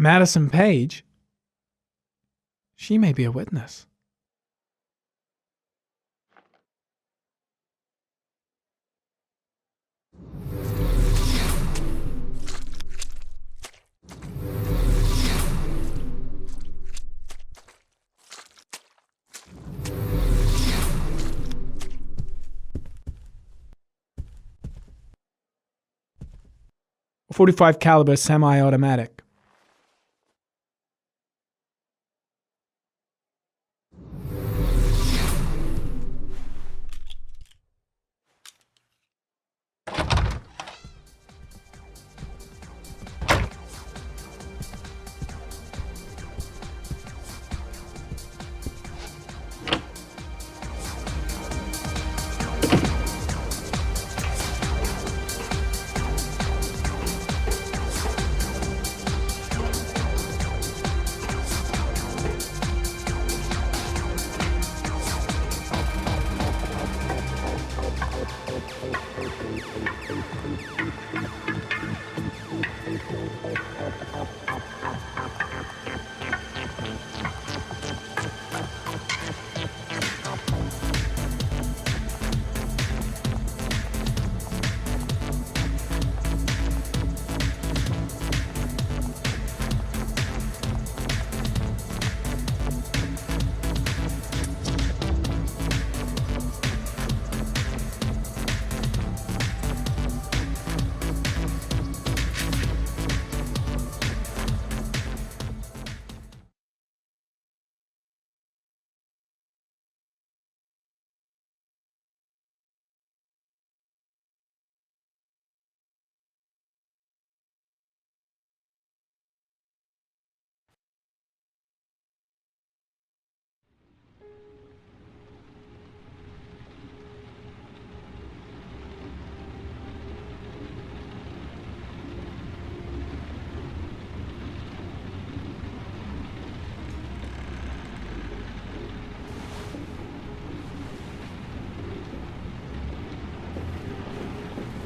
Madison Page? She may be a witness. .45 caliber semi-automatic.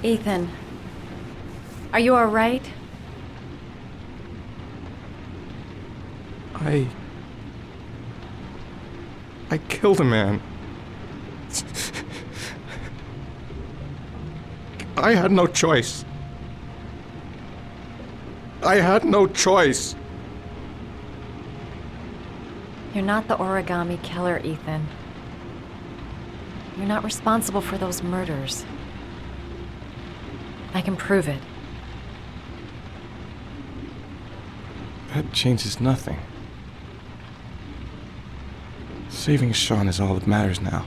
Ethan, are you all right? I killed a man. I had no choice. I had no choice. You're not the Origami Killer, Ethan. You're not responsible for those murders. I can prove it. That changes nothing. Saving Shaun is all that matters now.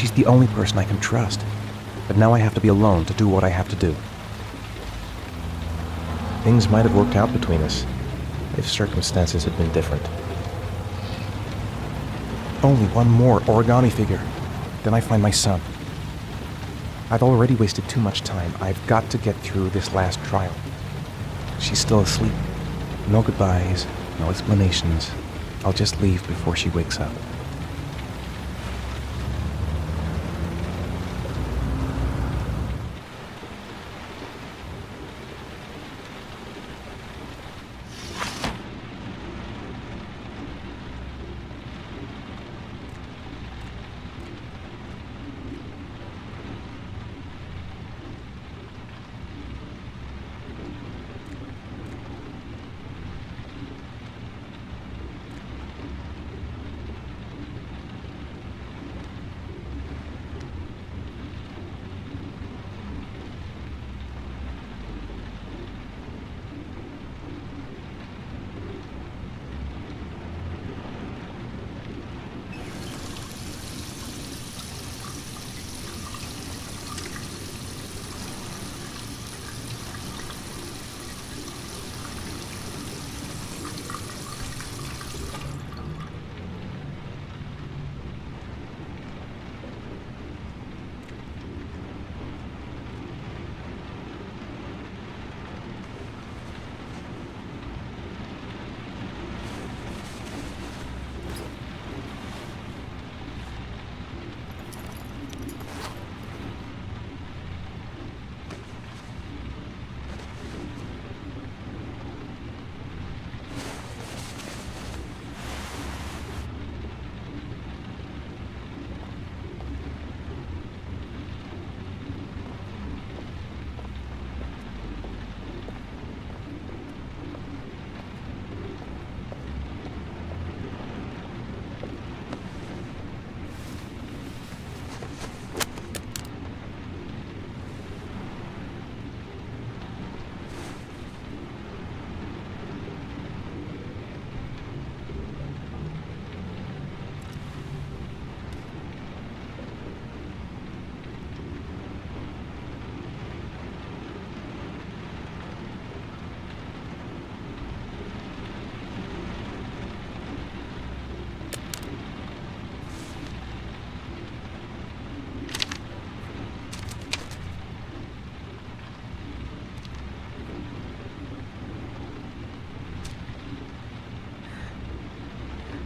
She's the only person I can trust. But now I have to be alone to do what I have to do. Things might have worked out between us if circumstances had been different. Only one more origami figure. Then I find my son. I've already wasted too much time. I've got to get through this last trial. She's still asleep. No goodbyes, no explanations. I'll just leave before she wakes up.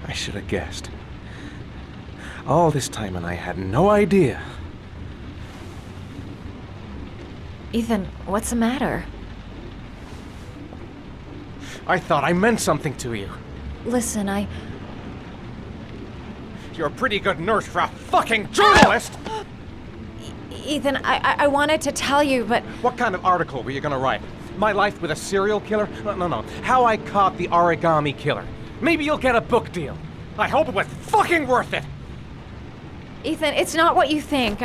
I should have guessed. All this time and I had no idea. Ethan, what's the matter? I thought I meant something to you. Listen, You're a pretty good nurse for a fucking journalist! Ethan, I wanted to tell you, but... What kind of article were you gonna write? My life with a serial killer? No. How I caught the Origami Killer. Maybe you'll get a book deal. I hope it was fucking worth it! Ethan, it's not what you think.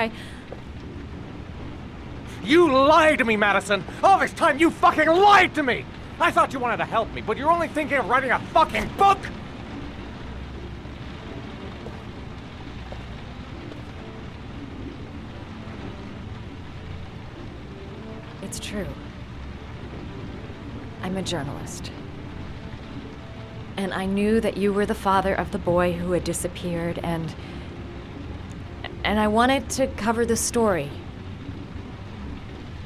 You lied to me, Madison! All this time you fucking lied to me! I thought you wanted to help me, but you're only thinking of writing a fucking book! It's true. I'm a journalist. And I knew that you were the father of the boy who had disappeared, and I wanted to cover the story.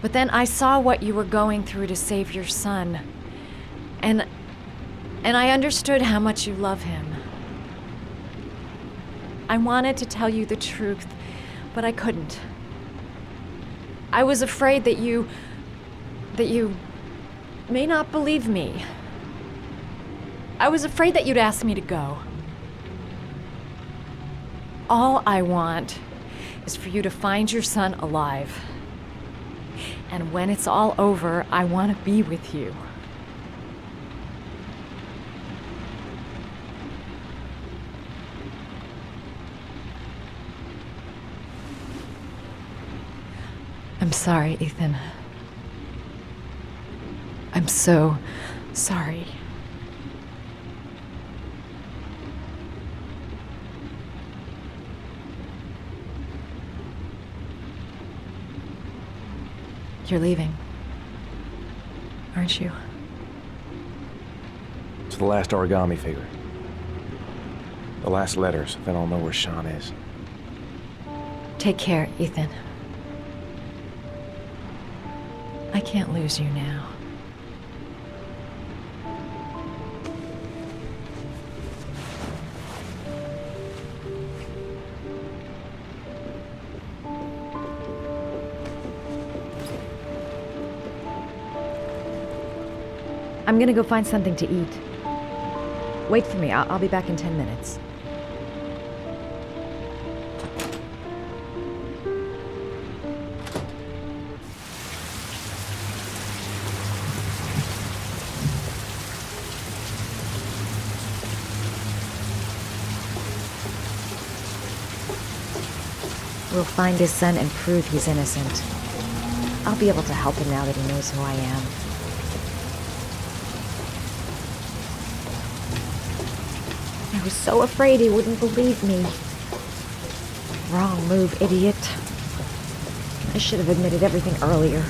But then I saw what you were going through to save your son, and I understood how much you love him. I wanted to tell you the truth, but I couldn't. I was afraid that you may not believe me. I was afraid that you'd ask me to go. All I want is for you to find your son alive. And when it's all over, I want to be with you. I'm sorry, Ethan. I'm so sorry. You're leaving, aren't you? It's the last origami figure. The last letters, then I'll know where Shaun is. Take care, Ethan. I can't lose you now. I'm gonna go find something to eat. Wait for me. I'll be back in 10 minutes. We'll find his son and prove he's innocent. I'll be able to help him now that he knows who I am. I was so afraid he wouldn't believe me. Wrong move, idiot. I should have admitted everything earlier.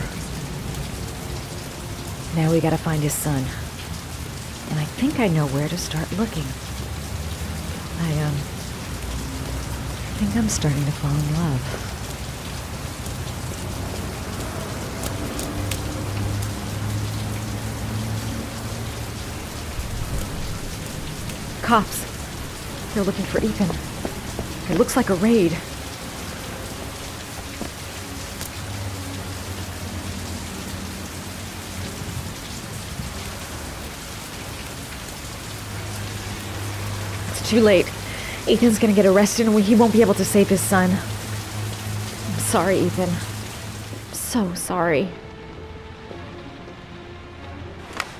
Now we gotta find his son. And I think I know where to start looking. I think I'm starting to fall in love. Cops. They're looking for Ethan. It looks like a raid. It's too late. Ethan's gonna get arrested and he won't be able to save his son. I'm sorry, Ethan. I'm so sorry.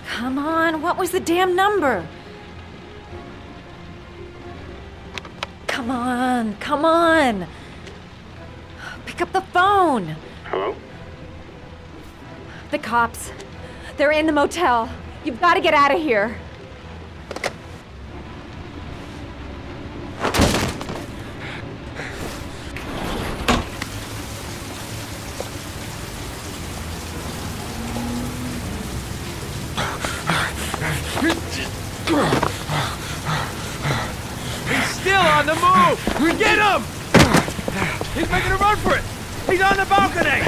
Come on, what was the damn number? Come on, come on. Pick up the phone. Hello? The cops. They're in the motel. You've got to get out of here. Still on the move! Get him! He's making a run for it! He's on the balcony!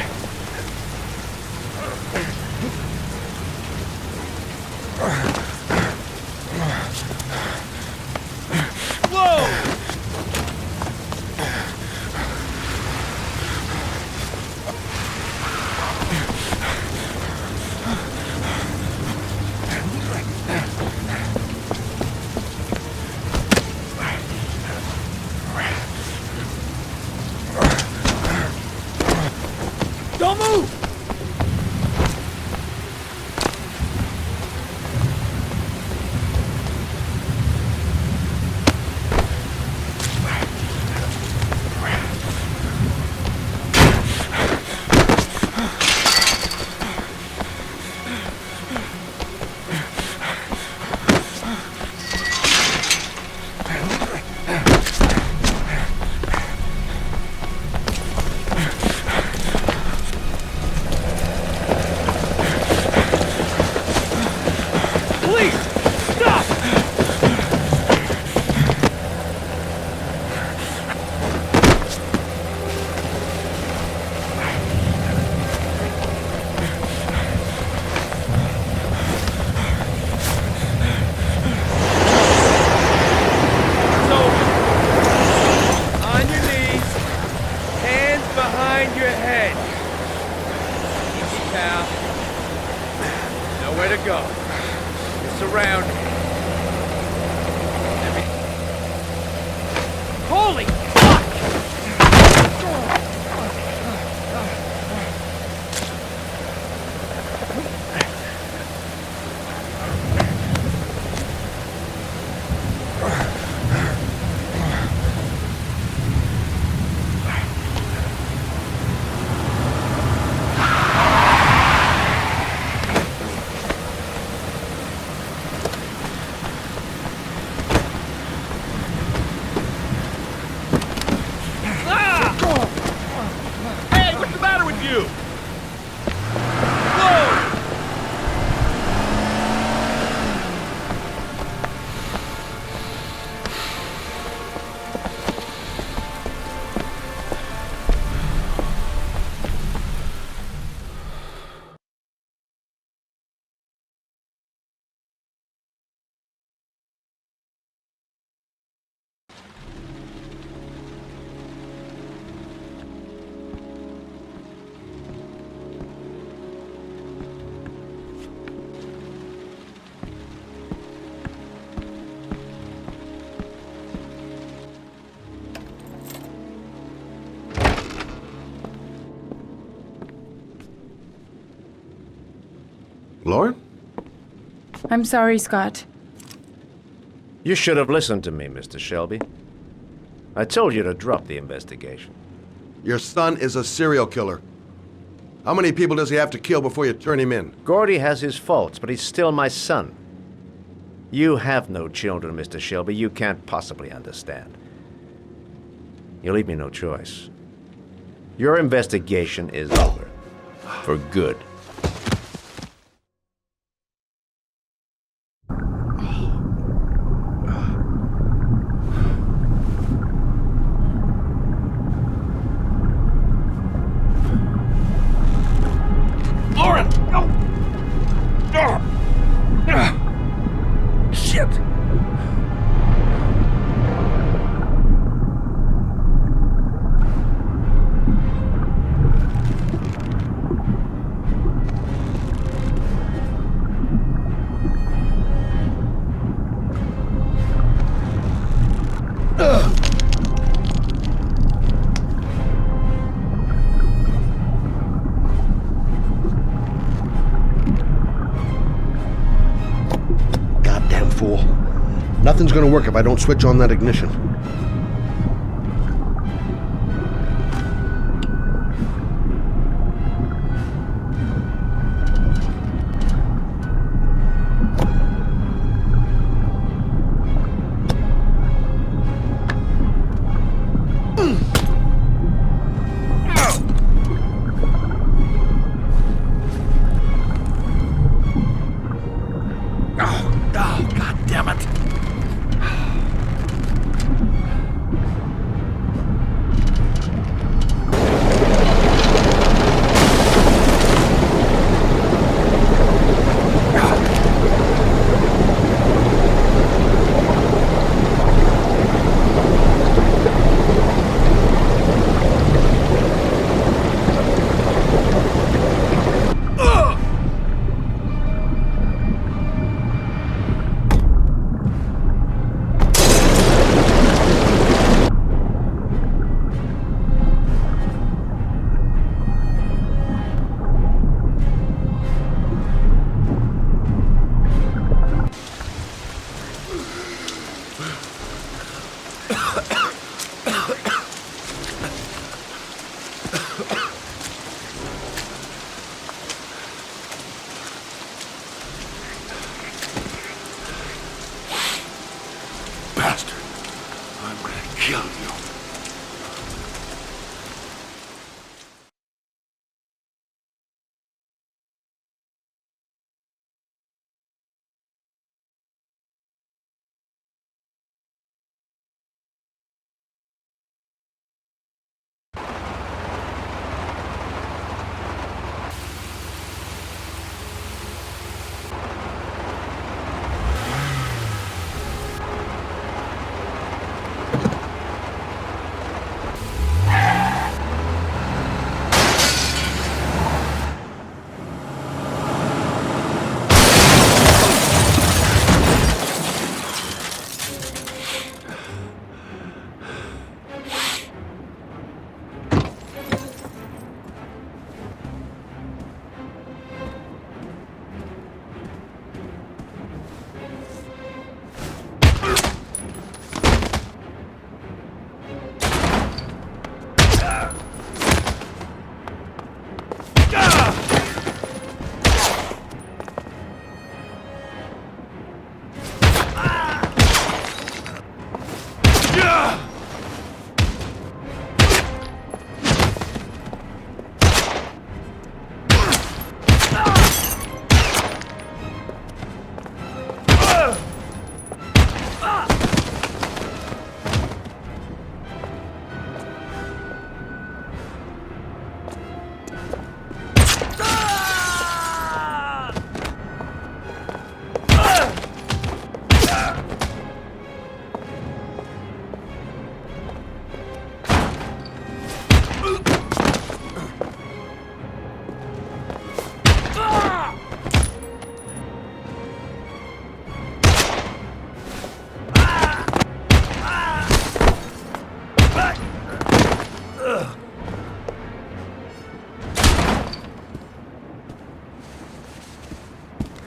Whoa! Don't move! Lauren? I'm sorry, Scott. You should have listened to me, Mr. Shelby. I told you to drop the investigation. Your son is a serial killer. How many people does he have to kill before you turn him in? Gordy has his faults, but he's still my son. You have no children, Mr. Shelby. You can't possibly understand. You leave me no choice. Your investigation is over. For good. Lauren! No! Shit! Goddamn fool. Nothing's gonna work if I don't switch on that ignition. Oh, God damn it.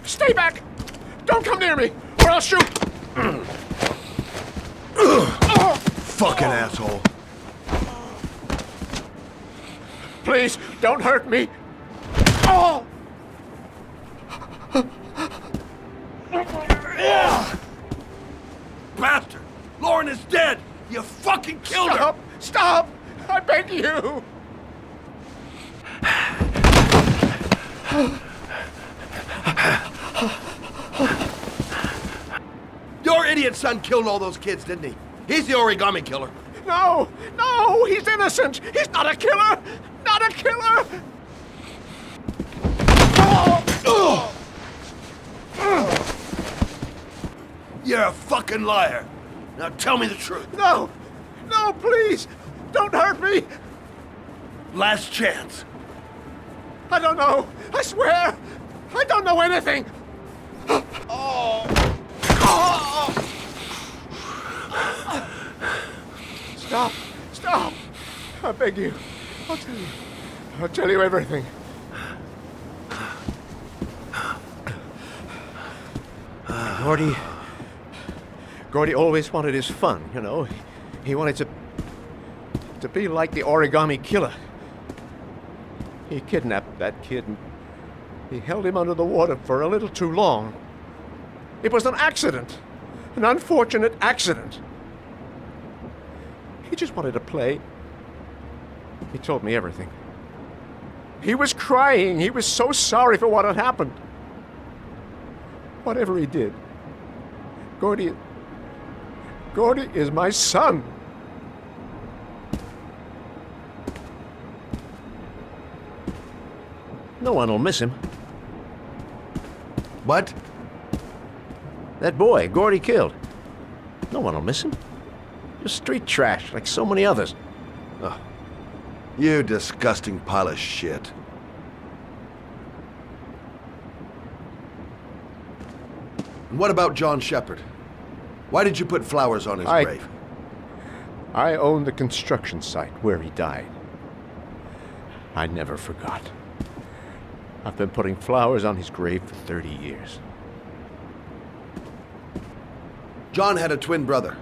Stay back! Don't come near me, or I'll shoot! Fucking asshole. Please, don't hurt me! Oh! Bastard! Lauren is dead! You fucking killed Stop! her! Stop! I beg you! Your idiot son killed all those kids, didn't he? He's the Origami Killer. No! No! He's innocent! He's not a killer! Not a killer! You're a fucking liar. Now tell me the truth. No! No, please! Don't hurt me! Last chance. I don't know! I swear! I don't know anything! Oh! Stop! Stop! I beg you. I'll tell you. I'll tell you everything. Gordy always wanted his fun, you know. He wanted to be like the Origami Killer. He kidnapped that kid and he held him under the water for a little too long. It was an accident. An unfortunate accident. He just wanted to play. He told me everything. He was crying. He was so sorry for what had happened. Whatever he did, Gordy is my son. No one will miss him. What? That boy, Gordy killed. No one will miss him. Just street trash, like so many others. Oh, you disgusting pile of shit. And what about John Shepard? Why did you put flowers on his grave? I own the construction site where he died. I never forgot. I've been putting flowers on his grave for 30 years. John had a twin brother.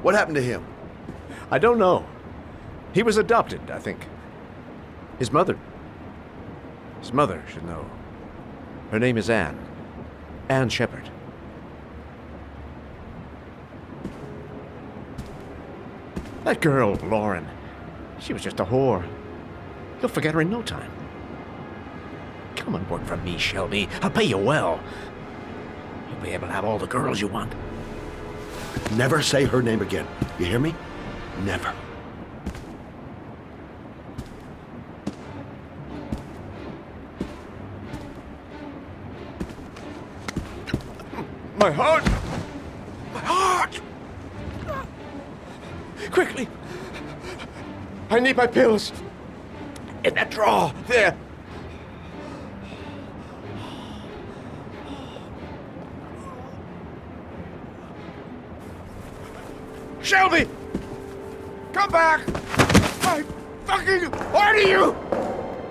What happened to him? I don't know. He was adopted, I think. His mother should know. Her name is Anne. Anne Shepard. That girl, Lauren, she was just a whore. You'll forget her in no time. Come and work for me, Shelby. I'll pay you well. You'll be able to have all the girls you want. Never say her name again. You hear me? Never. My heart! My heart! Quickly! I need my pills. In that drawer, there. Shelby! Come back! I fucking order you!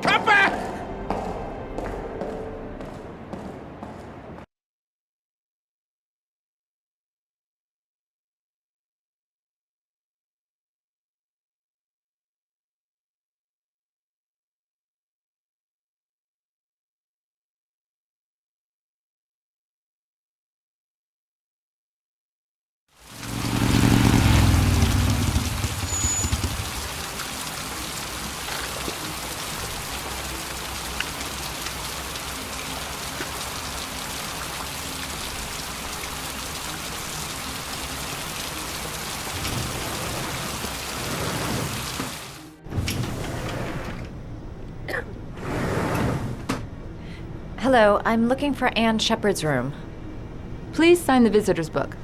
Come back! Hello, I'm looking for Anne Shepard's room. Please sign the visitor's book.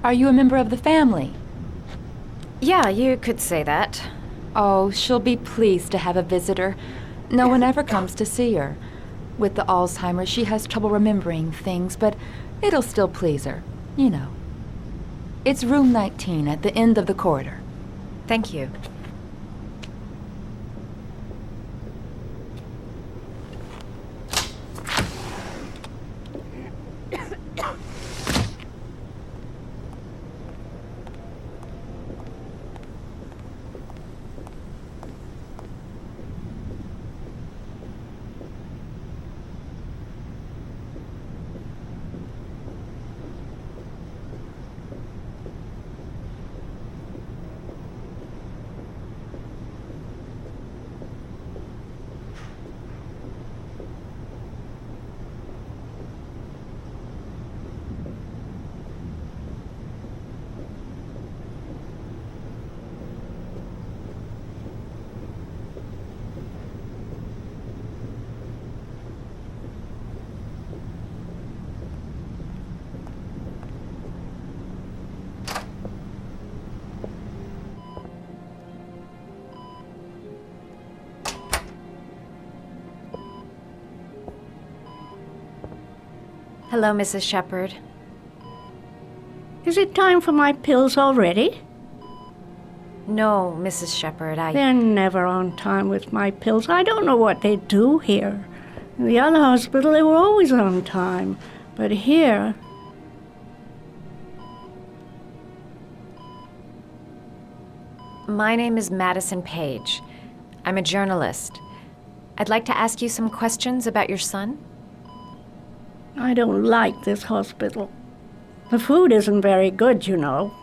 Are you a member of the family? Yeah, you could say that. Oh, she'll be pleased to have a visitor. No one ever comes to see her. With the Alzheimer's, she has trouble remembering things, but it'll still please her, you know. It's room 19 at the end of the corridor. Thank you. Hello, Mrs. Shepherd. Is it time for my pills already? No, Mrs. Shepherd, They're never on time with my pills. I don't know what they do here. In the other hospital, they were always on time. But here... My name is Madison Page. I'm a journalist. I'd like to ask you some questions about your son. I don't like this hospital. The food isn't very good, you know.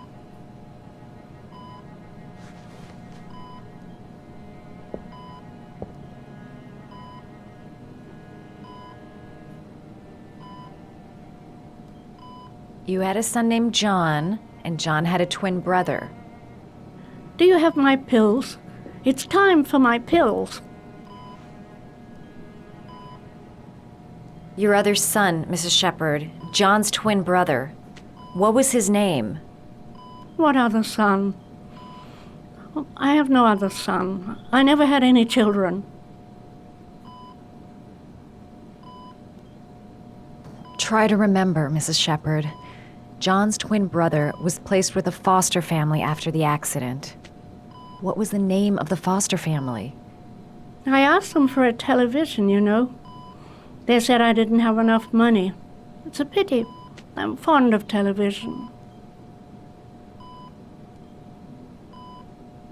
You had a son named John, and John had a twin brother. Do you have my pills? It's time for my pills. Your other son, Mrs. Shepherd, John's twin brother. What was his name? What other son? Oh, I have no other son. I never had any children. Try to remember, Mrs. Shepherd. John's twin brother was placed with a foster family after the accident. What was the name of the foster family? I asked them for a television, you know. They said I didn't have enough money. It's a pity. I'm fond of television.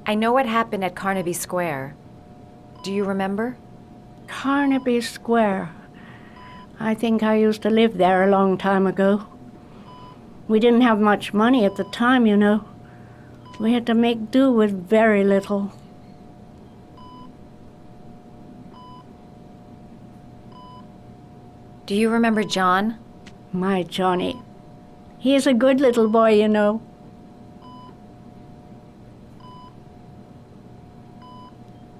I know what happened at Carnaby Square. Do you remember? Carnaby Square. I think I used to live there a long time ago. We didn't have much money at the time, you know. We had to make do with very little. Do you remember John? My Johnny. He is a good little boy, you know.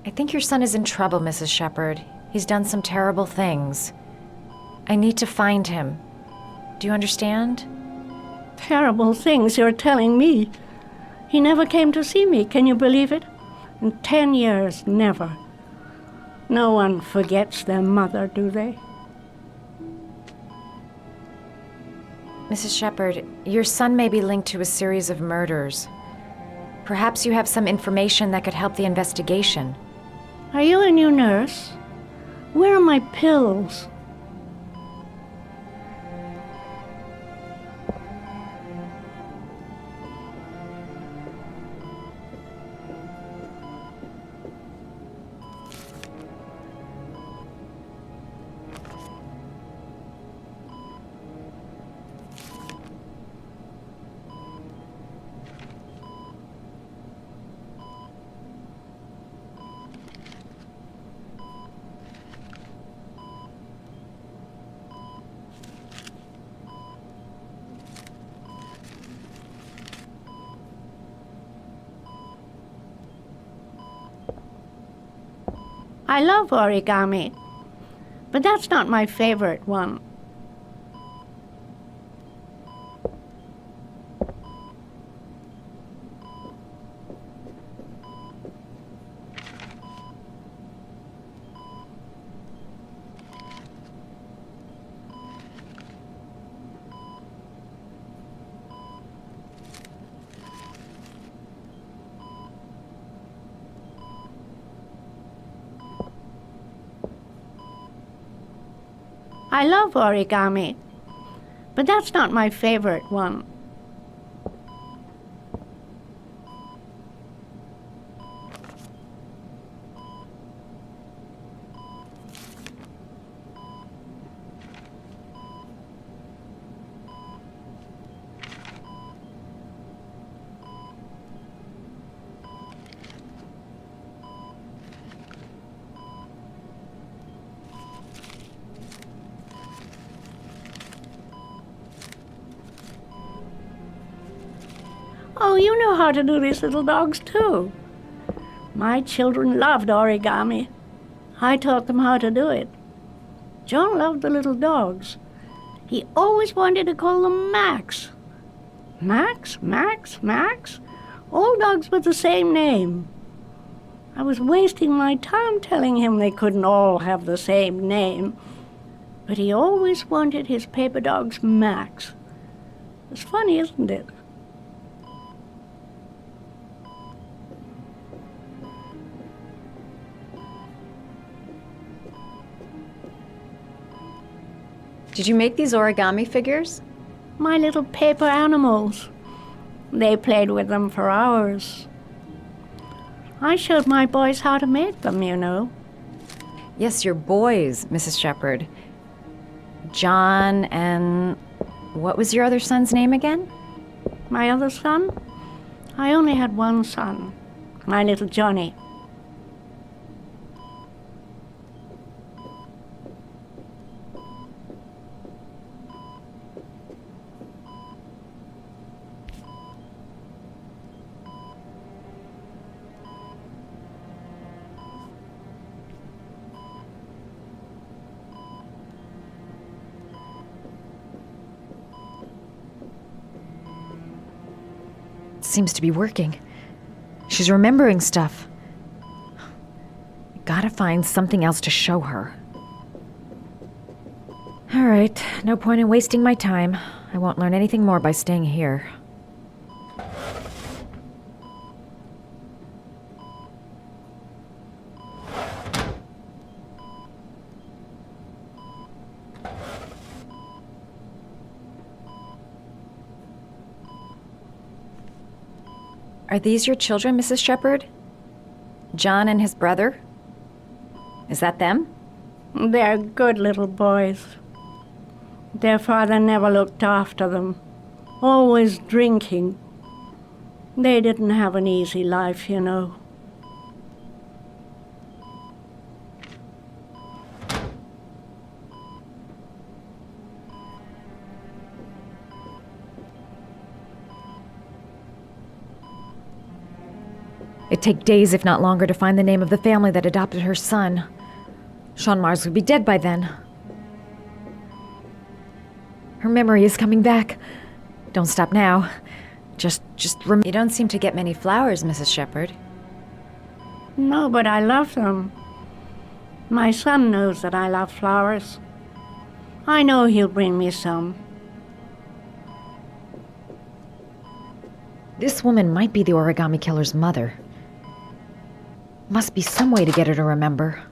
I think your son is in trouble, Mrs. Shepherd. He's done some terrible things. I need to find him. Do you understand? Terrible things you're telling me. He never came to see me, can you believe it? In 10 years, never. No one forgets their mother, do they? Mrs. Shepherd, your son may be linked to a series of murders. Perhaps you have some information that could help the investigation. Are you a new nurse? Where are my pills? I love origami, but that's not my favorite one. I love origami, but that's not my favorite one. Oh, you know how to do these little dogs, too. My children loved origami. I taught them how to do it. John loved the little dogs. He always wanted to call them Max. Max, Max, Max? All dogs with the same name. I was wasting my time telling him they couldn't all have the same name. But he always wanted his paper dog's Max. It's funny, isn't it? Did you make these origami figures? My little paper animals. They played with them for hours. I showed my boys how to make them, you know. Yes, your boys, Mrs. Shepherd. John and... what was your other son's name again? My other son? I only had one son, my little Johnny. Seems to be working. She's remembering stuff. Gotta find something else to show her. All right, no point in wasting my time. I won't learn anything more by staying here. Are these your children, Mrs. Shepherd? John and his brother? Is that them? They're good little boys. Their father never looked after them, always drinking. They didn't have an easy life, you know. It'd take days, if not longer, to find the name of the family that adopted her son. Shaun Mars would be dead by then. Her memory is coming back. Don't stop now. Just You don't seem to get many flowers, Mrs. Shepherd. No, but I love them. My son knows that I love flowers. I know he'll bring me some. This woman might be the Origami Killer's mother. Must be some way to get her to remember.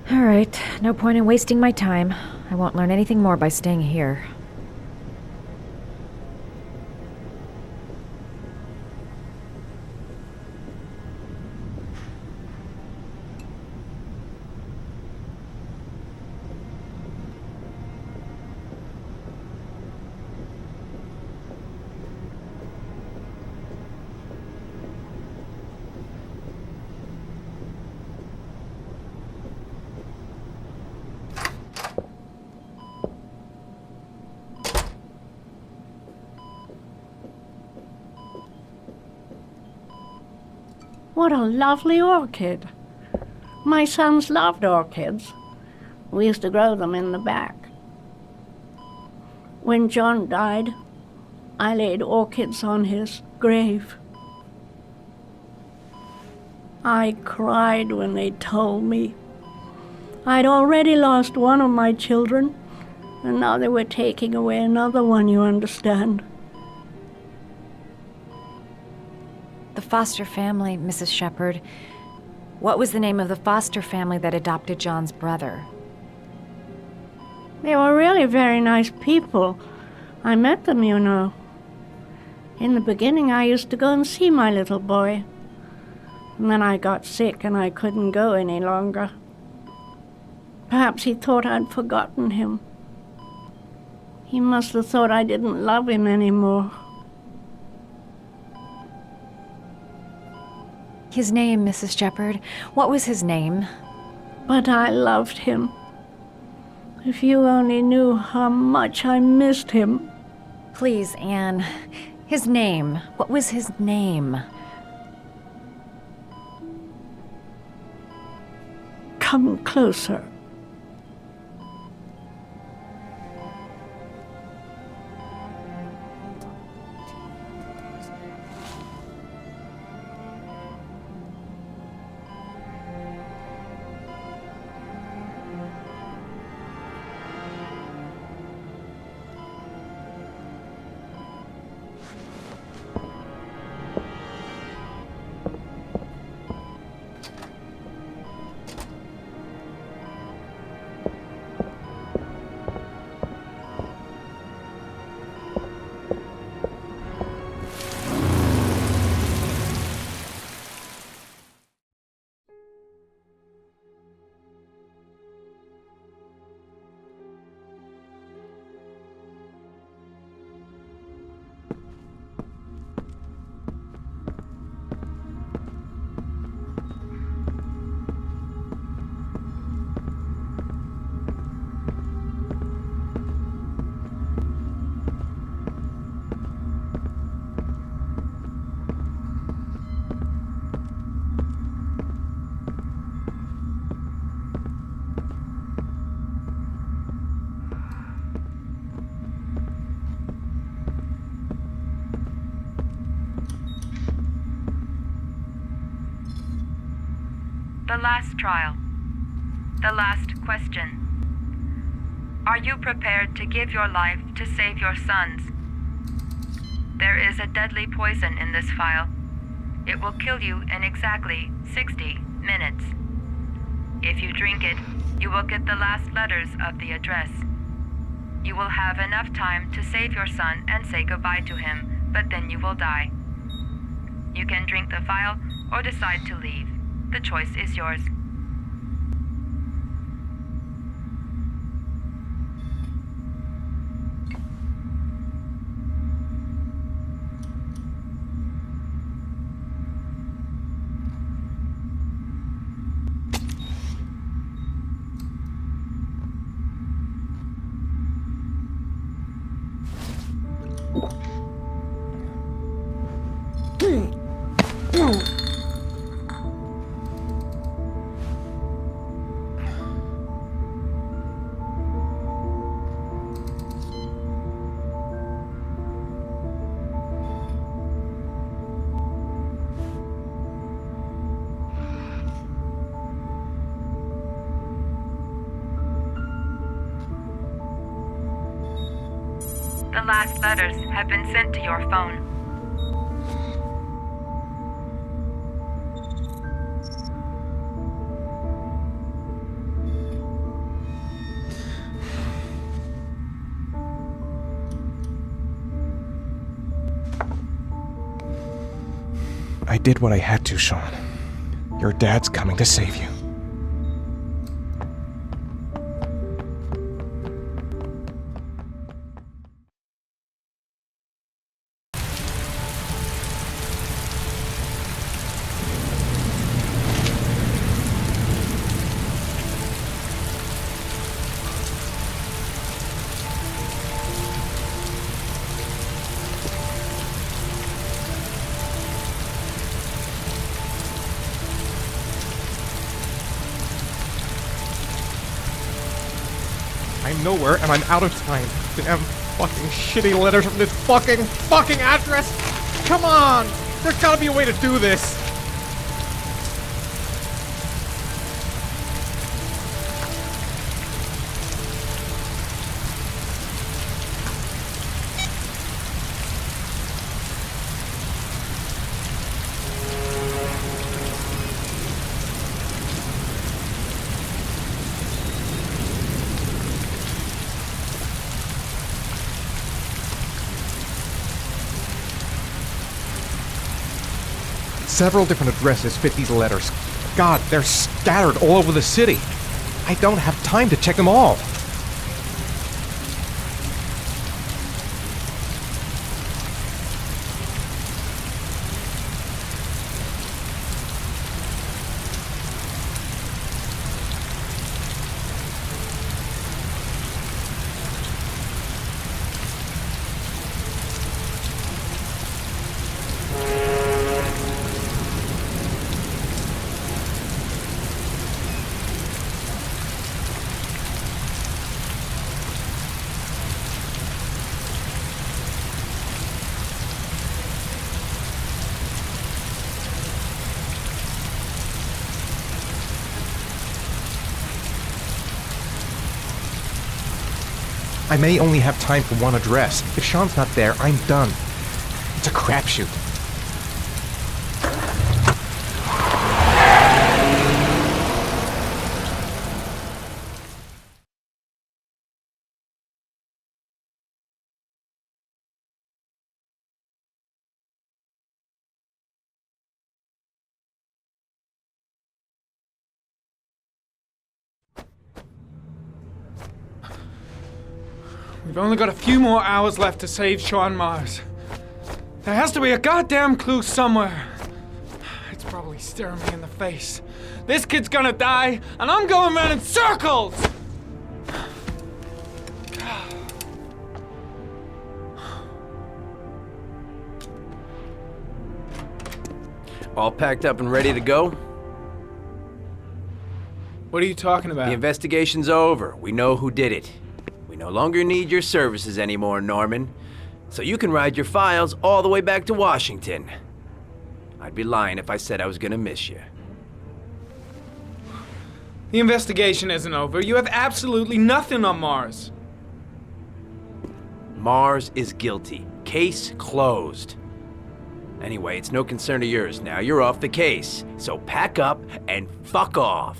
All right, no point in wasting my time. I won't learn anything more by staying here. What a lovely orchid. My sons loved orchids. We used to grow them in the back. When John died, I laid orchids on his grave. I cried when they told me. I'd already lost one of my children, and now they were taking away another one, you understand. The foster family, Mrs. Shepherd. What was the name of the foster family that adopted John's brother? They were really very nice people. I met them, you know. In the beginning, I used to go and see my little boy. And then I got sick and I couldn't go any longer. Perhaps he thought I'd forgotten him. He must have thought I didn't love him anymore. His name, Mrs. Shepherd. What was his name? But I loved him. If you only knew how much I missed him. Please, Anne. His name. What was his name? Come closer. The last trial. The last question. Are you prepared to give your life to save your sons? There is a deadly poison in this file. It will kill you in exactly 60 minutes. If you drink it, you will get the last letters of the address. You will have enough time to save your son and say goodbye to him, but then you will die. You can drink the file or decide to leave. The choice is yours. The last letters have been sent to your phone. I did what I had to, Shaun. Your dad's coming to save you. I'm nowhere and I'm out of time. Damn fucking shitty letters from this fucking address! Come on! There's gotta be a way to do this! Several different addresses fit these letters. God, they're scattered all over the city. I don't have time to check them all. I may only have time for one address. If Shaun's not there, I'm done. It's a crapshoot. We've only got a few more hours left to save Shaun Mars. There has to be a goddamn clue somewhere. It's probably staring me in the face. This kid's gonna die, and I'm going around in circles! All packed up and ready to go? What are you talking about? The investigation's over. We know who did it. We no longer need your services anymore, Norman. So you can ride your files all the way back to Washington. I'd be lying if I said I was gonna miss you. The investigation isn't over. You have absolutely nothing on Mars. Mars is guilty. Case closed. Anyway, it's no concern of yours now. You're off the case. So pack up and fuck off.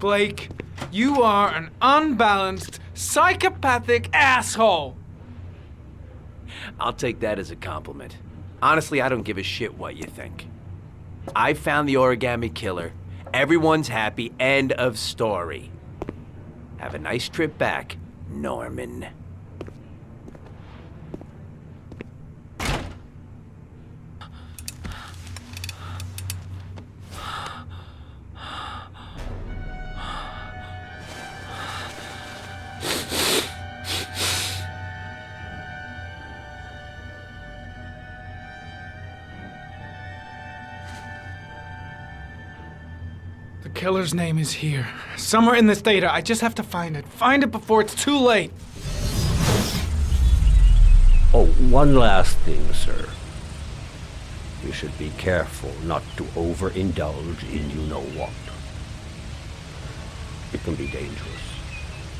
Blake, you are an unbalanced, psychopathic asshole. I'll take that as a compliment. Honestly, I don't give a shit what you think. I found the Origami Killer. Everyone's happy. End of story. Have a nice trip back, Norman. The killer's name is here. Somewhere in this data. I just have to find it. Find it before it's too late. Oh, one last thing, sir. You should be careful not to overindulge in you-know-what. It can be dangerous.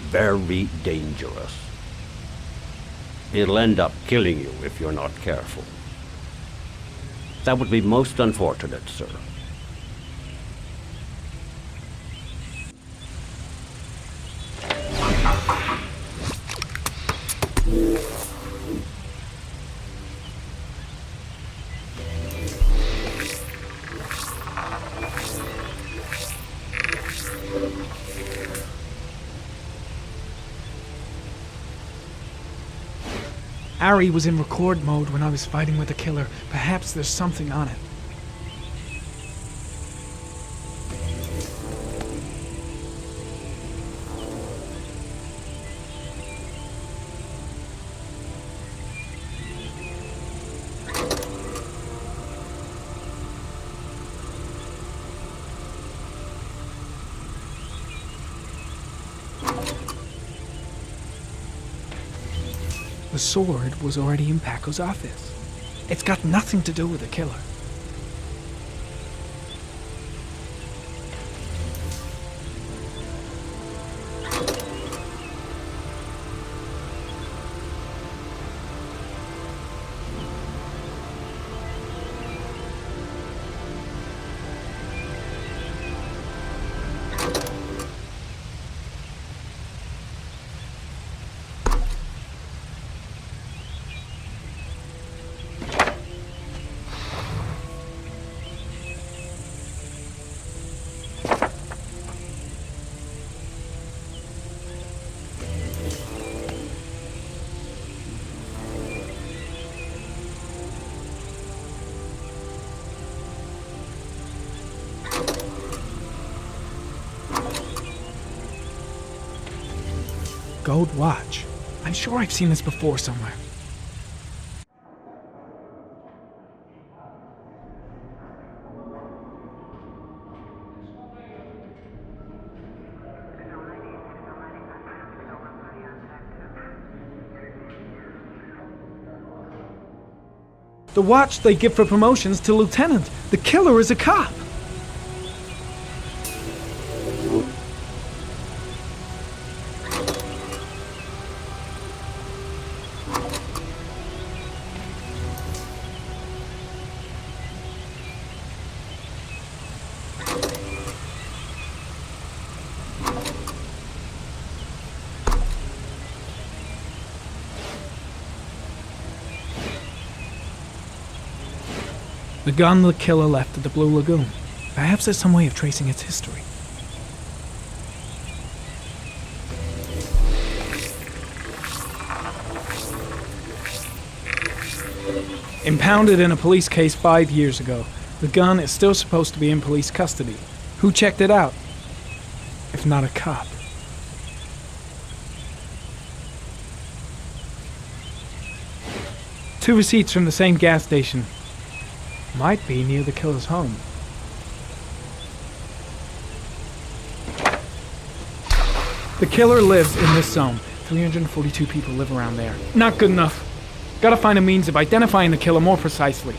Very dangerous. It'll end up killing you if you're not careful. That would be most unfortunate, sir. Ari was in record mode when I was fighting with the killer. Perhaps there's something on it. The sword was already in Paco's office. It's got nothing to do with the killer. Gold watch. I'm sure I've seen this before somewhere. The watch they give for promotions to lieutenant. The killer is a cop. The gun the killer left at the Blue Lagoon. Perhaps there's some way of tracing its history. Impounded in a police case 5 years ago, the gun is still supposed to be in police custody. Who checked it out? If not a cop. Two receipts from the same gas station. Might be near the killer's home. The killer lives in this zone. 342 people live around there. Not good enough. Gotta find a means of identifying the killer more precisely.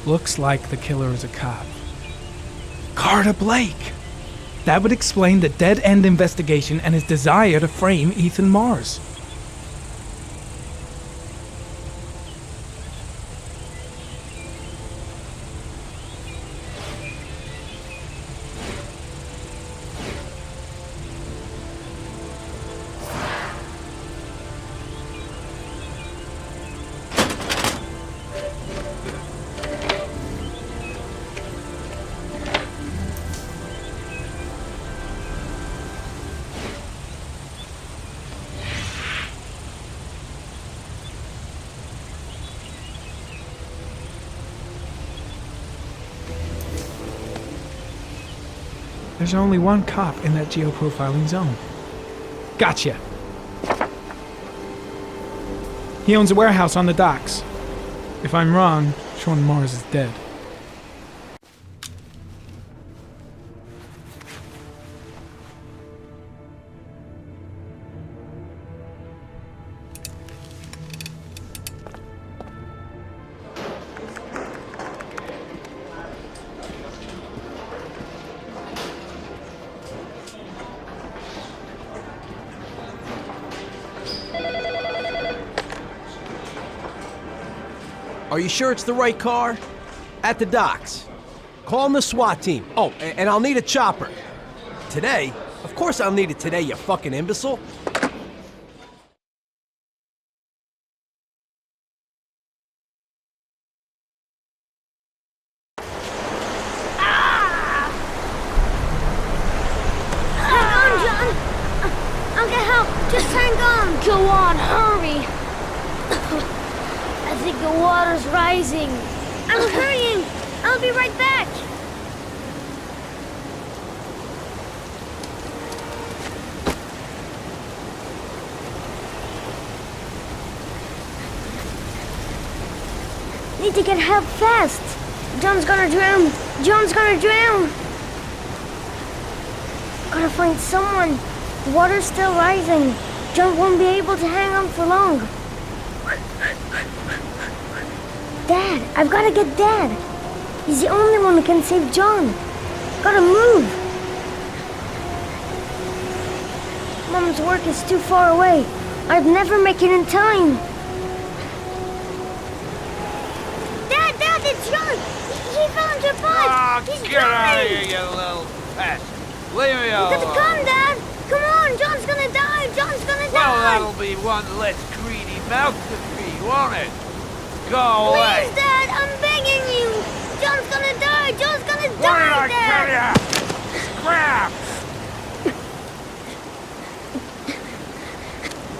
Looks like the killer is a cop. Carter Blake! That would explain the dead-end investigation and his desire to frame Ethan Mars. There's only one cop in that geoprofiling zone. Gotcha! He owns a warehouse on the docks. If I'm wrong, Shaun Mars is dead. Are you sure it's the right car? At the docks. Call the SWAT team. Oh, and I'll need a chopper. Today? Of course I'll need it today, you fucking imbecile. Just hang on! Go on, hurry! I think the water's rising. I'm hurrying! I'll be right back! Need to get help fast! John's gonna drown! John's gonna drown! Gotta find someone. The water's still rising. John won't be able to hang on for long. Dad! I've gotta get Dad! He's the only one who can save John. Gotta move! Mom's work is too far away. I'd never make it in time. Dad, it's John! He fell into a pond! He's Get out of drowning! here, you little pest! Leave me You alone! gotta come, Dad! Come on, John's gonna die! John's gonna Well, die! that'll be one less greedy mouth to feed, won't it? Go away! Please, Dad, I'm begging you! John's gonna die! John's gonna What die, did I tell Dad! ya? Crap!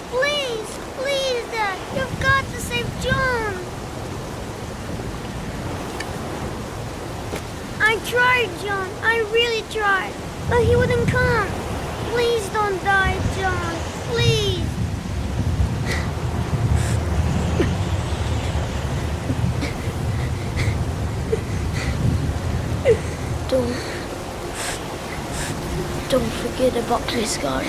Please, Dad, you've got to save John! I tried, John. I really tried. But he wouldn't come. Please don't die, John. Please. Don't forget about this guy.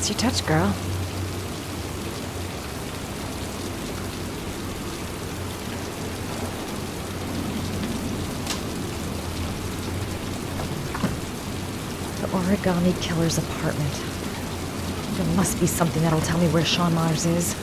Nice your touch, girl. The Origami Killer's apartment. There must be something that'll tell me where Shaun Mars is.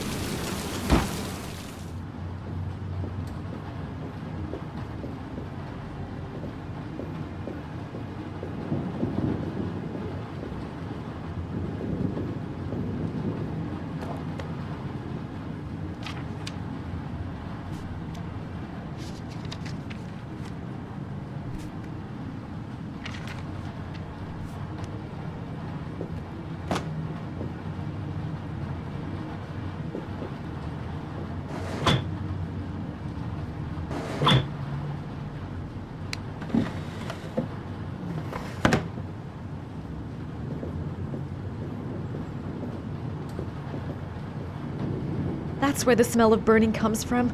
That's where the smell of burning comes from.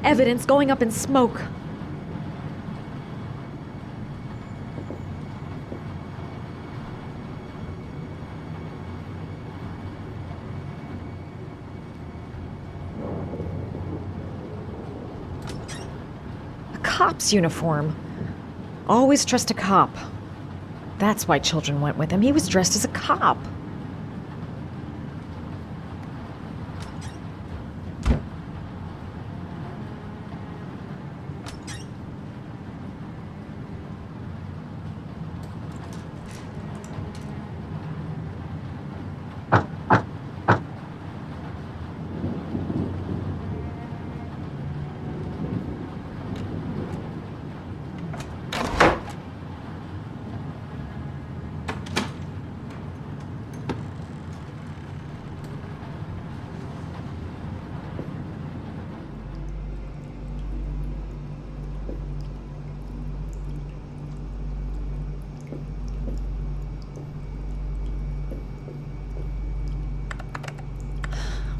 Evidence going up in smoke. A cop's uniform. Always trust a cop. That's why children went with him. He was dressed as a cop.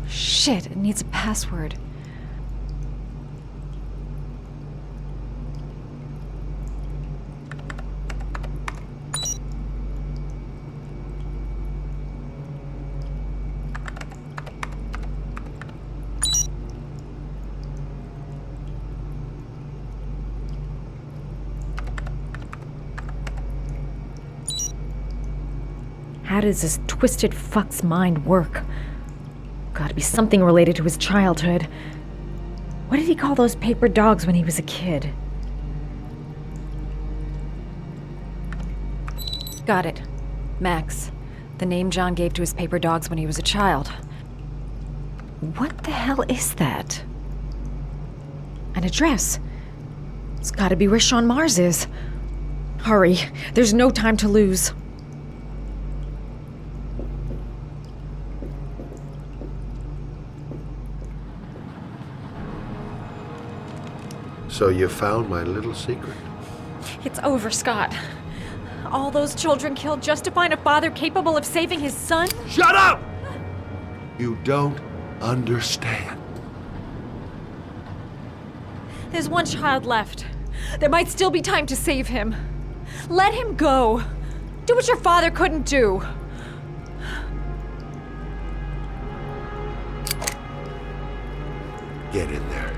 Shit, it needs a password. How does this twisted fuck's mind work? Gotta be something related to his childhood. What did he call those paper dogs when he was a kid? Got it. Max. The name John gave to his paper dogs when he was a child. What the hell is that? An address. It's gotta be where Shaun Mars is. Hurry. There's no time to lose. So you found my little secret? It's over, Scott. All those children killed just to find a father capable of saving his son? Shut up! You don't understand. There's one child left. There might still be time to save him. Let him go. Do what your father couldn't do. Get in there.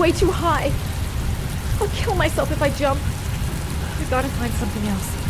way too high. I'll kill myself if I jump. We gotta find something else.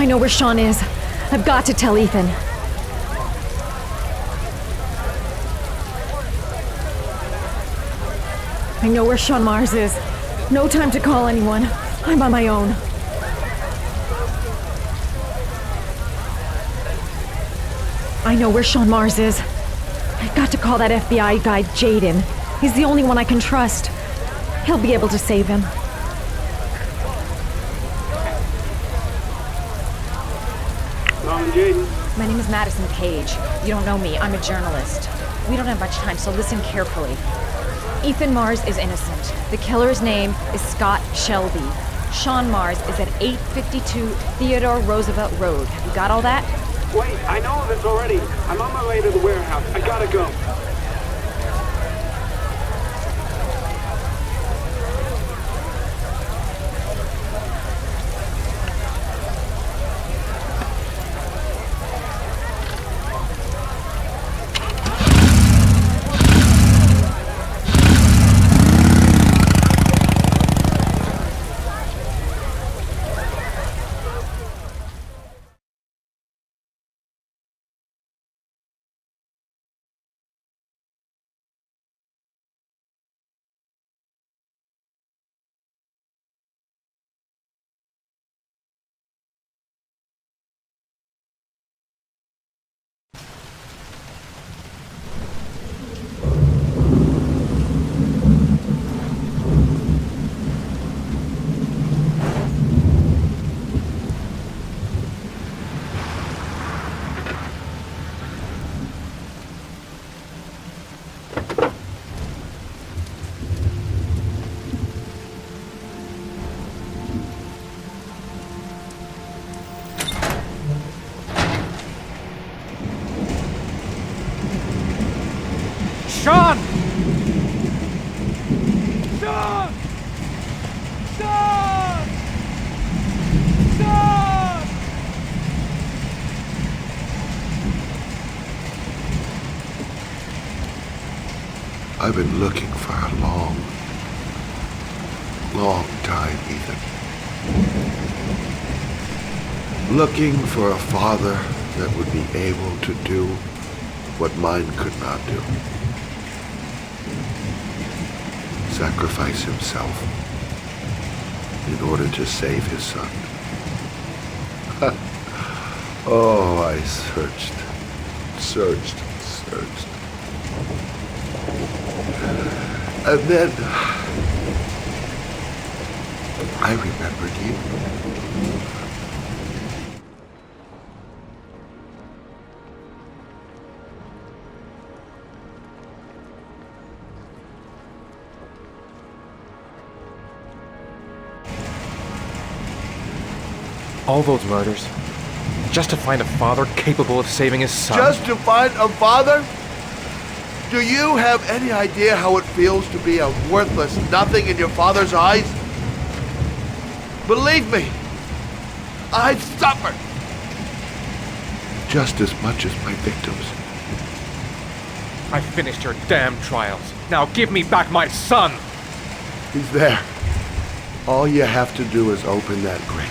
I know where Shaun is. I've got to tell Ethan. I know where Shaun Mars is. No time to call anyone. I'm on my own. I know where Shaun Mars is. I've got to call that FBI guy, Jaden. He's the only one I can trust. He'll be able to save him. My name is Madison Cage. You don't know me. I'm a journalist. We don't have much time, so listen carefully. Ethan Mars is innocent. The killer's name is Scott Shelby. Shaun Mars is at 852 Theodore Roosevelt Road. Have you got all that? Wait, I know this already. I'm on my way to the warehouse. I gotta go. I've been looking for a long time, Ethan. Looking for a father that would be able to do what mine could not do. Sacrifice himself in order to save his son. Oh, I searched. And then I remembered you. All those murders, just to find a father capable of saving his son. Just to find a father? Do you have any idea how it feels to be a worthless nothing in your father's eyes? Believe me, I've suffered just as much as my victims. I finished your damn trials. Now give me back my son! He's there. All you have to do is open that grate.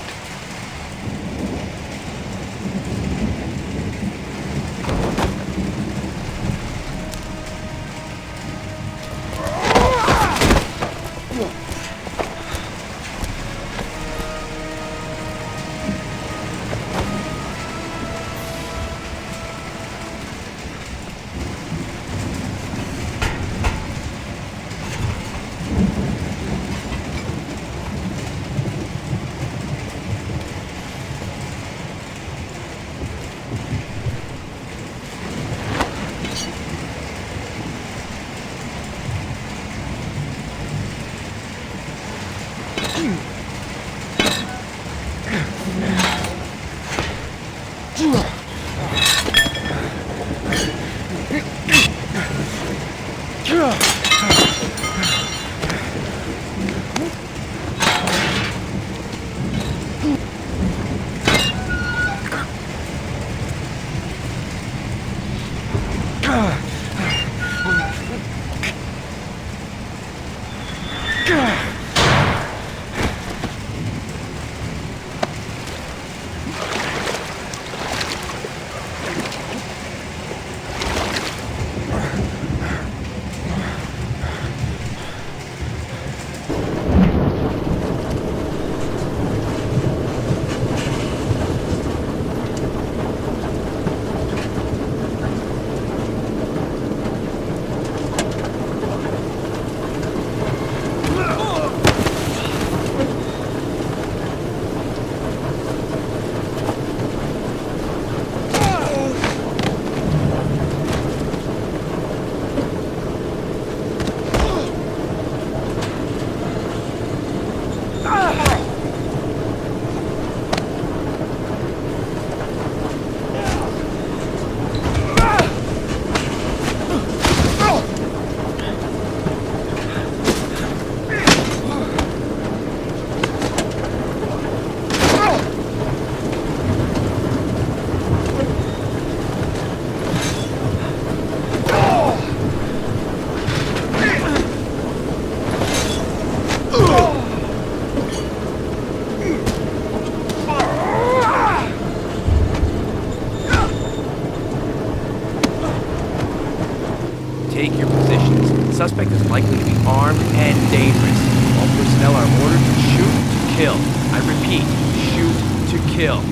Take your positions. The suspect is likely to be armed and dangerous. All personnel are ordered to shoot to kill. I repeat, shoot to kill.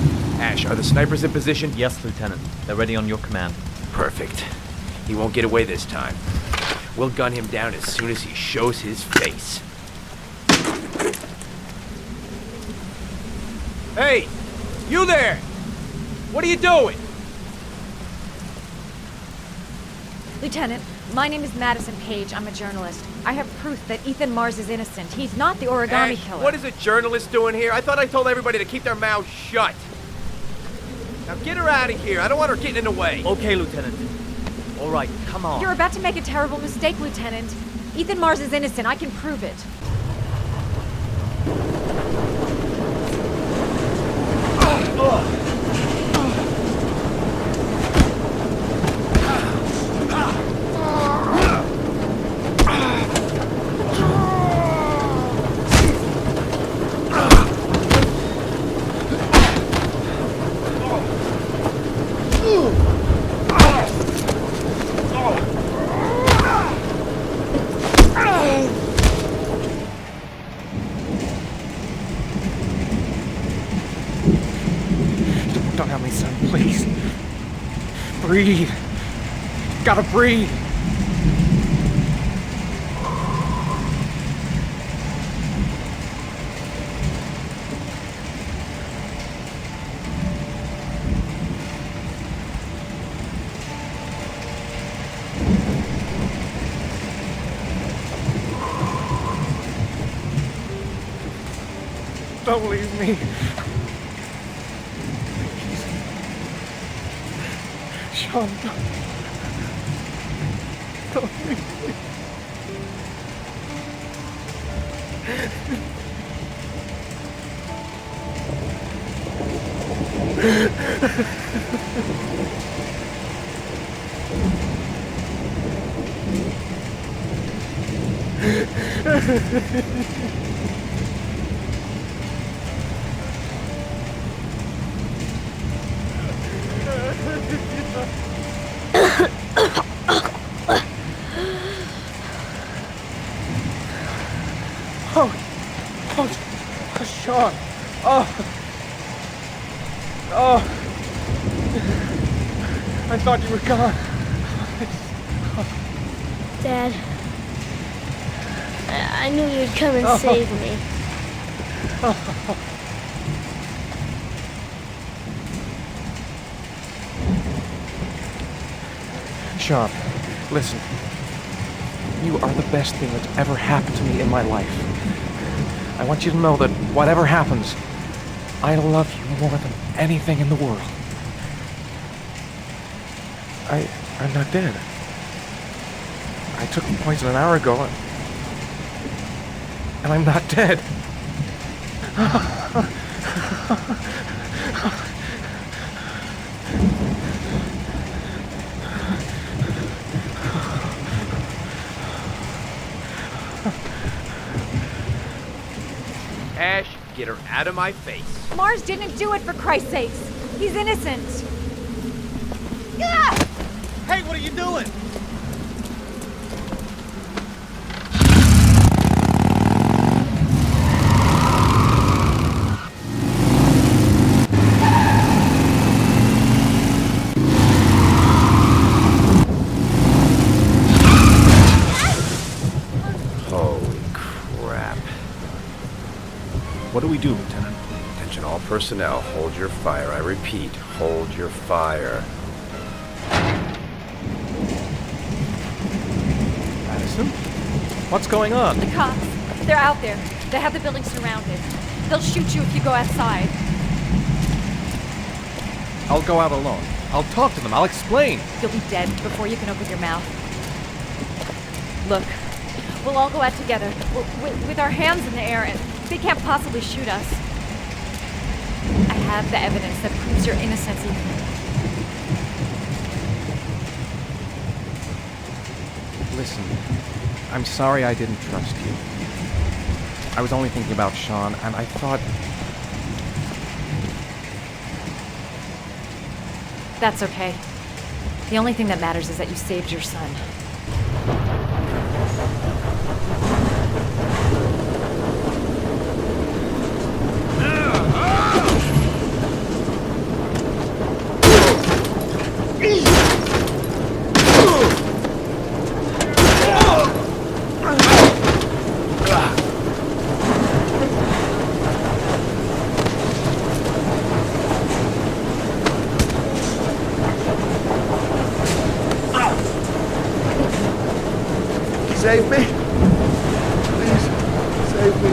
Ash, are the snipers in position? Yes, Lieutenant. They're ready on your command. Perfect. He won't get away this time. We'll gun him down as soon as he shows his face. Hey! You there! What are you doing? Lieutenant, my name is Madison Page. I'm a journalist. I have proof that Ethan Mars is innocent. He's not the Origami Killer. What is a journalist doing here? I thought I told everybody to keep their mouths shut. Now get her out of here. I don't want her getting in the way. Okay, Lieutenant. All right, come on. You're about to make a terrible mistake, Lieutenant. Ethan Mars is innocent. I can prove it. breathe. Gotta breathe. Don't leave me. Please. Shaun, don't leave me. Shaun. I thought you were gone. Dad, I knew you'd come and save me. Shaun, listen. You are the best thing that's ever happened to me in my life. I want you to know that whatever happens, I love you more than anything in the world. I'm not dead. I took the poison an hour ago, and I'm not dead. Ash, get her out of my face. Mars didn't do it, for Christ's sakes. He's innocent. Hey, what are you doing? Holy crap. What do we do, Lieutenant? Attention all personnel, hold your fire. I repeat, hold your fire. Madison? What's going on? The cops. They're out there. They have the building surrounded. They'll shoot you if you go outside. I'll go out alone. I'll talk to them. I'll explain. You'll be dead before you can open your mouth. Look, we'll all go out together, with our hands in the air, and they can't possibly shoot us. I have the evidence that proves your innocence, Ethan. Listen, I'm sorry I didn't trust you. I was only thinking about Shaun, and I thought... That's okay. The only thing that matters is that you saved your son. Save me. Please, save me.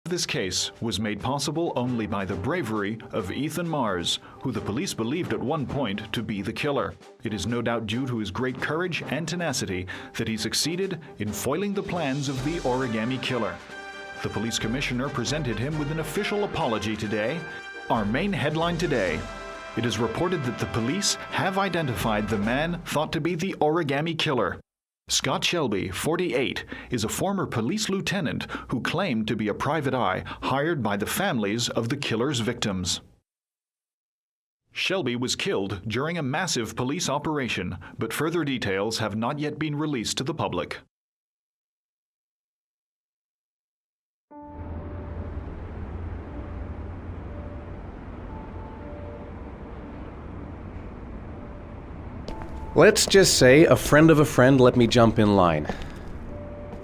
This case was made possible only by the bravery of Ethan Mars, who the police believed at one point to be the killer. It is no doubt due to his great courage and tenacity that he succeeded in foiling the plans of the Origami Killer. The police commissioner presented him with an official apology today. Our main headline today: it is reported that the police have identified the man thought to be the Origami Killer. Scott Shelby, 48, is a former police lieutenant who claimed to be a private eye hired by the families of the killer's victims. Shelby was killed during a massive police operation, but further details have not yet been released to the public. Let's just say a friend of a friend let me jump in line.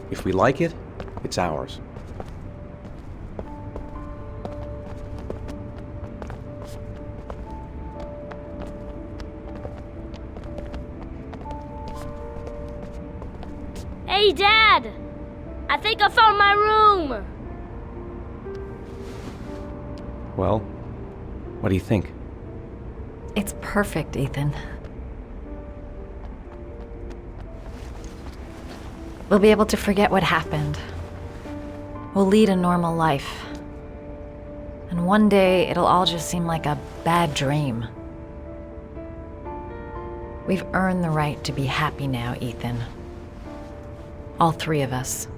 If we like it, it's ours. Hey, Dad! I think I found my room! Well, what do you think? It's perfect, Ethan. We'll be able to forget what happened. We'll lead a normal life. And one day, it'll all just seem like a bad dream. We've earned the right to be happy now, Ethan. All three of us.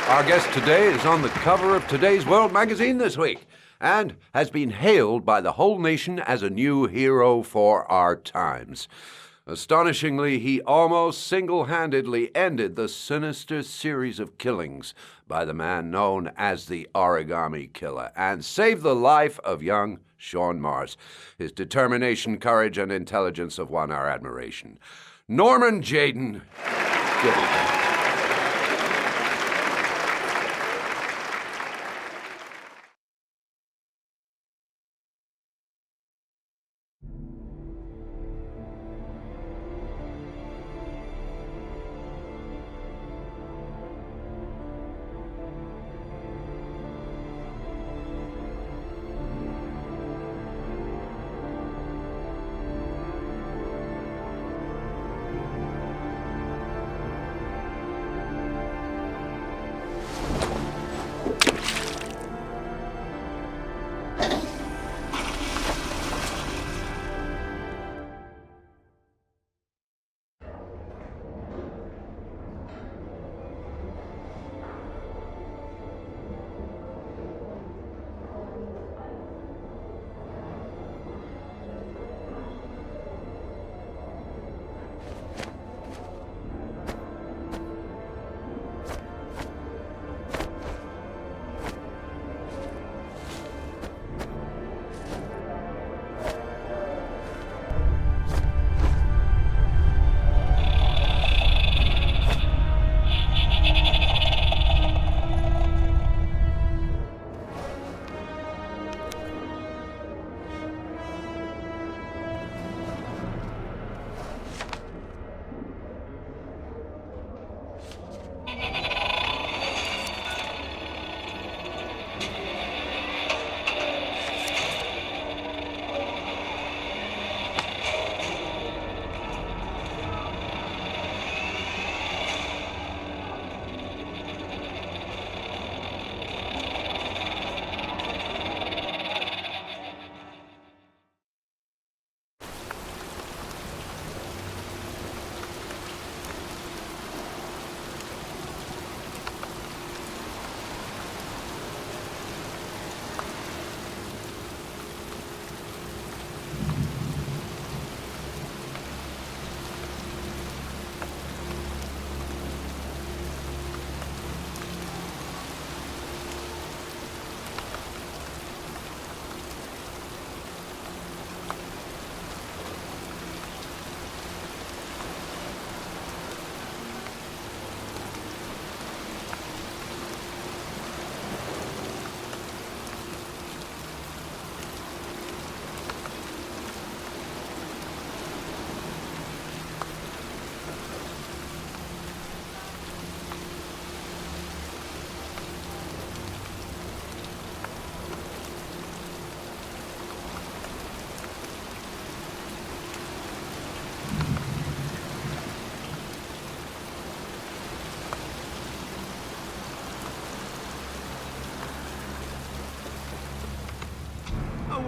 Our guest today is on the cover of Today's World magazine this week and has been hailed by the whole nation as a new hero for our times. Astonishingly, he almost single-handedly ended the sinister series of killings by the man known as the Origami Killer and saved the life of young Shaun Mars. His determination, courage, and intelligence have won our admiration. Norman Jayden, give it.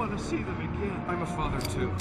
want to see them again. I'm a father too.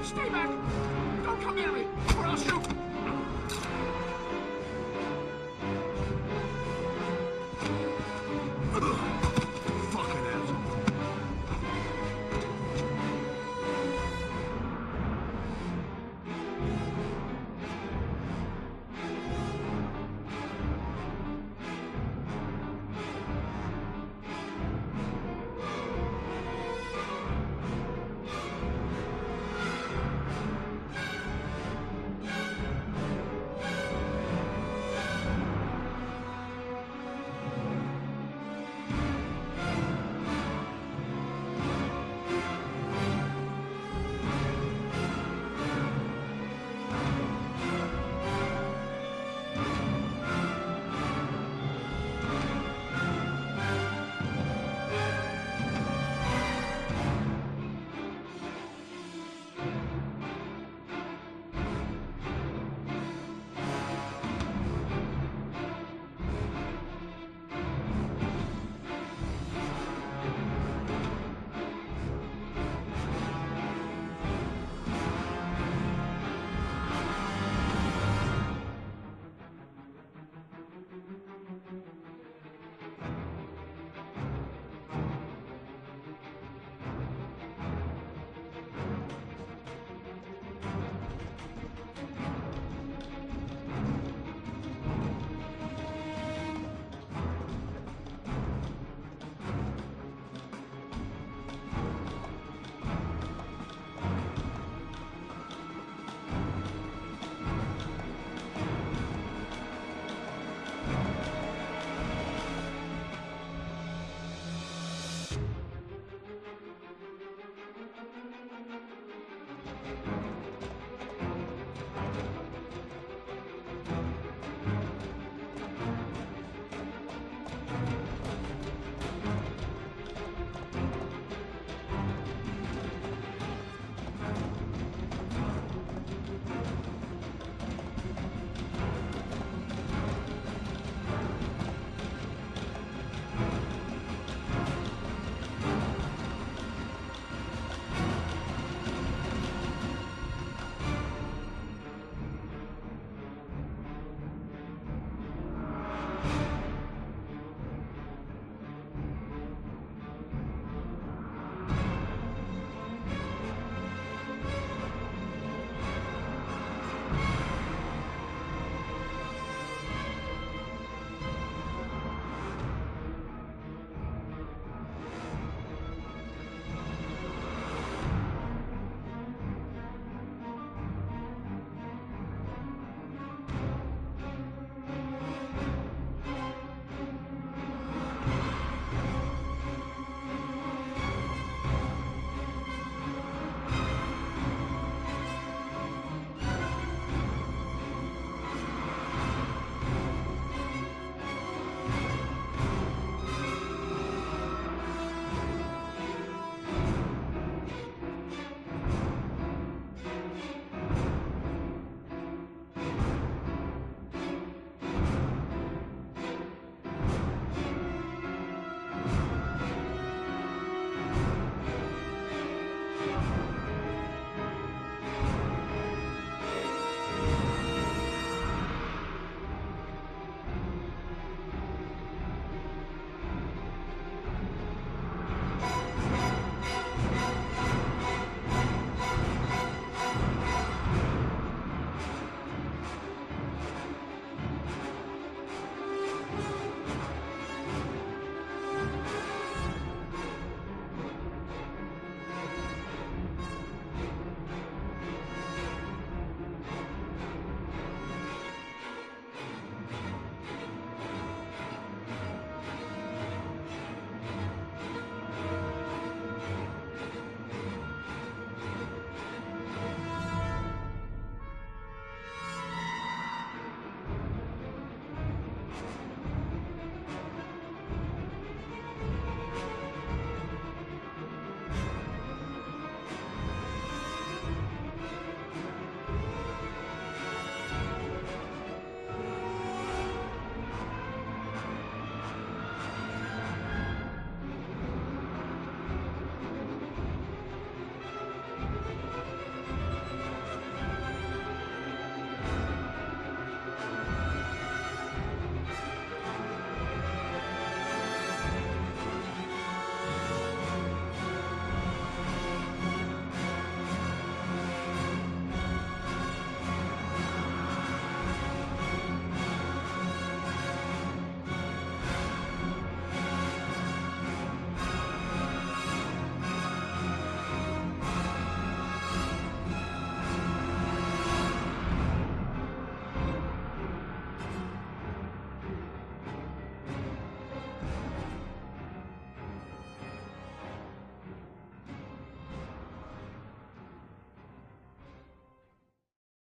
Stay back! Don't come near me, or I'll shoot!